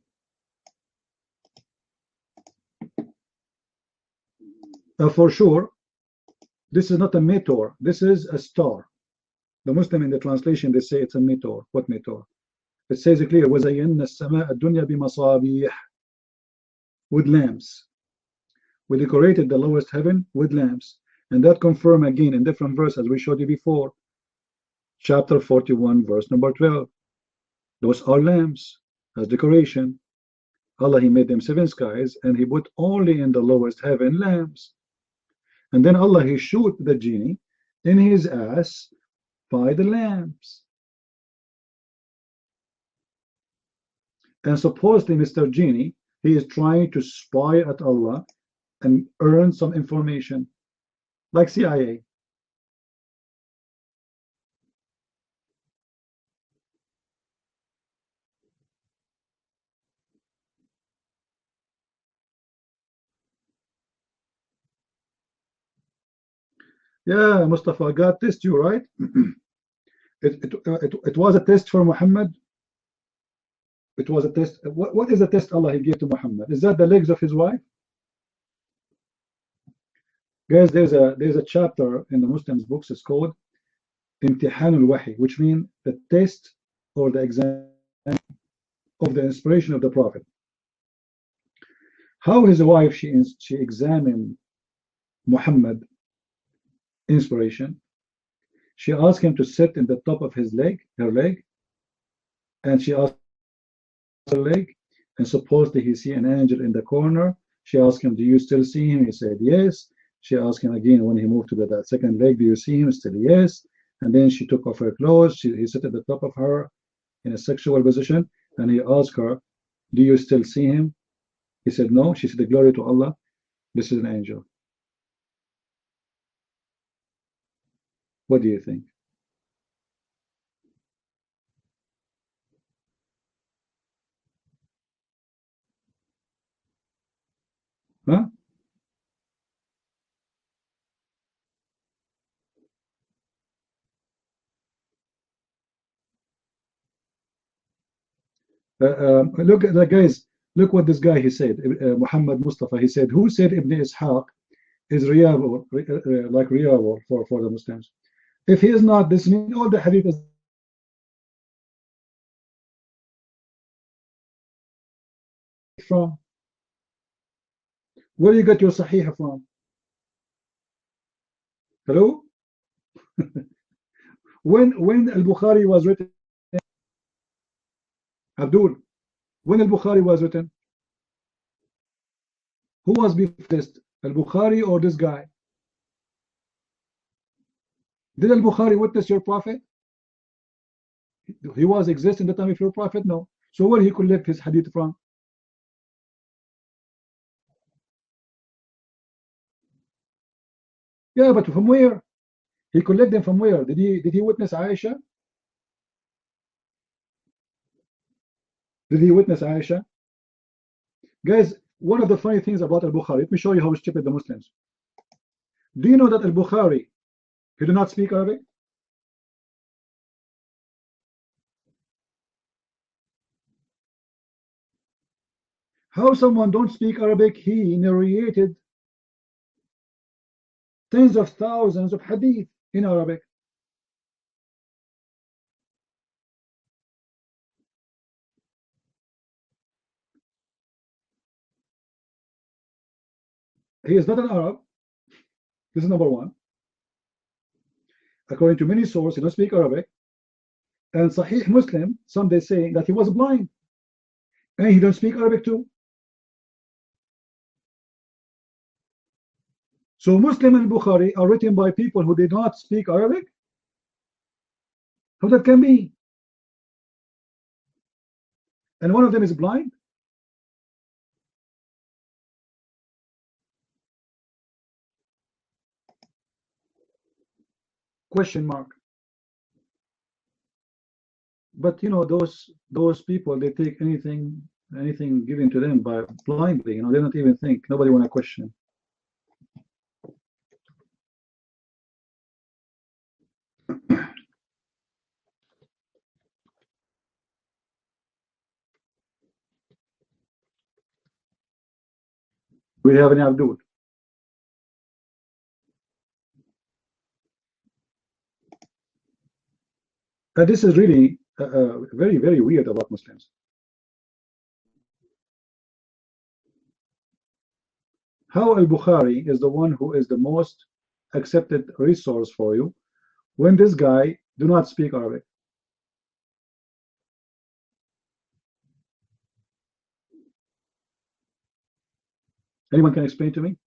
F: For sure, this is not a meteor. This is a star. The Muslim in the translation, they say it's a meteor. What meteor? It says clear, وَزَيَّنَّا السَّمَاءَ الدُّنْيَا بِمَصَابِيحِ, with lamps. We decorated the lowest heaven with lamps. And that confirmed again in different verses we showed you before. Chapter 41, verse number 12. Those are lamps as decoration. Allah, He made them 7 skies, and He put only in the lowest heaven lamps. And then Allah, He shoot the genie in his ass by the lamps. And supposedly Mr. Genie, he is trying to spy at Allah and earn some information, like CIA. Yeah, Mustafa, God test you, right? It was a test for Muhammad. It was a test. What is the test Allah He gave to Muhammad? Is that the legs of his wife? Guys, there's a chapter in the Muslims books. It's called Imtihan al-Wahi, which means the test or the exam of the inspiration of the Prophet. How his wife she examined Muhammad inspiration. She asked him to sit in the top of her leg, and she asked her leg, and supposedly he see an angel in the corner. She asked him, do you still see him? He said yes. She asked him again when he moved to that second leg, do you see him? Still yes. And then she took off her clothes. He sat at the top of her in a sexual position, and he asked her, do you still see him? He said no. She said, glory to Allah, this is an angel. What do you think? Huh? Look at the guys. Look what this guy he said. Muhammad Mustafa. He said, who said Ibn Ishaq is reliable, like reliable for the Muslims? If he is not, this means all the hadith is from. Where do you get your Sahih from? Hello? when al-Bukhari was written, Abdul, when al-Bukhari was written, who was before al-Bukhari or this guy? Did al-Bukhari witness your prophet? He was existing the time of your prophet? No. So where he collect his hadith from? Yeah, but from where? He collect them from where? Did he witness Aisha? Did he witness Aisha? Guys, one of the funny things about al-Bukhari, let me show you how stupid the Muslims. Do you know that al-Bukhari, he do not speak Arabic? How someone don't speak Arabic? He narrated tens of thousands of hadith in Arabic. He is not an Arab. This is number one. According to many sources, he doesn't speak Arabic. And Sahih Muslim, some they say that he was blind. And he don't speak Arabic too. So Muslim and Bukhari are written by people who did not speak Arabic? How that can be? And one of them is blind? Question mark. But you know, those people, they take anything given to them by blindly, you know, they don't even think. Nobody want to question. We have an Abdul. This is really very, very weird about Muslims. How al-Bukhari is the one who is the most accepted resource for you when this guy do not speak Arabic? Anyone can explain to me?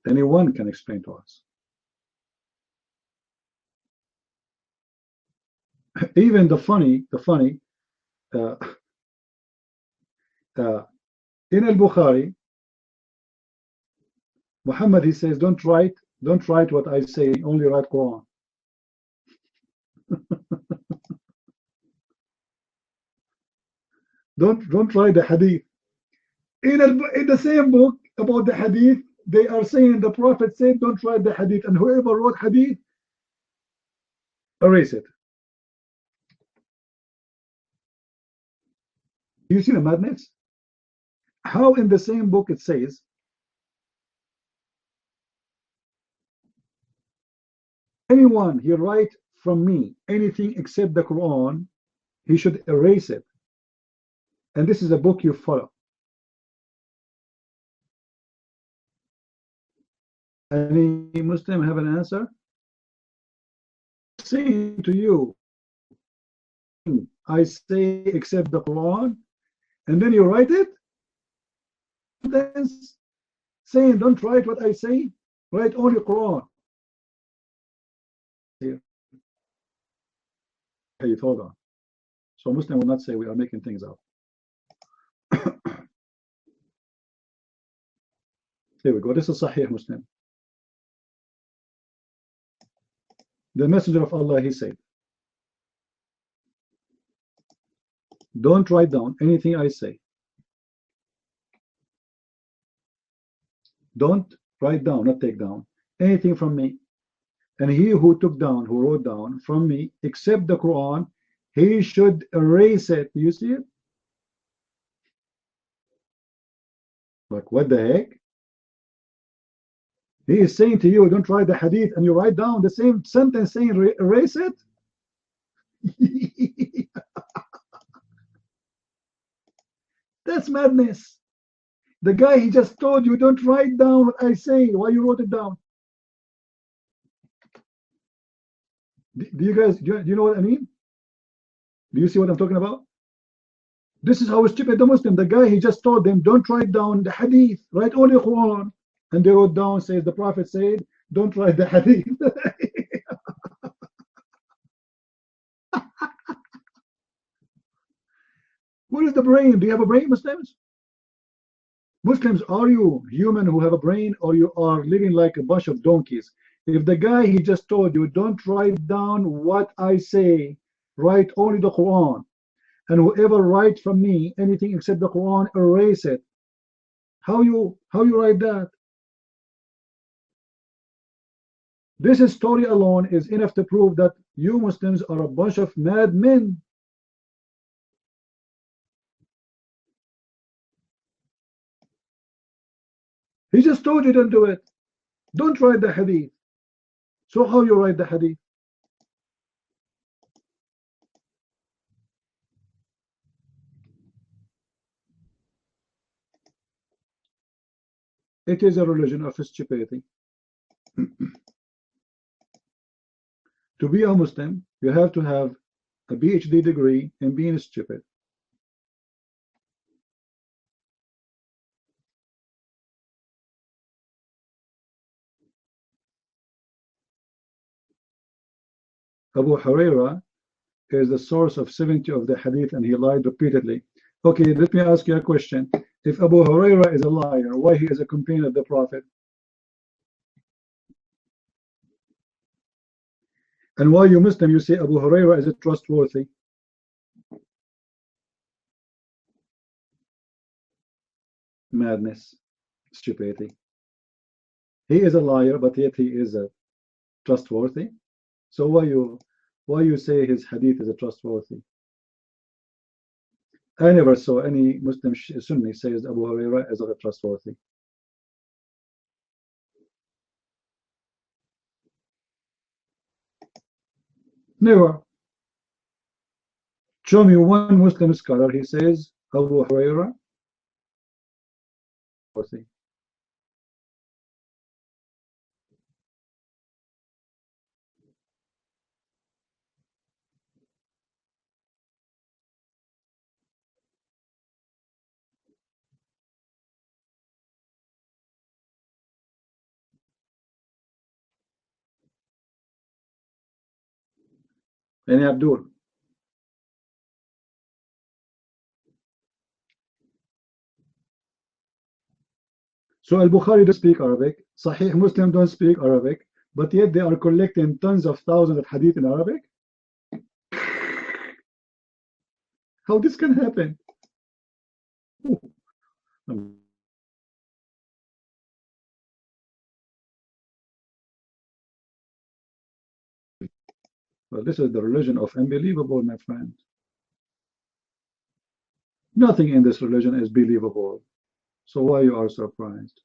F: Anyone can explain to us. Even the funny, uh, in al-Bukhari, Muhammad, he says, don't write what I say, only write Quran. don't write the hadith. In the same book about the hadith, they are saying the Prophet said, don't write the hadith, and whoever wrote hadith, erase it. Do you see the madness? How in the same book it says, anyone he write from me anything except the Quran, he should erase it. And this is a book you follow. Any Muslim have an answer? Saying to you, I say except the Quran, and then you write it? Then saying don't write what I say, write only Quran. Here. Hey, hold on. So Muslim will not say we are making things up. Here we go. This is Sahih Muslim. The Messenger of Allah, he said, don't write down anything I say. Don't write down, not take down, anything from me. And he who took down, who wrote down from me, except the Quran, he should erase it. Do you see it? Like, what the heck? He is saying to you, don't write the hadith, and you write down the same sentence saying erase it? That's madness. The guy, he just told you, don't write down what I say. Why you wrote it down? Do you guys, do you know what I mean? Do you see what I'm talking about? This is how stupid the Muslim. The guy, he just told them, don't write down the hadith, write only Quran. And they wrote down, says the Prophet said, don't write the hadith. What is the brain? Do you have a brain, Muslims? Muslims, are you human who have a brain, or you are living like a bunch of donkeys? If the guy, he just told you, don't write down what I say, write only the Quran, and whoever writes from me anything except the Quran, erase it. How you write that? This story alone is enough to prove that you Muslims are a bunch of madmen. He just told you don't do it. Don't write the hadith. So how you write the hadith? It is a religion of stupidity. To be a Muslim, you have to have a PhD degree in being stupid. Abu Huraira is the source of 70 of the hadith, and he lied repeatedly. Okay, let me ask you a question. If Abu Huraira is a liar, why he is a companion of the Prophet? And why you Muslim, you say Abu Huraira is trustworthy? Madness, stupidity. He is a liar, but yet he is trustworthy. So why you say his hadith is trustworthy? I never saw any Muslim Sunni says Abu Huraira is not trustworthy. Never. Show me one Muslim scholar, he says Abu Huraira trustworthy. Any Abdul? So Al-Bukhari doesn't speak Arabic, Sahih Muslim don't speak Arabic, but yet they are collecting tons of thousands of hadith in Arabic? How this can happen? Well, this is the religion of unbelievable, my friend. Nothing in this religion is believable. So why you are surprised?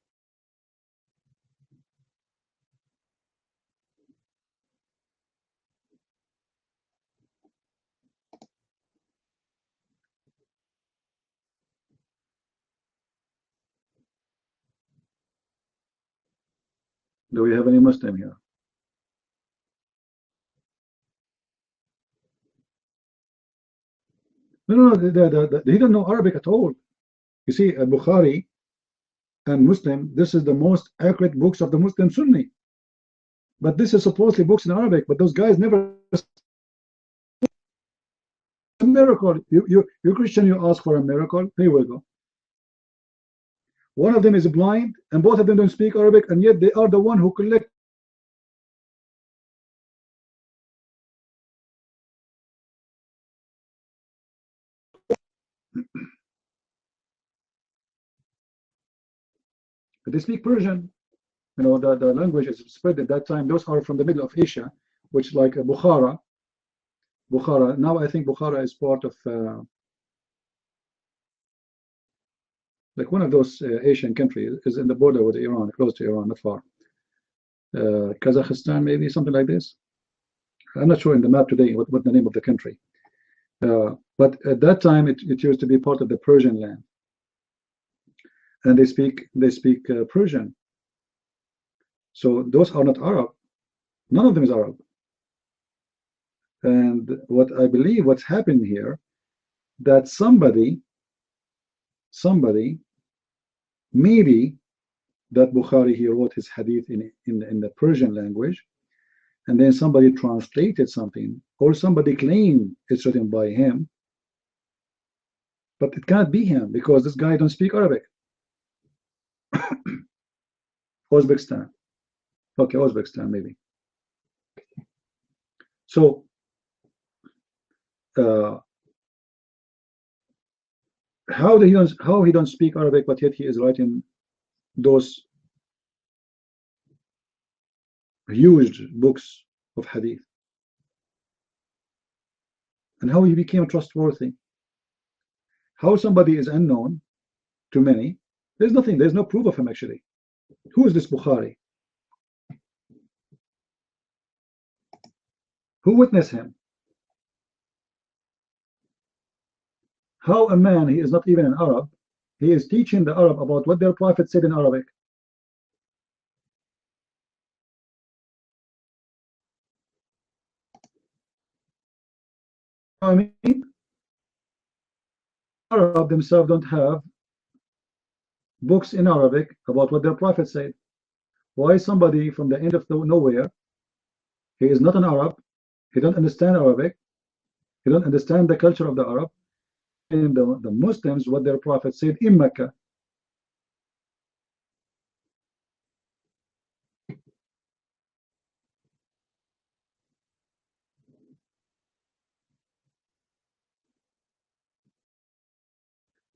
F: Do we have any Muslim here? No, he don't know Arabic at all. You see, Bukhari and Muslim, this is the most accurate books of the Muslim Sunni. But this is supposedly books in Arabic, but those guys never. A miracle. You Christian, you ask for a miracle. Here we go. One of them is blind, and both of them don't speak Arabic, and yet they are the one who collect. They speak Persian. You know, the language is spread at that time. Those are from the middle of Asia, which like Bukhara. Now I think Bukhara is part of like one of those Asian countries, is in the border with Iran, close to Iran, not far. Kazakhstan, maybe something like this. I'm not sure in the map today what the name of the country. But at that time, it used to be part of the Persian land, and they speak Persian. So those are not Arab. None of them is Arab. And what I believe what's happened here, that somebody, maybe that Bukhari, he wrote his hadith in the Persian language, and then somebody translated something, or somebody claimed it's written by him, but it can't be him because this guy don't speak Arabic. Uzbekistan. Okay, Uzbekistan maybe. So how he don't speak Arabic, but yet he is writing those huge books of hadith, and how he became trustworthy? How somebody is unknown to many? There's no proof of him actually. Who is this Bukhari? Who witnessed him? How a man, he is not even an Arab, he is teaching the Arab about what their prophet said in Arabic. I mean, Arab themselves don't have books in Arabic about what their prophet said. Why somebody from the end of nowhere, he is not an Arab, he don't understand Arabic, he don't understand the culture of the Arab, and the Muslims what their prophet said in Mecca.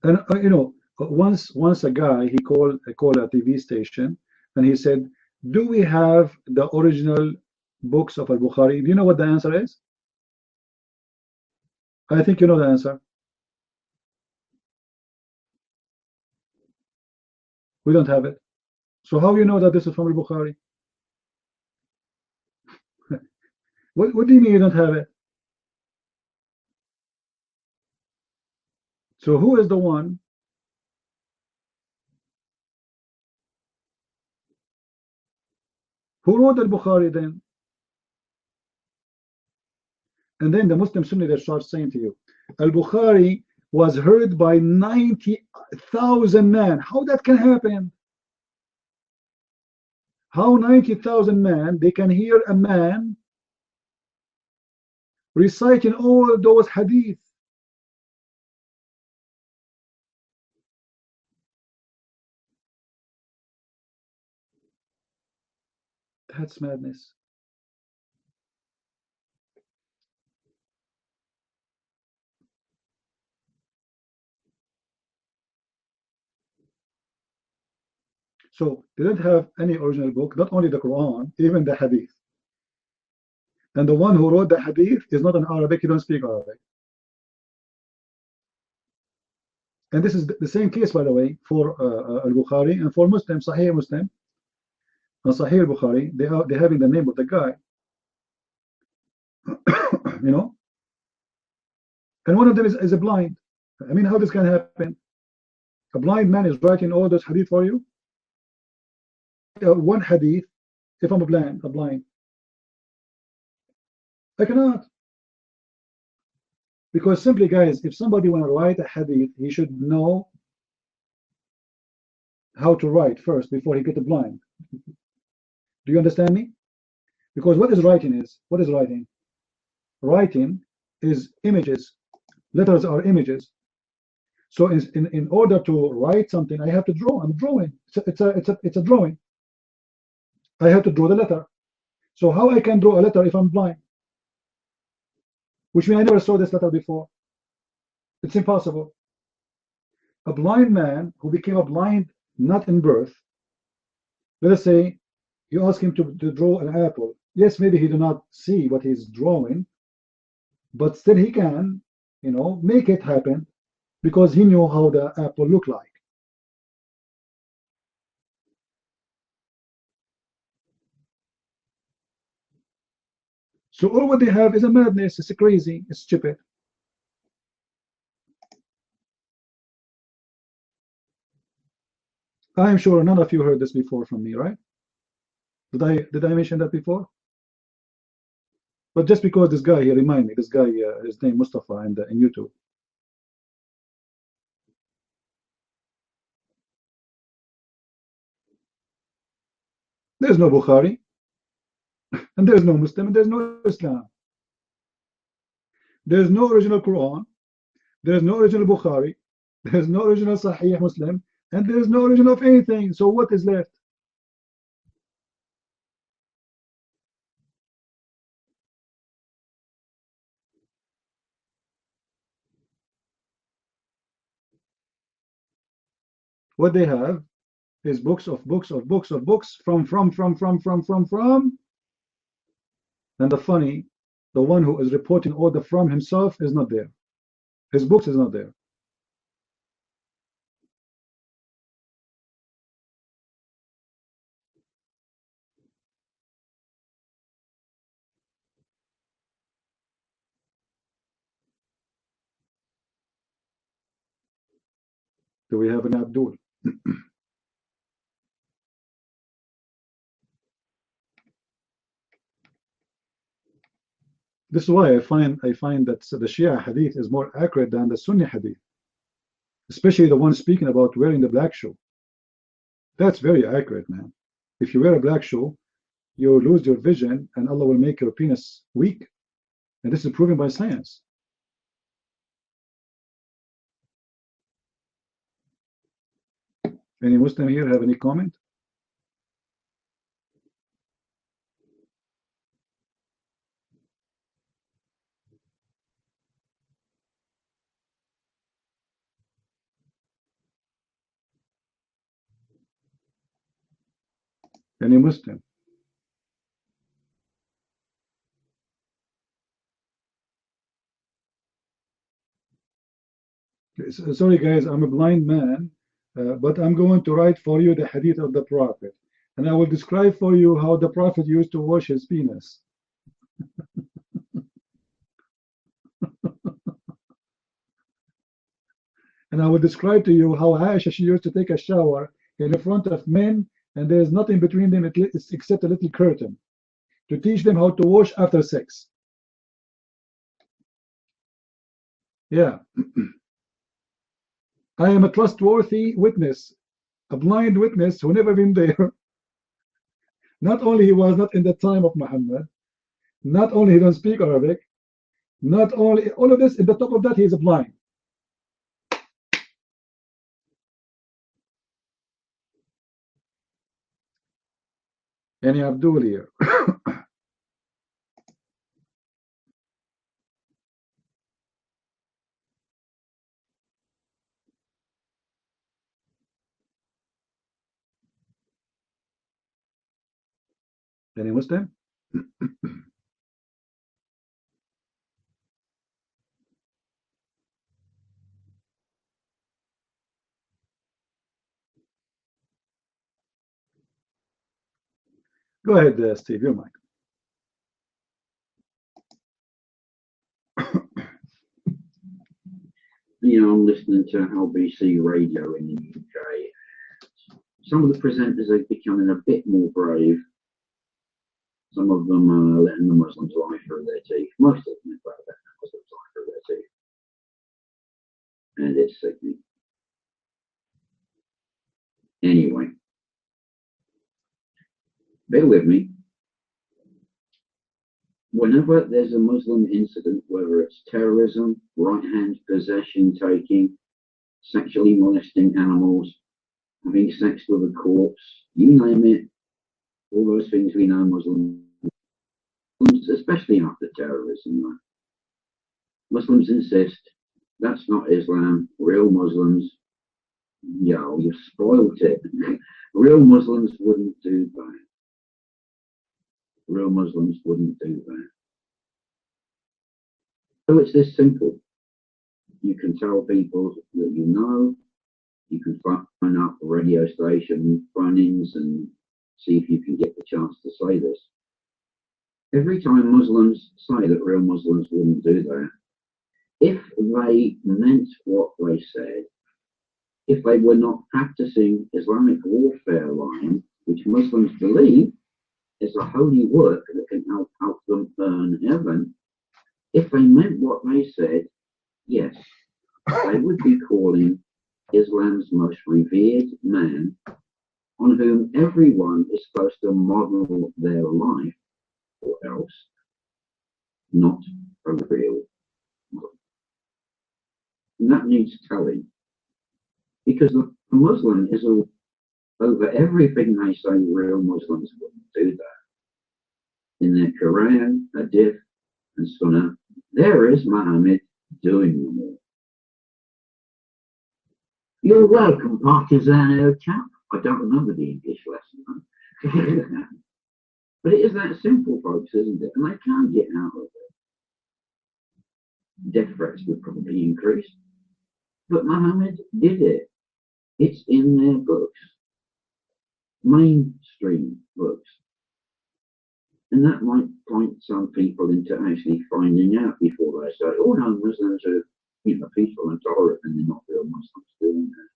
F: And you know, once a guy, he called a TV station, and he said, do we have the original books of Al-Bukhari? Do you know what the answer is? I think you know the answer. We don't have it. So how you know that this is from al-Bukhari? What do you mean you don't have it? So who is the one who wrote al-Bukhari then? And then the Muslim Sunni, they start saying to you, al-Bukhari was heard by 90,000 men. How that can happen? How 90,000 men, they can hear a man reciting all those hadith? That's madness. So they don't have any original book, not only the Quran, even the hadith. And the one who wrote the hadith is not an Arabic, he don't speak Arabic. And this is the same case, by the way, for al-Bukhari and for Muslim, Sahih Muslim, and Sahih al-Bukhari, they're having the name of the guy, you know, and one of them is a blind. I mean, how this can happen? A blind man is writing all those hadith for you? One hadith, if I'm a blind, I cannot. Because simply, guys, if somebody want to write a hadith, he should know how to write first before he get blind. Do you understand me? Because what is writing is, what is writing? Writing is images. Letters are images. So in order to write something, I have to draw. I'm drawing. It's a drawing. I have to draw the letter. So how I can draw a letter if I'm blind? Which means I never saw this letter before. It's impossible. A blind man who became a blind not in birth, let us say you ask him to draw an apple. Yes, maybe he do not see what he's drawing, but still he can, you know, make it happen because he knew how the apple looked like. So all what they have is a madness. It's crazy. It's stupid. I am sure none of you heard this before from me, right? Did I mention that before? But just because this guy here remind me, this guy, his name Mustafa in YouTube. There's no Bukhari, and there's no Muslim, and there's no Islam. There's no original Quran, there's no original Bukhari, there's no original Sahih Muslim, and there's no original of anything. So what is left? What they have is books of books of books of books from. And the funny, the one who is reporting all the from himself is not there. His books is not there. Do we have an Abdul? This is why I find that the Shia hadith is more accurate than the Sunni hadith, especially the one speaking about wearing the black shoe. That's very accurate, man. If you wear a black shoe, you lose your vision, and Allah will make your penis weak, and this is proven by science. Any Muslim here have any comment? Any Muslim? Sorry guys, I'm a blind man but I'm going to write for you the hadith of the Prophet, and I will describe for you how the Prophet used to wash his penis. And I will describe to you how Aisha, she used to take a shower in front of men, and there is nothing between them except a little curtain to teach them how to wash after sex. Yeah. I am a trustworthy witness, a blind witness who never been there. Not only he was not in the time of Muhammad, not only he don't speak Arabic, not only all of this, in the top of that he is blind. Yani Abdul here. Any Muslim? Go ahead, Steve, your mic.
G: You know, I'm listening to LBC radio in the UK. Some of the presenters are becoming a bit more brave. Some of them are letting the Muslims lie through their teeth. Most of them, in fact, let the Muslims lie through their teeth. And it's sickening. Anyway, bear with me. Whenever there's a Muslim incident, whether it's terrorism, right-hand possession taking, sexually molesting animals, having sex with a corpse, you name it, all those things we know Muslims, especially after terrorism, Muslims insist that's not Islam. Real Muslims, yo, you've spoiled it. Real Muslims wouldn't do that. Real Muslims wouldn't do that. So it's this simple. You can tell people that you know. You can phone up a radio station, phone-ins, and see if you can get the chance to say this. Every time Muslims say that real Muslims wouldn't do that, if they meant what they said, if they were not practicing Islamic warfare line, which Muslims believe is a holy work that can help them earn heaven, if they meant what they said, yes, they would be calling Islam's most revered man, on whom everyone is supposed to model their life, or else not a real Muslim. And that needs telling, because the Muslim is over everything they say real Muslims wouldn't do that. In their Quran, Hadith, and Sunnah, there is Muhammad doing them all. You're welcome, partisan chap. I don't remember the English lesson. But it is that simple, folks, isn't it? And they can't get out of it. Death threats would probably increase. But Muhammad did it. It's in their books. Mainstream books. And that might point some people into actually finding out before they say, oh no, Muslims are, you know, peaceful and tolerant, and they're not real Muslims doing that.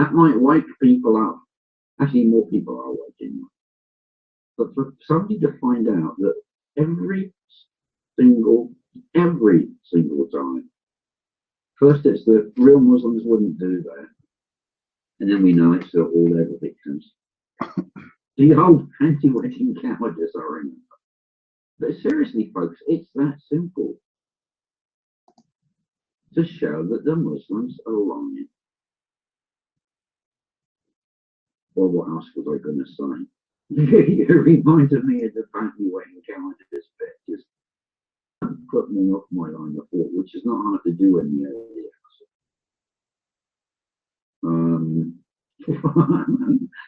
G: That might wake people up. Actually, more people are waking up. But for somebody to find out that every single time, first it's the real Muslims wouldn't do that, and then we know it's all their victims. The old anti-wedding cowardice, I remember. But seriously, folks, it's that simple. To show that the Muslims are lying. Well, what else was I going to say? You reminded me of the anti-wedding cowardice bit. Just put me off my line of thought, which is not hard to do in the area.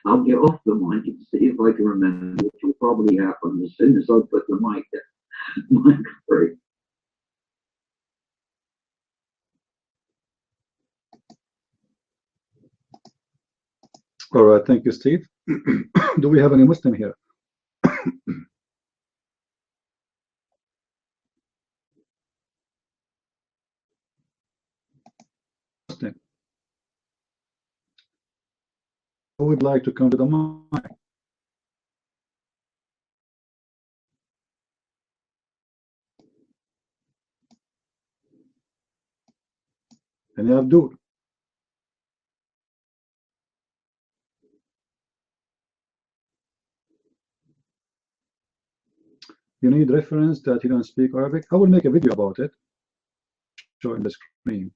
G: I'll get off the mic and see if I can remember, which will probably happen as soon as I put the mic free.
F: All right, thank you, Steve. Do we have any Muslim here? Muslim who would like to come to the mic? Any Abdul? You need reference that you don't speak Arabic? I will make a video about it. Show in the screen.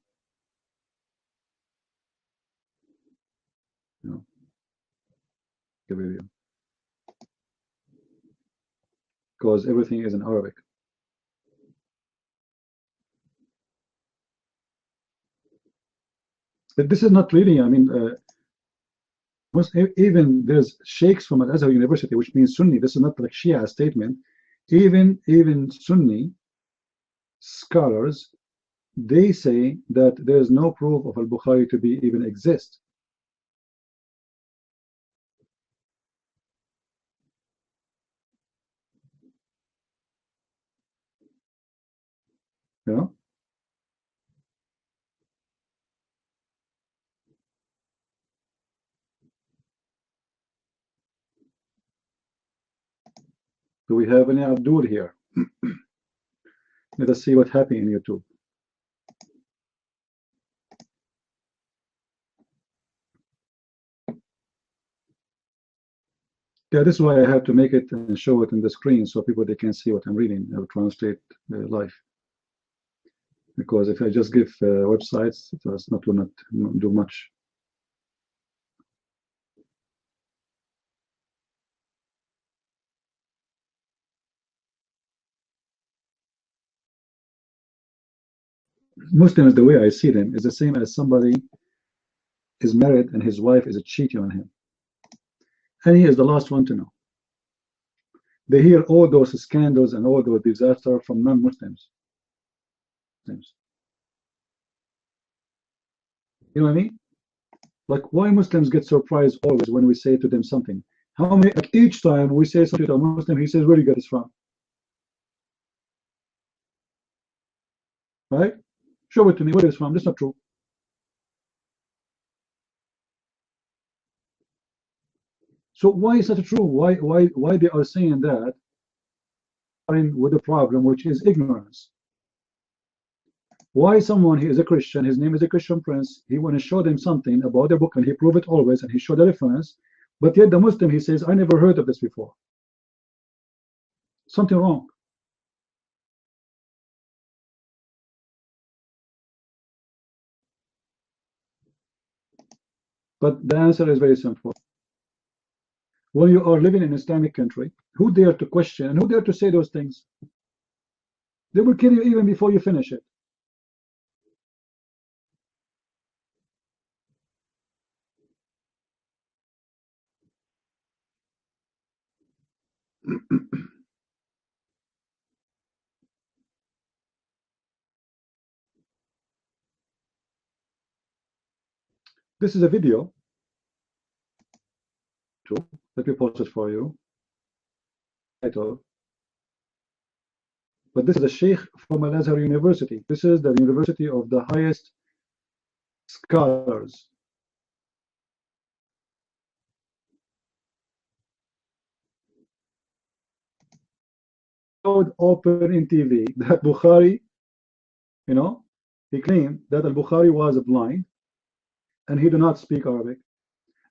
F: No. A video. Because everything is in Arabic. But this is not really, I mean, even there's sheikhs from Al-Azhar University, which means Sunni. This is not like Shia statement. Even Sunni scholars, they say that there is no proof of Al-Bukhari to be even exist. You know? Do we have any Abdul here? Let us see what happened in YouTube. Yeah, this is why I have to make it and show it in the screen so people they can see what I'm reading. I will translate live. Because if I just give websites, it does not do much. Muslims, the way I see them, is the same as somebody is married and his wife is cheating on him. And he is the last one to know. They hear all those scandals and all those disasters from non-Muslims. You know what I mean? Like, why Muslims get surprised always when we say to them something? How many, like each time we say something to a Muslim, he says, where do you get this from? Right? Show it to me, where it's from. That's not true. So why is that true? Why they are saying that? With a problem which is ignorance. Why someone, he is a Christian, his name is a Christian prince, he want to show them something about their book and he prove it always and he showed the reference, but yet the Muslim, he says, I never heard of this before. Something wrong. But the answer is very simple. When you are living in an Islamic country, who dare to question and who dare to say those things? They will kill you even before you finish it. This is a video too. Let me post it for you. Title. But this is a sheikh from Al-Azhar University. This is the university of the highest scholars. Open in TV that Bukhari, you know, he claimed that Al-Bukhari was blind and he did not speak Arabic.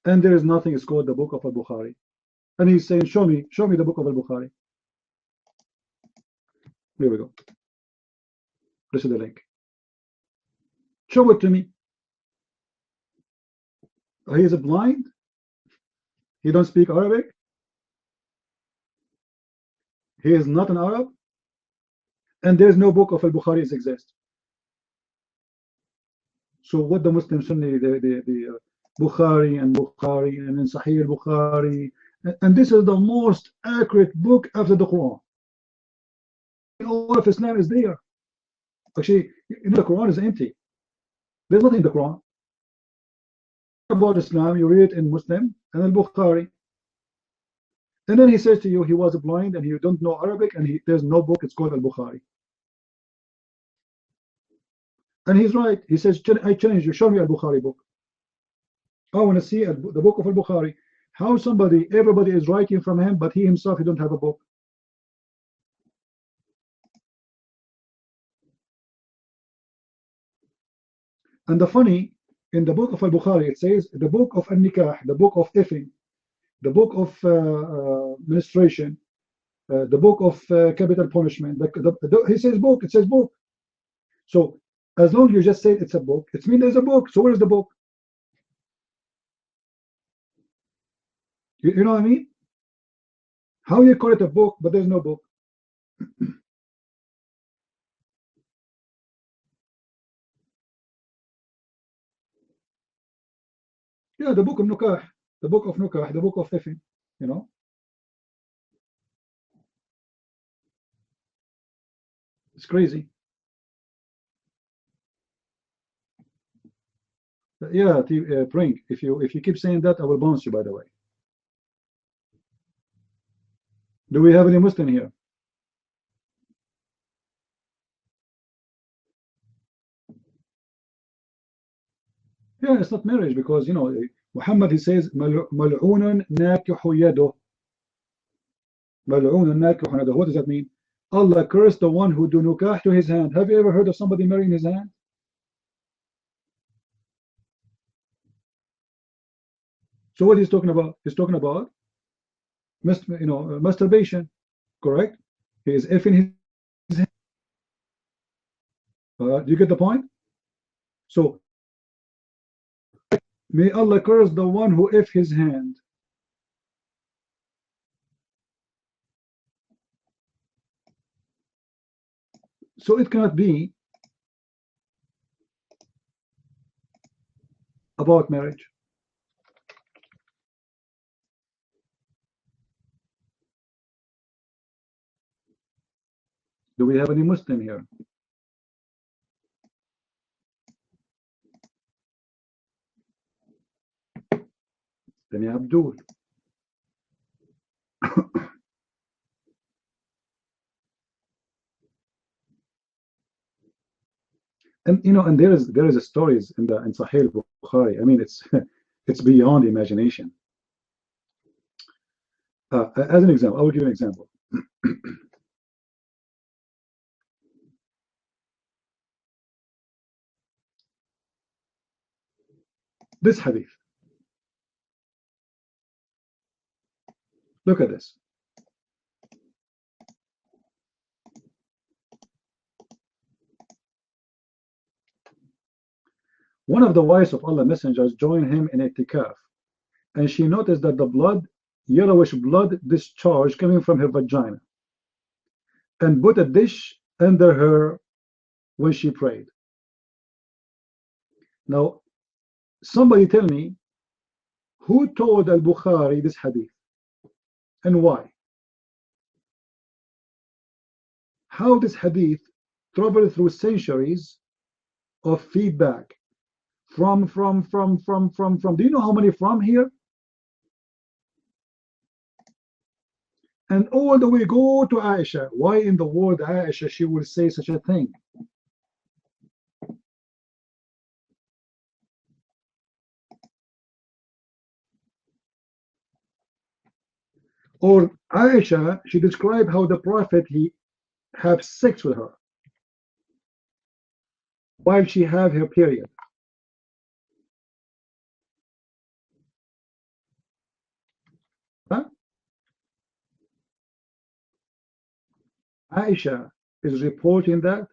F: And there is nothing is called the book of Al-Bukhari. And he's saying, show me the book of Al-Bukhari. Here we go. This is the link. Show it to me. He is blind. He don't speak Arabic. He is not an Arab. And there is no book of Al-Bukhari exist. So what the Muslim Sunni, the Bukhari and in Sahih al-Bukhari, and this is the most accurate book after the Quran. All of Islam is there. Actually, you know, the Quran is empty. There's nothing in the Quran. about Islam, you read it in Muslim and al-Bukhari. And then he says to you he was blind and he don't know Arabic and there's no book, it's called al-Bukhari. And he's right. He says, I challenge you, show me al-Bukhari book. I want to see the book of al-Bukhari. How everybody is writing from him, but he himself, he don't have a book. And the funny, in the book of al-Bukhari, it says the book of al-Nikah, the book of effing, the book of ministration, the book of capital punishment. He says book, it says book. So as long as you just say it's a book, it means there's a book. So where's the book? You know what I mean? How you call it a book, but there's no book? Yeah, the book of Nukah, the book of Nukah, the book of effing, you know? It's crazy. Yeah, Brink, if you keep saying that, I will bounce you, by the way. Do we have any Muslim here? Yeah, it's not marriage because, you know, Muhammad, he says, مَلْعُونٌ نَاكِحُ يَدُهُ. مَلْعُونٌ نَاكِحُ يَدُهُ. What does that mean? Allah cursed the one who do nukah to his hand. Have you ever heard of somebody marrying his hand? So what he's talking about? He's talking about, masturbation, correct? He is effing his hand. Do you get the point? So, may Allah curse the one who if his hand. So it cannot be about marriage. Do we have any Muslim here? Then Abdul. And you know, and there is a stories in Sahih Bukhari. I mean, it's beyond imagination. As an example, I will give you an example. This hadith. Look at this. One of the wives of Allah messengers joined him in itikaf, and she noticed that the yellowish blood discharge coming from her vagina, and put a dish under her when she prayed. Now, somebody tell me, who told al-Bukhari this hadith and why? How this hadith traveled through centuries of feedback from. Do you know how many from here? And all the way go to Aisha. Why in the world Aisha she will say such a thing? Or Aisha, she described how the Prophet, he have sex with her while she have her period. Huh? Aisha is reporting that.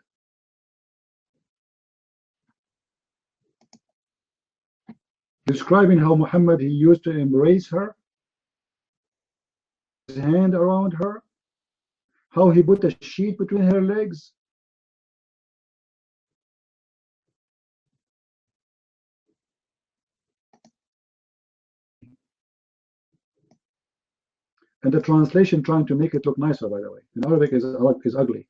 F: Describing how Muhammad, he used to embrace her, his hand around her, how he put a sheet between her legs. And the translation trying to make it look nicer, by the way. In Arabic is ugly.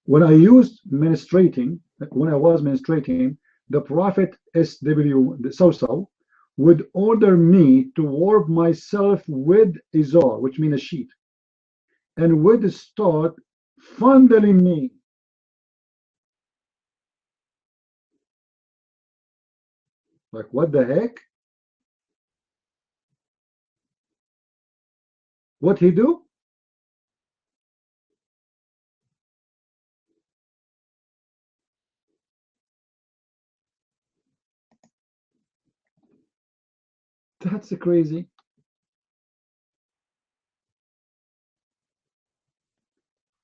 F: when I used menstruating, when I was menstruating, the Prophet SW, the Sawsaw, would order me to warm myself with izar, which means a sheet, and would start fondling me. Like, what the heck? What he do? That's crazy.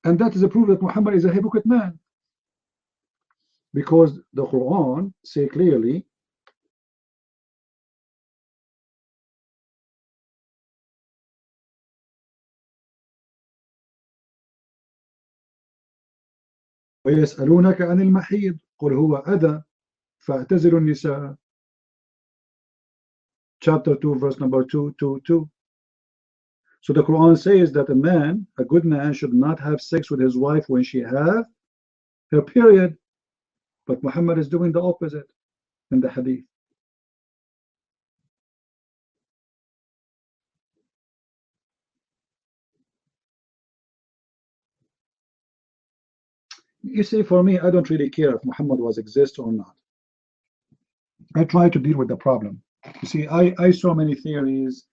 F: And that is a proof that Muhammad is a hypocrite man. Because the Quran say clearly, ويسألونك عن المحيض قل هو أذى فاعتزلوا النساء. Chapter 2, verse number 222. So the Quran says that a good man, should not have sex with his wife when she have her period. But Muhammad is doing the opposite in the hadith. You see, for me, I don't really care if Muhammad was exist or not. I try to deal with the problem. You see, I saw many theories,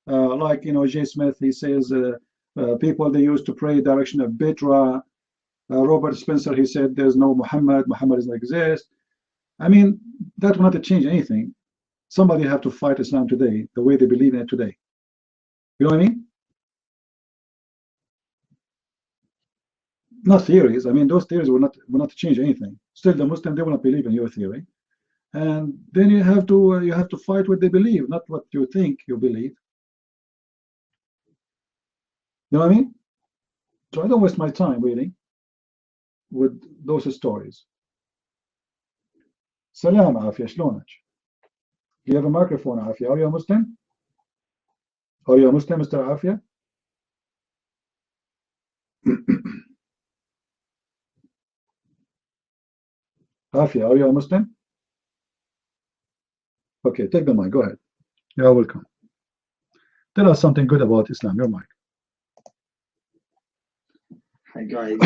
F: like, J. Smith, he says people, they used to pray direction of Bitra. Robert Spencer, he said there's no Muhammad doesn't exist. I mean, that will not change anything. Somebody have to fight Islam today, the way they believe in it today. You know what I mean? Not theories. I mean, those theories will not change anything. Still, the Muslim, they will not believe in your theory. And then you have to fight what they believe, not what you think you believe. You know what I mean? So I don't waste my time really with those stories. Salam Afia, شلونك? You have a microphone, Afia. Are you a Muslim? Are you a Muslim, Mr. Afia? Afia, are you a Muslim? Okay, take the mic. Go ahead. You're welcome. Tell us something good about Islam. Your mic.
H: Hi guys.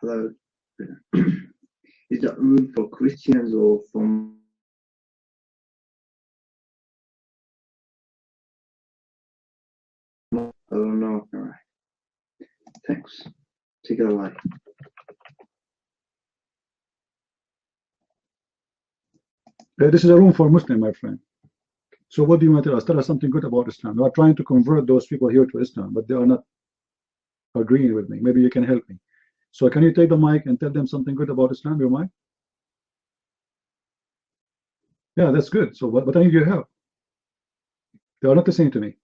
H: Hello. Is that room for Christians or from? I don't know. All right. Thanks. Take it away.
F: This is a room for Muslim, my friend. So what do you want to tell us? Tell us something good about Islam. We are trying to convert those people here to Islam, but they are not agreeing with me. Maybe you can help me. So can you take the mic and tell them something good about Islam, your mic? Yeah, that's good. So what I need your help. They are not listening to me.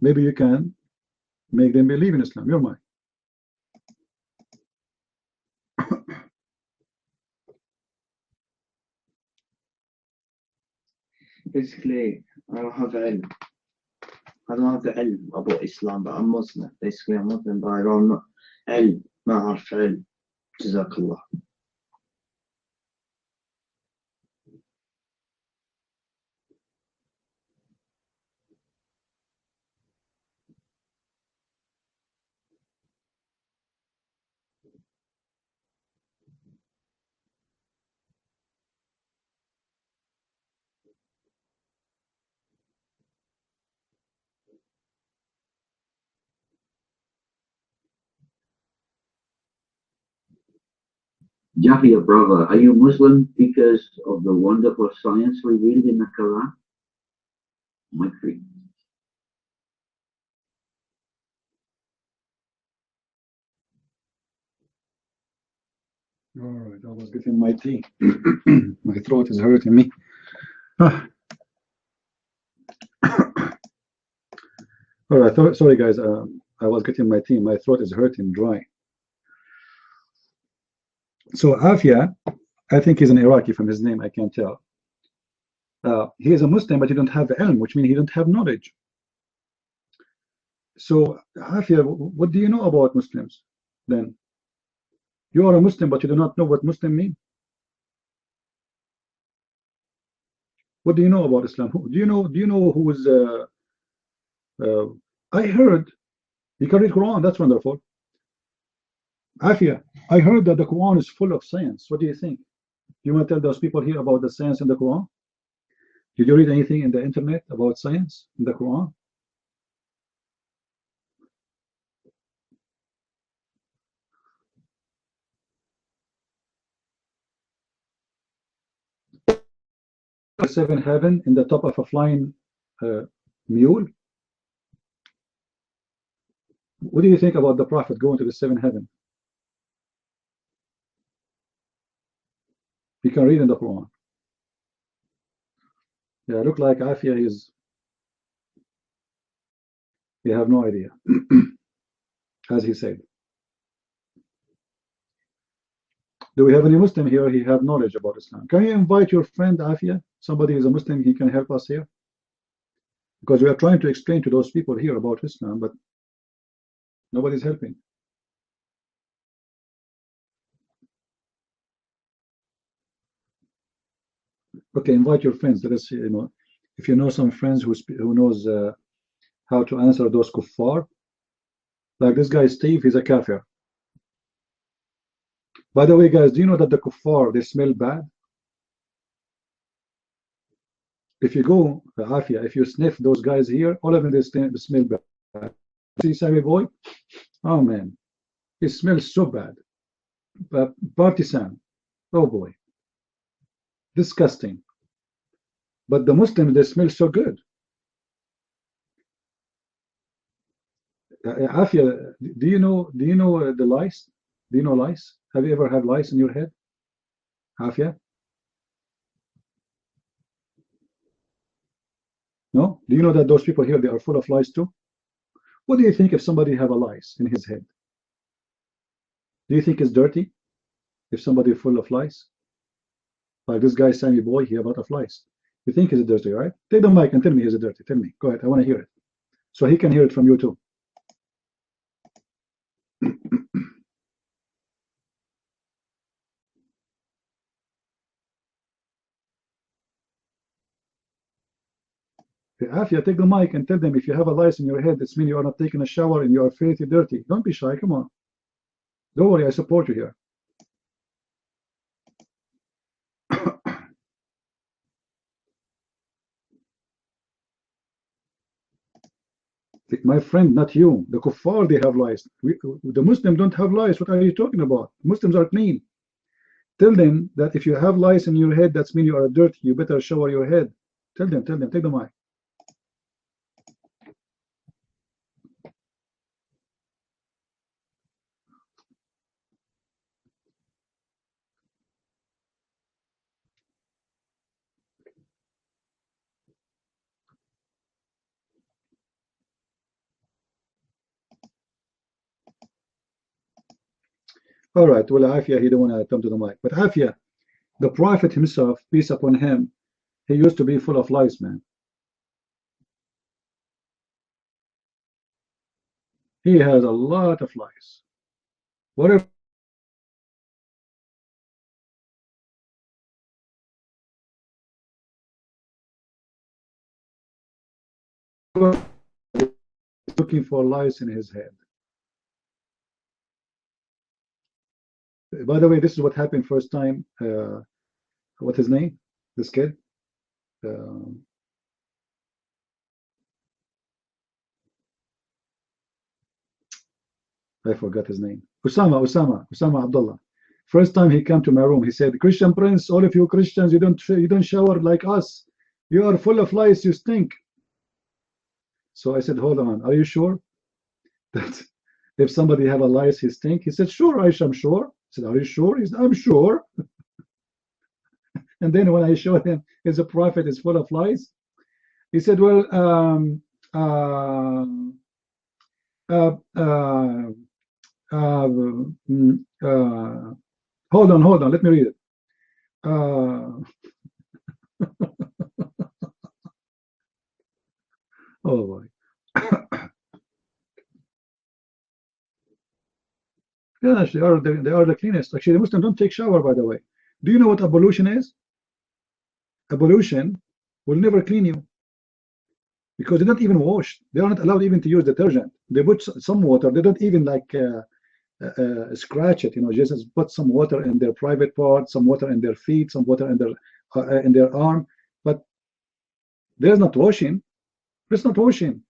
F: Maybe you can make them believe in Islam, your mic.
H: Basically, I don't have ilm. I don't have the ilm about Islam, but I'm Muslim. Basically, I'm Muslim, but I don't know ilm. ما أعرف علم. جزاك الله.
G: Jafia, brother, are you Muslim because of the wonderful science revealed in the Quran? My creed.
F: All right, I was getting my tea. My throat is hurting me. All right, sorry guys, I was getting my tea. My throat is hurting, dry. So Afia, I think he's an Iraqi from his name, I can't tell. He is a Muslim, but he don't have ilm, which means he don't have knowledge. So, Afia, what do you know about Muslims then? You are a Muslim, but you do not know what Muslim mean. What do you know about Islam? Do you know? Do you know who is? I heard you can read Quran. That's wonderful. Afia, I heard that the Quran is full of science. What do you think? You want to tell those people here about the science in the Quran? Did you read anything in the internet about science in the Quran? The seven heaven in the top of a flying mule. What do you think about the Prophet going to the seven heaven? You can read in the Quran. Yeah, look like Afia is. You have no idea, as he said. Do we have any Muslim here? He have knowledge about Islam. Can you invite your friend Afia? Somebody is a Muslim. He can help us here, because we are trying to explain to those people here about Islam, but nobody's helping. Okay, invite your friends. Let us see, if you know some friends who knows how to answer those kuffar. Like this guy Steve, he's a kafir. By the way, guys, do you know that the kuffar, they smell bad? If you go, Afia, if you sniff those guys here, all of them, they smell bad. See Sammy boy? Oh man, it smells so bad. Partisan. Oh boy. Disgusting. But the Muslims, they smell so good. Afia, do you know the lice? Do you know lice? Have you ever had lice in your head? Afia? No? Do you know that those people here, they are full of lice too? What do you think if somebody have a lice in his head? Do you think it's dirty? If somebody is full of lice? Like this guy, Sammy boy, he have a lot of lice. You think he's dirty, right? Take the mic and tell me he's dirty. Tell me. Go ahead. I want to hear it. So he can hear it from you too. Afia, take the mic and tell them if you have a lice in your head, it means you are not taking a shower and you are filthy dirty. Don't be shy. Come on. Don't worry. I support you here. My friend, not you. The kuffar, they have lice. The Muslims don't have lice. What are you talking about? Muslims are clean. Tell them that if you have lice in your head, that means you are dirty. You better shower your head. Tell them. Take the mic. All right. Well, Afia, he don't want to come to the mic. But Afia, the Prophet himself, peace upon him, he used to be full of lies, man. He has a lot of lies. Whatever looking for lies in his head. By the way, this is what happened first time. What's his name? This kid. I forgot his name. Usama Abdullah. First time he came to my room, he said, "Christian Prince, all of you Christians, you don't shower like us. You are full of lies. You stink." So I said, "Hold on. Are you sure that if somebody have a lice, he stink?" He said, "Sure, I'm sure." I said, "Are you sure?" He said, "I'm sure." And then when I showed him his prophet is full of lies, he said, "Well, hold on, let me read it. Oh boy. Yes, they are the cleanest. Actually, the Muslims don't take shower, by the way. Do you know what ablution is? Ablution will never clean you because they don't even wash. They are not allowed even to use detergent. They put some water. They don't even like scratch it. You know, just put some water in their private part, some water in their feet, some water in their arm. But there's not washing. There's not washing.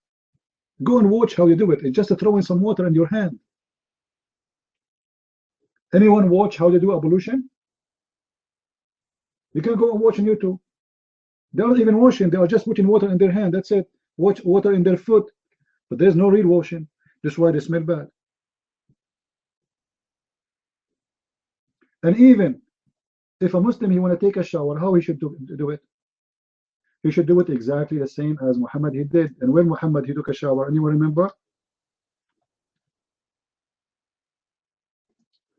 F: Go and watch how you do it. It's just throwing some water in your hand. Anyone watch how they do ablution? You can go and watch on YouTube. They aren't even washing. They are just putting water in their hand. That's it. Watch water in their foot. But there's no real washing. That's why they smell bad. And even if a Muslim he want to take a shower, how he should do it? He should do it exactly the same as Muhammad he did. And when Muhammad he took a shower, anyone remember?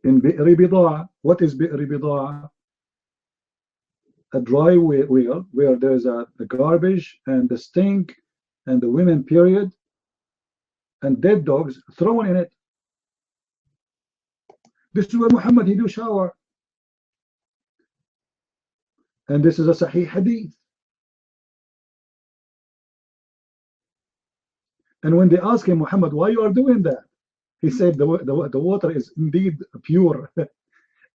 F: In Bi'ri Bida'a. What is Bi'ri Bida'a? A dry well where there's the garbage and the stink and the women period and dead dogs thrown in it. This is where Muhammad he do shower. And this is a Sahih Hadith. And when they ask him, Muhammad, why you are doing that? He said the water is indeed pure.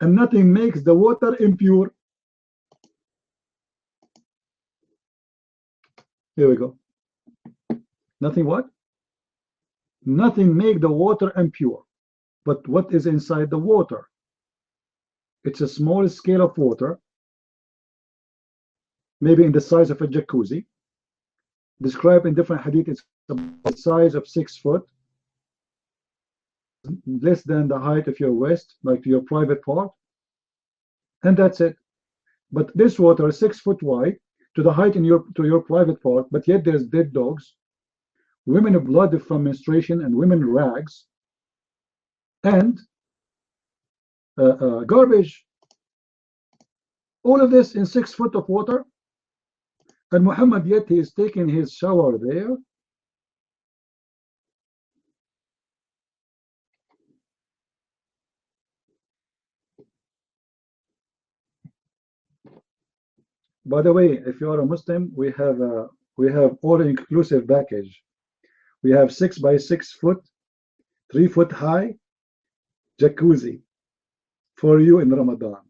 F: And nothing makes the water impure. Here we go. Nothing what? Nothing make the water impure. But what is inside the water? It's a small scale of water, maybe in the size of a jacuzzi. Described in different hadith, it's the size of 6 foot, less than the height of your waist, like your private part, and that's it. But this water is 6 foot wide to the height in your private part, but yet there's dead dogs, women blood from menstruation, and women rags, and garbage. All of this in 6 foot of water. And Muhammad yet he is taking his shower there. By the way, if you are a Muslim, we have all-inclusive package. We have 6 by 6 foot, 3 foot high jacuzzi for you in Ramadan,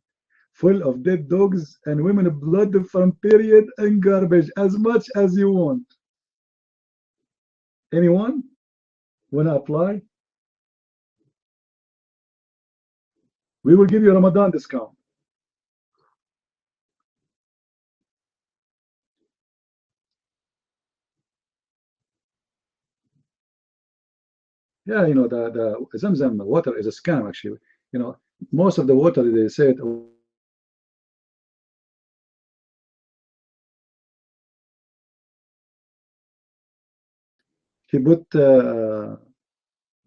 F: full of dead dogs and women blood from period and garbage, as much as you want. Anyone want to apply? We will give you a Ramadan discount. Yeah, you know, the Zamzam water is a scam, actually. You know, most of the water, they say it. He put the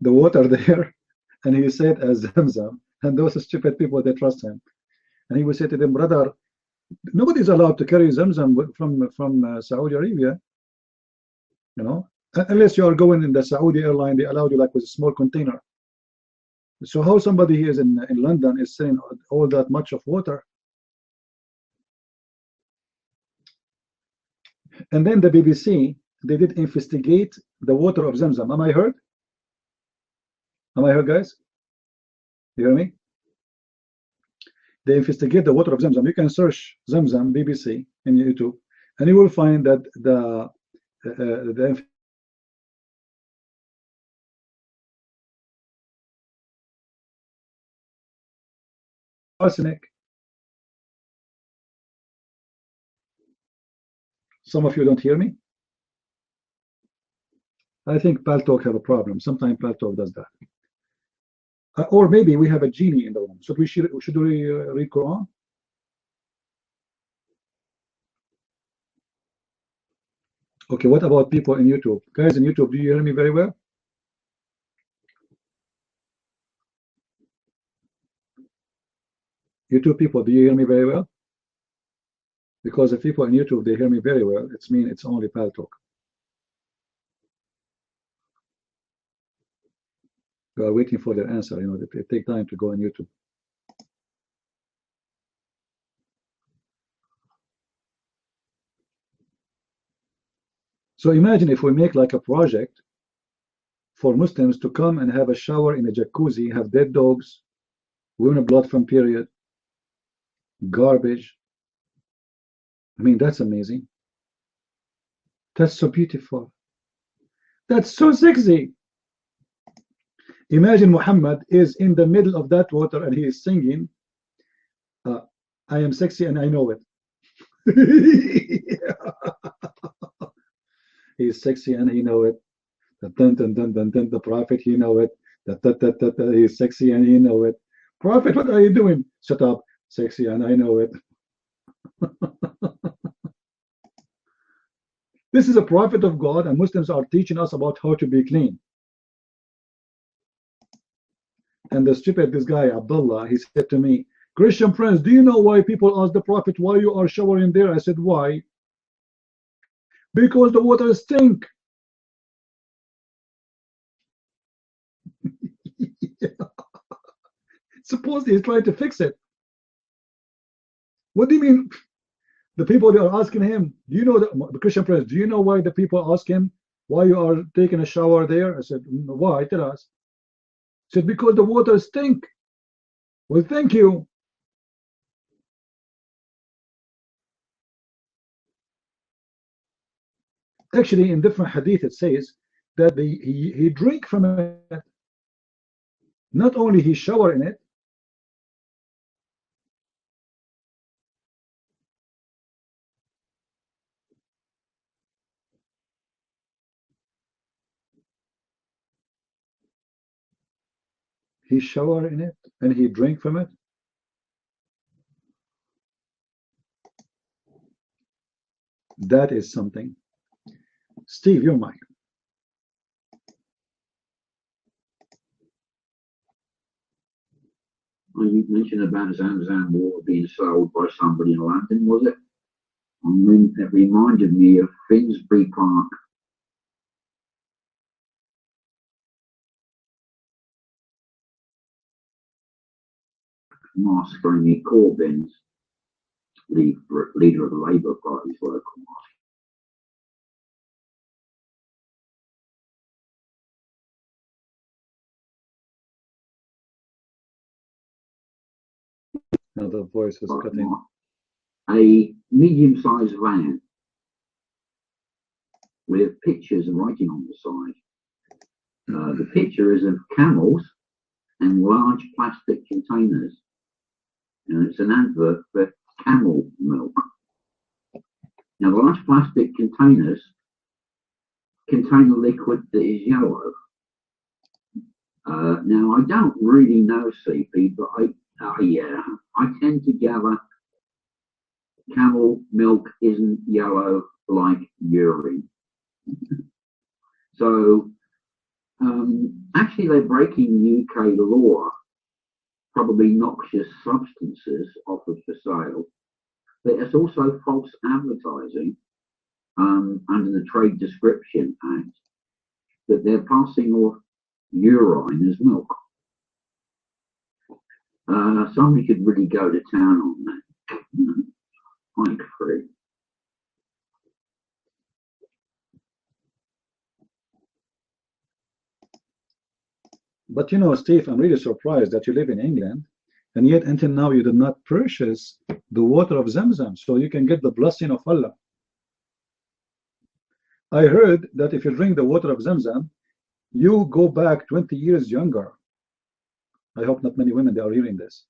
F: water there, and he said as Zamzam, and those stupid people, they trust him. And he would say to them, brother, nobody is allowed to carry Zamzam from Saudi Arabia, you know, unless you are going in the Saudi airline. They allow you like with a small container. So how somebody here is in London is saying all that much of water? And then the BBC, they did investigate the water of Zamzam. Am I heard? Am I heard, guys? You hear me? They investigate the water of Zamzam. You can search Zamzam BBC in YouTube, and you will find that the arsenic. Some of you don't hear me. I think Paltalk have a problem. Sometimes Paltalk does that. Or maybe we have a genie in the room. So should we read Quran? Okay, what about people in YouTube? Guys in YouTube, do you hear me very well? YouTube people, do you hear me very well? Because if people in YouTube, they hear me very well, it means it's only Paltalk. You are waiting for their answer. You know, they take time to go on YouTube. So imagine if we make like a project for Muslims to come and have a shower in a jacuzzi, have dead dogs, women blood from period, garbage. I mean, that's amazing. That's so beautiful. That's so sexy. Imagine Muhammad is in the middle of that water and he is singing, I am sexy and I know it. He is sexy and he know it. The Prophet, he know it. He is sexy and he know it. Prophet, what are you doing? Shut up. Sexy and I know it. This is a prophet of God, and Muslims are teaching us about how to be clean. And this guy, Abdullah, he said to me, Christian Prince, do you know why people ask the Prophet why you are showering there? I said, why? Because the water stink. Supposedly he's trying to fix it. What do you mean? The people they are asking him, do you know the Christian Prince, do you know why the people ask him why you are taking a shower there? I said, why? Tell us. He said, because the water stink. Well, thank you. Actually, in different hadith it says that he drink from it. Not only he shower in it, he shower in it and he drink from it. That is something. Steve, your mic.
G: Well, you mentioned about Zamzam water being sold by somebody in London, was it? I mean, it reminded me of Finsbury Park. Mosque only Corbyn's leader of the Labour Party's local mosque.
F: Now the voice is cutting.
G: A medium-sized van with pictures and writing on the side. The picture is of camels and large plastic containers. And it's an advert for camel milk. Now, large plastic containers contain a liquid that is yellow. Now, I don't really know CP, but I tend to gather camel milk isn't yellow like urine. So, actually, they're breaking UK law. Probably noxious substances offered for sale, but it's also false advertising under the Trade Description Act that they're passing off urine as milk. Somebody could really go to town on that. Like free.
F: But you know, Steve, I'm really surprised that you live in England, and yet until now you did not purchase the water of Zamzam, so you can get the blessing of Allah. I heard that if you drink the water of Zamzam, you go back 20 years younger. I hope not many women they are hearing this.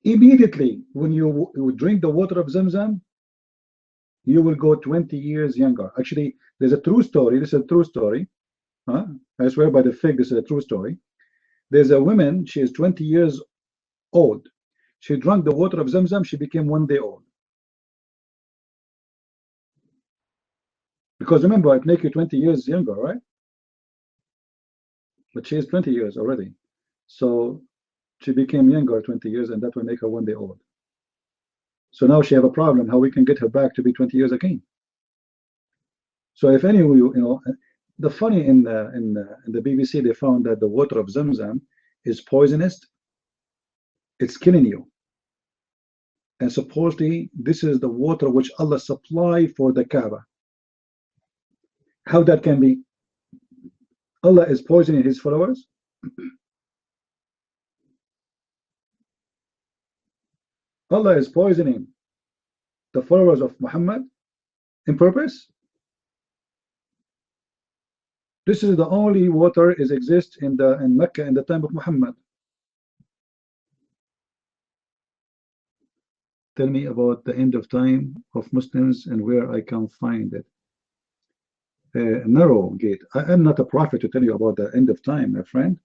F: Immediately, when you drink the water of Zamzam, you will go 20 years younger. Actually, there's a true story. This is a true story. I swear by the fig, this is a true story. There's a woman, she is 20 years old. She drank the water of Zamzam, she became 1 day old. Because remember, it makes you 20 years younger, right? But she is 20 years already. So she became younger 20 years, and that will make her 1 day old. So now she have a problem, how we can get her back to be 20 years again. So if any of you, the funny in the BBC, they found that the water of Zamzam is poisonous. It's killing you. And supposedly this is the water which Allah supply for the Kaaba. How that can be? Allah is poisoning his followers? Allah is poisoning the followers of Muhammad in purpose? This is the only water is exist in Mecca in the time of Muhammad. Tell me about the end of time of Muslims and where I can find it. Narrow gate. I am not a prophet to tell you about the end of time, my friend.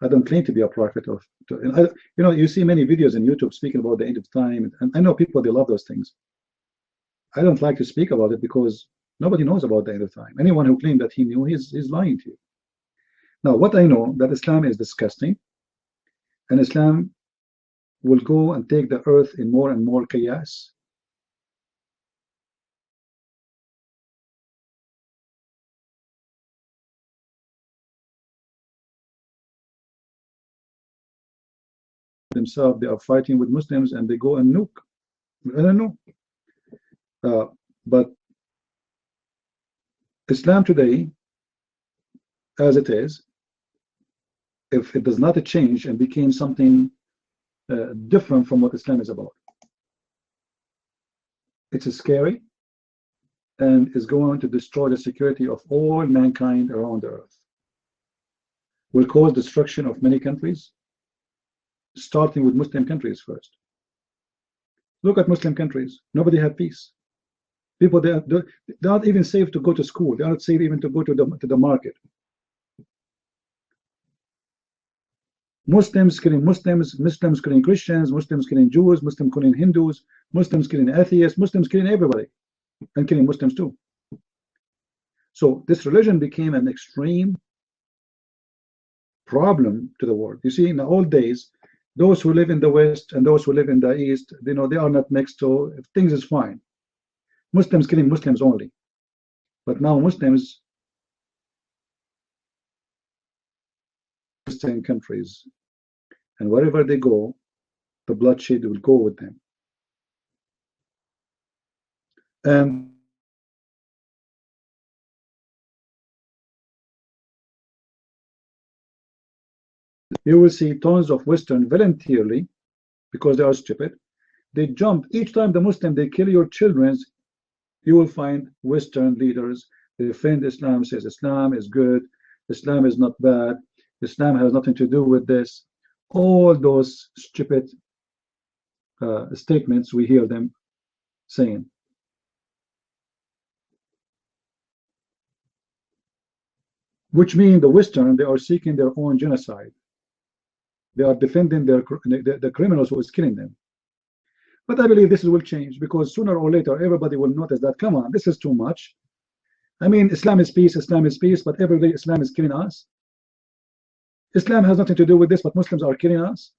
F: I don't claim to be a prophet of. You know, you see many videos on YouTube speaking about the end of time, and I know people, they love those things. I don't like to speak about it because nobody knows about the end of time. Anyone who claims that he knew, he's lying to you. Now, what I know, that Islam is disgusting, and Islam will go and take the earth in more and more chaos. Themselves, they are fighting with Muslims and they go and nuke. I don't know. But Islam today, as it is, if it does not change and became something different from what Islam is about, it's scary and is going to destroy the security of all mankind around the earth. Will cause destruction of many countries, starting with Muslim countries first. Look at Muslim countries. Nobody have peace. People, they're not even safe to go to school. They're not safe even to go to the market. Muslims killing Muslims, Muslims killing Christians, Muslims killing Jews, Muslims killing Hindus, Muslims killing atheists, Muslims killing everybody, and killing Muslims too. So this religion became an extreme problem to the world. You see, in the old days, those who live in the West and those who live in the East, you know, they are not mixed, so things is fine. Muslims killing Muslims only. But now Muslims, Western countries, and wherever they go, the bloodshed will go with them. And you will see tons of Western voluntarily, because they are stupid, they jump each time the Muslim, they kill your children. You will find Western leaders, they defend Islam, says Islam is good, Islam is not bad, Islam has nothing to do with this. All those stupid statements, we hear them saying. Which mean the Western, they are seeking their own genocide. They are defending the criminals who is killing them. But I believe this will change, because sooner or later everybody will notice that, come on, this is too much. I mean, Islam is peace, but every day Islam is killing us. Islam has nothing to do with this, but Muslims are killing us.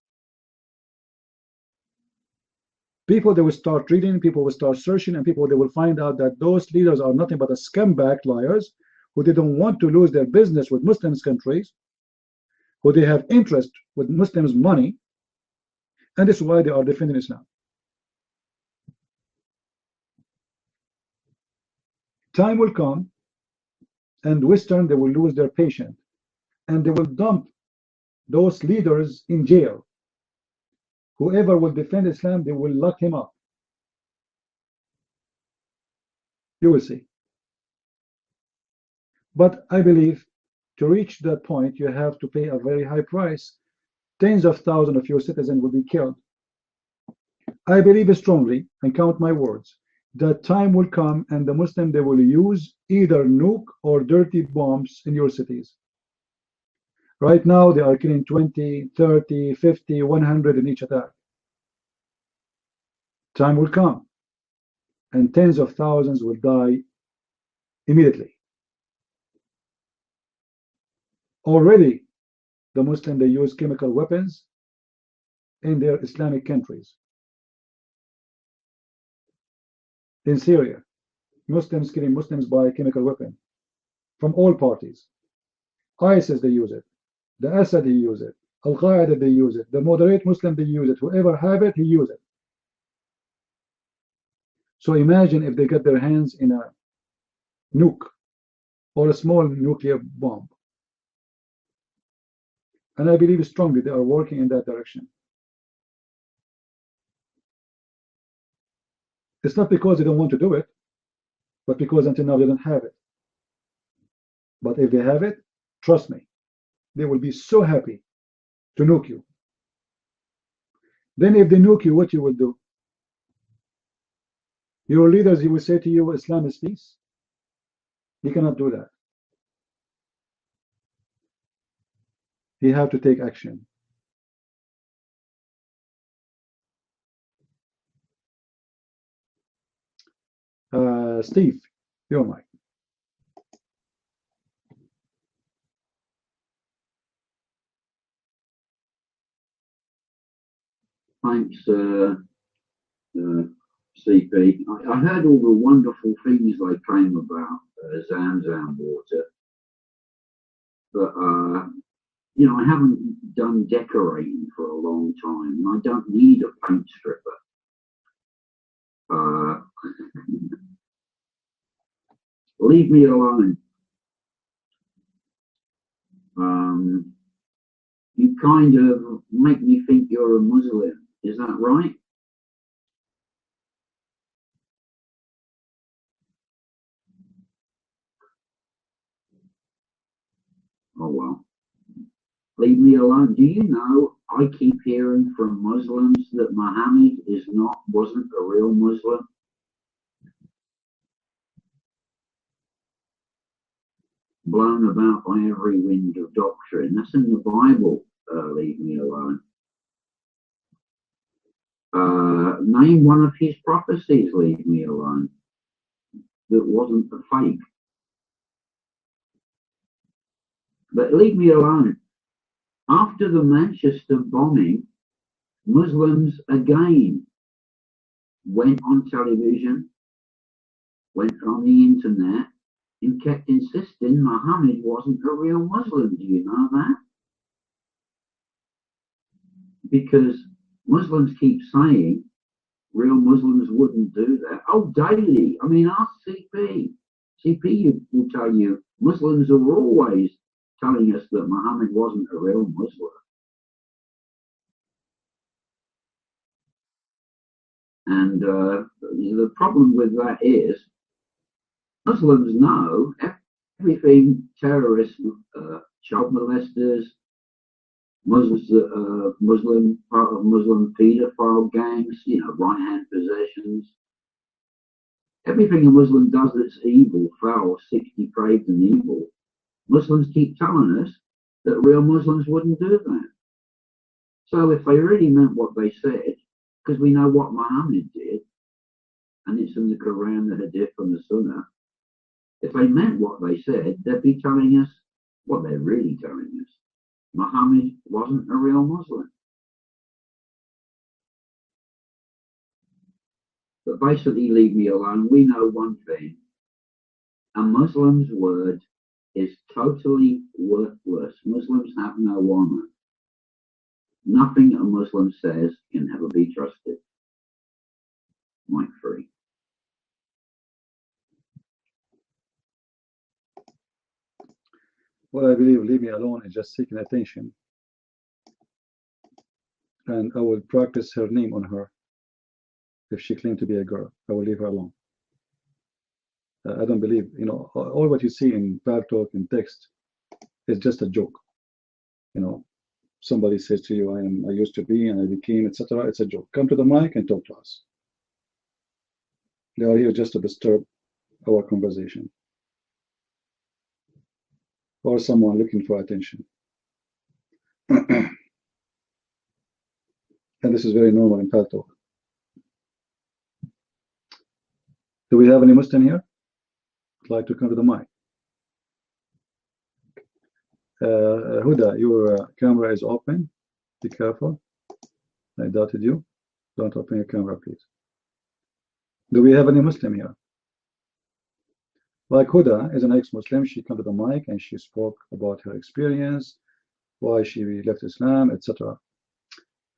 F: People, they will start reading, people will start searching, and people, they will find out that those leaders are nothing but a scumbag liars who they don't want to lose their business with Muslims countries, who they have interest with Muslims money, and this is why they are defending Islam. Time will come and Western, they will lose their patience and they will dump those leaders in jail. Whoever will defend Islam, they will lock him up. You will see. But I believe to reach that point, you have to pay a very high price. Tens of thousands of your citizens will be killed. I believe strongly, and count my words, that time will come and the Muslim, they will use either nuke or dirty bombs in your cities. Right now they are killing 20, 30, 50, 100 in each attack. Time will come and tens of thousands will die immediately. Already the Muslim, they use chemical weapons in their Islamic countries. In Syria, Muslims killing Muslims by chemical weapon. from all parties. ISIS, they use it. The Assad, he use it. Al-Qaeda, they use it. The moderate Muslim, they use it. Whoever have it, he use it. So imagine if they get their hands in a nuke or a small nuclear bomb. And I believe strongly they are working in that direction. It's not because they don't want to do it, but because until now they don't have it. But if they have it, trust me, they will be so happy to nuke you. Then if they nuke you, what you will do? Your leaders, he will say to you, Islam is peace. He cannot do that. He have to take action. Steve, your mic.
G: Thanks, CP. I heard all the wonderful things they claim about Zamzam water, but you know, I haven't done decorating for a long time, and I don't need a paint stripper. Leave me alone. You kind of make me think you're a Muslim. Is that right? Oh well. Leave me alone. Do you know, I keep hearing from Muslims that Muhammad wasn't a real Muslim. Blown about by every wind of doctrine. That's in the Bible. Leave me alone. Name one of his prophecies, leave me alone, that wasn't a fake. But leave me alone. After the Manchester bombing, Muslims again went on television, went on the internet, and kept insisting Muhammad wasn't a real Muslim. Do you know that? Because Muslims keep saying real Muslims wouldn't do that. Oh, daily. I mean, ask CP. CP will tell you Muslims are always telling us that Muhammad wasn't a real Muslim. And the problem with that is Muslims know everything terrorists, child molesters, Muslims, part of Muslim paedophile gangs, you know, right-hand possessions. Everything a Muslim does that's evil, foul, sick, depraved, and evil, Muslims keep telling us that real Muslims wouldn't do that. So if they really meant what they said, because we know what Muhammad did, and it's in the Quran, the Hadith, and the Sunnah, if they meant what they said, they'd be telling us what they're really telling us. Muhammad wasn't a real Muslim. But basically, leave me alone. We know one thing. A Muslim's word is totally worthless. Muslims have no honor. Nothing a Muslim says can ever be trusted. Mic free.
F: Well, I believe leave me alone is just seeking attention. And I will practice her name on her. If she claimed to be a girl, I will leave her alone. I don't believe, you know, all what you see in bad talk and text is just a joke. You know, somebody says to you, I used to be and I became, etc. It's a joke. Come to the mic and talk to us. They are here just to disturb our conversation. Or someone looking for attention. And this is very normal in bad talk. Do we have any Muslim here? I'd like to come to the mic. Huda, your camera is open. Be careful. I doubted you. Don't open your camera, please. Do we have any Muslim here? Like Huda is an ex-Muslim. She came to the mic and she spoke about her experience, why she left Islam, etc.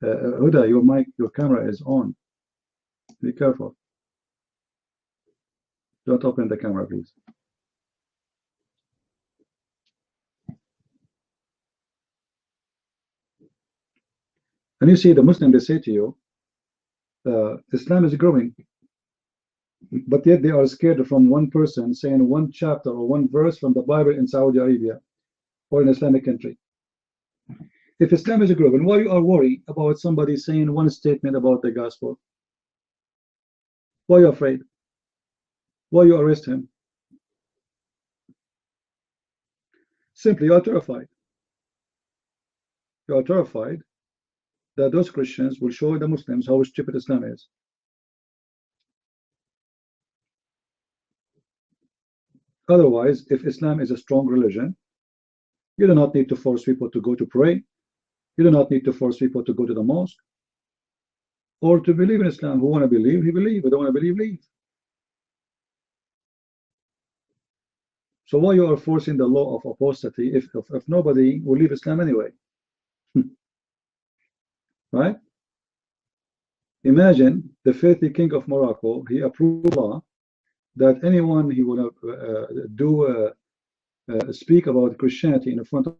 F: Huda, your mic, your camera is on. Be careful. Don't open the camera, please. And you see, the Muslim, they say to you, Islam is growing, but yet they are scared from one person saying one chapter or one verse from the Bible in Saudi Arabia or an Islamic country. If Islam is growing, why you are worried about somebody saying one statement about the gospel? Why are you afraid? Why you arrest him? Simply, you are terrified. You are terrified that those Christians will show the Muslims how stupid Islam is. Otherwise, if Islam is a strong religion, you do not need to force people to go to pray. You do not need to force people to go to the mosque or to believe in Islam. Who want to believe, he believe. Who don't want to believe, leave. So why you are forcing the law of apostasy if nobody will leave Islam anyway? Right? Imagine the filthy king of Morocco, he approved law that anyone he will speak about Christianity in front of,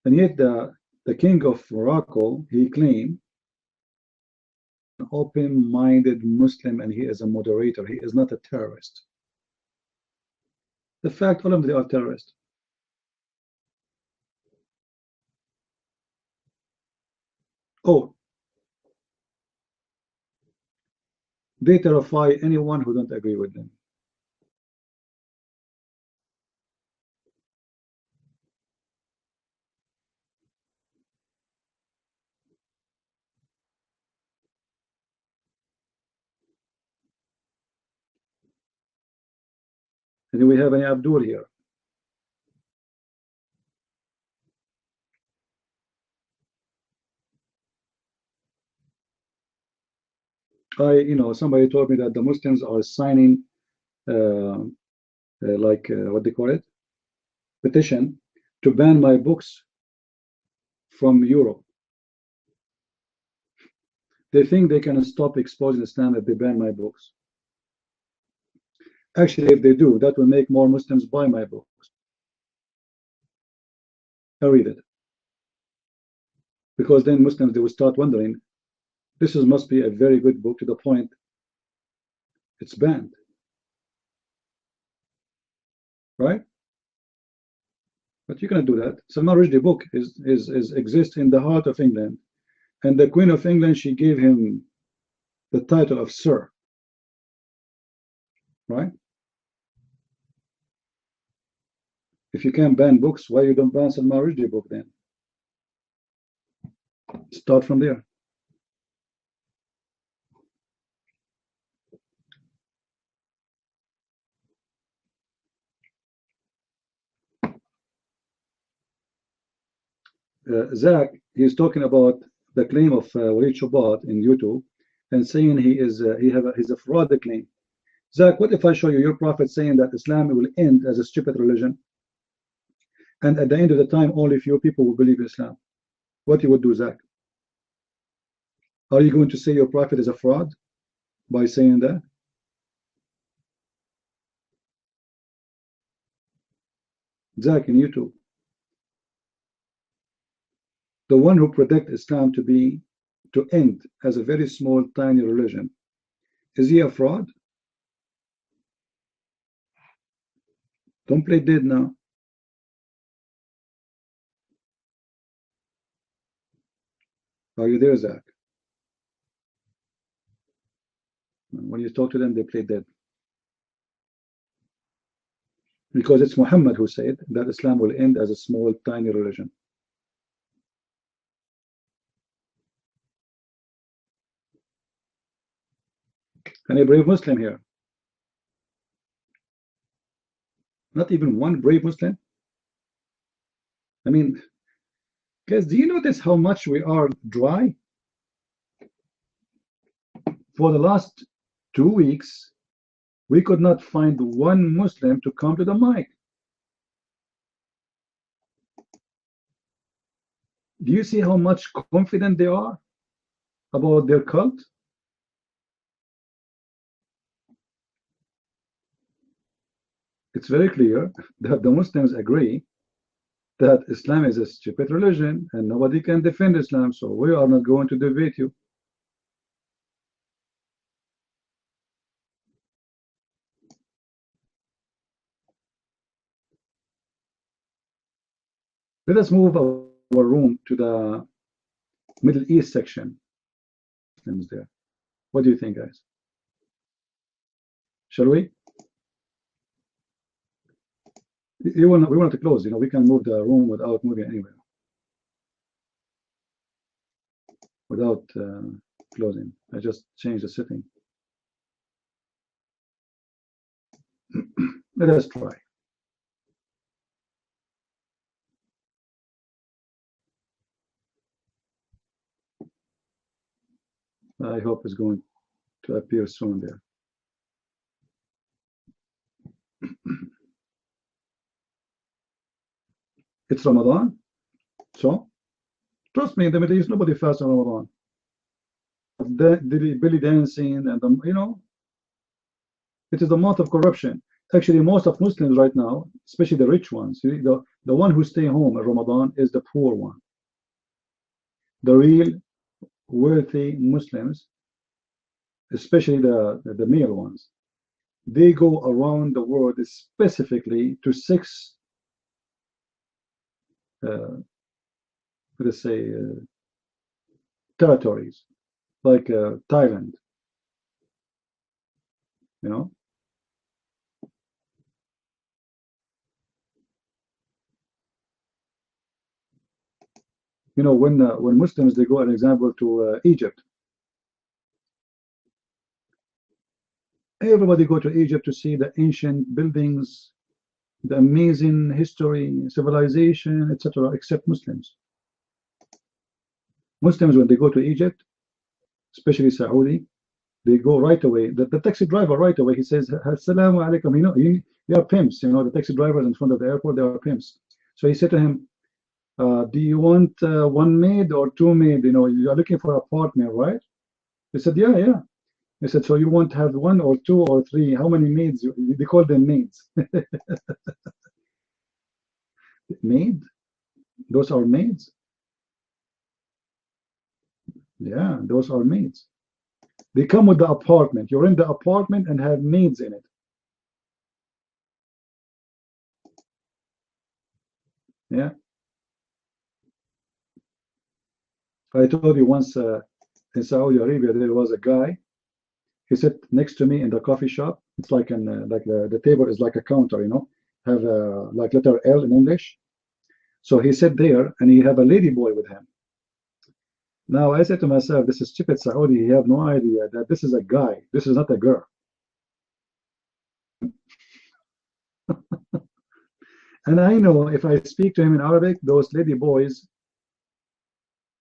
F: and yet the king of Morocco, he claimed an open-minded Muslim, and he is a moderator. He is not a terrorist. The fact, all of them are terrorists. Oh, they terrify anyone who don't agree with them. And do we have any Abdul here? Somebody told me that the Muslims are signing what they call it, petition to ban my books from Europe. They think they can stop exposing Islam if they ban my books. Actually, if they do, that will make more Muslims buy my books. I read it. Because then Muslims, they will start wondering, this must be a very good book to the point it's banned. Right? But you cannot do that. Salman Rushdie book exists in the heart of England. And the Queen of England, she gave him the title of Sir. Right? If you can't ban books, why you don't ban Salman Rushdie book then? Start from there. Zach, he's talking about the claim of Walid Shobat in YouTube and saying he's a fraud claim. Zach, what if I show you your prophet saying that Islam will end as a stupid religion, and at the end of the time only few people will believe in Islam? What you would do, Zach? Are you going to say your prophet is a fraud by saying that? Zach, in YouTube, the one who predict Islam to end as a very small, tiny religion, is he a fraud? Don't play dead now. Are you there, Zach? When you talk to them, they play dead. Because it's Muhammad who said that Islam will end as a small, tiny religion. Any brave Muslim here? Not even one brave Muslim? I mean, guys, do you notice how much we are dry? For the last 2 weeks, we could not find one Muslim to come to the mic. Do you see how much confident they are about their cult? It's very clear that the Muslims agree that Islam is a stupid religion and nobody can defend Islam, so we are not going to debate you. Let us move our room to the Middle East section. There. What do you think, guys? Shall we? We want to close. You know, we can move the room without moving anywhere, without closing. I just changed the setting. Let us try. I hope it's going to appear soon there. It's Ramadan, so trust me, in the Middle East, nobody fasts on Ramadan. The belly dancing and you know, it is the month of corruption. Actually, most of Muslims right now, especially the rich ones, the one who stay home at Ramadan is the poor one. The real wealthy Muslims, especially the male ones, they go around the world specifically to 6 let's say territories like Thailand, you know. You know, when Muslims, they go, an example, to Egypt, everybody go to Egypt to see the ancient buildings, the amazing history, civilization, etc., except Muslims. Muslims, when they go to Egypt, especially Saudi, they go right away. The taxi driver right away, he says, Assalamu alaikum. You know, you are pimps. You know, the taxi drivers in front of the airport, they are pimps. So he said to him, do you want 1 maid or 2 maid? You know, you are looking for a partner, right? He said, yeah, yeah. He said, so you want to have 1 or 2 or 3? How many maids? They call them maids. Maid? Those are maids? Yeah, those are maids. They come with the apartment. You're in the apartment and have maids in it. Yeah. I told you once in Saudi Arabia, there was a guy. He sat next to me in the coffee shop. It's like like the table is like a counter, you know, have like letter L in English. So he sat there and he have a lady boy with him. Now I said to myself, this is stupid Saudi. He have no idea that this is a guy. This is not a girl. And I know if I speak to him in Arabic, those lady boys,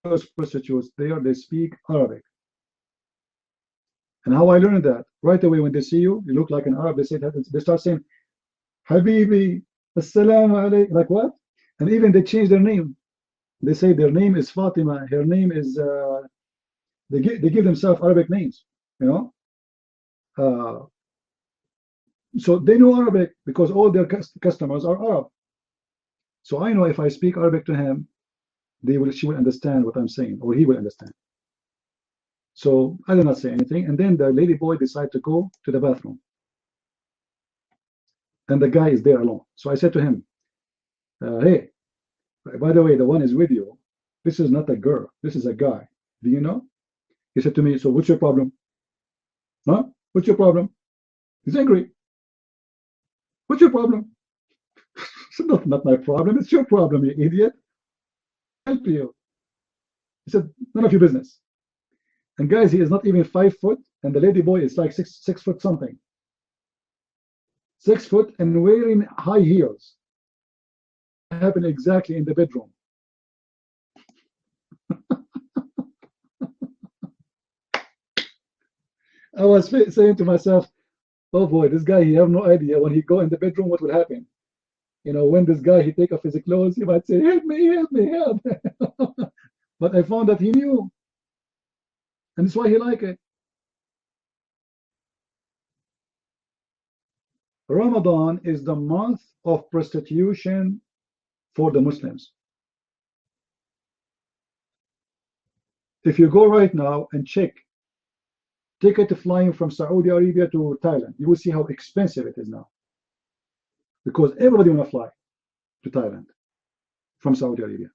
F: those prostitutes there, they speak Arabic. And how I learned that? Right away when they see you, you look like an Arab, they start saying, Habibi, Assalamu alaikum, like what? And even they change their name. They say their name is Fatima, her name is, they give themselves Arabic names, you know? So they know Arabic because all their customers are Arab. So I know if I speak Arabic to him, she will understand what I'm saying, or he will understand. So I did not say anything, and then the lady boy decided to go to the bathroom, and the guy is there alone. So I said to him, hey, by the way, the one is with you. This is not a girl. This is a guy. Do you know? He said to me, so what's your problem? Huh? What's your problem? He's angry. What's your problem? It's not my problem. It's your problem, you idiot. Help you. He said, none of your business. And guys, he is not even 5 foot, and the lady boy is like six foot something. 6 foot and wearing high heels. It happened exactly in the bedroom. I was saying to myself, oh boy, this guy, he have no idea when he go in the bedroom what will happen. You know, when this guy, he take off his clothes, he might say, help me, help me, help. But I found that he knew. And that's why he liked it. Ramadan is the month of prostitution for the Muslims. If you go right now and check ticket flying from Saudi Arabia to Thailand, you will see how expensive it is now. Because everybody want to fly to Thailand from Saudi Arabia.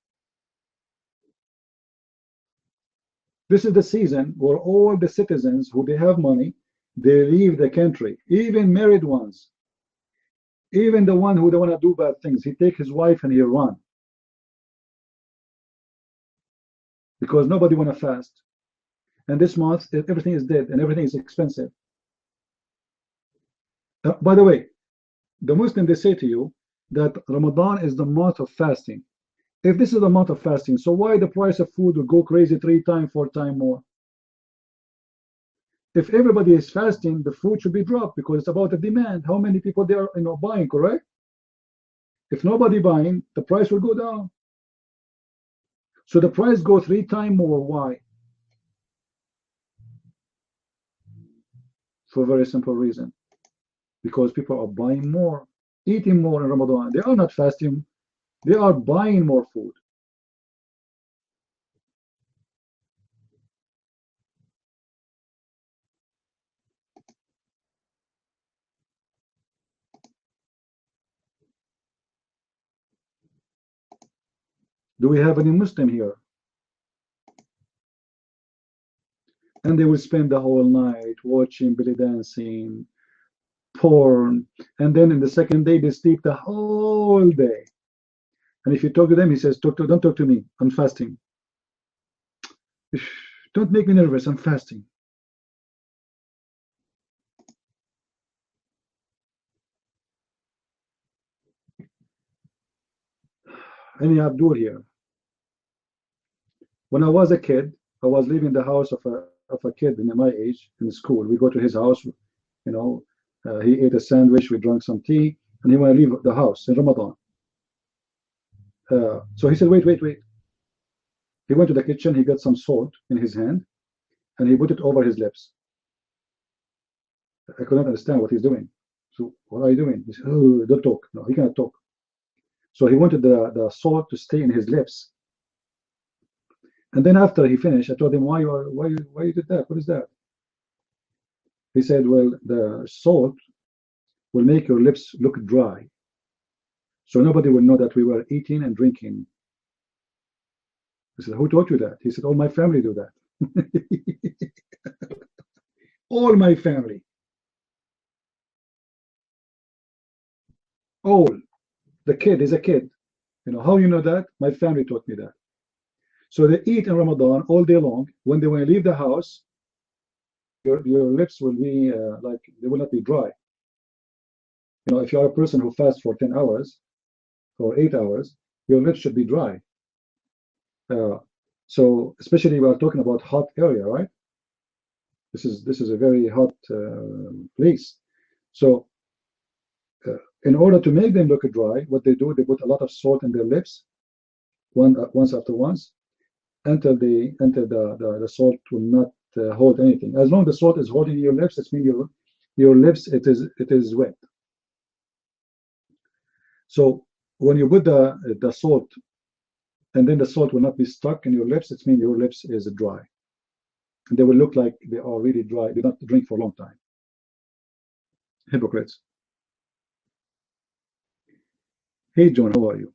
F: This is the season where all the citizens who they have money, they leave the country, even married ones. Even the one who don't want to do bad things, he take his wife and he run. Because nobody want to fast. And this month, everything is dead and everything is expensive. By the way, the Muslim, they say to you that Ramadan is the month of fasting. If this is the month of fasting, so why the price of food will go crazy 3 times, 4 times more? If everybody is fasting, the food should be dropped because it's about the demand. How many people they are, buying, correct? If nobody buying, the price will go down. So the price go 3 times more. Why? For a very simple reason. Because people are buying more, eating more in Ramadan. They are not fasting. They are buying more food. Do we have any Muslim here? And they will spend the whole night watching belly dancing, porn, and then in the second day they sleep the whole day. And if you talk to them, he says, don't talk to me, I'm fasting. Don't make me nervous, I'm fasting. Any Abdul here? When I was a kid, I was living in the house of a kid in my age in school. We go to his house, he ate a sandwich, we drank some tea, and he want to leave the house in Ramadan. So he said, wait. He went to the kitchen, he got some salt in his hand, and he put it over his lips. I could not understand what he's doing. So, what are you doing? He said, oh, don't talk. No, he cannot talk. So he wanted the salt to stay in his lips. And then after he finished, I told him, why you did that? What is that? He said, well, the salt will make your lips look dry. So nobody will know that we were eating and drinking. I said, who taught you that? He said, all my family do that. All my family. All. The kid is a kid. How you know that? My family taught me that. So they eat in Ramadan all day long. When they want to leave the house, your lips will be they will not be dry. If you are a person who fasts for 10 hours or 8 hours, your lips should be dry. So especially we are talking about hot area, right? This is a very hot place. So in order to make them look dry, what they do, they put a lot of salt in their lips, once after once, until the salt will not hold anything. As long as the salt is holding your lips, it means your lips it is wet. So when you put the salt, and then the salt will not be stuck in your lips, it means your lips is dry. And they will look like they are really dry. They don't drink for a long time. Hypocrites. Hey, John, how are you?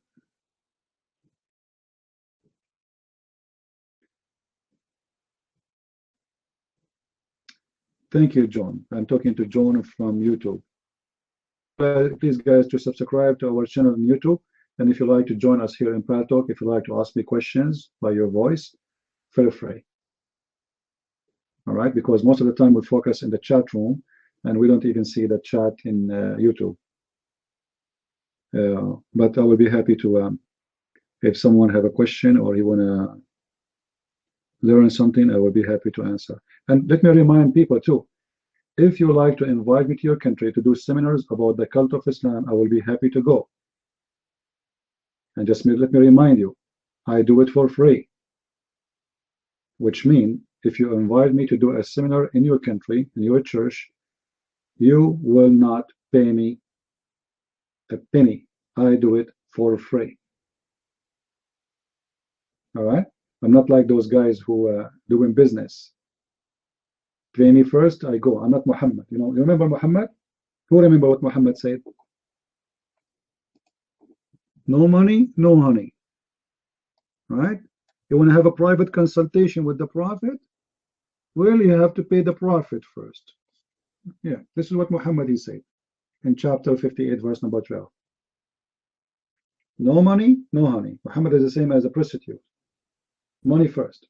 F: Thank you, John. I'm talking to John from YouTube. Please, guys, to subscribe to our channel on YouTube. And if you like to join us here in Talk, if you like to ask me questions by your voice, feel free. All right, because most of the time we focus in the chat room, and we don't even see the chat in YouTube. But I will be happy to, if someone have a question or you want to learn something, I will be happy to answer. And let me remind people too, If you like to invite me to your country to do seminars about the cult of Islam, I will be happy to go. And just let me remind you, I do it for free. Which means, if you invite me to do a seminar in your country, in your church, you will not pay me a penny. I do it for free. All right? I'm not like those guys who doing business. Pay me first, I go. I'm not Muhammad. You know, you remember Muhammad? Who remember what Muhammad said? No money, no honey. Right? You want to have a private consultation with the Prophet? Well, you have to pay the Prophet first. Yeah, this is what Muhammad said in chapter 58, verse number 12. No money, no honey. Muhammad is the same as a prostitute. Money first.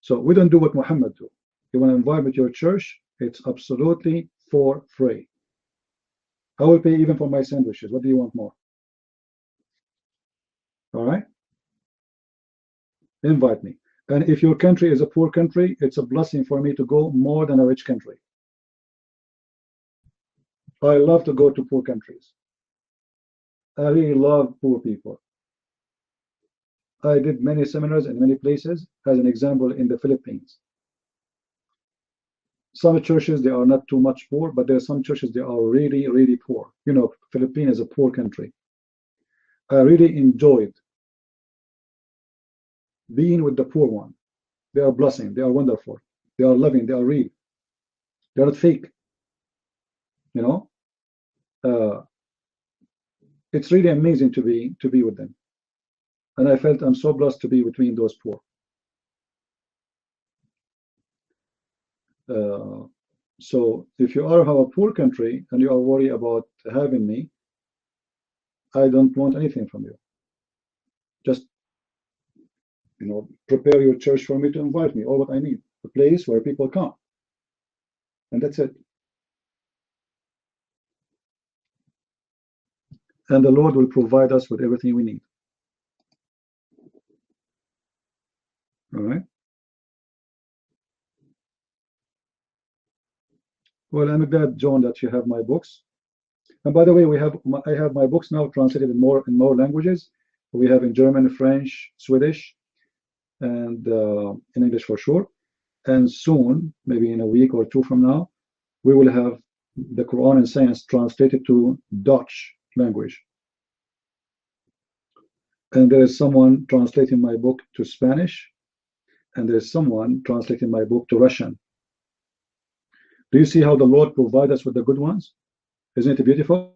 F: So we don't do what Muhammad do. You want to invite me to your church? It's absolutely for free. I will pay even for my sandwiches. What do you want more? All right? Invite me. And if your country is a poor country, it's a blessing for me to go more than a rich country. I love to go to poor countries. I really love poor people. I did many seminars in many places, as an example in the Philippines. Some churches, they are not too much poor, but there are some churches, they are really, really poor. You know, Philippines is a poor country. I really enjoyed being with the poor one. They are blessing, they are wonderful, they are loving, they are real. They are not fake. You know? It's really amazing to be with them. And I felt I'm so blessed to be between those poor. So if you are a poor country and you are worried about having me, I don't want anything from you. Just, you know, prepare your church for me to invite me. All what I need, a place where people come, and that's it. And the Lord will provide us with everything we need. All right. Well, I'm glad, John, that you have my books. And by the way, I have my books now translated in more languages. We have in German, French, Swedish, and in English for sure. And soon, maybe in a week or two from now, we will have the Quran and Science translated to Dutch language. And there is someone translating my book to Spanish, and there's someone translating my book to Russian. Do you see how the Lord provides us with the good ones? Isn't it beautiful?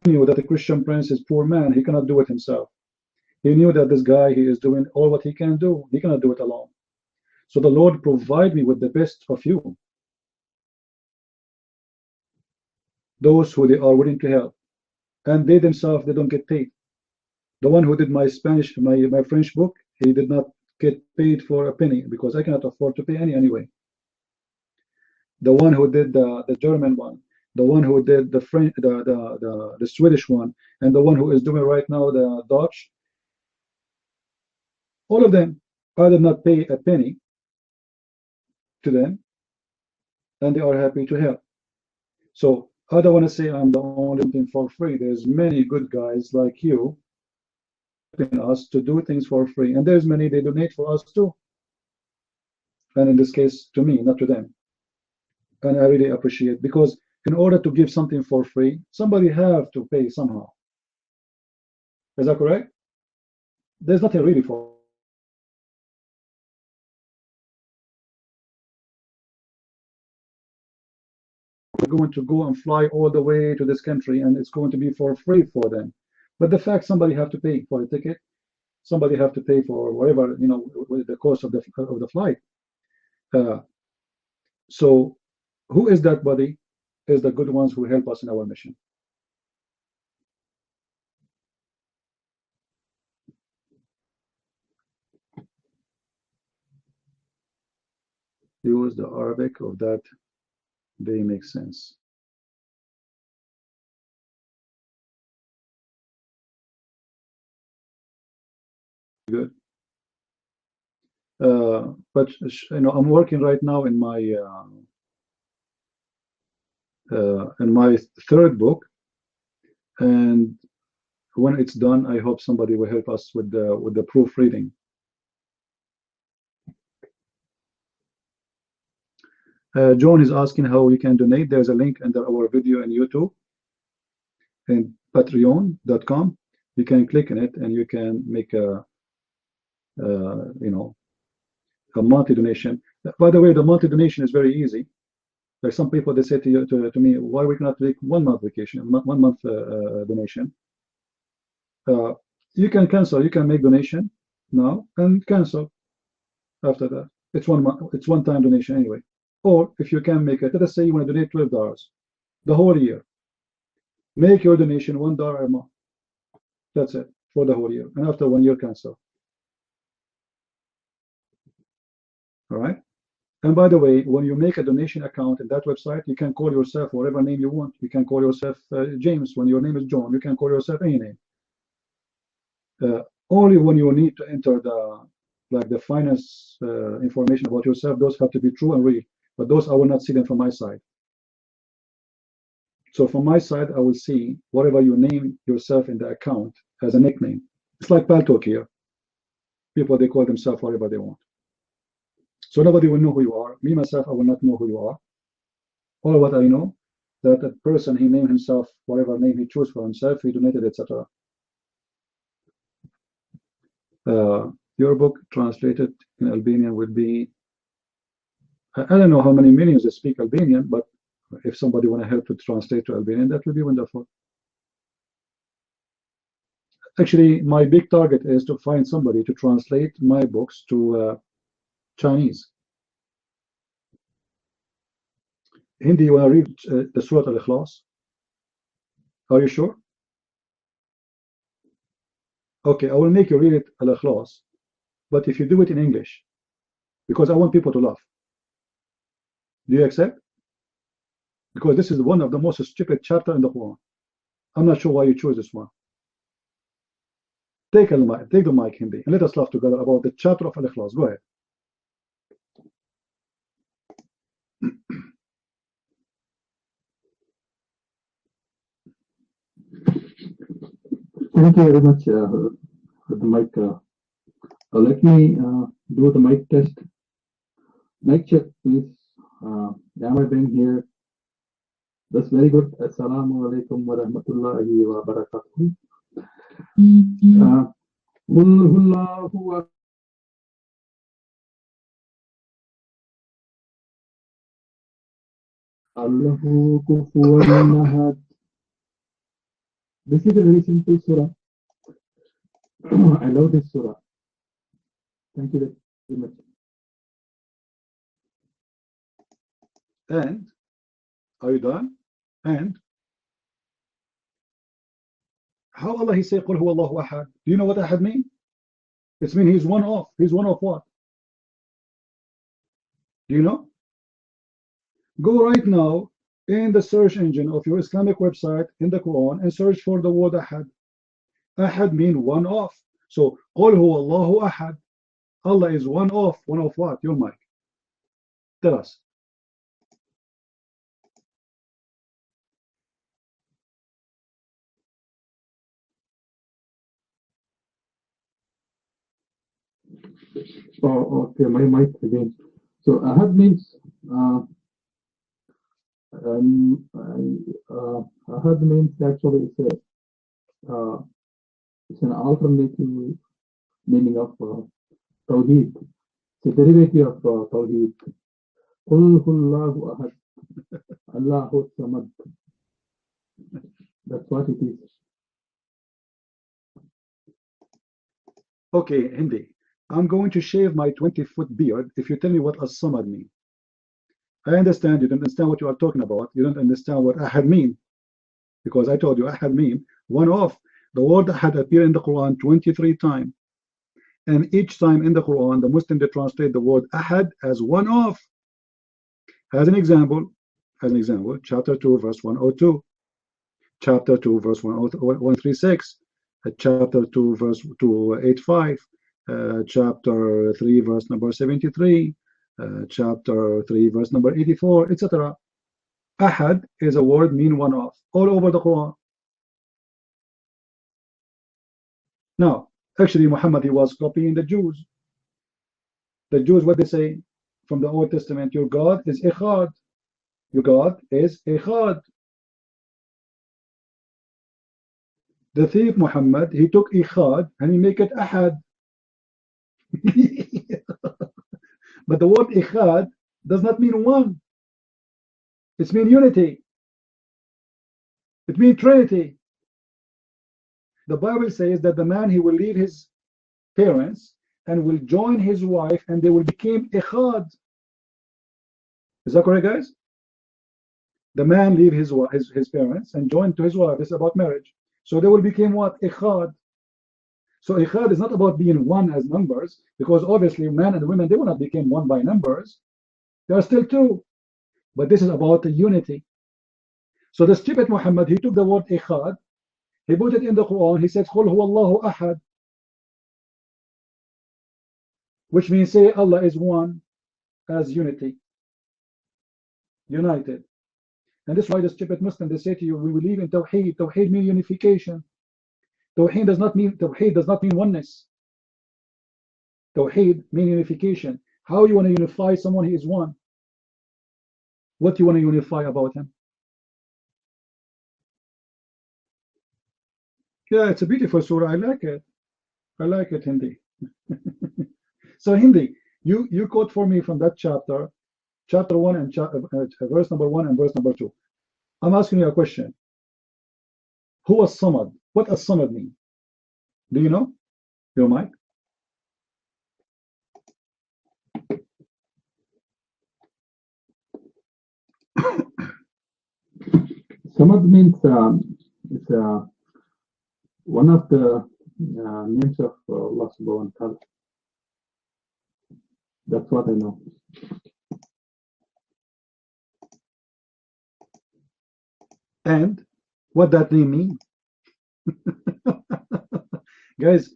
F: He knew that the Christian prince is poor man. He cannot do it himself. He knew that this guy, he is doing all what he can do. He cannot do it alone. So the Lord provide me with the best of you. Those who they are willing to help. And they themselves, they don't get paid. The one who did my Spanish, my French book, he did not get paid for a penny because I cannot afford to pay anyway. The one who did the German one, the one who did the French, the Swedish one, and the one who is doing right now the Dutch, all of them, I did not pay a penny to them, and they are happy to help. So I don't want to say I'm the only thing for free. There's many good guys like you helping us to do things for free, and there's many they donate for us too. And in this case, to me, not to them. And I really appreciate, because in order to give something for free, somebody have to pay somehow. Is that correct? There's nothing really for going to go and fly all the way to this country, and it's going to be for free for them. But the fact somebody have to pay for a ticket, somebody have to pay for whatever, you know, the cost of the flight. So who is that body? Is the good ones who help us in our mission. Use the Arabic of that, they make sense. good. But you know, I'm working right now in my third book, and when it's done, I hope somebody will help us with the proofreading. John is asking how you can donate. There's a link under our video in YouTube and patreon.com. You can click on it and you can make a you know, a monthly donation. By the way, the monthly donation is very easy. Like some people, they say to me, why we cannot take 1 month vacation, 1 month donation? You can cancel. You can make donation now and cancel after that. It's 1 month. It's one-time donation anyway. Or if you can make it, let us say you want to donate $12 the whole year. Make your donation $1 a month. That's it for the whole year. And after 1 year, cancel. All right. And by the way, when you make a donation account in that website, you can call yourself whatever name you want. You can call yourself James when your name is John. You can call yourself any name. Only when you need to enter the finance information about yourself, those have to be true and real. But those I will not see them from my side. So from my side, I will see whatever you name yourself in the account as a nickname. It's like Paltalk here. People, they call themselves whatever they want. So nobody will know who you are. Me, myself, I will not know who you are. All what I know, that a person, he named himself whatever name he chose for himself, he donated, etc. Your book translated in Albanian would be, I don't know how many millions they speak Albanian, but if somebody want to help to translate to Albanian, that would be wonderful. Actually, my big target is to find somebody to translate my books to Chinese. Hindi, you want to read the Surah Al-Ikhlas? Are you sure? Okay, I will make you read it Al-Ikhlas, but if you do it in English, because I want people to laugh. Do you accept? Because this is one of the most stupid chapters in the Quran. I'm not sure why you chose this one. Take the mic, Hindi, and let us laugh together about the chapter of Al-Ikhlas. Go ahead.
B: Thank you very much for the mic. Let me do the mic test. Mic check, please. Am I being here? That's very good. Assalamu alaikum wa rahmatullahi wa barakatuh. Allahu kufuwan ahad. This is a very simple surah. I love this surah. Thank you very much.
F: And are you done? And how Allah he say Qul huwa Allahu ahad? Do you know what ahad mean? It's mean he's one of. He's one of what? Do you know? Go right now in the search engine of your Islamic website in the Quran and search for the word ahad. Ahad mean one of. So Qul huwa Allahu ahad. Allah is one of. One of what? Your mic. Tell us.
B: Oh, okay, my mic again. So ahad means ahad means actually it's an alternative meaning of tawheed. It's a derivative of tawheed. Qul huwallahu ahad. Allahu samad. That's what it is.
F: Okay, Hindi. I'm going to shave my 20-foot beard if you tell me what as-samad mean. I understand you don't understand what you are talking about. You don't understand what ahad mean. Because I told you ahad mean one of. The word ahad appear in the Quran 23 times. And each time in the Quran, the Muslim they translate the word ahad as one of. As an example, chapter 2, verse 102. Chapter 2, verse 136. Chapter 2, verse 285. chapter 3 verse number 73, chapter 3 verse number 84, etc. Ahad is a word mean one of, all over the Quran. Now, actually Muhammad, he was copying the Jews. The Jews, what they say from the Old Testament, your God is Echad. Your God is Echad. The thief Muhammad, he took Echad and he make it Ahad. But the word Echad does not mean one. It means unity. It means Trinity. The Bible says that the man, he will leave his parents and will join his wife and they will become Echad. Is that correct, guys? The man leave his parents and join to his wife. It's about marriage. So they will become what? Echad. So Echad is not about being one as numbers, because obviously man and women, they will not become one by numbers. They are still two. But this is about the unity. So the stupid Muhammad, he took the word Echad, he put it in the Quran, he said, Qul huwallahu ahad, which means say Allah is one as unity, united. And this is why the stupid Muslim, they say to you, we believe in Tawheed. Tawheed means unification. Tawheed does not mean oneness. Tawheed means unification. How you want to unify someone who is one? What do you want to unify about him? Yeah, it's a beautiful surah. I like it. I like it, Hindi. So Hindi, you quote for me from that chapter 1 and verse number 1 and verse number 2. I'm asking you a question. Who was Samad? What does Samad mean? Do you know? Your mic?
I: Samad means it's one of the names of Allah subhanahu wa ta'ala. That's what I know.
F: And what that name mean? Guys,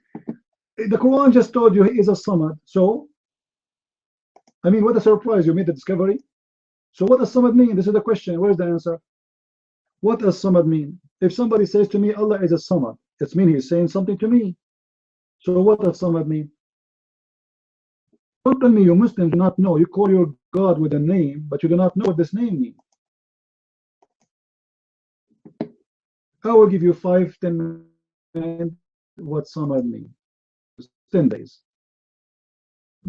F: the Quran just told you he is a Samad. So, I mean, what a surprise. You made the discovery. So what does Samad mean? This is the question. Where's the answer? What does Samad mean? If somebody says to me, Allah is a Samad, it means he's saying something to me. So what does Samad mean? Don't tell me you Muslims do not know. You call your God with a name, but you do not know what this name means. I will give you 5-10 minutes what Samad means. 10 days.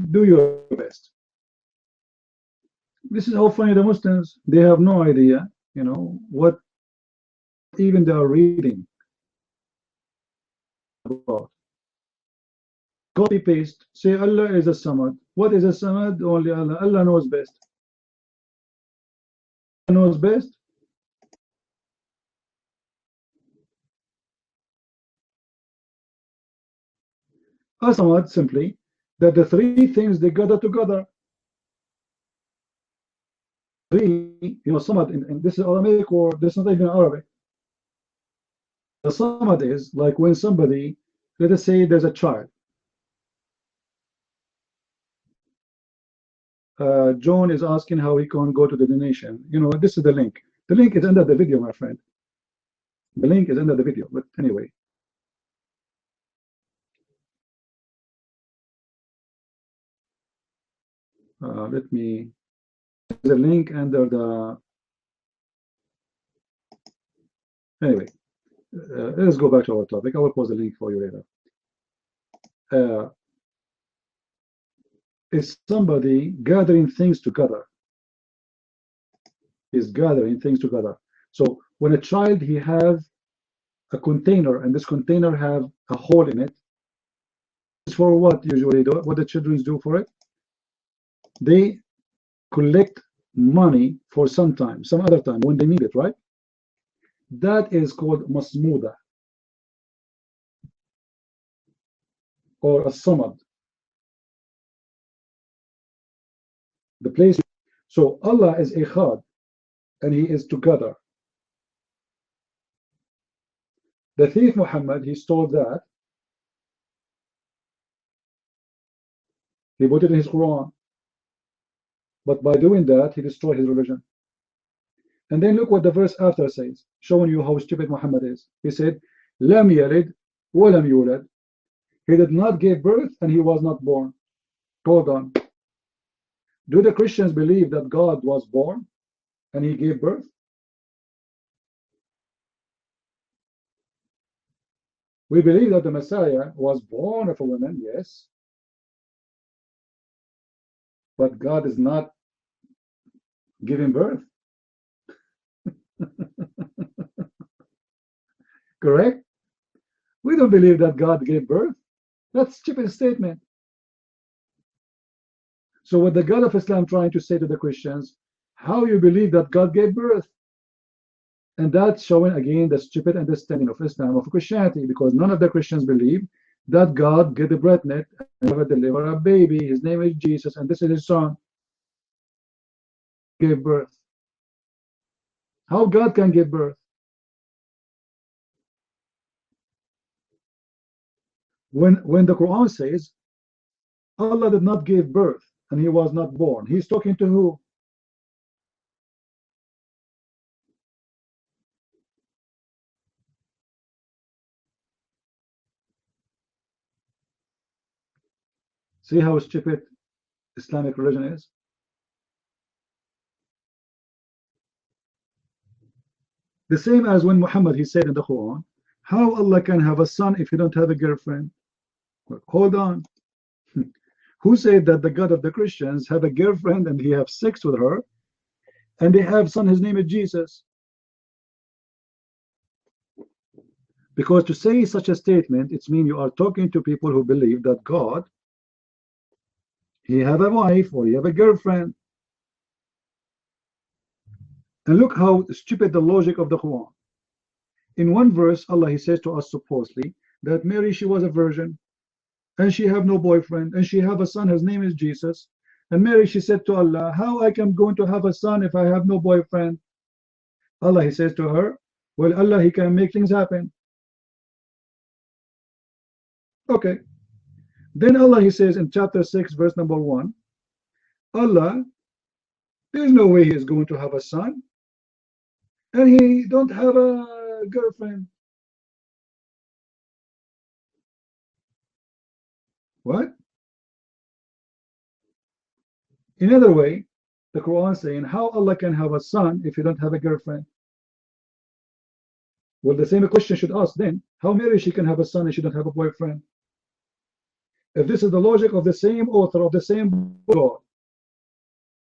F: Do your best. This is how funny the Muslims, they have no idea, you know, what even they are reading about. Copy paste, say Allah is a Samad. What is a Samad? Only Allah. Allah knows best. Allah knows best. A Samad simply that the three things they gather together. Three, you know, Samad, and this is Aramaic or this is not even Arabic. The Samad is like when somebody, let us say there's a child. John is asking how he can go to the donation. You know, this is the link. The link is under the video, my friend. The link is under the video, but anyway. Let me, the link under the, anyway, let's go back to our topic. I will post the link for you later. Is somebody gathering things together? Is gathering things together. So when a child, he have a container, and this container have a hole in it, it's for what usually do? What the children do for it? They collect money for some time, some other time when they need it, right? That is called masmuda or a samad. The place. So Allah is Echad and he is together. The thief Muhammad, he stole that He put it in his Quran. But by doing that, he destroyed his religion. And then look what the verse after says, showing you how stupid Muhammad is. He said, Lam yalid wa lam yulad. He did not give birth and he was not born. Hold on. Do the Christians believe that God was born and he gave birth? We believe that the Messiah was born of a woman, yes. But God is not giving birth. Correct? We don't believe that God gave birth. That's a stupid statement. So what the God of Islam trying to say to the Christians, how you believe that God gave birth? And that's showing again the stupid understanding of Islam, of Christianity, because none of the Christians believe that God gave a pregnant and never deliver a baby. His name is Jesus, and this is his son. Gave birth. How God can give birth? When the Quran says Allah did not give birth and he was not born, he's talking to who? See how stupid Islamic religion is? The same as when Muhammad, he said in the Quran, how Allah can have a son if you don't have a girlfriend? Well, hold on. Who said that the God of the Christians have a girlfriend and he have sex with her and they have son, his name is Jesus? Because to say such a statement, it means you are talking to people who believe that God, he have a wife or he have a girlfriend. And look how stupid the logic of the Quran. In one verse, Allah, he says to us supposedly that Mary, she was a virgin and she have no boyfriend and she have a son, his name is Jesus. And Mary, she said to Allah, how I can going to have a son if I have no boyfriend? Allah, he says to her, well, Allah, he can make things happen. Okay. Then Allah, he says in chapter 6, verse number 1, Allah, there's no way he is going to have a son and he don't have a girlfriend. What? In other way, the Quran saying how Allah can have a son if you don't have a girlfriend. Well, the same question should ask then, how Mary she can have a son and she don't have a boyfriend? If this is the logic of the same author of the same God,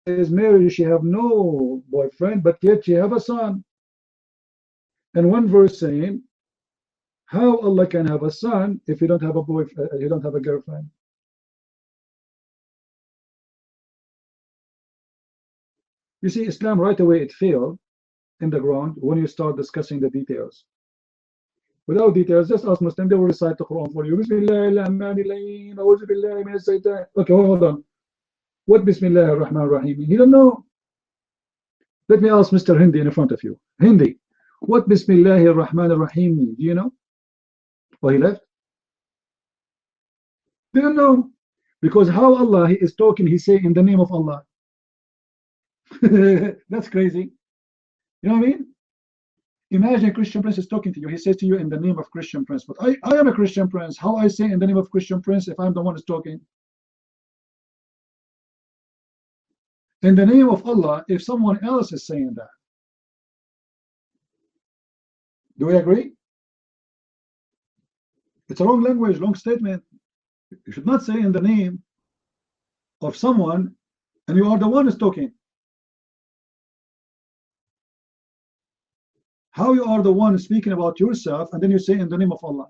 F: is Mary, she have no boyfriend, but yet she have a son. And one verse saying, how Allah can have a son if you don't have a boyfriend, you don't have a girlfriend? You see, Islam right away it failed in the ground when you start discussing the details. Without details, just ask Muslim, they will recite the Quran for you. Okay, hold on. What Bismillah ar-Rahman ar-Rahim? He don't know. Let me ask Mr. Hindi in front of you. Hindi, what Bismillah ar-Rahman ar-Rahim mean? Do you know? Oh, he left? They don't know. Because how Allah is talking, he say in the name of Allah. That's crazy. You know what I mean? Imagine a Christian prince is talking to you. He says to you in the name of Christian prince. But I am a Christian prince. How I say in the name of Christian prince if I'm the one who's talking? In the name of Allah if someone else is saying that. Do we agree? It's a wrong language, wrong statement. You should not say in the name of someone and you are the one who's talking. How you are the one speaking about yourself and then you say in the name of Allah.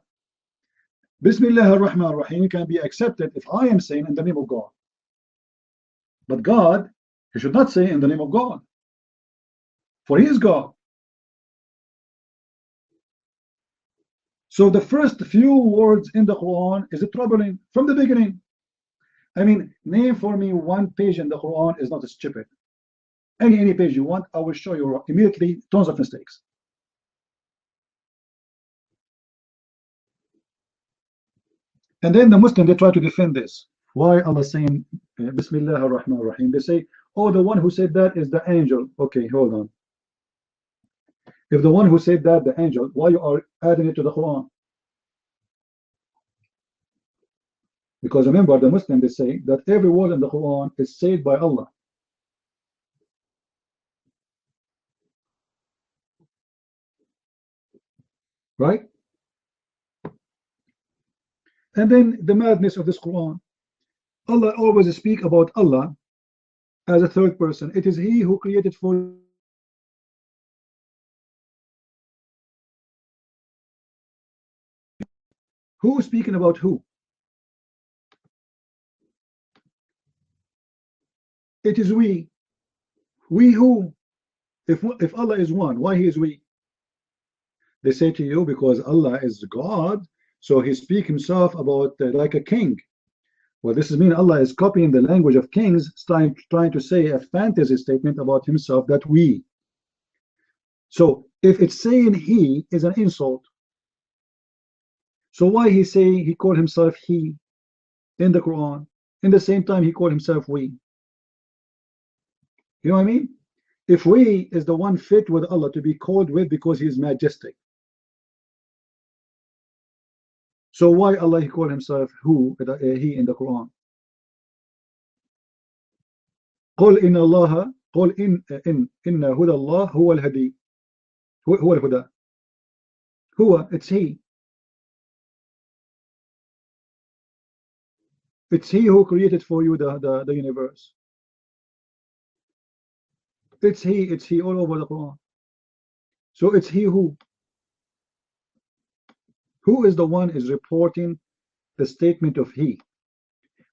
F: Bismillah ar-Rahman ar-Rahim can be accepted if I am saying in the name of God. But God, you should not say in the name of God. For he is God. So the first few words in the Quran is troubling from the beginning. I mean, name for me one page in the Quran is not stupid. Any page you want, I will show you immediately tons of mistakes. And then the Muslim, they try to defend this. Why Allah saying Bismillah ar-Rahman ar-Rahim? They say, oh, the one who said that is the angel. Okay, hold on. If the one who said that, the angel, why you are adding it to the Quran? Because remember, the Muslims, they say that every word in the Quran is said by Allah. Right? And then the madness of this Quran. Allah always speak about Allah as a third person. It is He who created for who speaking about who? It is we. We who? If Allah is one, why He is we? They say to you because Allah is God, so He speak Himself about like a king. Well, this is mean Allah is copying the language of kings, trying to say a fantasy statement about Himself that we. So if it's saying He is an insult, so why He called Himself He in the Quran? In the same time He called Himself we. You know what I mean? If we is the one fit with Allah to be called with because He is majestic. So why Allah He called Himself who, He in the Quran? قل إن الله قل إن هدى الله هو الهدي هو الهدى هو it's He. It's He who created for you the universe. It's He all over the Quran. So it's He who is the one is reporting the statement of He.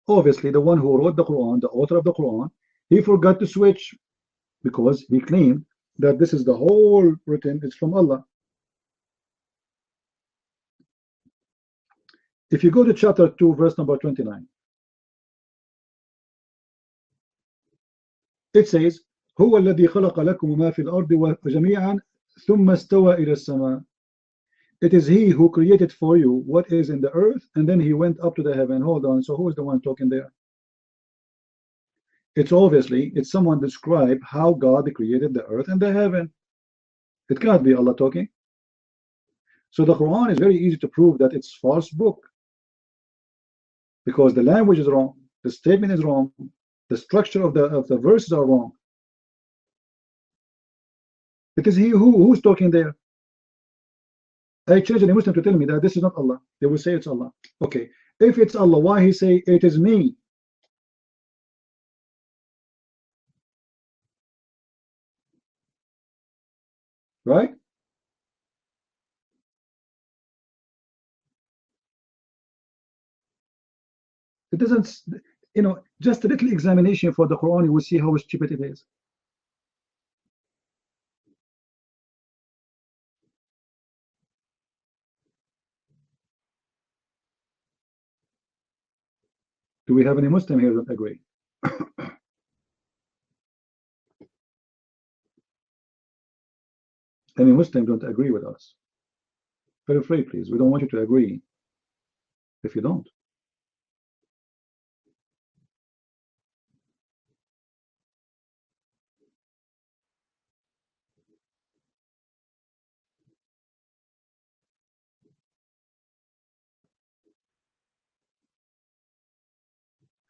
F: Obviously the one who wrote the Quran, the author of the Quran, he forgot to switch because he claimed that this is the whole written, it's from Allah. If you go to chapter 2 verse number 29, it says هو الذي خلق لكم ما في الأرض جميعا ثم استوى إلى السماء. It is He who created for you what is in the earth, and then He went up to the heaven. Hold on, so who is the one talking there? It's obviously, it's someone describe how God created the earth and the heaven. It can't be Allah talking. So the Quran is very easy to prove that it's false book, because the language is wrong, the statement is wrong, the structure of the verses are wrong. It is He who's talking there. I challenge any Muslim to tell me that this is not Allah. They will say it's Allah. Okay, if it's Allah, why He say it is me? Right? It doesn't, you know, just a little examination for the Quran, you will see how stupid it is. Do we have any Muslim here that agree? Any Muslim don't agree with us? Feel free, please. We don't want you to agree if you don't.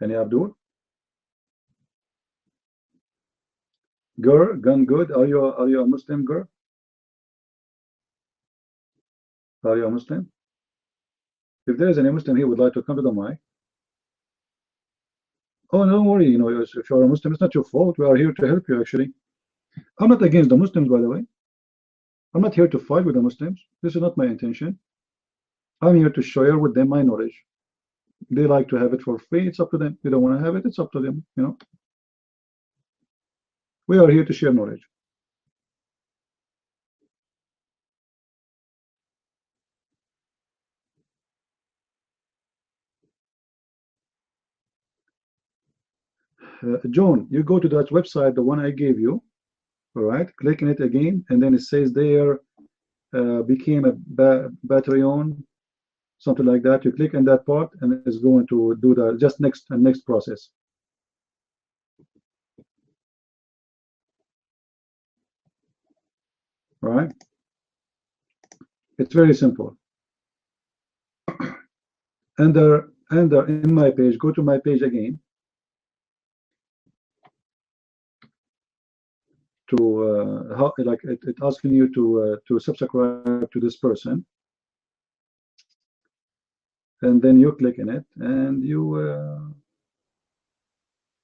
F: Any Abdul? Girl, gun good. Are you a Muslim girl? Are you a Muslim? If there is any Muslim here would like to come to the mic. Oh, don't worry. You know, if you're a Muslim, it's not your fault. We are here to help you. Actually, I'm not against the Muslims, by the way. I'm not here to fight with the Muslims. This is not my intention. I'm here to share with them my knowledge. They like to have it for free. It's up to them. They don't want to have it. It's up to them. You know. We are here to share knowledge. John, you go to that website, the one I gave you, all right, click on it again, and then it says there became a Patreon something like that. You click in that part, and it's going to do the just next process. Right? It's very simple. Enter in my page. Go to my page again. To like it asking you to subscribe to this person, and then you click in it, and you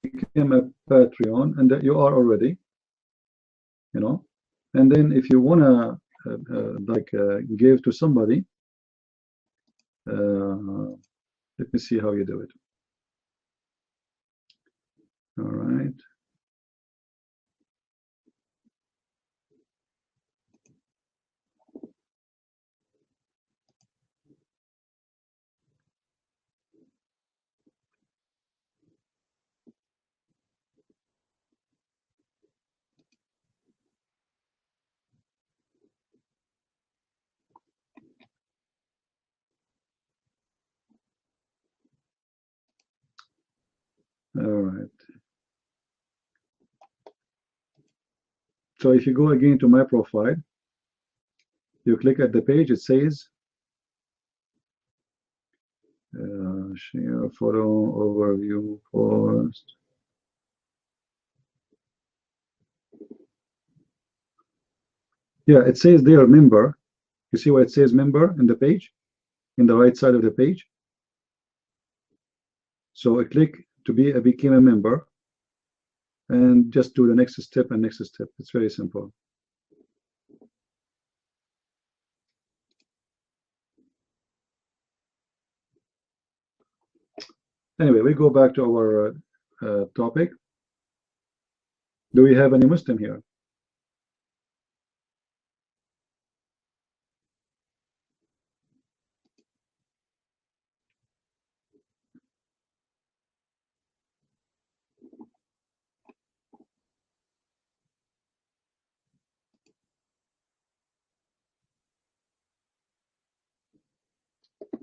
F: become a Patreon, and that you are already, you know. And then if you wanna give to somebody, let me see how you do it. All right. All right. So if you go again to my profile, you click at the page, it says share photo overview post. Yeah, it says there member. You see where it says member in the page, in the right side of the page. So I click to become a member, and just do the next step and next step. It's very simple. Anyway, we go back to our topic. Do we have any Muslim here?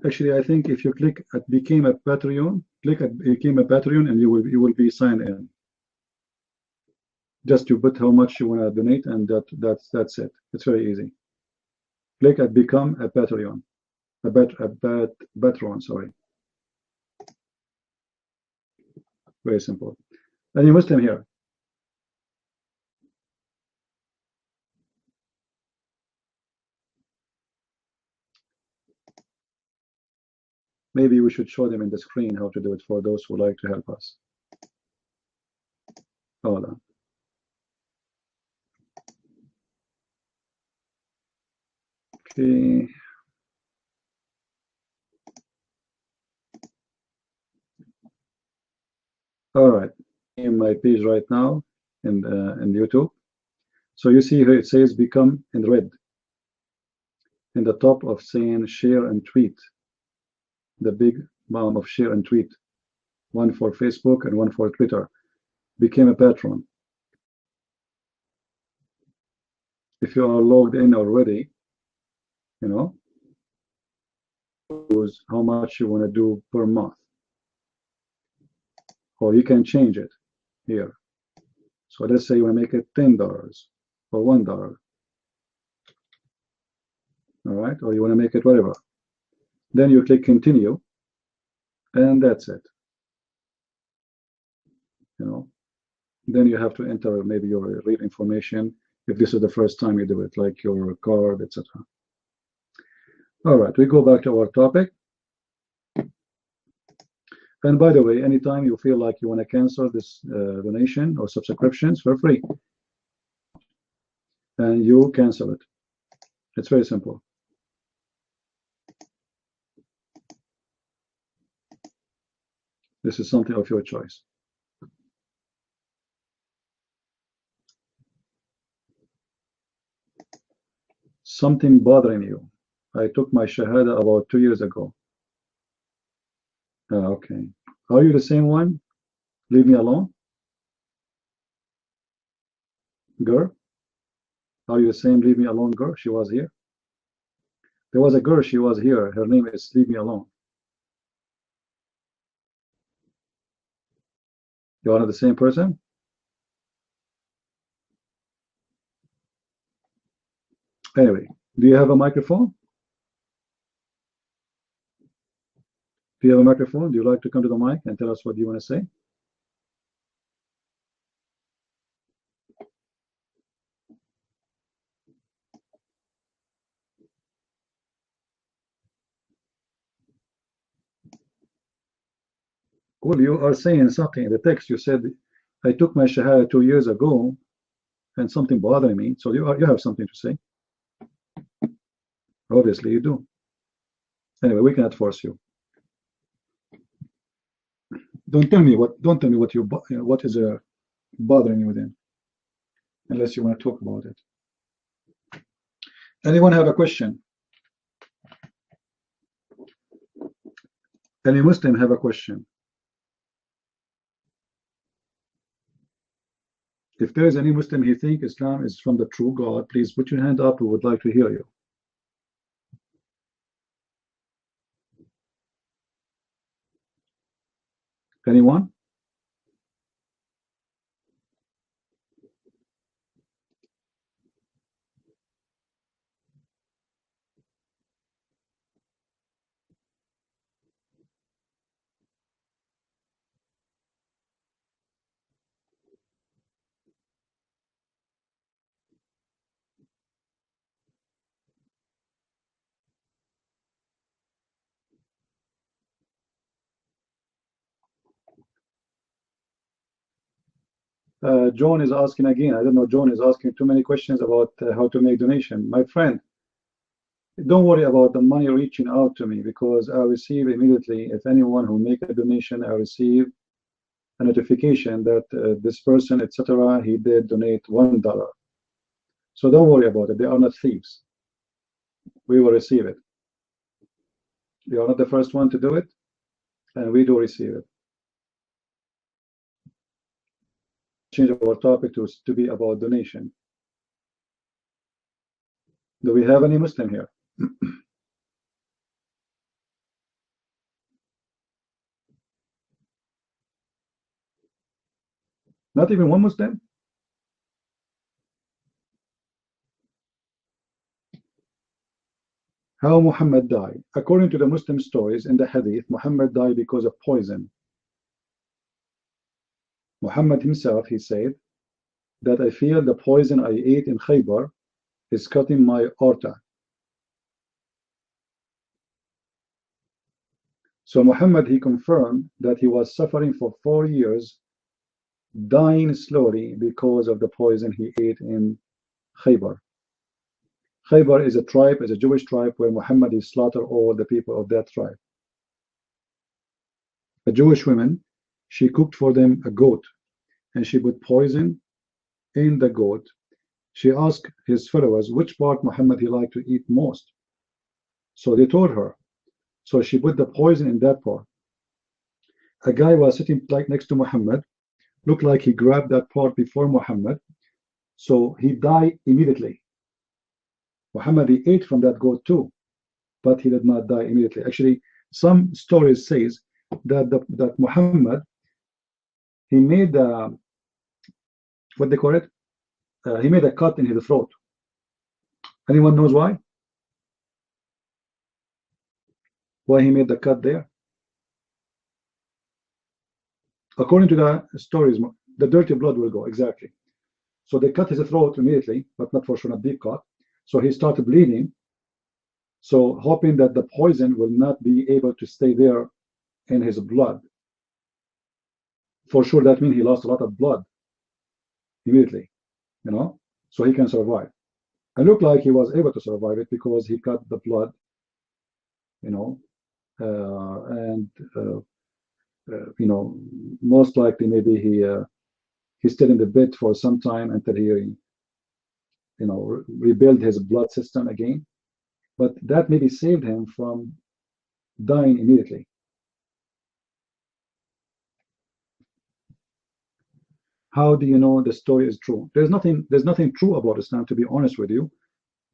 F: Actually, I think if you click at became a Patreon, click at became a Patreon, and you will be signed in. Just you put how much you want to donate, and that's it. It's very easy. Click at become a Patreon, patron. Sorry. Very simple. Any Muslim here? Maybe we should show them in the screen how to do it for those who like to help us. Hold on. Okay. All right. In my page right now in YouTube. So you see here it says become in red. In the top of saying share and tweet. The big bomb of share and tweet. One for Facebook and one for Twitter. Became a patron. If you are logged in already, you know, choose how much you want to do per month. Or you can change it here. So let's say you want to make it $10 or $1. All right, or you want to make it whatever. Then you click continue, and that's it. You know, then you have to enter maybe your real information if this is the first time you do it, like your card, etc. All right, we go back to our topic. And by the way, anytime you feel like you want to cancel this donation or subscriptions for free, and you cancel it. It's very simple. This is something of your choice. Something bothering you. I took my Shahada about 2 years ago. Okay. Are you the same one? Leave me alone? Girl? Are you the same leave me alone girl? She was here. There was a girl, she was here. Her name is Leave Me Alone. You are not the same person? Anyway, do you have a microphone? Do you have a microphone? Do you like to come to the mic and tell us what you want to say? Well, you are saying something in the text. You said, I took my Shahada 2 years ago and something bothering me. So you have something to say. Obviously you do. Anyway, we cannot force you. Don't tell me what is bothering you then, unless you want to talk about it. Anyone have a question? Any Muslim have a question? If there is any Muslim who think Islam is from the true God, please put your hand up. We would like to hear you. Anyone? John is asking again. I don't know. John is asking too many questions about how to make donation. My friend, don't worry about the money reaching out to me, because I receive immediately. If anyone who make a donation, I receive a notification that this person, etc., he did donate $1. So don't worry about it. They are not thieves. We will receive it. You are not the first one to do it, and we do receive it. Change our topic to be about donation. Do we have any Muslim here? Not even one Muslim? How Muhammad died? According to the Muslim stories in the Hadith, Muhammad died because of poison. Muhammad himself, he said that I feel the poison I ate in Khaybar is cutting my aorta. So Muhammad, he confirmed that he was suffering for 4 years, dying slowly because of the poison he ate in Khaybar. Khaybar is a tribe, is a Jewish tribe where Muhammad is slaughtered all the people of that tribe. A Jewish woman, she cooked for them a goat, and she put poison in the goat. She asked his followers which part Muhammad he liked to eat most. So they told her. So she put the poison in that part. A guy was sitting like next to Muhammad, looked like he grabbed that part before Muhammad, so he died immediately. Muhammad, he ate from that goat too, but he did not die immediately. Actually, some stories says that Muhammad, he made what they call it, he made a cut in his throat. Anyone knows why? Why he made the cut there? According to the stories, the dirty blood will go, exactly. So they cut his throat immediately, but not for sure, not deep cut. So he started bleeding, so hoping that the poison will not be able to stay there in his blood. For sure, that means he lost a lot of blood immediately, you know, so he can survive. It looked like he was able to survive it because he cut the blood, you know, you know, most likely maybe he stayed in the bed for some time until he, you know, rebuild his blood system again. But that maybe saved him from dying immediately. How do you know the story is true? There's nothing true about Islam, to be honest with you.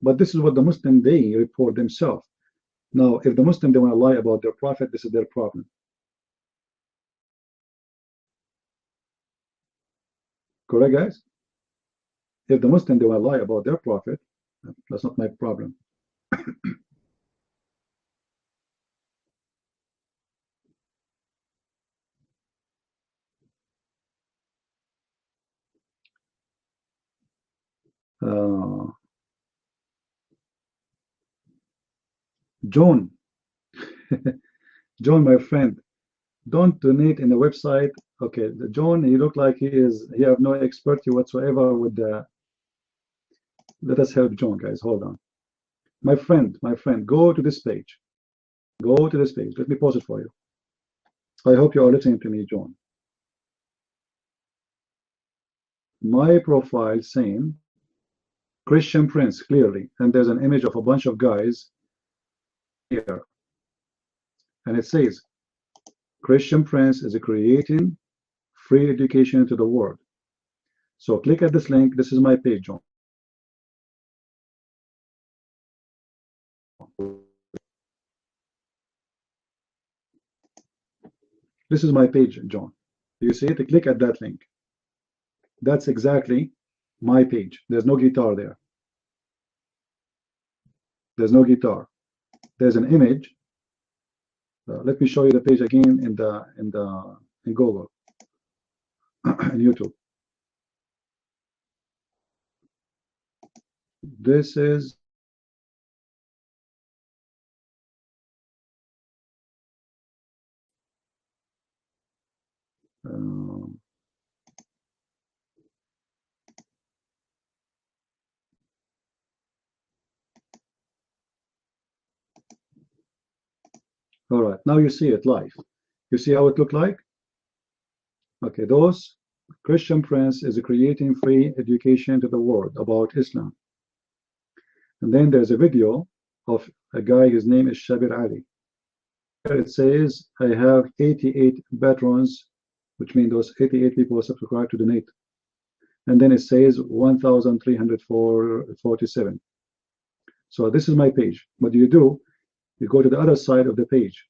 F: But this is what the Muslim, they report themselves. Now, if the Muslim, they want to lie about their prophet, this is their problem. Correct, guys? If the Muslim, they want to lie about their prophet, that's not my problem. John, John, my friend, don't donate in the website. Okay, John, he look like he have no expertise whatsoever with the. Let us help John, guys. Hold on, my friend, go to this page. Go to this page. Let me pause it for you. I hope you are listening to me, John. My profile saying Christian Prince clearly, and there's an image of a bunch of guys here, and it says Christian Prince is creating free education to the world. So click at this link. This is my page, John. This is my page, John. You see it? Click at that link. That's exactly my page. There's no guitar there. There's no guitar. There's an image. Let me show you the page again in Google, in YouTube. This is all right. Now you see it live. You see how it looked like? Okay, those Christian Prince is creating free education to the world about Islam. And then there's a video of a guy, his name is Shabir Ali. It says, I have 88 patrons, which means those 88 people subscribe to donate. And then it says 1,347. So this is my page. What do? You go to the other side of the page,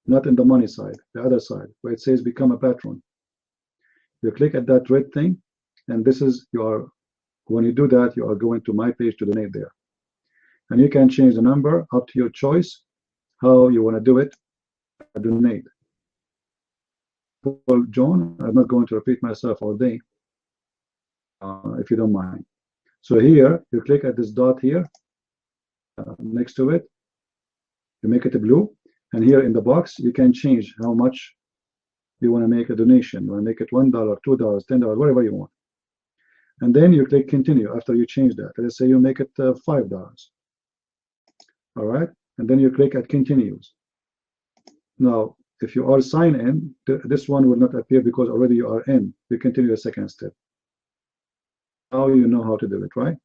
F: not in the money side, the other side, where it says become a patron. You click at that red thing, and this is when you do that, you are going to my page to donate there. And you can change the number up to your choice, how you want to do it, donate. Well, John, I'm not going to repeat myself all day, if you don't mind. So here, you click at this dot here, next to it, you make it a blue, and here in the box, you can change how much you want to make a donation. You want to make it $1, $2, $10, whatever you want. And then you click continue after you change that. Let's say you make it $5. All right, and then you click at continues. Now, if you are signed in, this one will not appear because already you are in. You continue the second step. Now you know how to do it, right?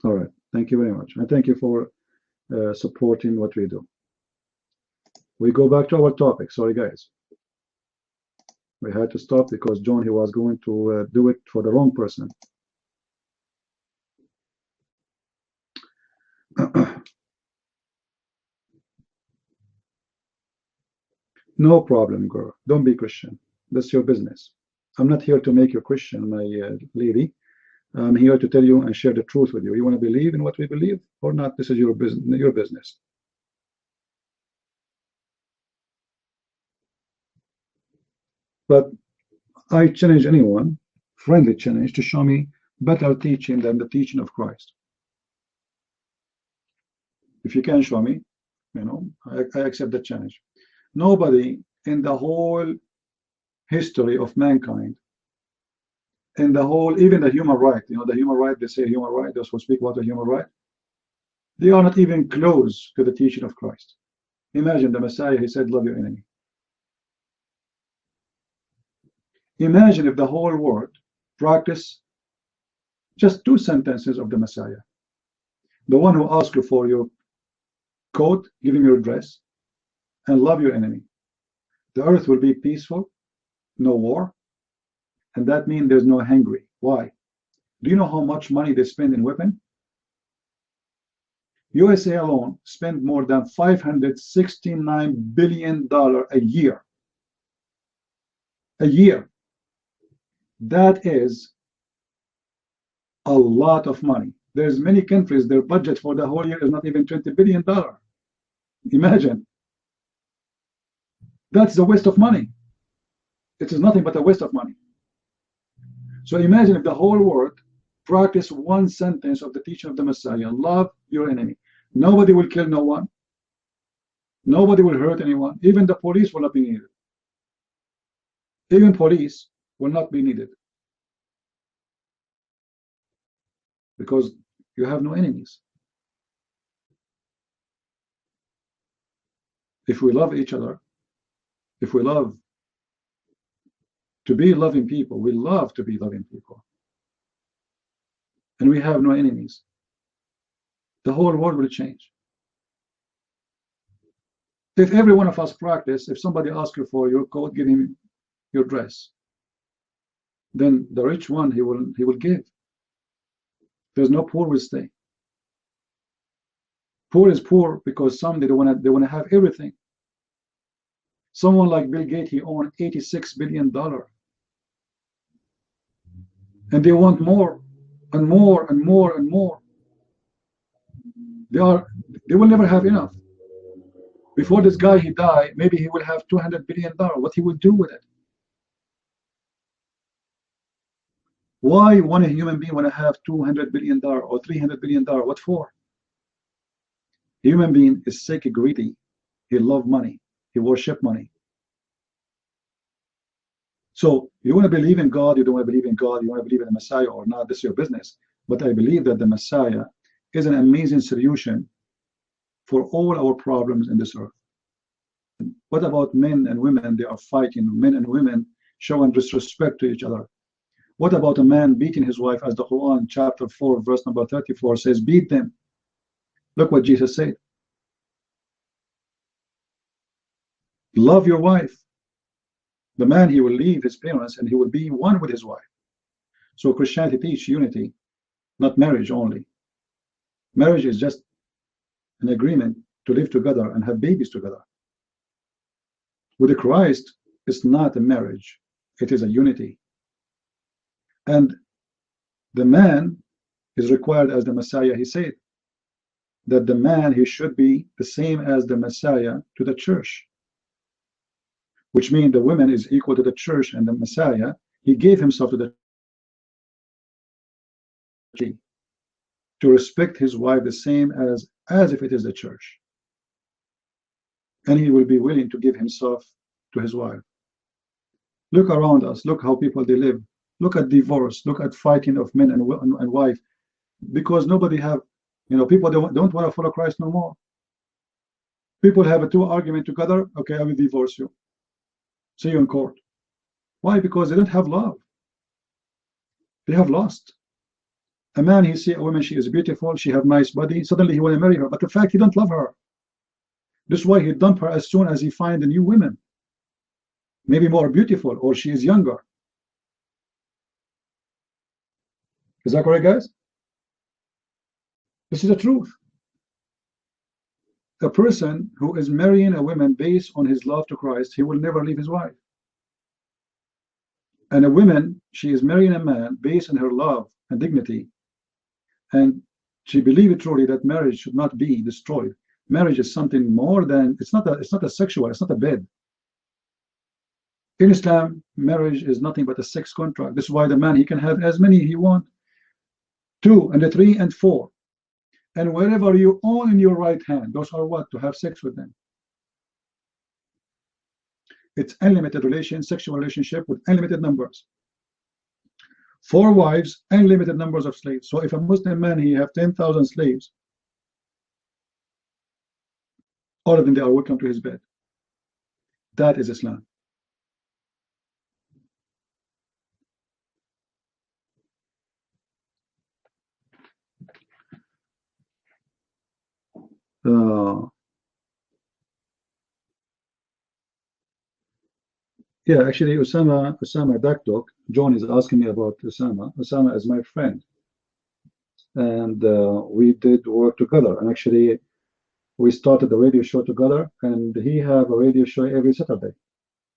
F: All right, thank you very much. And thank you for supporting what we do. We go back to our topic. Sorry, guys. We had to stop because John, he was going to do it for the wrong person. No problem, girl. Don't be Christian. That's your business. I'm not here to make you Christian, my lady. I'm here to tell you and share the truth with you. You want to believe in what we believe or not? This is your business. But I challenge anyone, friendly challenge, to show me better teaching than the teaching of Christ. If you can show me, you know, I accept the challenge. Nobody in the whole history of mankind, in the whole, even the human right, you know, the human right, they say human right, those who speak about the human right, they are not even close to the teaching of Christ. Imagine the Messiah, he said, love your enemy. Imagine if the whole world practiced just 2 sentences of the Messiah. The one who asks you for your coat, give him your dress, and love your enemy. The earth will be peaceful, no war, and that means there's no hungry. Why? Do you know how much money they spend in weapons? USA alone spend more than $569 billion a year. A year. That is a lot of money. There's many countries, their budget for the whole year is not even $20 billion. Imagine. That's a waste of money. It is nothing but a waste of money. So imagine if the whole world practice one sentence of the teaching of the Messiah: love your enemy. Nobody will kill no one. Nobody will hurt anyone. Even the police will not be needed. Even police will not be needed. Because you have no enemies. If we love each other, if we love to be loving people, we love to be loving people, and we have no enemies, the whole world will change. If every one of us practice, if somebody asks you for your coat, give him your dress, then the rich one, he will give. There's no poor will stay. Poor is poor because some they want to have everything. Someone like Bill Gates, he owns $86 billion, and they want more and more and more and more. They will never have enough. Before this guy he died, maybe he will have $200 billion. What he will do with it? Why one human being want to have $200 billion or $300 billion? What for? Human being is sick, greedy. He love money. He worship money. So you want to believe in God, you don't want to believe in God, you want to believe in the Messiah or not, this is your business. But I believe that the Messiah is an amazing solution for all our problems in this earth. What about men and women? They are fighting. Men and women showing disrespect to each other. What about a man beating his wife, as the Quran chapter 4 verse number 34 says, beat them. Look what Jesus said. Love your wife. The man, he will leave his parents and he will be one with his wife. So Christianity teaches unity, not marriage only. Marriage is just an agreement to live together and have babies together. With Christ, it's not a marriage, it is a unity. And the man is required as the Messiah. He said that the man, he should be the same as the Messiah to the church, which means the woman is equal to the church, and the Messiah, he gave himself to the church to respect his wife the same as if it is the church. And he will be willing to give himself to his wife. Look around us. Look how people they live. Look at divorce. Look at fighting of men and wife, because nobody have, people don't want to follow Christ no more. People have a two argument together. Okay, I will divorce you. See you in court. Why? Because they don't have love. They have lost. A man, he see a woman, she is beautiful, she have nice body, suddenly he want to marry her, but the fact he don't love her. This is why he dump her as soon as he find a new woman, maybe more beautiful, or she is younger. Is that correct, guys? This is the truth. A person who is marrying a woman based on his love to Christ, he will never leave his wife. And a woman, she is marrying a man based on her love and dignity, and she believes truly that marriage should not be destroyed. Marriage is something more than, it's not a sexual, it's not a bed. In Islam, marriage is nothing but a sex contract. This is why the man, he can have as many he wants, 2 and 3 and 4. And wherever you own in your right hand, those are what? To have sex with them. It's unlimited sexual relationship with unlimited numbers. 4 wives, unlimited numbers of slaves. So if a Muslim man, he have 10,000 slaves, all of them, they are welcome to his bed. That is Islam. Yeah, actually, Osama Dakdok, John is asking me about Osama. Osama is my friend. and we did work together. And actually, we started the radio show together, and he have a radio show every Saturday,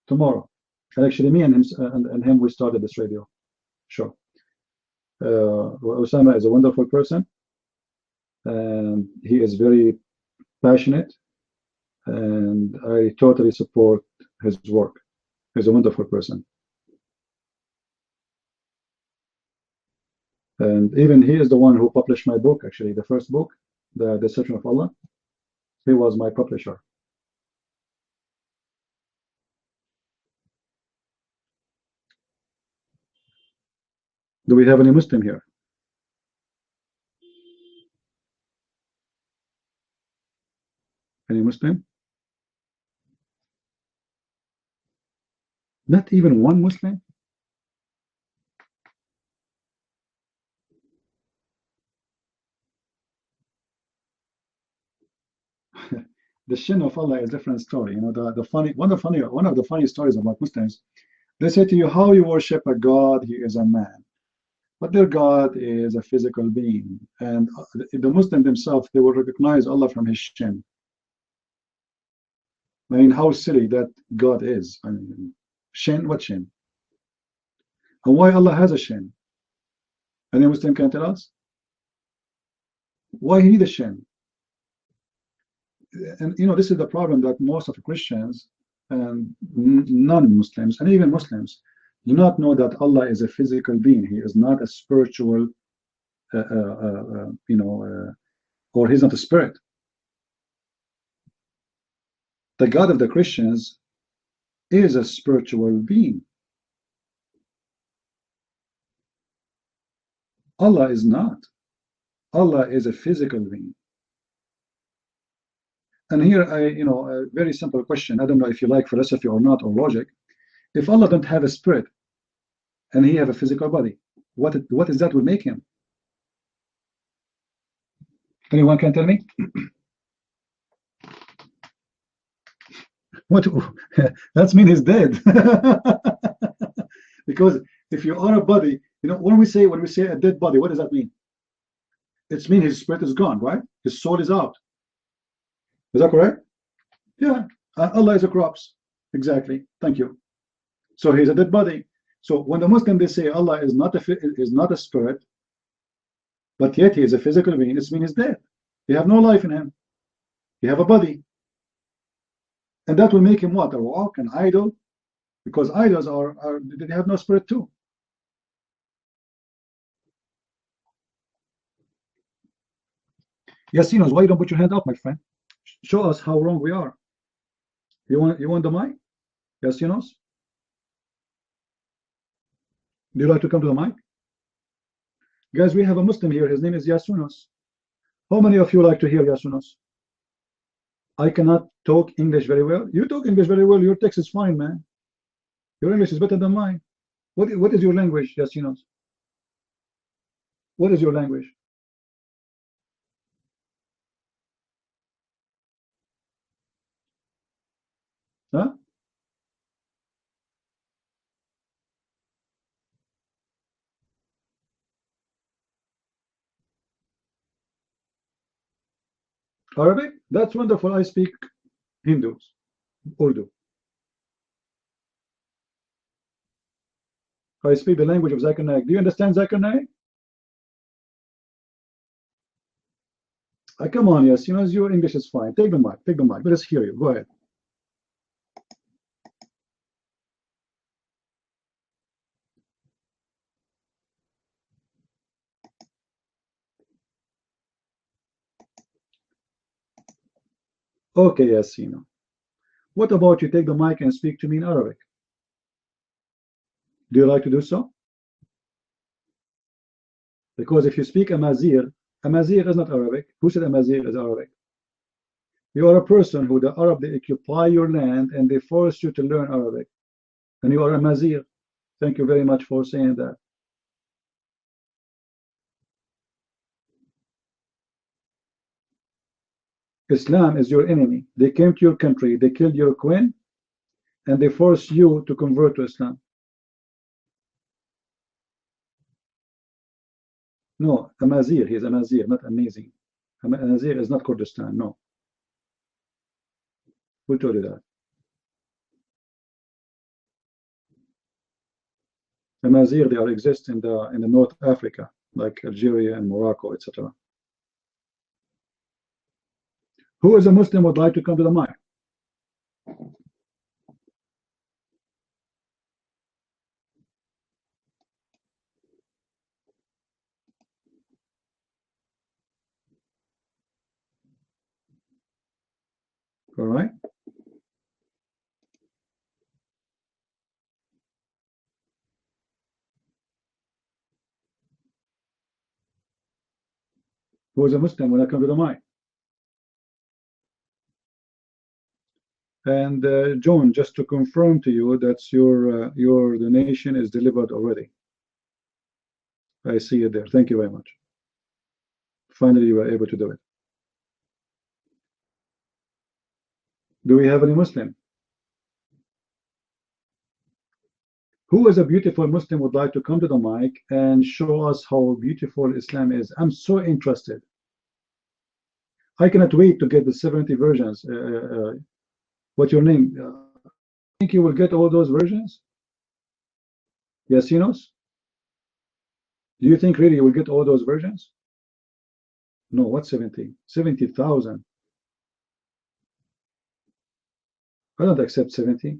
F: tomorrow. And actually, me and him, we started this radio show. Osama is a wonderful person, and he is very passionate, and I totally support his work. He's a wonderful person. And even he is the one who published my book, actually, the first book, The Deception of Allah. He was my publisher. Do we have any Muslim here? Any Muslim? Not even one Muslim? The shin of Allah is a different story. You know, one of the funny stories about Muslims, they say to you, how you worship a God, he is a man. But their God is a physical being. And the Muslim themselves, they will recognize Allah from his shin. I mean, how silly that God is. I mean, shin, what shin? And why Allah has a shin? Any Muslim can tell us? Why he need a shin? And you know, this is the problem that most of the Christians and non-Muslims and even Muslims do not know that Allah is a physical being. He is not a spiritual, or he's not a spirit. The God of the Christians is a spiritual being. Allah is not. Allah is a physical being. And here, a very simple question. I don't know if you like philosophy or not, or logic. If Allah don't have a spirit and he have a physical body, what is that will make him? Anyone can tell me? What? That means he's dead. Because if you are a body, when we say a dead body, what does that mean? It means his spirit is gone, right? His soul is out. Is that correct? Yeah. Allah is a corpse. Exactly. Thank you. So he's a dead body. So when the Muslim, they say Allah is not a spirit, but yet he is a physical being, it means he's dead. You have no life in him. You have a body. And that will make him what? A rock, an idol? Because idols they have no spirit too. Yasinos, why you don't put your hand up, my friend? Show us how wrong we are. You want the mic? Yasinos? Do you like to come to the mic? Guys, we have a Muslim here. His name is Yasunos. How many of you like to hear Yasunos? I cannot talk English very well. You talk English very well. Your text is fine, man. Your English is better than mine. What is your language, Yasinos? What is your language? Huh? Arabic? That's wonderful. I speak Hindus, Urdu. I speak the language of Zakir Naik. Do you understand Zakir Naik? Come on, yes. Your English is fine. Take the mic. Take the mic. Let us hear you. Go ahead. Okay, yes, What about you take the mic and speak to me in Arabic? Do you like to do so? Because if you speak Amazigh is not Arabic. Who said Amazigh is Arabic? You are a person who the Arab, they occupy your land and they force you to learn Arabic. And you are a Amazigh. Thank you very much for saying that. Islam is your enemy. They came to your country, they killed your queen, and they forced you to convert to Islam. No, Amazigh. He's Amazigh, not amazing. Amazigh is not Kurdistan. No. Who told you that? Amazigh, they are exist in the North Africa, like Algeria and Morocco, etc. Who is a Muslim would like to come to the mic? All right. Who is a Muslim when I come to the mic? And John, just to confirm to you that your donation is delivered already. I see it there. Thank you very much. Finally, you were able to do it. Do we have any Muslim? Who is a beautiful Muslim would like to come to the mic and show us how beautiful Islam is? I'm so interested. I cannot wait to get the 70 versions. What's your name? Think you will get all those versions? Yasinos? Do you think really you will get all those versions? No, what 70? 70,000. I don't accept 70.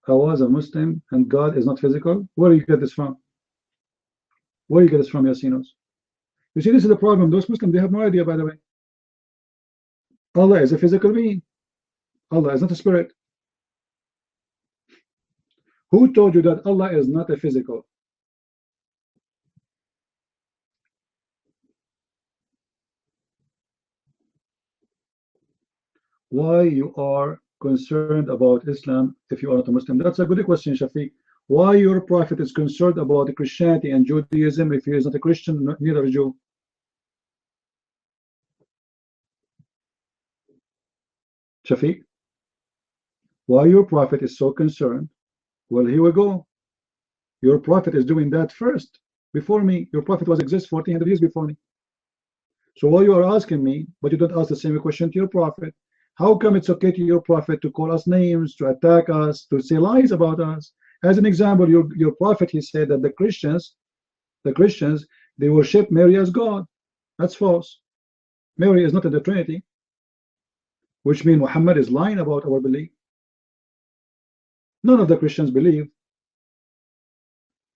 F: I was a Muslim and God is not physical. Where do you get this from? Where do you get this from, Yasinos? You see, this is the problem. Those Muslims, they have no idea, by the way. Allah is a physical being. Allah is not a spirit. Who told you that Allah is not a physical? Why you are concerned about Islam if you are not a Muslim? That's a good question, Shafiq. Why your prophet is concerned about Christianity and Judaism if he is not a Christian, neither a Jew? Shafiq, why your prophet is so concerned? Well, here we go. Your prophet is doing that first, before me. Your prophet was exist 1400 years before me. So why you are asking me, but you don't ask the same question to your prophet? How come it's okay to your prophet to call us names, to attack us, to say lies about us? As an example, your prophet, he said that the Christians, they worship Mary as God. That's false. Mary is not in the Trinity, which means Muhammad is lying about our belief. None of the Christians believe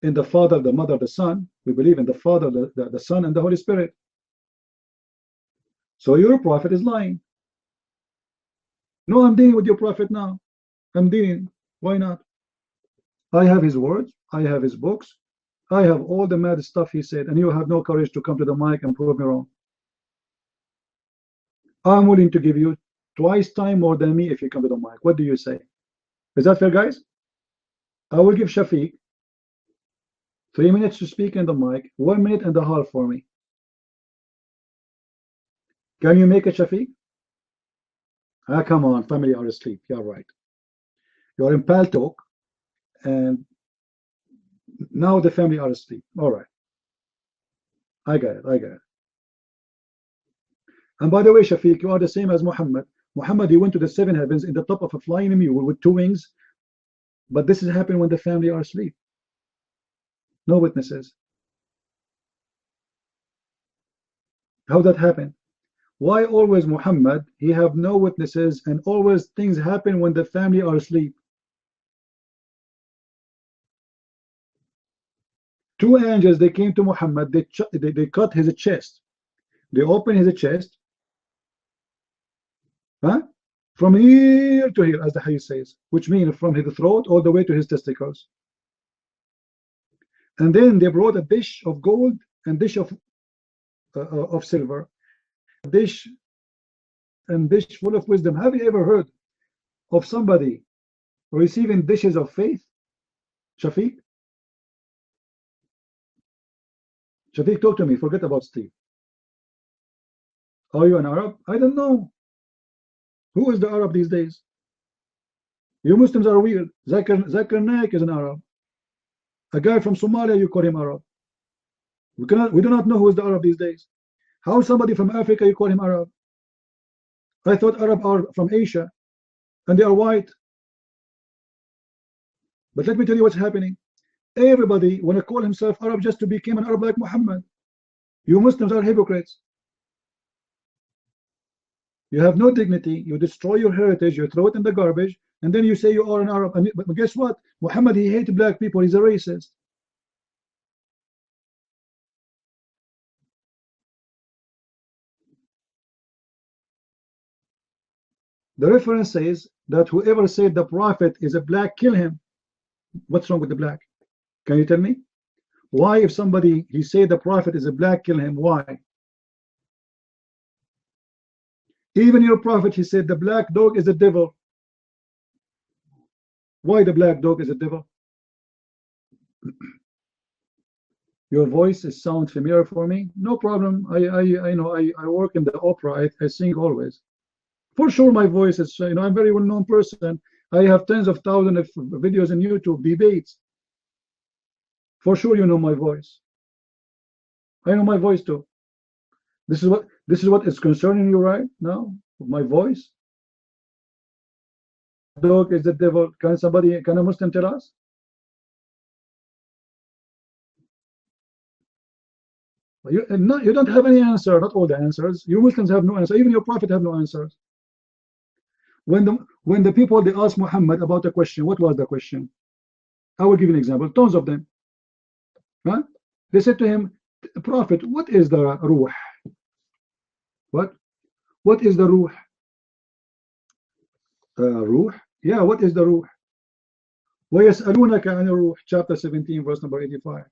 F: in the Father, the Mother, the Son. We believe in the Father, the Son, and the Holy Spirit. So your prophet is lying. No, I'm dealing with your prophet now. I'm dealing. Why not? I have his words. I have his books. I have all the mad stuff he said, and you have no courage to come to the mic and prove me wrong. I'm willing to give you twice time more than me if you come to the mic. What do you say? Is that fair, guys? I will give Shafiq 3 minutes to speak in the mic, 1 minute and a half for me. Can you make it, Shafiq? Ah, come on, family are asleep. You're right. You're in Paltalk, and now the family are asleep. All right. I got it. I got it. And by the way, Shafiq, you are the same as Muhammad. Muhammad, he went to the 7 heavens in the top of a flying mule with 2 wings. But this is happening when the family are asleep. No witnesses. How that happen? Why always Muhammad, he have no witnesses, and always things happen when the family are asleep? 2 angels, they came to Muhammad, they cut his chest. They open his chest, huh? From here to here, as the hadith says, which means from his throat all the way to his testicles. And then they brought a dish of gold and dish of silver, dish full of wisdom. Have you ever heard of somebody receiving dishes of faith? Shafiq? Shafiq, talk to me. Forget about Steve. Are you an Arab? I don't know. Who is the Arab these days? You Muslims are weird. Zakir Naik is an Arab. A guy from Somalia, you call him Arab. We do not know who is the Arab these days. How somebody from Africa, you call him Arab? I thought Arab are from Asia, and they are white. But let me tell you what's happening. Everybody want to call himself Arab just to become an Arab like Muhammad. You Muslims are hypocrites. You have no dignity. You destroy your heritage. You throw it in the garbage, and then you say you are an Arab. But guess what? Muhammad, he hated black people. He's a racist. The reference says that whoever said the prophet is a black, kill him. What's wrong with the black? Can you tell me? Why, if somebody, he said the prophet is a black, kill him? Why? Even your prophet, he said the black dog is a devil. Why the black dog is a devil? Your voice sounds familiar for me. No problem. I know I work in the opera. I sing always. For sure, my voice is, I'm a very well-known person. I have tens of thousands of videos on YouTube, debates. For sure, you know my voice. I know my voice too. This is what is concerning you right now. My voice. Dog is the devil. Can a Muslim tell us? You don't have any answer. Not all the answers. You Muslims have no answer. Even your prophet have no answers. When the people, they asked Muhammad about a question, what was the question? I will give you an example. Tons of them. Huh? They said to him, Prophet, what is the ruh? What is the ruh? Ruh? Yeah, what is the ruh? وَيَسْأَلُونَكَ عَنِ الروح, chapter 17, verse number 85.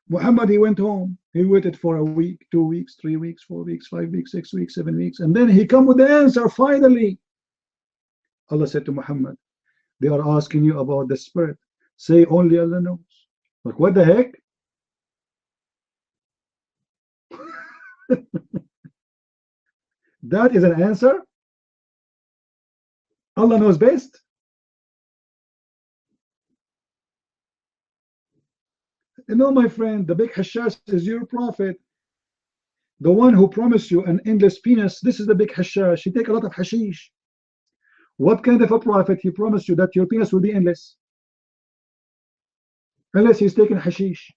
F: Muhammad, he went home. He waited for a week, 2 weeks, 3 weeks, 4 weeks, 5 weeks, 6 weeks, 7 weeks, and then he come with the answer finally. Allah said to Muhammad, they are asking you about the spirit. Say only Allah knows. Like, what the heck? That is an answer? Allah knows best? No, my friend, the big hashash is your prophet. The one who promised you an endless penis. This is the big hashash. He take a lot of hashish. What kind of a prophet? He promised you that your penis will be endless, unless he's taking hashish.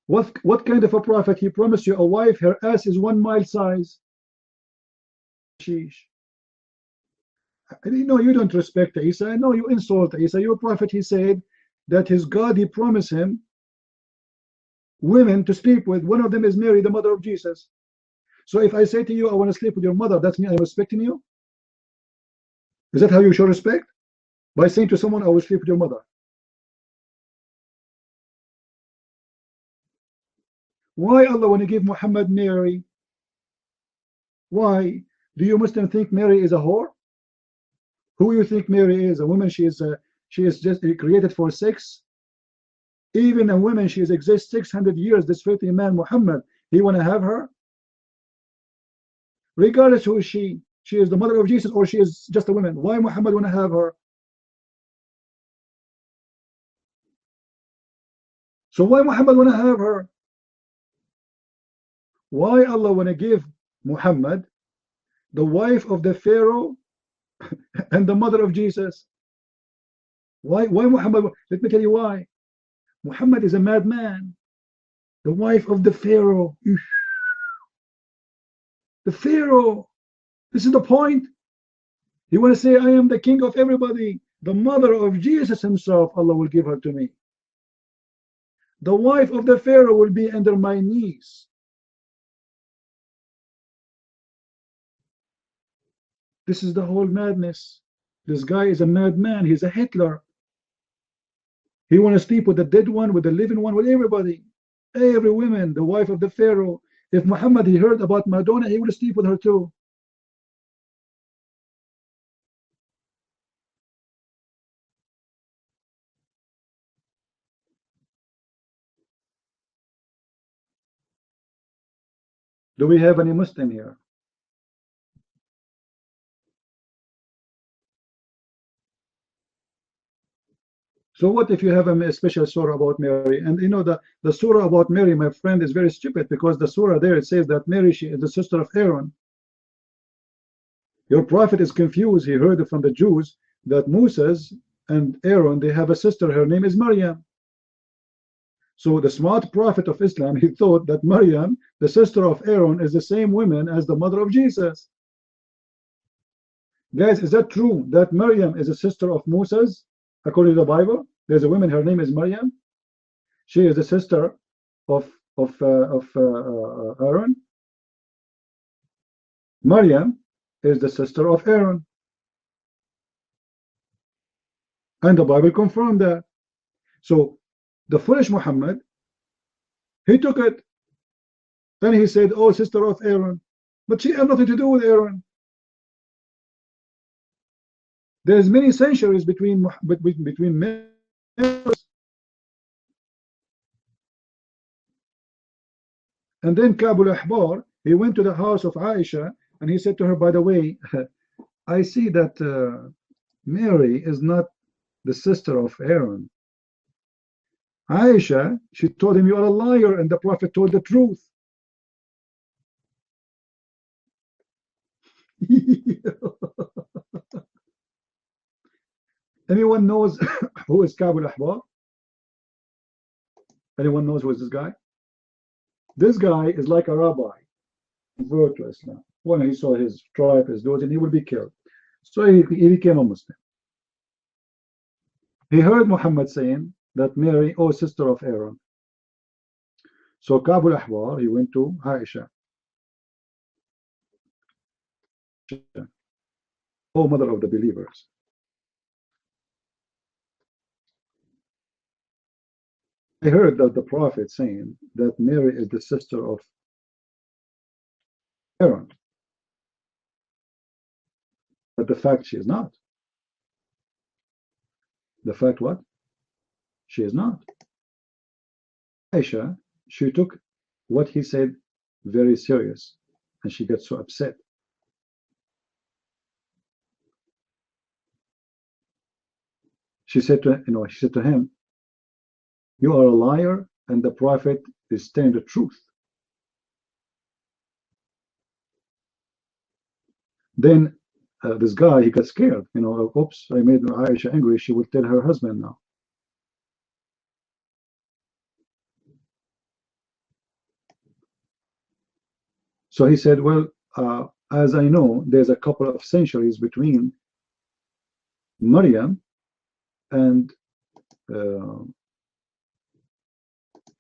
F: What kind of a prophet? He promised you a wife, her ass is 1 mile size. Hashish. No, you don't respect Isa. No, you insult Isa. Your prophet, he said that his God, he promised him women to sleep with. One of them is Mary, the mother of Jesus. So if I say to you, I want to sleep with your mother, that's me, I'm respecting you? Is that how you show respect? By saying to someone, I will sleep with your mother. Why Allah want to give Muhammad Mary? Why? Do you Muslims think Mary is a whore? Who you think Mary is? A woman, she is just created for sex. Even a woman, she has existed 600 years. This filthy man Muhammad, he want to have her? Regardless who is she is the mother of Jesus or she is just a woman. Why Muhammad want to have her? So why Muhammad want to have her? Why Allah want to give Muhammad the wife of the Pharaoh and the mother of Jesus? Why Muhammad? Let me tell you why. Muhammad is a madman. The wife of the Pharaoh. The Pharaoh. This is the point. You want to say, I am the king of everybody. The mother of Jesus himself, Allah will give her to me. The wife of the Pharaoh will be under my knees. This is the whole madness. This guy is a madman. He's a Hitler. He want to sleep with the dead one, with the living one, with everybody. Every woman, the wife of the Pharaoh. If Muhammad, he heard about Madonna, he would sleep with her too. Do we have any Muslim here? So what if you have a special surah about Mary? And you know the surah about Mary, my friend, is very stupid, because the surah there, it says that Mary, she is the sister of Aaron. Your prophet is confused. He heard from the Jews that Moses and Aaron, they have a sister, her name is Maryam. So the smart prophet of Islam, he thought that Maryam, the sister of Aaron, is the same woman as the mother of Jesus. Guys, is that true that Maryam is a sister of Moses? According to the Bible, there's a woman, her name is Maryam. She is the sister of Aaron. Maryam is the sister of Aaron. And the Bible confirmed that. So the foolish Muhammad, he took it and he said, oh, sister of Aaron. But she had nothing to do with Aaron. There's many centuries between men. And then Kabul Ahbar, he went to the house of Aisha and he said to her, by the way, I see that Mary is not the sister of Aaron. Aisha, she told him, you are a liar, and the Prophet told the truth. Anyone knows who is Kabul Ahbar? Anyone knows who is this guy? This guy is like a rabbi, convert to Islam. When he saw his tribe, his daughter, he would be killed. So he became a Muslim. He heard Muhammad saying that Mary, oh, sister of Aaron. So Kabul Ahbar, he went to Aisha. Oh, mother of the believers. I heard that the Prophet saying that Mary is the sister of Aaron. But the fact she is not. The fact what? She is not. Aisha, she took what he said very serious, and she got so upset. She said to him, you are a liar, and the Prophet is telling the truth. Then this guy, he got scared. Oops, I made Aisha angry. She will tell her husband now. So he said, well, as I know, there's a couple of centuries between Maryam and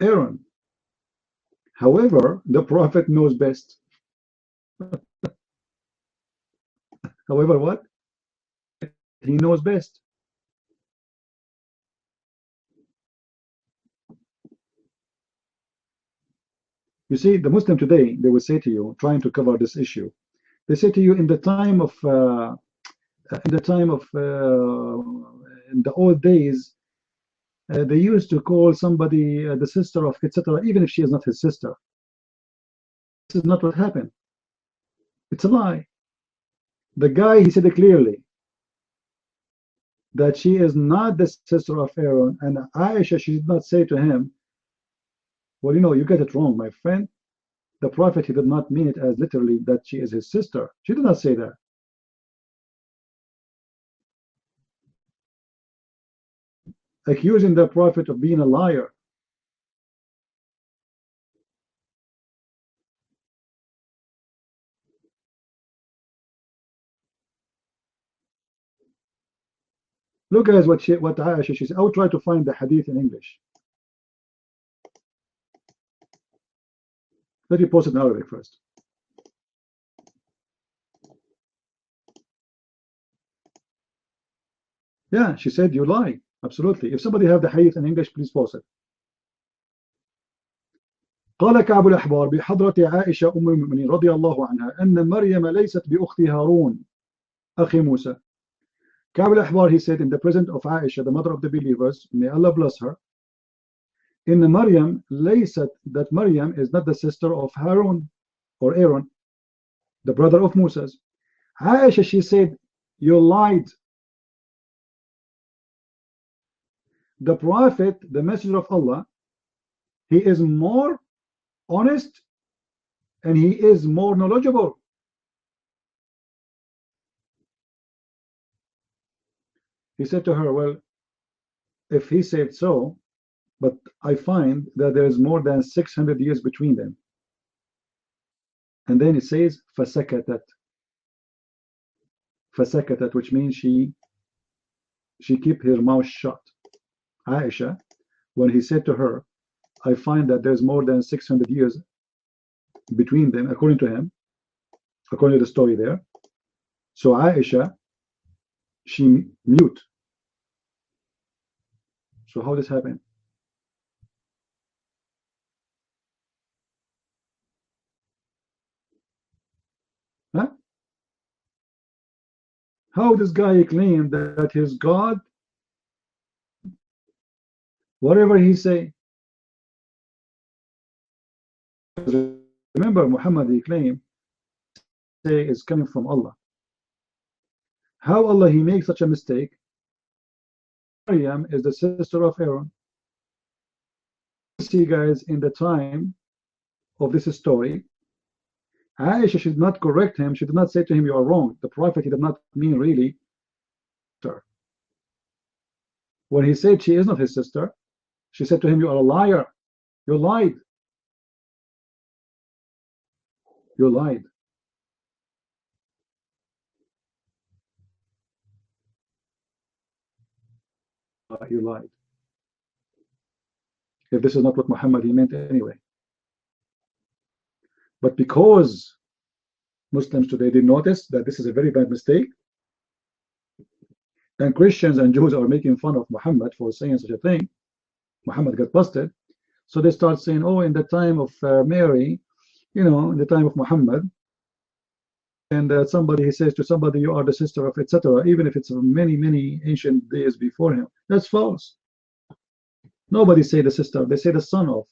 F: Aaron. However, the Prophet knows best. However, what? He knows best. You see, the Muslim today, they will say to you, trying to cover this issue, they say to you, in the old days, they used to call somebody the sister of etc., even if she is not his sister. This is not what happened. It's a lie. The guy, he said it clearly, that she is not the sister of Aaron, and Aisha, she did not say to him, well, you get it wrong, my friend. The Prophet, he did not mean it as literally that she is his sister. She did not say that. Accusing the Prophet of being a liar. Look, guys, what Aisha, she said. I will try to find the hadith in English. Let me post it in Arabic first. Yeah, she said, you lie. Absolutely. If somebody have the hadith in English, please post it. قال كعب الأحبار بحضرة عائشة أم المؤمنين رضي الله عنها أن مريم ليست بأخت هارون أخي موسى. Ka'b al-Ahbar, he said, in the presence of Aisha, the mother of the believers, may Allah bless her, in the Maryam, laysat, that Maryam is not the sister of Harun or Aaron, the brother of Moses. Aisha, she said, you lied. the Prophet, the Messenger of Allah, he is more honest and he is more knowledgeable. He said to her, well, if he said so, but I find that there is more than 600 years between them. And then it says فَسَكَتَتْ, فَسَكَتَتْ, which means she kept her mouth shut. Aisha, when he said to her, I find that there's more than 600 years between them, according to him, according to the story there. So Aisha, she mute. So how this happened? Huh? How this guy claimed that his God, whatever he say, remember Muhammad, he claimed say is coming from Allah. How Allah he makes such a mistake? Maryam is the sister of Aaron. See guys, in the time of this story, Aisha should not correct him. She did not say to him, you are wrong. The Prophet, he did not mean really sister. When he said she is not his sister, she said to him, you are a liar. You lied. You lied. You lied. If this is not what Muhammad he meant anyway. But because Muslims today did notice that this is a very bad mistake, and Christians and Jews are making fun of Muhammad for saying such a thing, Muhammad got busted. So they start saying, oh, in the time of Mary, you know, in the time of Muhammad, and somebody, he says to somebody, you are the sister of, etc., even if it's many ancient days before him. That's false. Nobody say the sister, they say the son of.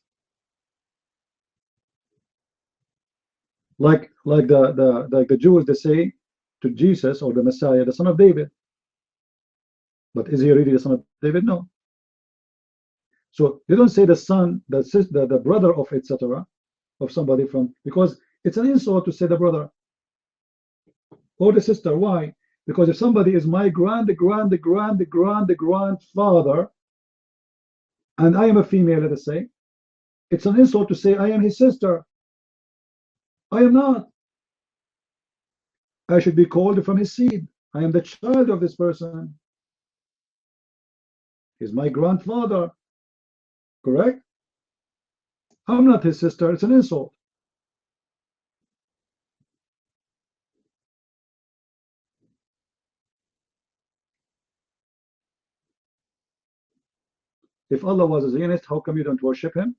F: Like the Jews, they say to Jesus or the Messiah, the son of David. But is he really the son of David? No. So they don't say the son, the brother of, etc., of somebody from, because it's an insult to say the brother or the sister. Why? Because if somebody is my grandfather, and I am a female, let us say, it's an insult to say I am his sister. I am not. I should be called from his seed. I am the child of this person. He's my grandfather. Correct? I'm not his sister. It's an insult. If Allah was a Zionist, how come you don't worship him?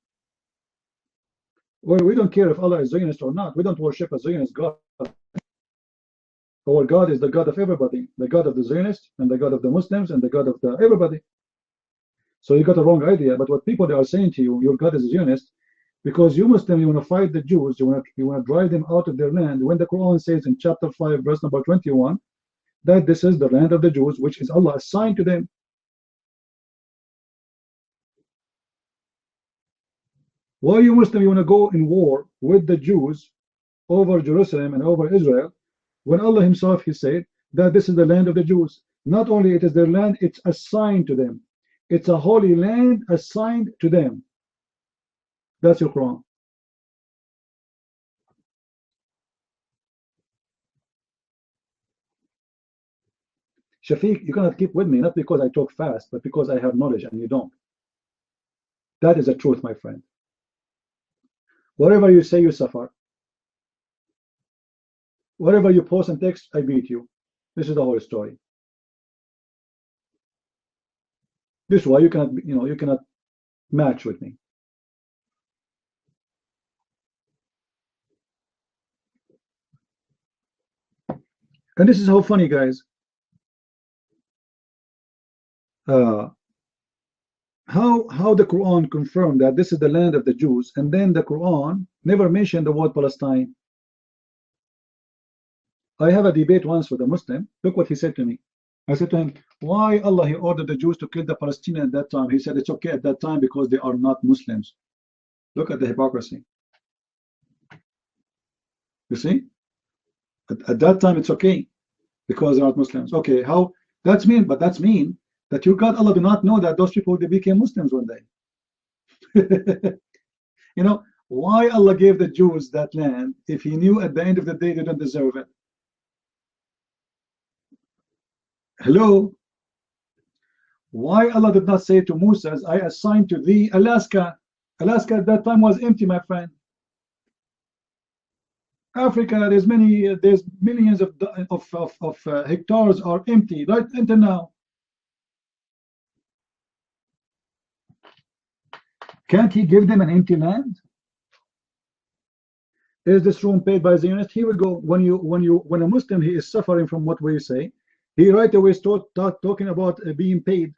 F: Well, we don't care if Allah is Zionist or not. We don't worship a Zionist God. Our God is the God of everybody, the God of the Zionists and the God of the Muslims and the God of the everybody. So you got a wrong idea. But what people they are saying to you, your God is a Zionist, because you Muslims, you want to fight the Jews, you want to drive them out of their land. When the Quran says in chapter 5, verse number 21, that this is the land of the Jews, which is Allah assigned to them. Why you Muslim, you want to go in war with the Jews over Jerusalem and over Israel, when Allah himself, he said that this is the land of the Jews. Not only it is their land, it's assigned to them. It's a holy land assigned to them. That's your Quran. Shafiq, you cannot keep with me, not because I talk fast, but because I have knowledge and you don't. That is the truth, my friend. Whatever you say, you suffer. Whatever you post and text, I beat you. This is the whole story. This is why you cannot, you cannot match with me. And this is how funny, guys. How the Quran confirmed that this is the land of the Jews, and then the Quran never mentioned the word Palestine. I have a debate once with a Muslim. Look what he said to me. I said to him, why Allah, he ordered the Jews to kill the Palestinians at that time? He said it's okay at that time because they are not Muslims. Look at the hypocrisy. You see? At that time it's okay because they're not Muslims. Okay, how? That's mean, but that's mean that your God Allah do not know that those people, they became Muslims one day. You know, why Allah gave the Jews that land if he knew at the end of the day they don't deserve it? Hello? Why Allah did not say to Moses, I assigned to thee Alaska? Alaska at that time was empty, my friend. Africa, there's millions of hectares are empty right until now. Can't he give them an empty land? Is this room paid by Zionist? He will go when a Muslim he is suffering from what we say, he right away start talking about being paid.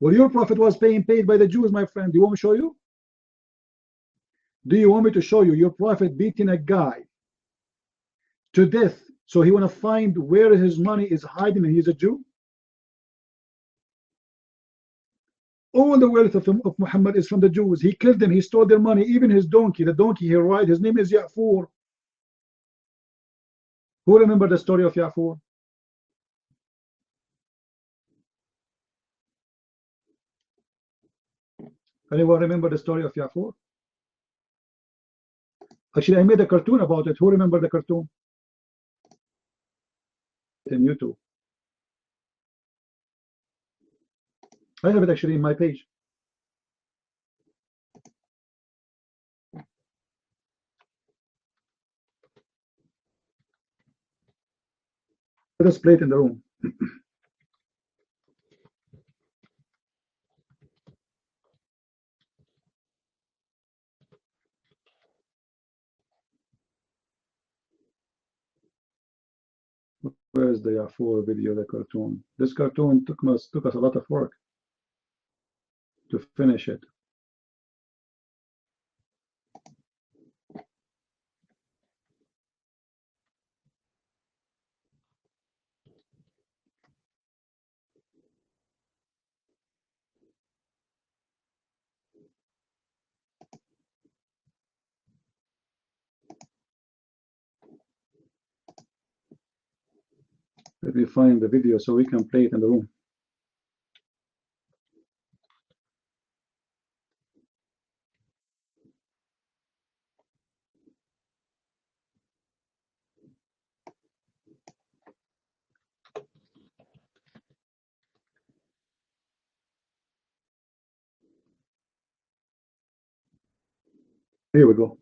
F: Well, your prophet was being paid by the Jews, my friend. Do you want me to show you? Do you want me to show you your prophet beating a guy to death? So he want to find where his money is hiding and he's a Jew? All the wealth of Muhammad is from the Jews. He killed them, he stole their money, even his donkey, the donkey he ride, his name is Ya'fur. Who remember the story of Ya'fur? Anyone remember the story of Ya'fur? Actually, I made a cartoon about it. Who remember the cartoon? In YouTube. I have it actually in my page. Let us play it in the room. Where is the Ya'fur video, the cartoon? This cartoon took us a lot of work to finish it. Let me find the video so we can play it in the room. Here we go.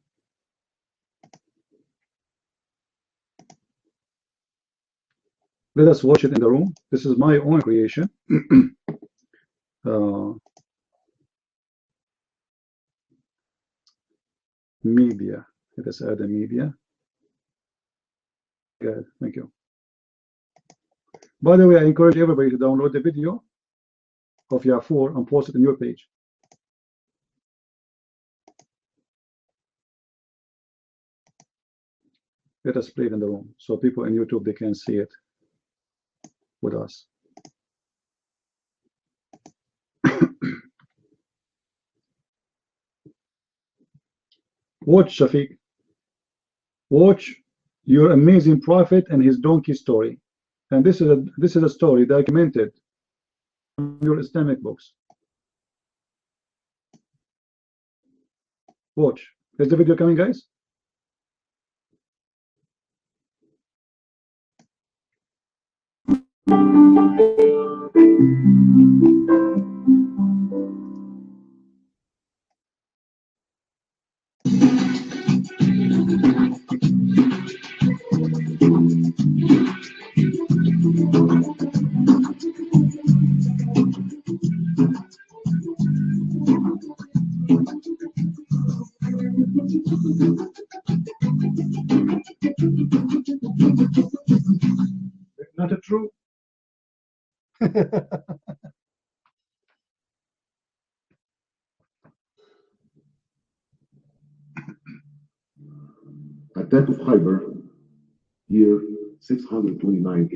F: Let us watch it in the room. This is my own creation. Media. Let us add a media. Good. Thank you. By the way, I encourage everybody to download the video of Ya'fur and post it on your page. Let us play it in the room so people in YouTube, they can see it with us. Watch, Shafiq. Watch your amazing prophet and his donkey story. And this is a story documented in your Islamic books. Watch. Is the video coming, guys? Not it true?
J: Attack of Khyber, year 629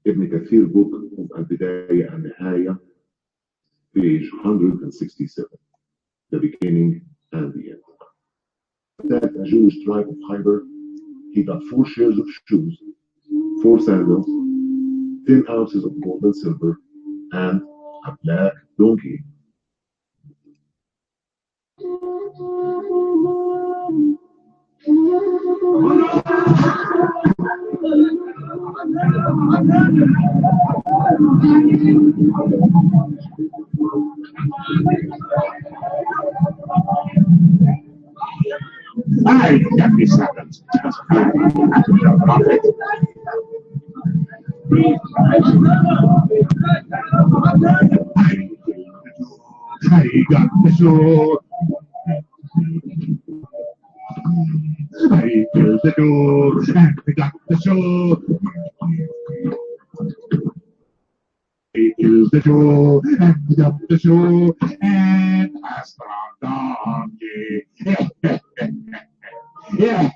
J: AD. ابن كثير book البداية النهاية page 167 the beginning and the end. That a Jewish tribe of Khyber, he got 4 shares of shoes, 4 sandals, 10 ounces of gold and silver, and a black donkey.
K: I got these seconds. I got the show. I killed the door and we got the show. I killed the show and we got the show. And I strong donkey. Yeah.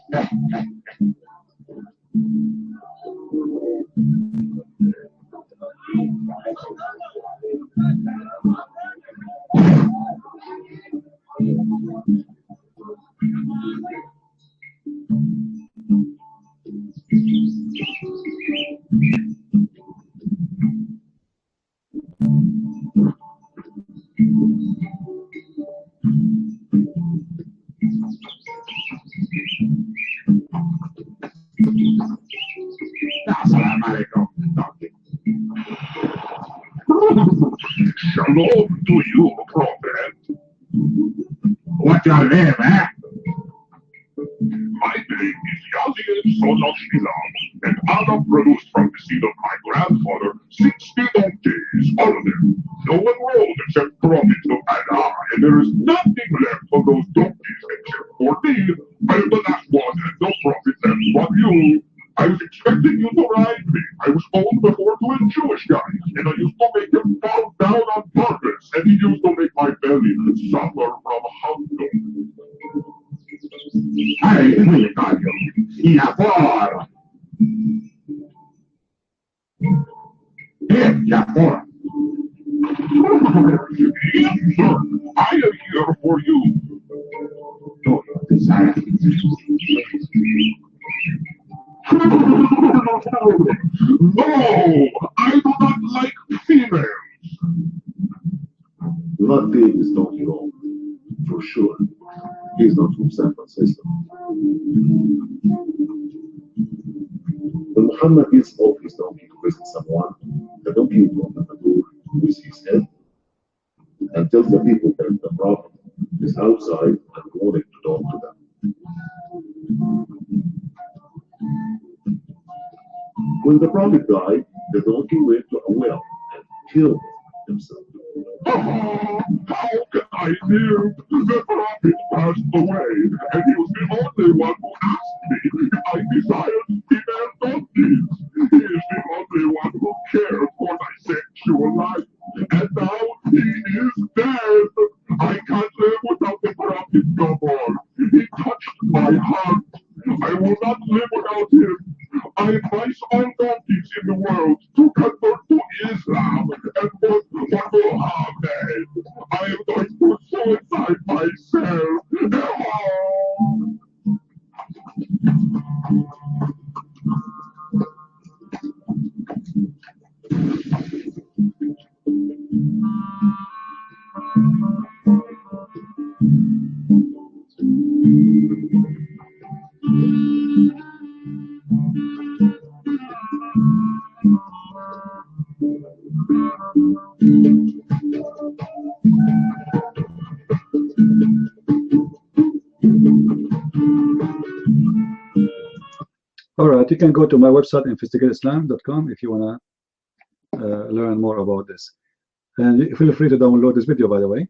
K: Assalamu alaikum. Shalom to you, Prophet. What's your name, eh? My name is Yazid, son of Shilam, and Allah produced from the seed of my grandfather 60 donkeys, all of them. No one rode except prophets of Allah, and there is nothing left of those donkeys except for me. I am the last one, and no prophet left but you. I was expecting you to ride me. I was old before to a Jewish guy, and I used to make him fall down on purpose, and he used to make my belly suffer from hunger. Hey, Jafar! Here, Jafar! Yes, sir. I am here for you. Do you desire? No! I do not like females!
J: Not big is donkey wrong, for sure. He's not from San Francisco. When Muhammad gets off his donkey to visit someone, the donkey will open the door with his head and tells the people that the Prophet is outside and wanting to talk to them. When the Prophet died, the donkey went to a well and killed himself.
K: Oh, how can I live? The Prophet passed away, and he was the only one who asked me if I desired female donkeys. He is the only one who cared for my sexual life, and now he is dead. I can't live without the Prophet no more. He touched my heart. I will not live without him. I advise all donkeys in the world to convert to Islam and vote for Muhammad. I am going to suicide myself.
A: All right, you can go to my website, investigateislam.com, if you want to learn more about this. And feel free to download this video, by the way.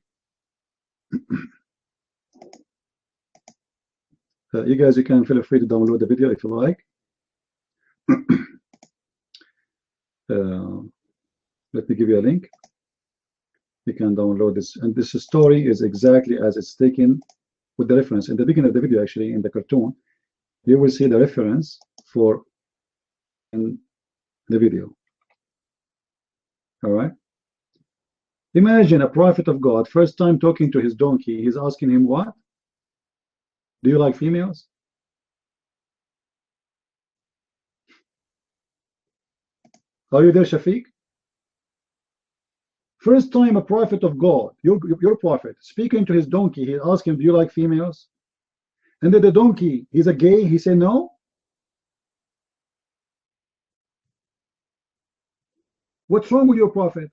A: You guys, you can feel free to download the video if you like. Let me give you a link. You can download this, and this story is exactly as it's taken with the reference in the beginning of the video. Actually, in the cartoon, you will see the reference for in the video.
F: All right. Imagine a prophet of God, first time talking to his donkey, he's asking him, what? Do you like females? Are you there, Shafiq? First time a prophet of God, your prophet, speaking to his donkey, he asked him, do you like females? And then the donkey, he's a gay, he said no. What's wrong with your prophet?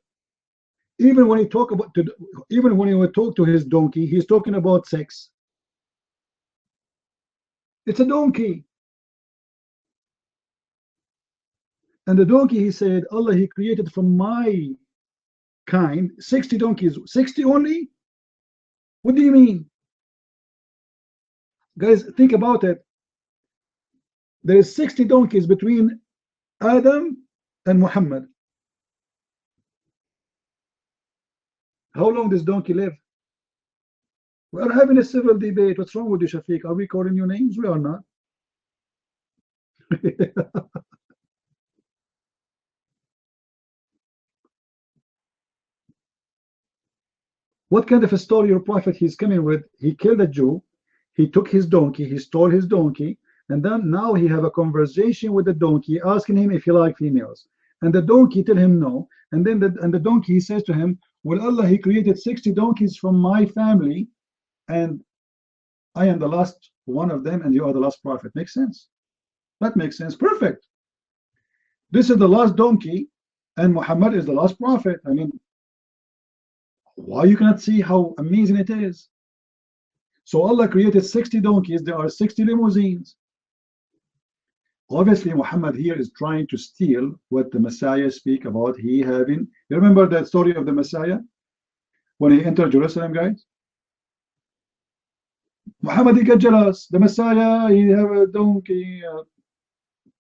F: Even when he talk about, even when he would talk to his donkey, he's talking about sex. It's a donkey. And the donkey, he said, Allah, he created from my kind 60 donkeys. 60 only? What do you mean? Guys, think about it. There is 60 donkeys between Adam and Muhammad. How long does donkey live? We are having a civil debate. What's wrong with you, Shafiq? Are we calling you names? We are not. What kind of a story your prophet he's coming with? He killed a Jew, he took his donkey, he stole his donkey, and then now he have a conversation with the donkey, asking him if he like females. And the donkey tell him no. And then the donkey, he says to him, well, Allah, he created 60 donkeys from my family, and I am the last one of them, and you are the last prophet. Makes sense? That makes sense. Perfect. This is the last donkey, and Muhammad is the last prophet. I mean, why you cannot see how amazing it is? So Allah created 60 donkeys. There are 60 limousines. Obviously, Muhammad here is trying to steal what the Messiah speak about. He having, you remember that story of the Messiah when he entered Jerusalem, guys? Muhammad, he got jealous. The Messiah, he have a donkey.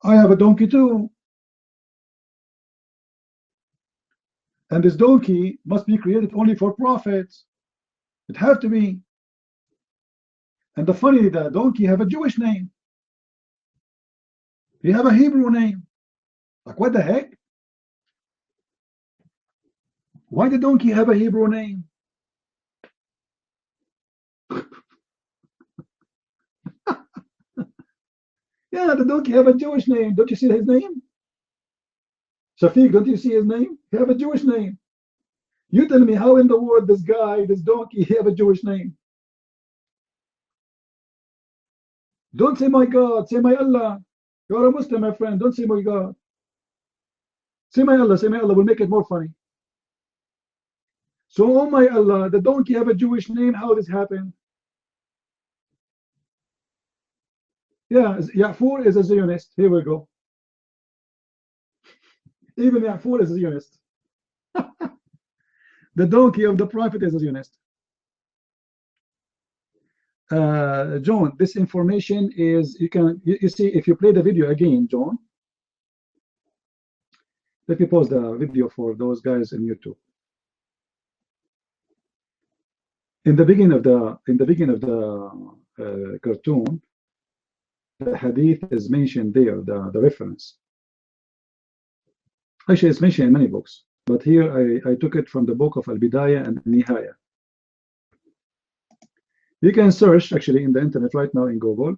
F: I have a donkey too. And this donkey must be created only for prophets. It have to be. And the funny, the donkey have a Jewish name. He have a Hebrew name. Like, what the heck? Why the donkey have a Hebrew name? Yeah, the donkey have a Jewish name. Don't you see his name? Shafiq, don't you see his name? He have a Jewish name. You tell me how in the world this guy, this donkey, he have a Jewish name. Don't say my God, say my Allah. You are a Muslim, my friend. Don't say my God. Say my Allah, say my Allah. We'll make it more funny. So, oh my Allah, the donkey have a Jewish name. How this happened? Yeah, Ya'fur is a Zionist. Here we go. Even Ya'fur is a Zionist. The donkey of the prophet is a Zionist. John, this information is, you see, if you play the video again, John, let me pause the video for those guys in YouTube. In the beginning of the cartoon, the hadith is mentioned there, the reference. Actually, it's mentioned in many books, but here I took it from the book of Al-Bidayah and Nihaya. You can search actually in the internet right now in Google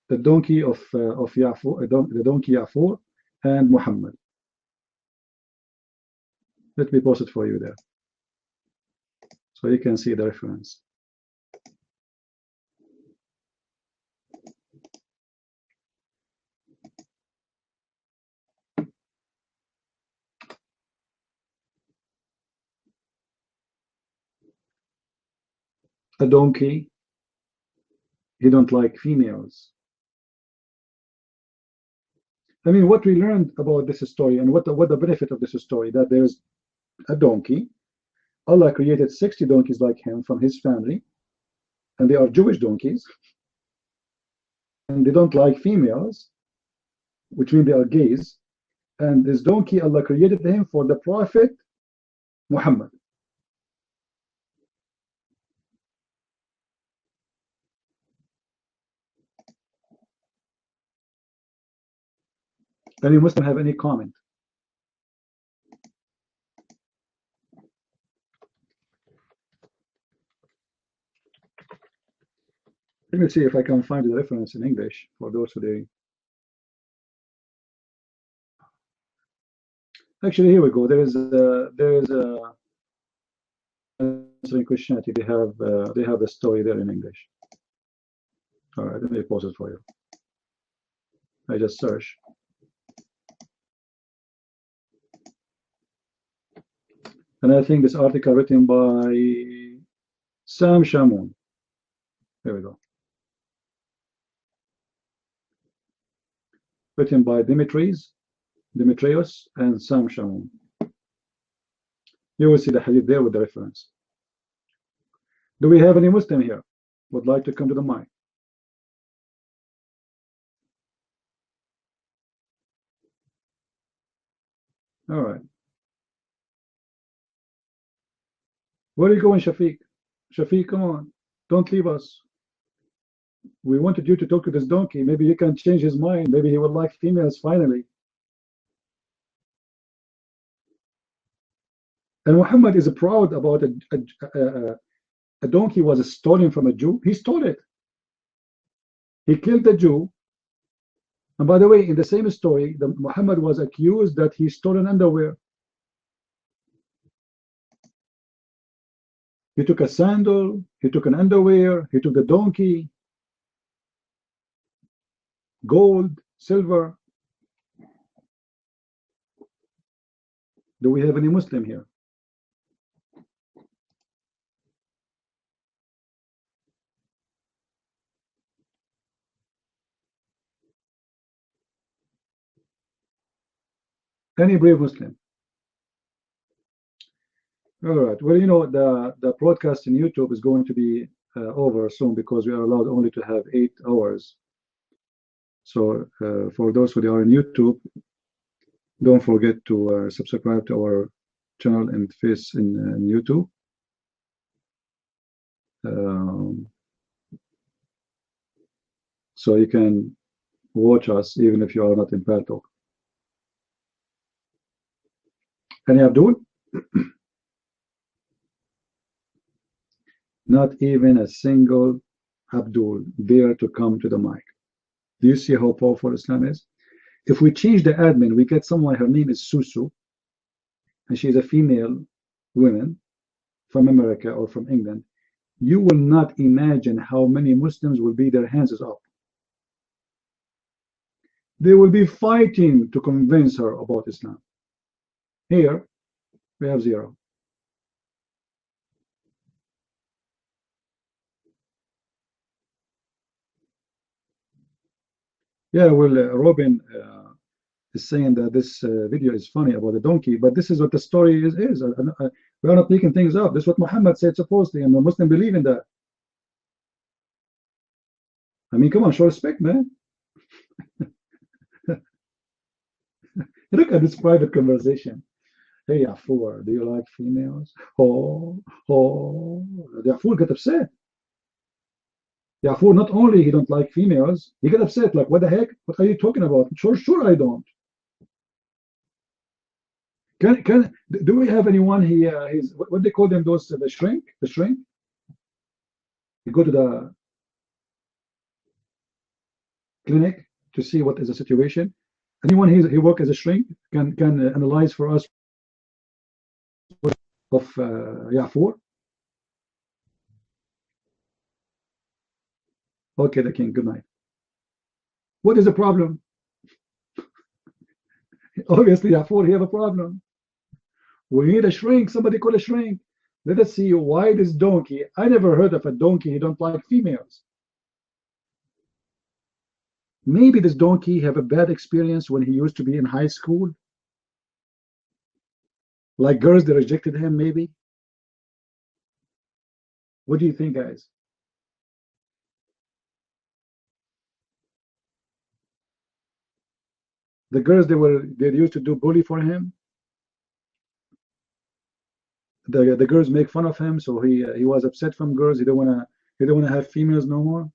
F: the donkey of Ya'fur, the donkey Ya'fur and Muhammad. Let me post it for you there, so you can see the reference. A donkey, he don't like females. I mean, what we learned about this story and what the benefit of this story, that there's a donkey. Allah created 60 donkeys like him from his family, and they are Jewish donkeys, and they don't like females, which means they are gays. And this donkey, Allah created him for the Prophet Muhammad. Any Muslim have any comment? Let me see if I can find the reference in English for those who they. Actually, here we go. There is a answering Christianity. They have the story there in English. All right, let me pause it for you. I just search. And I think this article written by Sam Shamoun. There we go. Written by Demetrios and Sam Shamoun. You will see the hadith there with the reference. Do we have any Muslim here would like to come to the mic? All right. Where are you going, Shafiq? Shafiq, come on. Don't leave us. We wanted you to talk to this donkey. Maybe you can change his mind. Maybe he will like females finally. And Muhammad is proud about a donkey was stolen from a Jew. He stole it. He killed the Jew. And by the way, in the same story, Muhammad was accused that he stole an underwear. He took a sandal, he took an underwear, he took the donkey, gold, silver. Do we have any Muslim here? Any brave Muslim? All right. Well, you know, the broadcast in YouTube is going to be over soon because we are allowed only to have 8 hours. So for those who are on YouTube, don't forget to subscribe to our channel and face in YouTube. So you can watch us even if you are not in Paltalk. Any Abdul? Not even a single Abdul dare to come to the mic. Do you see how powerful Islam is? If we change the admin, we get someone, her name is Susu, and she's a female woman from America or from England. You will not imagine how many Muslims will be their hands up. They will be fighting to convince her about Islam. Here, we have 0. Yeah, well, Robin is saying that this video is funny about the donkey, but this is what the story is. We are not making things up. This is what Muhammad said supposedly, and the Muslim believe in that. I mean, come on, show respect, man. Look at this private conversation. Hey, Afur, do you like females? Oh, the Afur got upset. The Afur, not only he don't like females, he got upset. Like, what the heck? What are you talking about? Sure, I don't. Do we have anyone here? What they call them? Those the shrink. You go to the clinic to see what is the situation. Anyone he work as a shrink can analyze for us of Ya'fur. Okay, the king. Good night. What is the problem? Obviously, Ya'fur, you have a problem. We need a shrink. Somebody call a shrink. Let us see why this donkey. I never heard of a donkey he don't like females. Maybe this donkey have a bad experience when he used to be in high school. Like girls that rejected him, maybe. What do you think, guys? The girls they used to do bully for him. The girls make fun of him, so he was upset from girls. He don't wanna have females no more.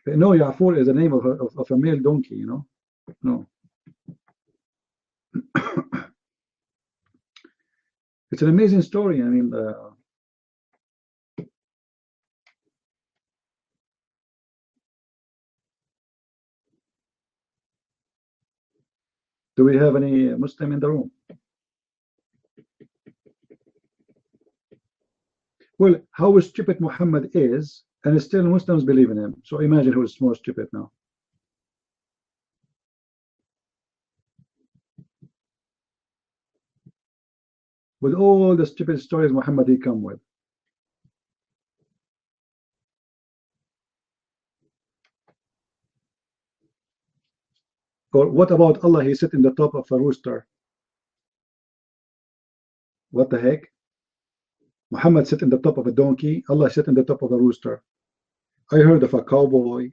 F: No, Ya'fur is the name of a male donkey, you know. No. It's an amazing story. I mean, do we have any Muslim in the room? Well, how stupid Muhammad is, and still Muslims believe in him. So imagine who's more stupid now. With all the stupid stories Muhammad he come with. Or what about Allah? He sit in the top of a rooster. What the heck? Muhammad sit in the top of a donkey. Allah sit in the top of a rooster. I heard of a cowboy,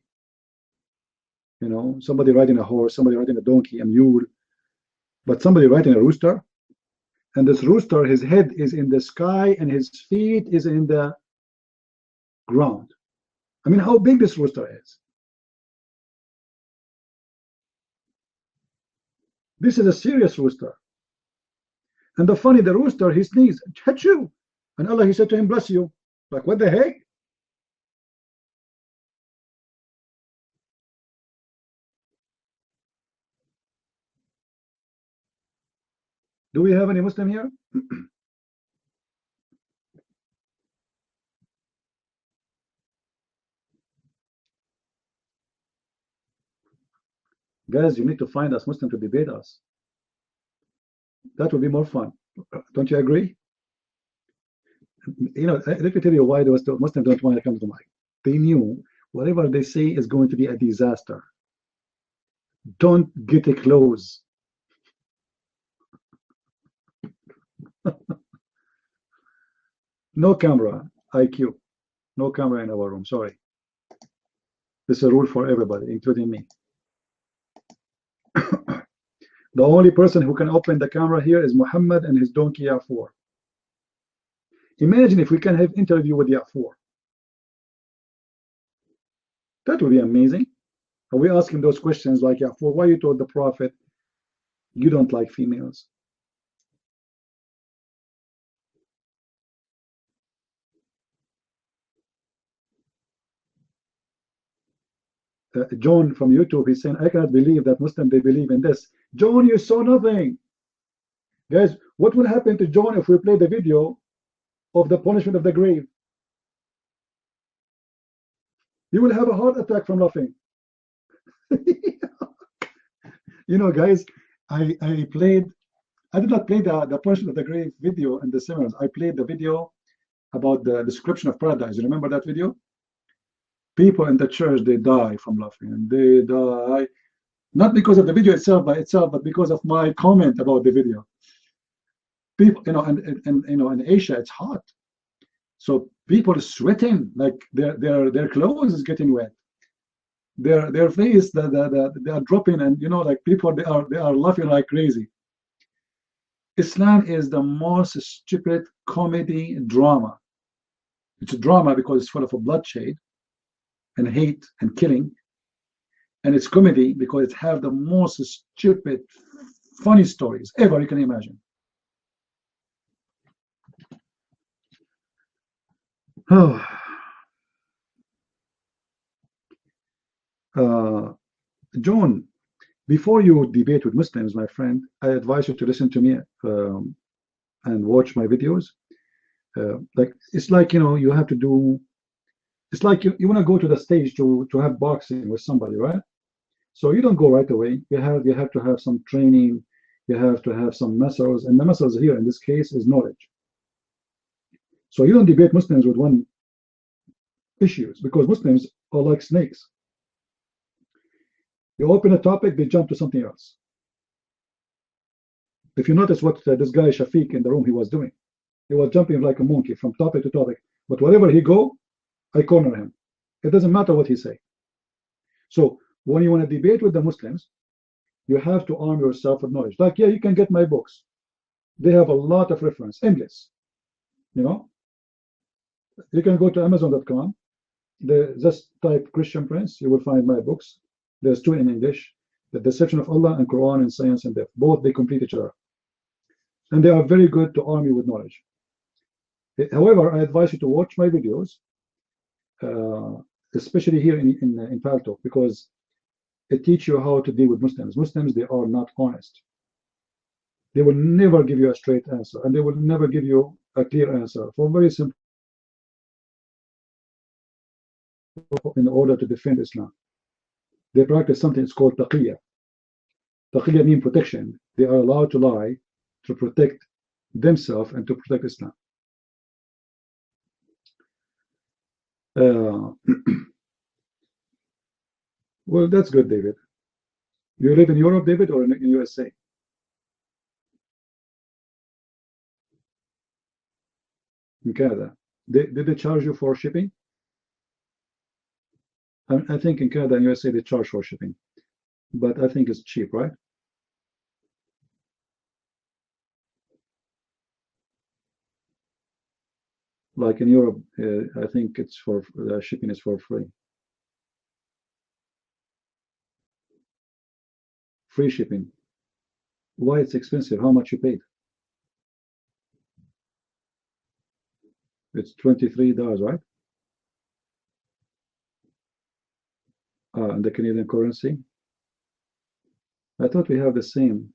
F: you know, somebody riding a horse, somebody riding a donkey, a mule, but somebody riding a rooster. And this rooster, his head is in the sky and his feet is in the ground. I mean, how big this rooster is. This is a serious rooster. And the funny, the rooster, he sneezed, "Achoo!" And Allah, he said to him, "Bless you." Like, what the heck? Do we have any Muslim here? Guys, you need to find us Muslim to debate us. That would be more fun. Don't you agree? You know, let me tell you why the Muslims don't want to come to the mic. They knew whatever they say is going to be a disaster. Don't get close. No camera, IQ. No camera in our room, sorry. This is a rule for everybody, including me. The only person who can open the camera here is Muhammad and his donkey Ya'fur. Imagine if we can have interview with Ya'fur. That would be amazing. And we ask him those questions like, Ya'fur, why you told the Prophet you don't like females? John from YouTube, he's saying, I cannot believe that Muslims, they believe in this. John, you saw nothing. Guys, what will happen to John if we play the video of the punishment of the grave? You will have a heart attack from laughing. You know, guys, I did not play the punishment of the grave video in the seminars. I played the video about the description of paradise. You remember that video? People in the church, they die from laughing, and they die not because of the video itself by itself, but because of my comment about the video. People, you know, and you know, in Asia it's hot, so people are sweating, like their clothes is getting wet, their face, they are dropping, and you know, like people, they are laughing like crazy. Islam is the most stupid comedy drama. It's a drama because it's full of bloodshed and hate and killing, and it's comedy because it have the most stupid funny stories ever you can imagine. Oh. John, before you debate with Muslims, my friend, I advise you to listen to me and watch my videos. Like, it's like, you know, you have to do, it's like you want to go to the stage to have boxing with somebody, right? So you don't go right away. You have to have some training. You have to have some muscles, and the muscles here in this case is knowledge. So you don't debate Muslims with one issues, because Muslims are like snakes. You open a topic, they jump to something else. If you notice what this guy Shafiq in the room he was doing, he was jumping like a monkey from topic to topic. But wherever he go, I corner him. It doesn't matter what he say. So when you want to debate with the Muslims, you have to arm yourself with knowledge. Like, yeah, you can get my books. They have a lot of reference, endless. You know, you can go to Amazon.com. Just type Christian Prince. You will find my books. There's two in English: The Deception of Allah and Quran and Science and Death. Both they complete each other. and they are very good to arm you with knowledge. However, I advise you to watch my videos, especially here in Paltalk, because it teaches you how to deal with Muslims. Muslims, they are not honest. They will never give you a straight answer, and they will never give you a clear answer for very simple, in order to defend Islam. They practice something that's called taqiyya. Taqiyya means protection. They are allowed to lie to protect themselves and to protect Islam. Well, that's good, David. You live in Europe, David, or in USA? In Canada. Did they charge you for shipping? I think in Canada and USA they charge for shipping, but I think it's cheap, right? Like in Europe, I think it's for shipping is for free. Free shipping. Why it's expensive? How much you paid? It's $23, right? And the Canadian currency. I thought we have the same.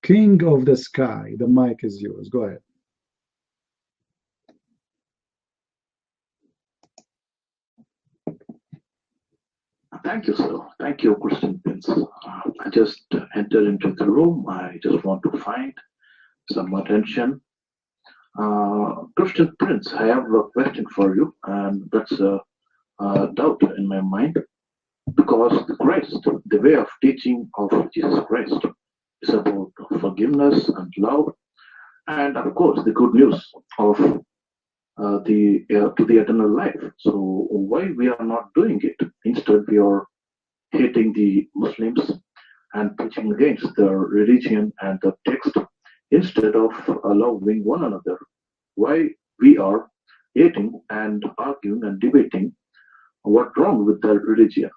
F: King of the Sky, the mic is yours. Go ahead.
L: Thank you, sir. Thank you, Christian Prince. I just entered into the room. I just want to find some attention. Christian Prince, I have a question for you, and that's a doubt in my mind, because the Christ, the way of teaching of Jesus Christ, is about forgiveness and love, and of course the good news of to the eternal life. So why we are not doing it? Instead, we are hating the Muslims and preaching against their religion and the text, instead of allowing one another. Why we are hating and arguing and debating what's wrong with their religion,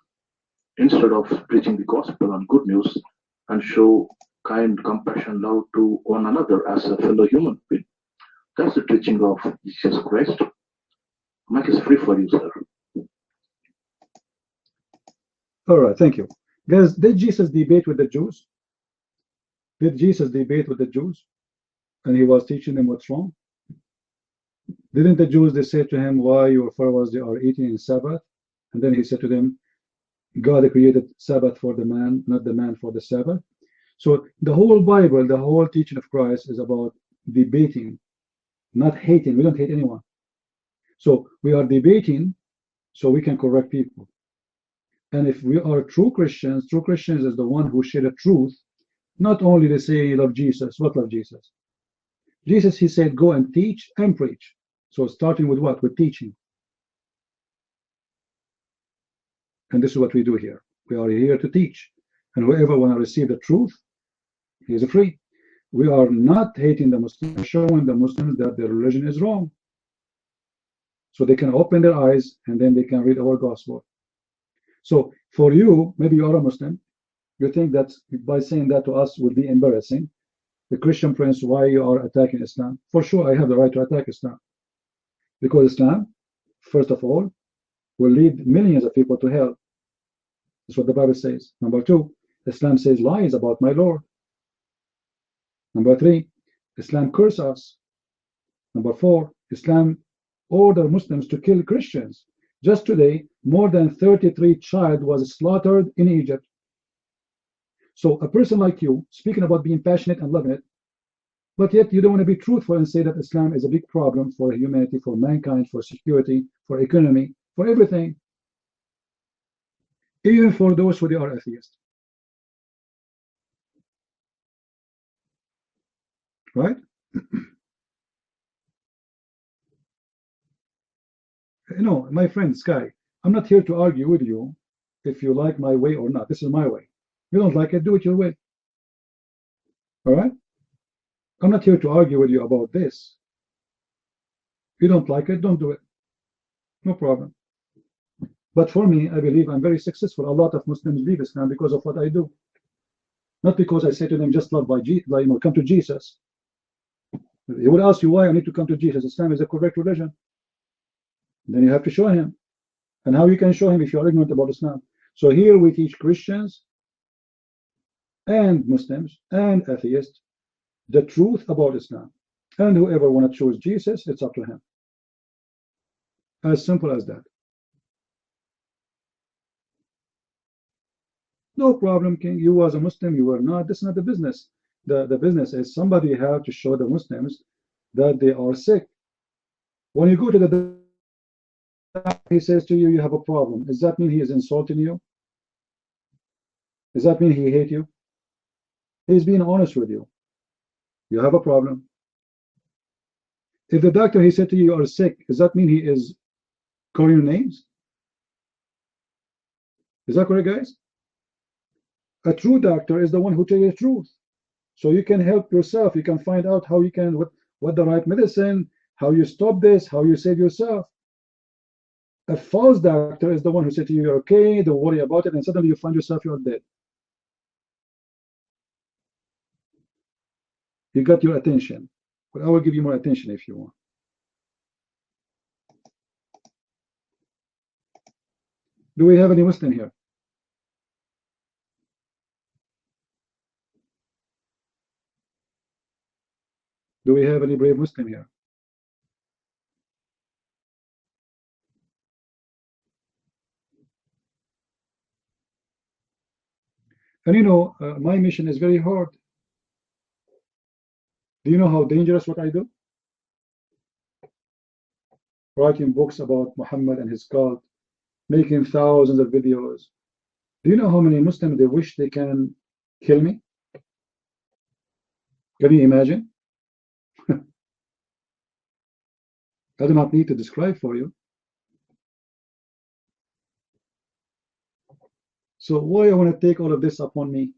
L: instead of preaching the gospel and good news and show kind, compassion, love to one another as a fellow human being. That's the teaching of Jesus Christ. Mic is free for you, sir.
F: All right, thank you. Guys, did Jesus debate with the Jews? Did Jesus debate with the Jews? And he was teaching them what's wrong? Didn't the Jews, they said to him, why your followers, they are eating in Sabbath? And then he said to them, God created Sabbath for the man, not the man for the Sabbath. So the whole Bible, the whole teaching of Christ is about debating, not hating. We don't hate anyone. So we are debating so we can correct people. And if we are true Christians is the one who share the truth. Not only they say love Jesus. What love Jesus? Jesus, he said, go and teach and preach. So starting with what? With teaching. And this is what we do here. We are here to teach. And whoever want to receive the truth, he is free. We are not hating the Muslims, showing the Muslims that their religion is wrong. So they can open their eyes and then they can read our gospel. So for you, maybe you are a Muslim, you think that by saying that to us would be embarrassing. The Christian Prince, why you are attacking Islam? For sure, I have the right to attack Islam. Because Islam, first of all, will lead millions of people to hell. That's what the Bible says. Number two, Islam says lies about my Lord. Number three, Islam curses us. Number four, Islam orders Muslims to kill Christians. Just today, more than 33 child was slaughtered in Egypt. So a person like you, speaking about being passionate and loving it, but yet you don't want to be truthful and say that Islam is a big problem for humanity, for mankind, for security, for economy, for everything. Even for those who are atheists. Right? No, my friend Sky, I'm not here to argue with you if you like my way or not. This is my way. You don't like it, do it your way. All right? I'm not here to argue with you about this. If you don't like it, don't do it. No problem. But for me, I believe I'm very successful. A lot of Muslims leave Islam because of what I do. Not because I say to them, just love by come to Jesus. He will ask you why I need to come to Jesus. Islam is the correct religion. Then you have to show him. And how you can show him if you are ignorant about Islam? So here we teach Christians and Muslims and atheists the truth about Islam. And whoever want to choose Jesus, it's up to him. As simple as that. No problem, King. You as a Muslim, you are not. This is not the business. The business is somebody have to show the Muslims that they are sick. When you go to the he says to you, you have a problem. Does that mean he is insulting you? Does that mean he hates you? He's being honest with you. You have a problem. If the doctor, he said to you, you are sick, does that mean he is calling you names? Is that correct, guys? A true doctor is the one who tells you the truth. So you can help yourself. You can find out how you can, what the right medicine, how you stop this, how you save yourself. A false doctor is the one who said to you, you're okay, don't worry about it, and suddenly you find yourself, you're dead. You got your attention. But I will give you more attention if you want. Do we have any Muslim here? Do we have any brave Muslim here? And you know, my mission is very hard. Do you know how dangerous what I do? Writing books about Muhammad and his cult, making thousands of videos. Do you know how many Muslims they wish they can kill me? Can you imagine? I do not need to describe for you. So why I want to take all of this upon me?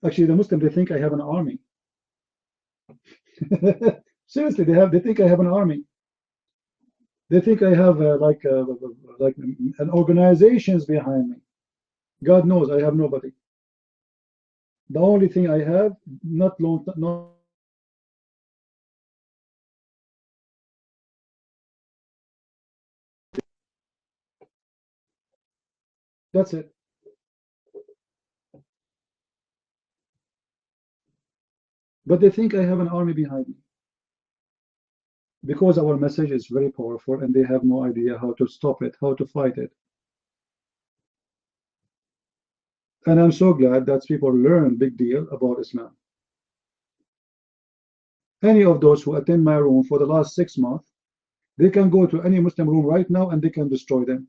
F: Actually, the Muslims, they think I have an army. Seriously, they think I have an army. They think I have like an organizations behind me. God knows I have nobody. The only thing I have, not. That's it. But they think I have an army behind me. Because our message is very powerful and they have no idea how to stop it, how to fight it. And I'm so glad that people learn big deal about Islam. Any of those who attend my room for the last 6 months, they can go to any Muslim room right now and they can destroy them.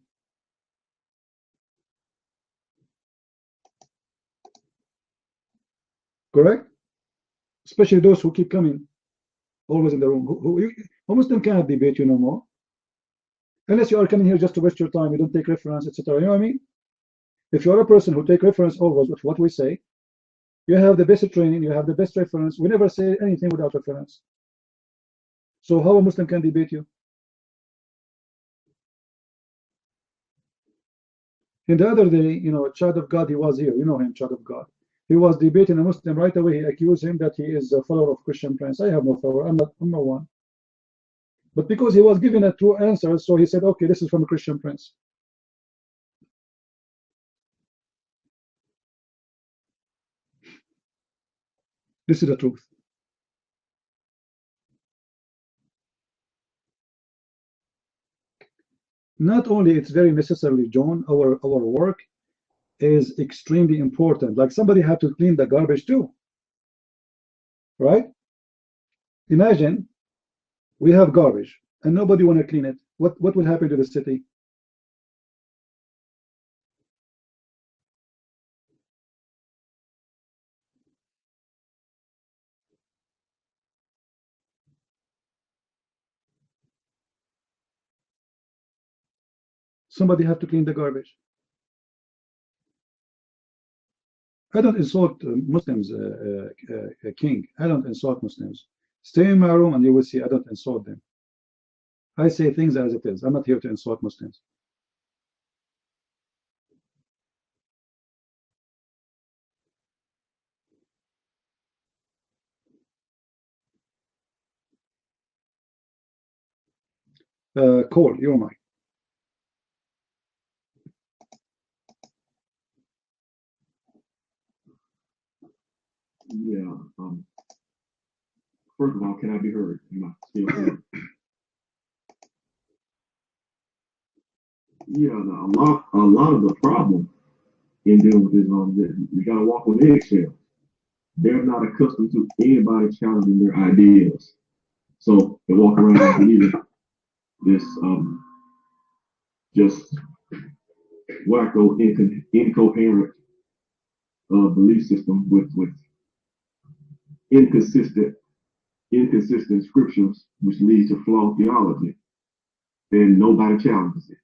F: Correct? Especially those who keep coming, always in the room. A Muslim cannot debate you no more. Unless you are coming here just to waste your time, you don't take reference, etc. You know what I mean? If you're a person who take reference always with what we say, you have the best training, you have the best reference. We never say anything without reference. So how a Muslim can debate you? And the other day, you know, a child of God, he was here. You know him, child of God. He was debating a Muslim right away. He accused him that he is a follower of Christian Prince. I have no follower. I'm no one. But because he was given a true answer, so he said, okay, this is from a Christian Prince. This is the truth. Not only it's very necessary, John, our work is extremely important. Like somebody had to clean the garbage too. Right? Imagine we have garbage and nobody want to clean it. What will happen to the city? Somebody have to clean the garbage. I don't insult Muslims, King. I don't insult Muslims. Stay in my room and you will see I don't insult them. I say things as it is. I'm not here to insult Muslims. Cole, you're mine.
B: Yeah. First of all, can I be heard? Am I still heard? Yeah. A lot of the problem in dealing with this, you got to walk on eggshells. They're not accustomed to anybody challenging their ideas, so they walk around believing this just wacko, incoherent belief system with inconsistent scriptures, which leads to flawed theology. Then nobody challenges it.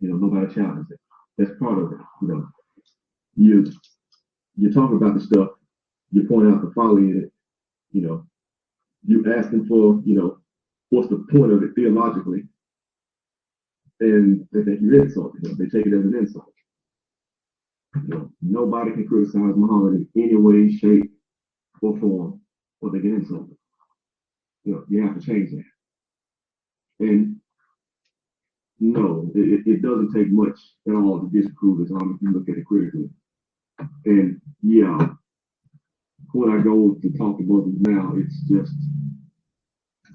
B: Nobody challenges it. That's part of it. You talk about the stuff, you point out the folly in it. You asking for what's the point of it theologically, and they think you're insulting them. They take it as an insult. Nobody can criticize Muhammad in any way, shape, or form, or they get insulted. You have to change that. And no, it doesn't take much at all to disprove Islam if you look at it critically. And yeah, when I go to talk to Muslims now,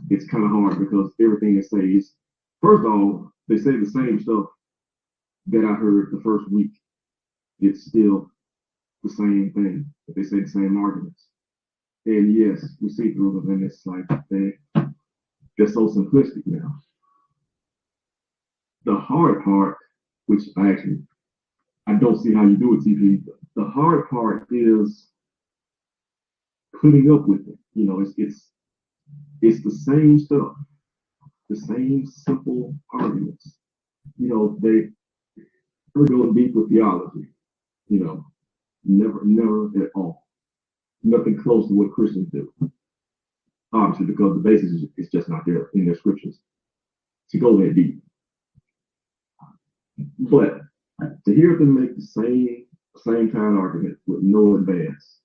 B: it's kind of hard because everything they say is, first of all, they say the same stuff that I heard the first week. It's still the same thing. They say the same arguments. And yes, we see through them, and it's like they're so simplistic now. The hard part, which I don't see how you do it, TP. The hard part is putting up with it. It's the same stuff, the same simple arguments. They never go deep with theology. Never at all. Nothing close to what Christians do. Obviously, because the basis is just not there in their scriptures to go that deep. But to hear them make the same kind of argument with no advance,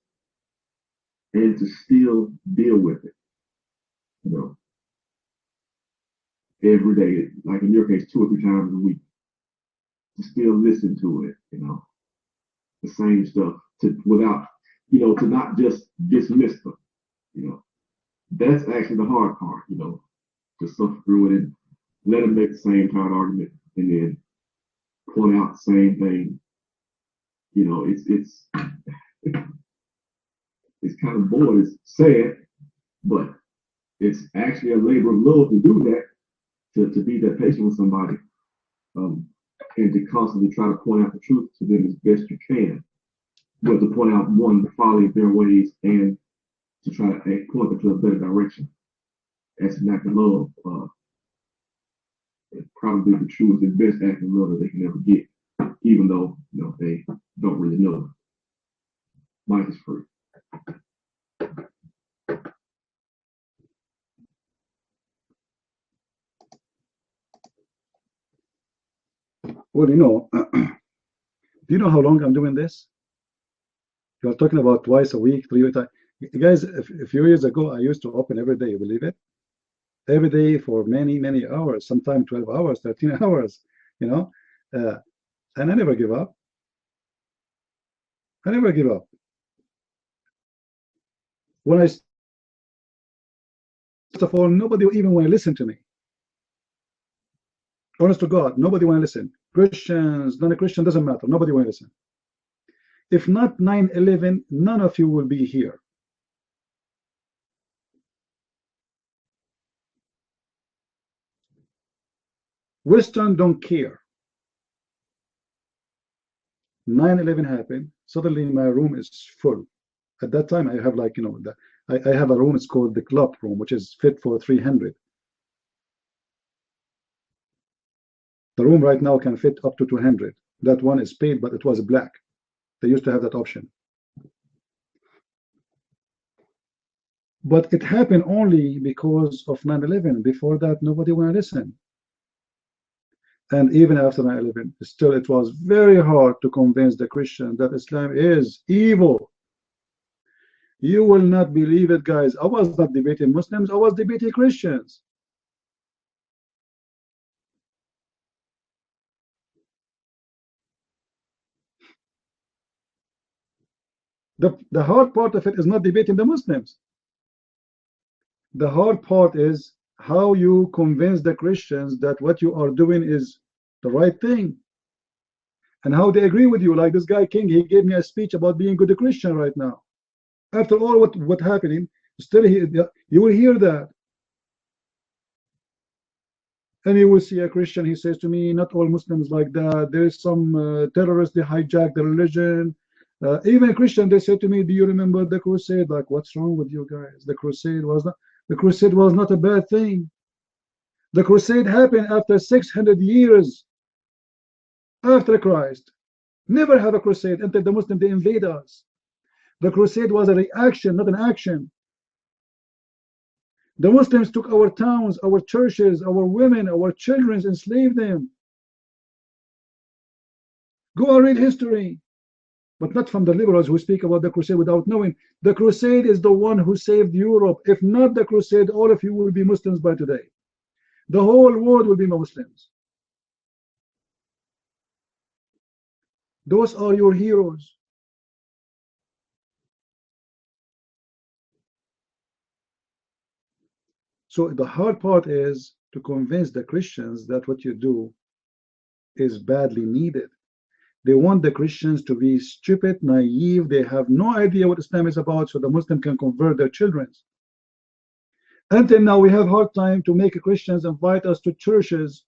B: and to still deal with it, every day, like in your case, 2 or 3 times a week, to still listen to it, the same stuff, without, to not just dismiss them, that's actually the hard part, to suffer through it and let them make the same kind of argument and then point out the same thing. It's kind of bored, it's sad, but it's actually a labor of love to do that, to be that patient with somebody, and to constantly try to point out the truth to them as best you can, but to point out, one, the folly of their ways, and to try to point them to a better direction. That's an act of love. It's probably the truest and best act of love that they can ever get, even though they don't really know it. Mike is free.
F: Well, do you know how long I'm doing this? You're talking about twice a week, 3 times. Guys, a few years ago, I used to open every day, you believe it? Every day for many, many hours, sometimes 12 hours, 13 hours, and I never give up. I never give up. When first of all, nobody even want to listen to me. Honest to God, nobody want to listen. Christians, non-Christian, doesn't matter. Nobody want to listen. If not 9/11, none of you will be here. Western don't care. 9/11 happened. Suddenly my room is full. At that time, I have I have a room. It's called the club room, which is fit for 300. The room right now can fit up to 200. That one is paid, but it was black. They used to have that option. But it happened only because of 9/11. Before that, nobody would listen. And even after 9/11, still it was very hard to convince the Christian that Islam is evil. You will not believe it, guys. I was not debating Muslims, I was debating Christians. The hard part of it is not debating the Muslims. The hard part is how you convince the Christians that what you are doing is the right thing, and how they agree with you. Like this guy King, he gave me a speech about being good Christian right now. After all what happening, still you will hear that. And you will see a Christian, he says to me, not all Muslims like that. There is some terrorists, they hijack the religion. Even Christian, they say to me, do you remember the crusade? Like, what's wrong with you guys? The crusade was not a bad thing. The crusade happened after 600 years after Christ. Never have a crusade until the Muslims, they invade us. The crusade was a reaction, not an action. The Muslims took our towns, our churches, our women, our children, enslaved them. Go and read history, but not from the liberals who speak about the crusade without knowing. The crusade is the one who saved Europe. If not the crusade, all of you will be Muslims by today. The whole world will be Muslims. Those are your heroes. So the hard part is to convince the Christians that what you do is badly needed. They want the Christians to be stupid, naive. They have no idea what Islam is about, so the Muslim can convert their children. Until now, we have hard time to make Christians invite us to churches,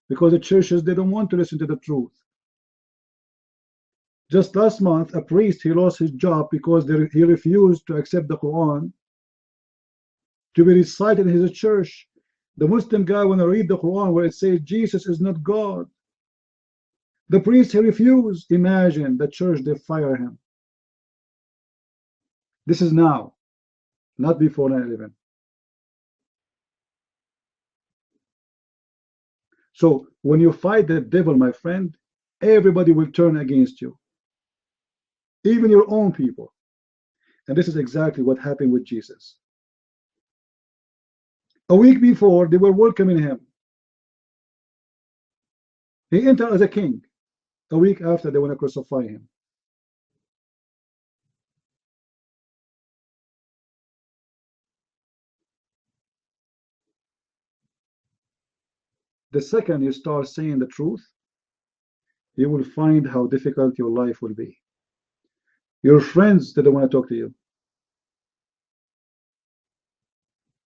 F: because the churches, they don't want to listen to the truth. Just last month, a priest, he lost his job because he refused to accept the Quran to be recited in his church. The Muslim guy want to read the Quran where it says Jesus is not God. The priest, he refused. Imagine the church, they fire him. This is now, not before 9/11. So when you fight the devil, my friend, everybody will turn against you, even your own people. And this is exactly what happened with Jesus. A week before, they were welcoming him. He entered as a king. A week after, they want to crucify him. The second you start saying the truth, you will find how difficult your life will be. Your friends, they don't want to talk to you.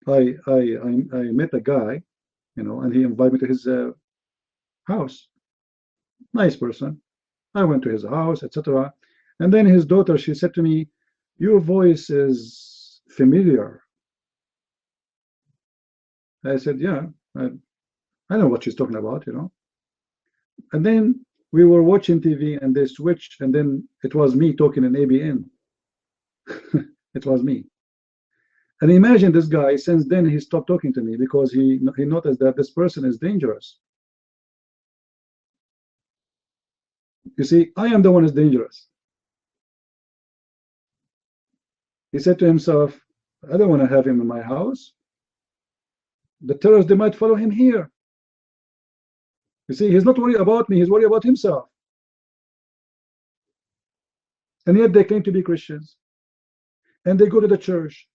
F: I met a guy, and he invited me to his house. Nice person. I went to his house, etc. And then his daughter, she said to me, your voice is familiar. I said, yeah, I know what she's talking about, And then we were watching TV and they switched, and then it was me talking in ABN. It was me. And imagine this guy, since then he stopped talking to me because he noticed that this person is dangerous. You see, I am the one who's dangerous. He said to himself, I don't want to have him in my house. The terrorists, they might follow him here. You see, he's not worried about me, he's worried about himself. And yet they claim to be Christians. And they go to the church.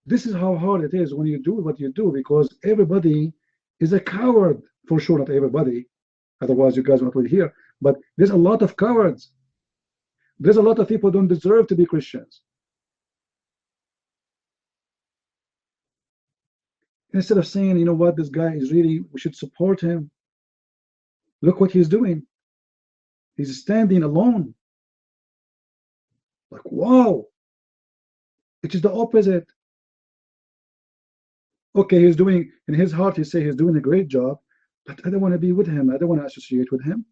F: This is how hard it is when you do what you do, because everybody is a coward. For sure, not everybody. Otherwise, you guys won't really hear. But there's a lot of cowards. There's a lot of people who don't deserve to be Christians. Instead of saying, you know what, this guy is really, we should support him. Look what he's doing. He's standing alone. Like, wow. It is the opposite. Okay, he's doing, in his heart, he say he's doing a great job, but I don't want to be with him. I don't want to associate with him.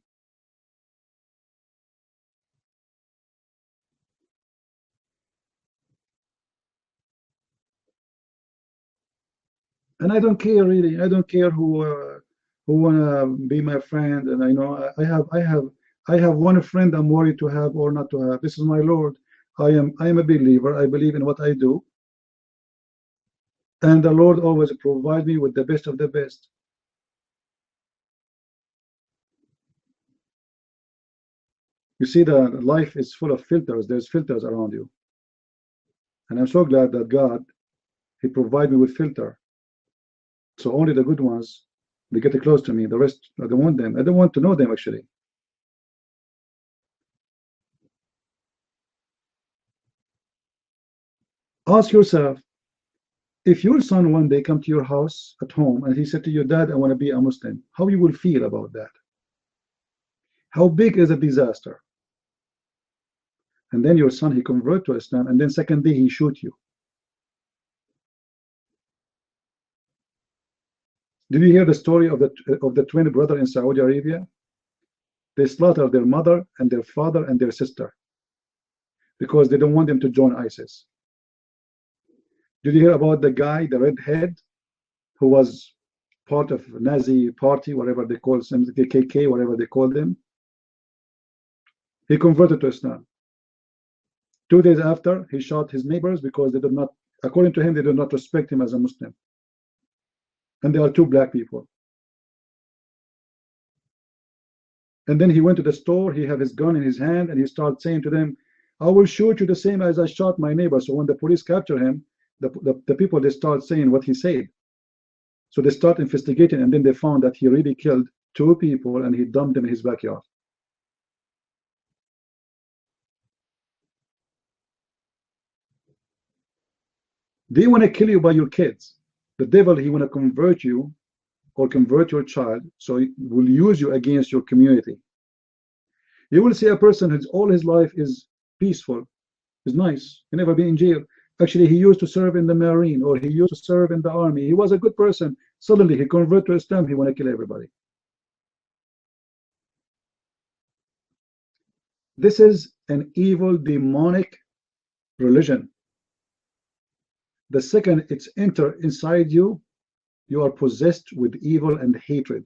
F: And I don't care really. I don't care who wanna be my friend. And I have one friend I'm worried to have or not to have. This is my Lord. I am a believer. I believe in what I do. And the Lord always provides me with the best of the best. You see, the life is full of filters. There's filters around you. And I'm so glad that God, He provided me with filter. So only the good ones, they get close to me. The rest, I don't want them. I don't want to know them, actually. Ask yourself, if your son one day come to your house at home and he said to your dad, I want to be a Muslim, how you will feel about that? How big is a disaster? And then your son, he convert to Islam, and then second day he shoot you. Did you hear the story of the twin brother in Saudi Arabia? They slaughtered their mother and their father and their sister because they don't want them to join ISIS. Did you hear about the guy, the redhead, who was part of Nazi party, whatever they call them, the KK, whatever they call them? He converted to Islam. 2 days after, he shot his neighbors because they did not, according to him, they did not respect him as a Muslim. And they are two black people. And then he went to the store, he had his gun in his hand, and he started saying to them, I will shoot you the same as I shot my neighbor. So when the police capture him, the people, they start saying what he said. So they start investigating, and then they found that he really killed 2 people and he dumped them in his backyard. They want to kill you by your kids. The devil, he want to convert you or convert your child, so he will use you against your community. You will see a person who's all his life is peaceful, is nice, he never been in jail. Actually, he used to serve in the Marine, or he used to serve in the army. He was a good person. Suddenly, he converted to Islam, he want to kill everybody. This is an evil, demonic religion. The second it's enter inside you, you are possessed with evil and hatred.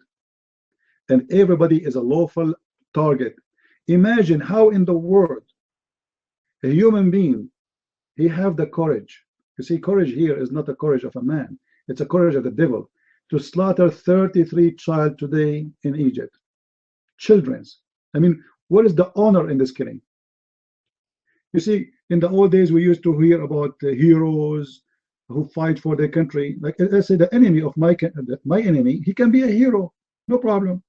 F: And everybody is a lawful target. Imagine how in the world a human being, he have the courage. You see, courage here is not the courage of a man. It's a courage of the devil. To slaughter 33 child today in Egypt. Children's. I mean, what is the honor in this killing? You see, in the old days, we used to hear about heroes who fight for their country. Like I say, the enemy of my enemy, he can be a hero, no problem.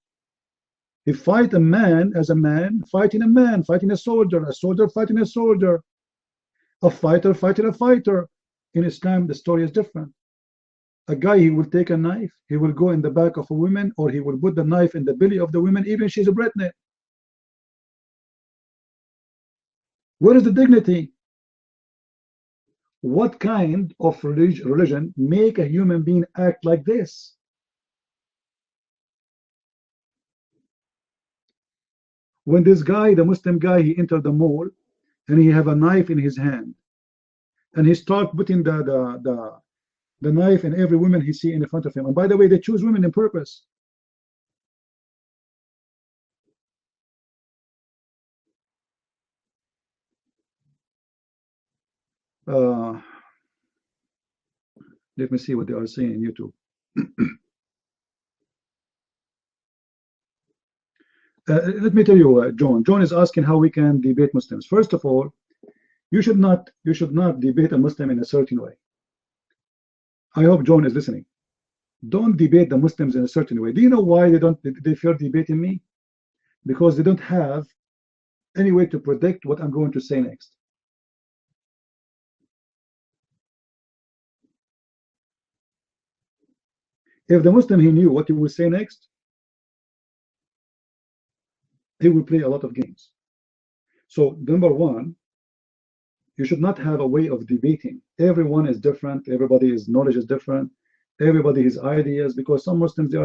F: He fight a man as a man, fighting a soldier fighting a soldier, a fighter fighting a fighter. In Islam, the story is different. A guy, he will take a knife, he will go in the back of a woman, or he will put the knife in the belly of the woman, even she's pregnant. Where is the dignity? What kind of religion make a human being act like this? When this guy, the Muslim guy, he entered the mall and he have a knife in his hand, and he start putting the knife in every woman he see in front of him. And by the way, they choose women on purpose. Let me see what they are saying in YouTube. Let me tell you, John is asking how we can debate Muslims. First of all, you should not debate a Muslim in a certain way. I hope John is listening. Don't debate the Muslims in a certain way. Do you know why they fear debating me? Because they don't have any way to predict what I'm going to say next. If the Muslim, he knew what he will say next, he will play a lot of games. So number one, you should not have a way of debating. Everyone is different. Everybody's knowledge is different. Everybody has ideas, because some Muslims, they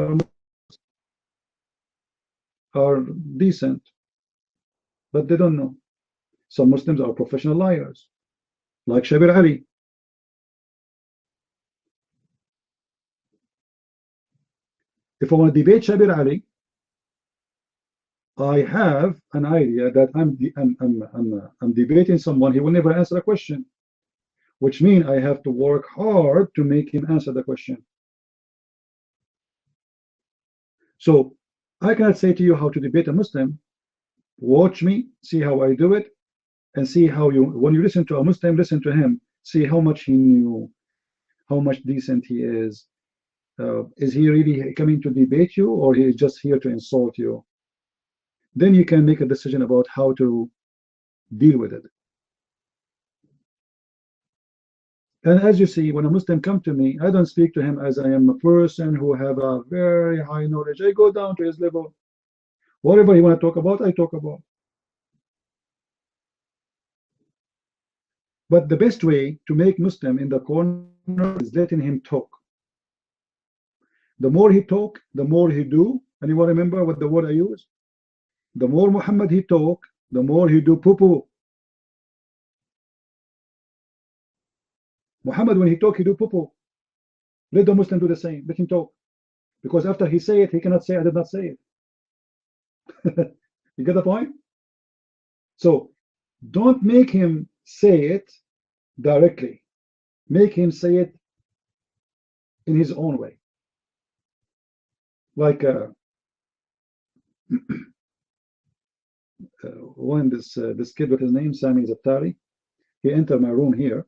F: are decent, but they don't know. Some Muslims are professional liars, like Shabir Ali. If I want to debate Shabir Ali, I have an idea that I'm debating someone, he will never answer a question, which means I have to work hard to make him answer the question. So I cannot say to you how to debate a Muslim, Watch me, see how I do it, and see how you, when you listen to a Muslim, listen to him, see how much he knew, how much decent he is. Is he really coming to debate you, or he is just here to insult you? Then you can make a decision about how to deal with it. And as you see, when a Muslim comes to me, I don't speak to him as I am a person who have a very high knowledge. I go down to his level. Whatever he want to talk about, I talk about. But the best way to make Muslim in the corner is letting him talk. The more he talk, the more he do. Anyone remember what the word I use? The more Muhammad he talk, the more he do poo-poo. Muhammad, when he talk, he do poo-poo. Let the Muslim do the same. Let him talk. Because after he say it, he cannot say, I did not say it. You get the point? So don't make him say it directly. Make him say it in his own way. Like when this kid with his name, Sami Zattari, he entered my room here,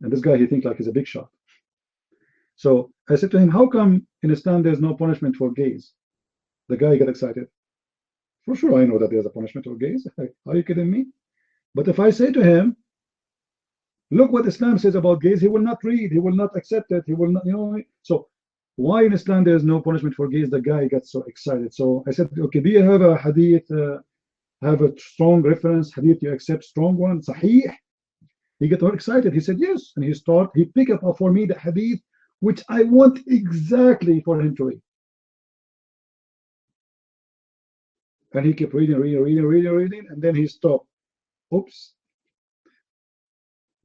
F: and this guy, he thinks like he's a big shot. So I said to him, how come in Islam there's no punishment for gays? The guy got excited. For sure, I know that there's a punishment for gays. Are you kidding me? But if I say to him, look what Islam says about gays, he will not read, he will not accept it, he will not, you know. So why in Islam there's no punishment for gays? The guy got so excited. So I said, okay, do you have a hadith, have a strong reference, hadith you accept, strong one, sahih? He got all excited. He said yes, and he picked up for me the hadith which I want exactly for him to read. And he kept reading, and then he stopped. Oops.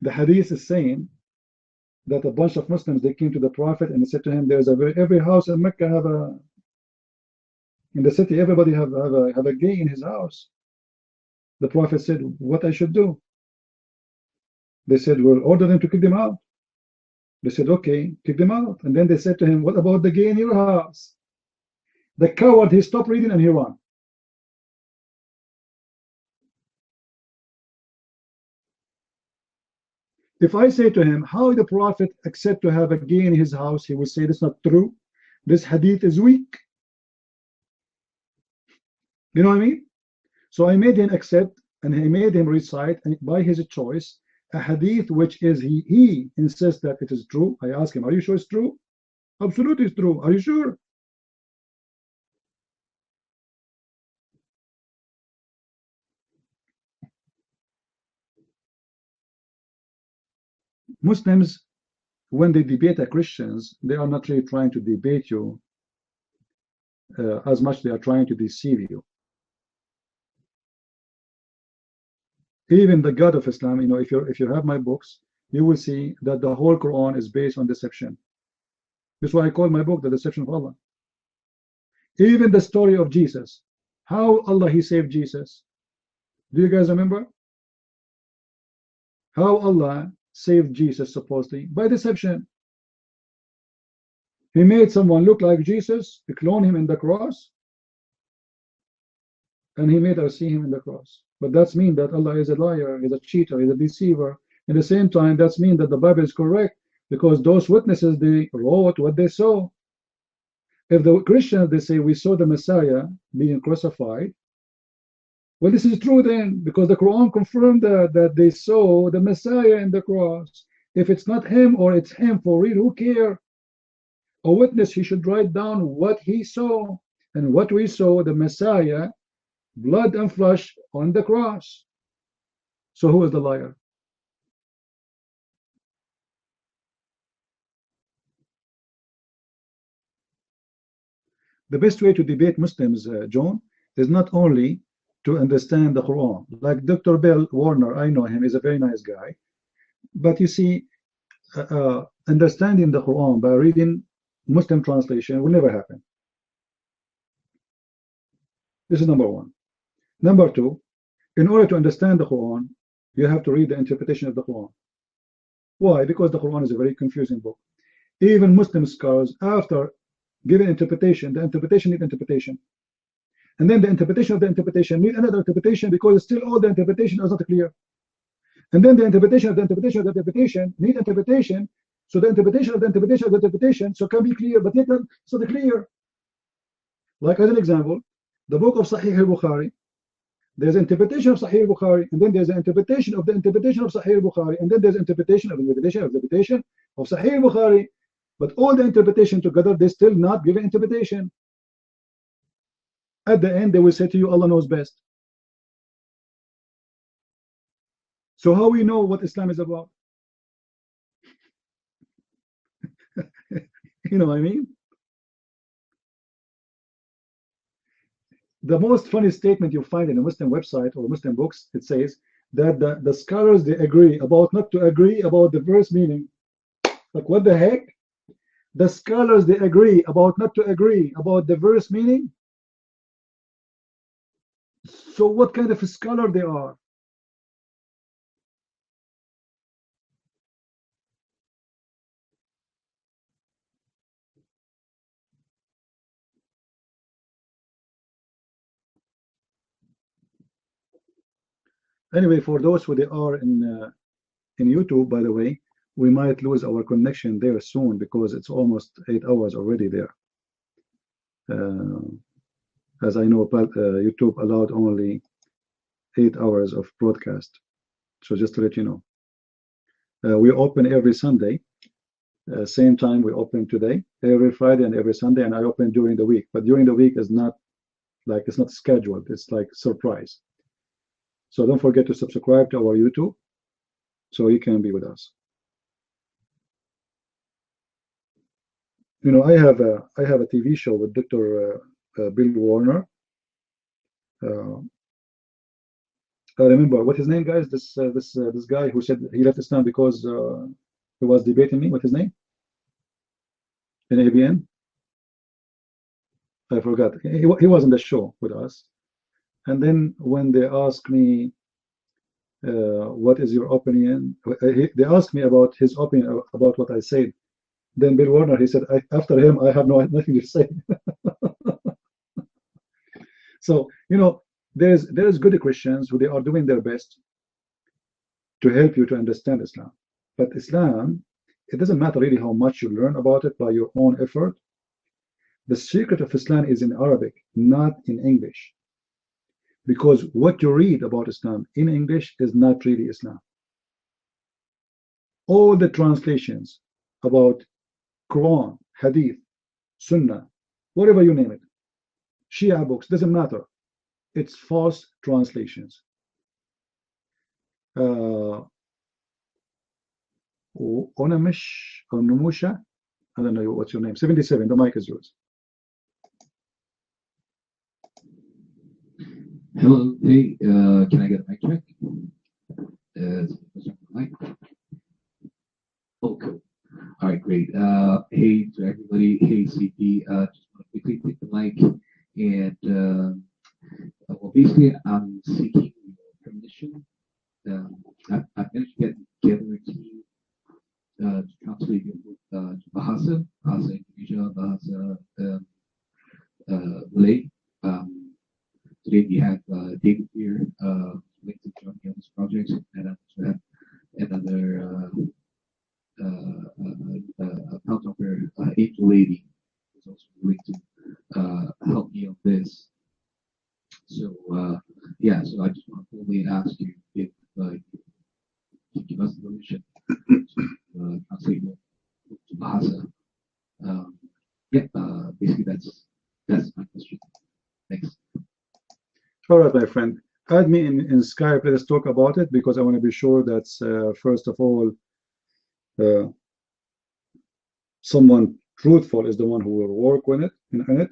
F: The hadith is saying that a bunch of Muslims, they came to the Prophet and they said to him, there's every house in Mecca have in the city, everybody have a gay in his house. The Prophet said, what I should do? They said, well, order them to kick them out. They said, okay, kick them out. And then they said to him, what about the gay in your house? The coward, he stopped reading and he ran. If I say to him, how the Prophet accept to have a gay in his house, he will say, that's not true. This hadith is weak. You know what I mean? So I made him accept, and he made him recite, and by his choice, a hadith which is he insists that it is true. I ask him, are you sure it's true? Absolutely it's true. Are you sure? Muslims, when they debate Christians, they are not really trying to debate you as much they are trying to deceive you. Even the God of Islam, you know, if you have my books, you will see that the whole Quran is based on deception. That's why I call my book The Deception of Allah. Even the story of Jesus, how Allah he saved Jesus. Do you guys remember? How Allah saved Jesus supposedly? By deception. He made someone look like Jesus, he cloned him in the cross, and he made us see him in the cross. But that's mean that Allah is a liar, is a cheater, is a deceiver. At the same time, that's mean that the Bible is correct, because those witnesses, they wrote what they saw. If the Christians, they say we saw the Messiah being crucified, well, this is true then, because the Quran confirmed that they saw the Messiah in the cross. If it's not him or it's him for real, who cares? A witness, he should write down what he saw, and what we saw, the Messiah, blood and flesh on the cross. So who is the liar? The best way to debate Muslims, John, is not only to understand the Quran. Like Dr. Bill Warner, I know him, is a very nice guy. But you see, understanding the Quran by reading Muslim translation will never happen. This is number one. Number two, in order to understand the Quran, you have to read the interpretation of the Quran. Why? Because the Quran is a very confusing book. Even Muslim scholars, after giving interpretation, the interpretation needs interpretation. and then the interpretation of the interpretation need another interpretation because still all the interpretation is not clear. And then the interpretation of the interpretation of the interpretation need interpretation. So the interpretation of the interpretation of the interpretation so can be clear, but yet it's not clear. Like as an example, the book of Sahih al-Bukhari, there's interpretation of Sahih al-Bukhari, and then there's an interpretation of the interpretation of Sahih al-Bukhari, and then there's interpretation of the interpretation of the interpretation of Sahih al-Bukhari. But all the interpretation together, they still not give an interpretation. At the end, they will say to you, Allah knows best. So how we know what Islam is about? You know what I mean? The most funny statement you find in a Muslim website or Muslim books, it says that the scholars, they agree about not to agree about the verse meaning. Like, what the heck? The scholars, they agree about not to agree about the verse meaning. So what kind of a scholar they are? Anyway, for those who they are in YouTube, by the way, we might lose our connection there soon because it's almost 8 hours already there. As I know, YouTube allowed only 8 hours of broadcast. So just to let you know, we open every Sunday, same time we open today, every Friday and every Sunday, and I open during the week. But during the week is not like, it's not scheduled. It's like surprise. So don't forget to subscribe to our YouTube so you can be with us. You know, I have a TV show with Dr. Bill Warner. I remember what his name, guys. This guy who said he left Islam because he was debating me. What's his name? In ABN. I forgot. He was on the show with us. And then when they asked me, what is your opinion? They asked me about his opinion about what I said. Then Bill Warner, he said, after him, I have nothing to say. So, you know, there's good Christians who they are doing their best to help you to understand Islam. But Islam, it doesn't matter really how much you learn about it by your own effort. The secret of Islam is in Arabic, not in English. Because what you read about Islam in English is not really Islam. All the translations about Quran, Hadith, Sunnah, whatever you name it, Shia books, doesn't matter. It's false translations. Onamish or Numusha, I don't know what's your name. 77, the mic is yours.
M: Hello, hey, can I get a mic check? Mic? Oh, cool. All right, great. Hey to everybody. Hey, CP. Just want to quickly click the mic. And well, basically, I'm seeking permission. I've managed to get together a team to translate your book to Bahasa Indonesia, Bahasa Malay. Today we have David here, linked to join me on this project, and I also have another counterpart, Angel Lady, who's also willing to help me on this. So yeah, so I just want to formally ask you if you give us the permission to translate your book to Bahasa. Yeah, basically that's my question. Thanks.
F: All right, my friend. Add me in Skype. Let us talk about it because I want to be sure that first of all, someone truthful is the one who will work with it in it.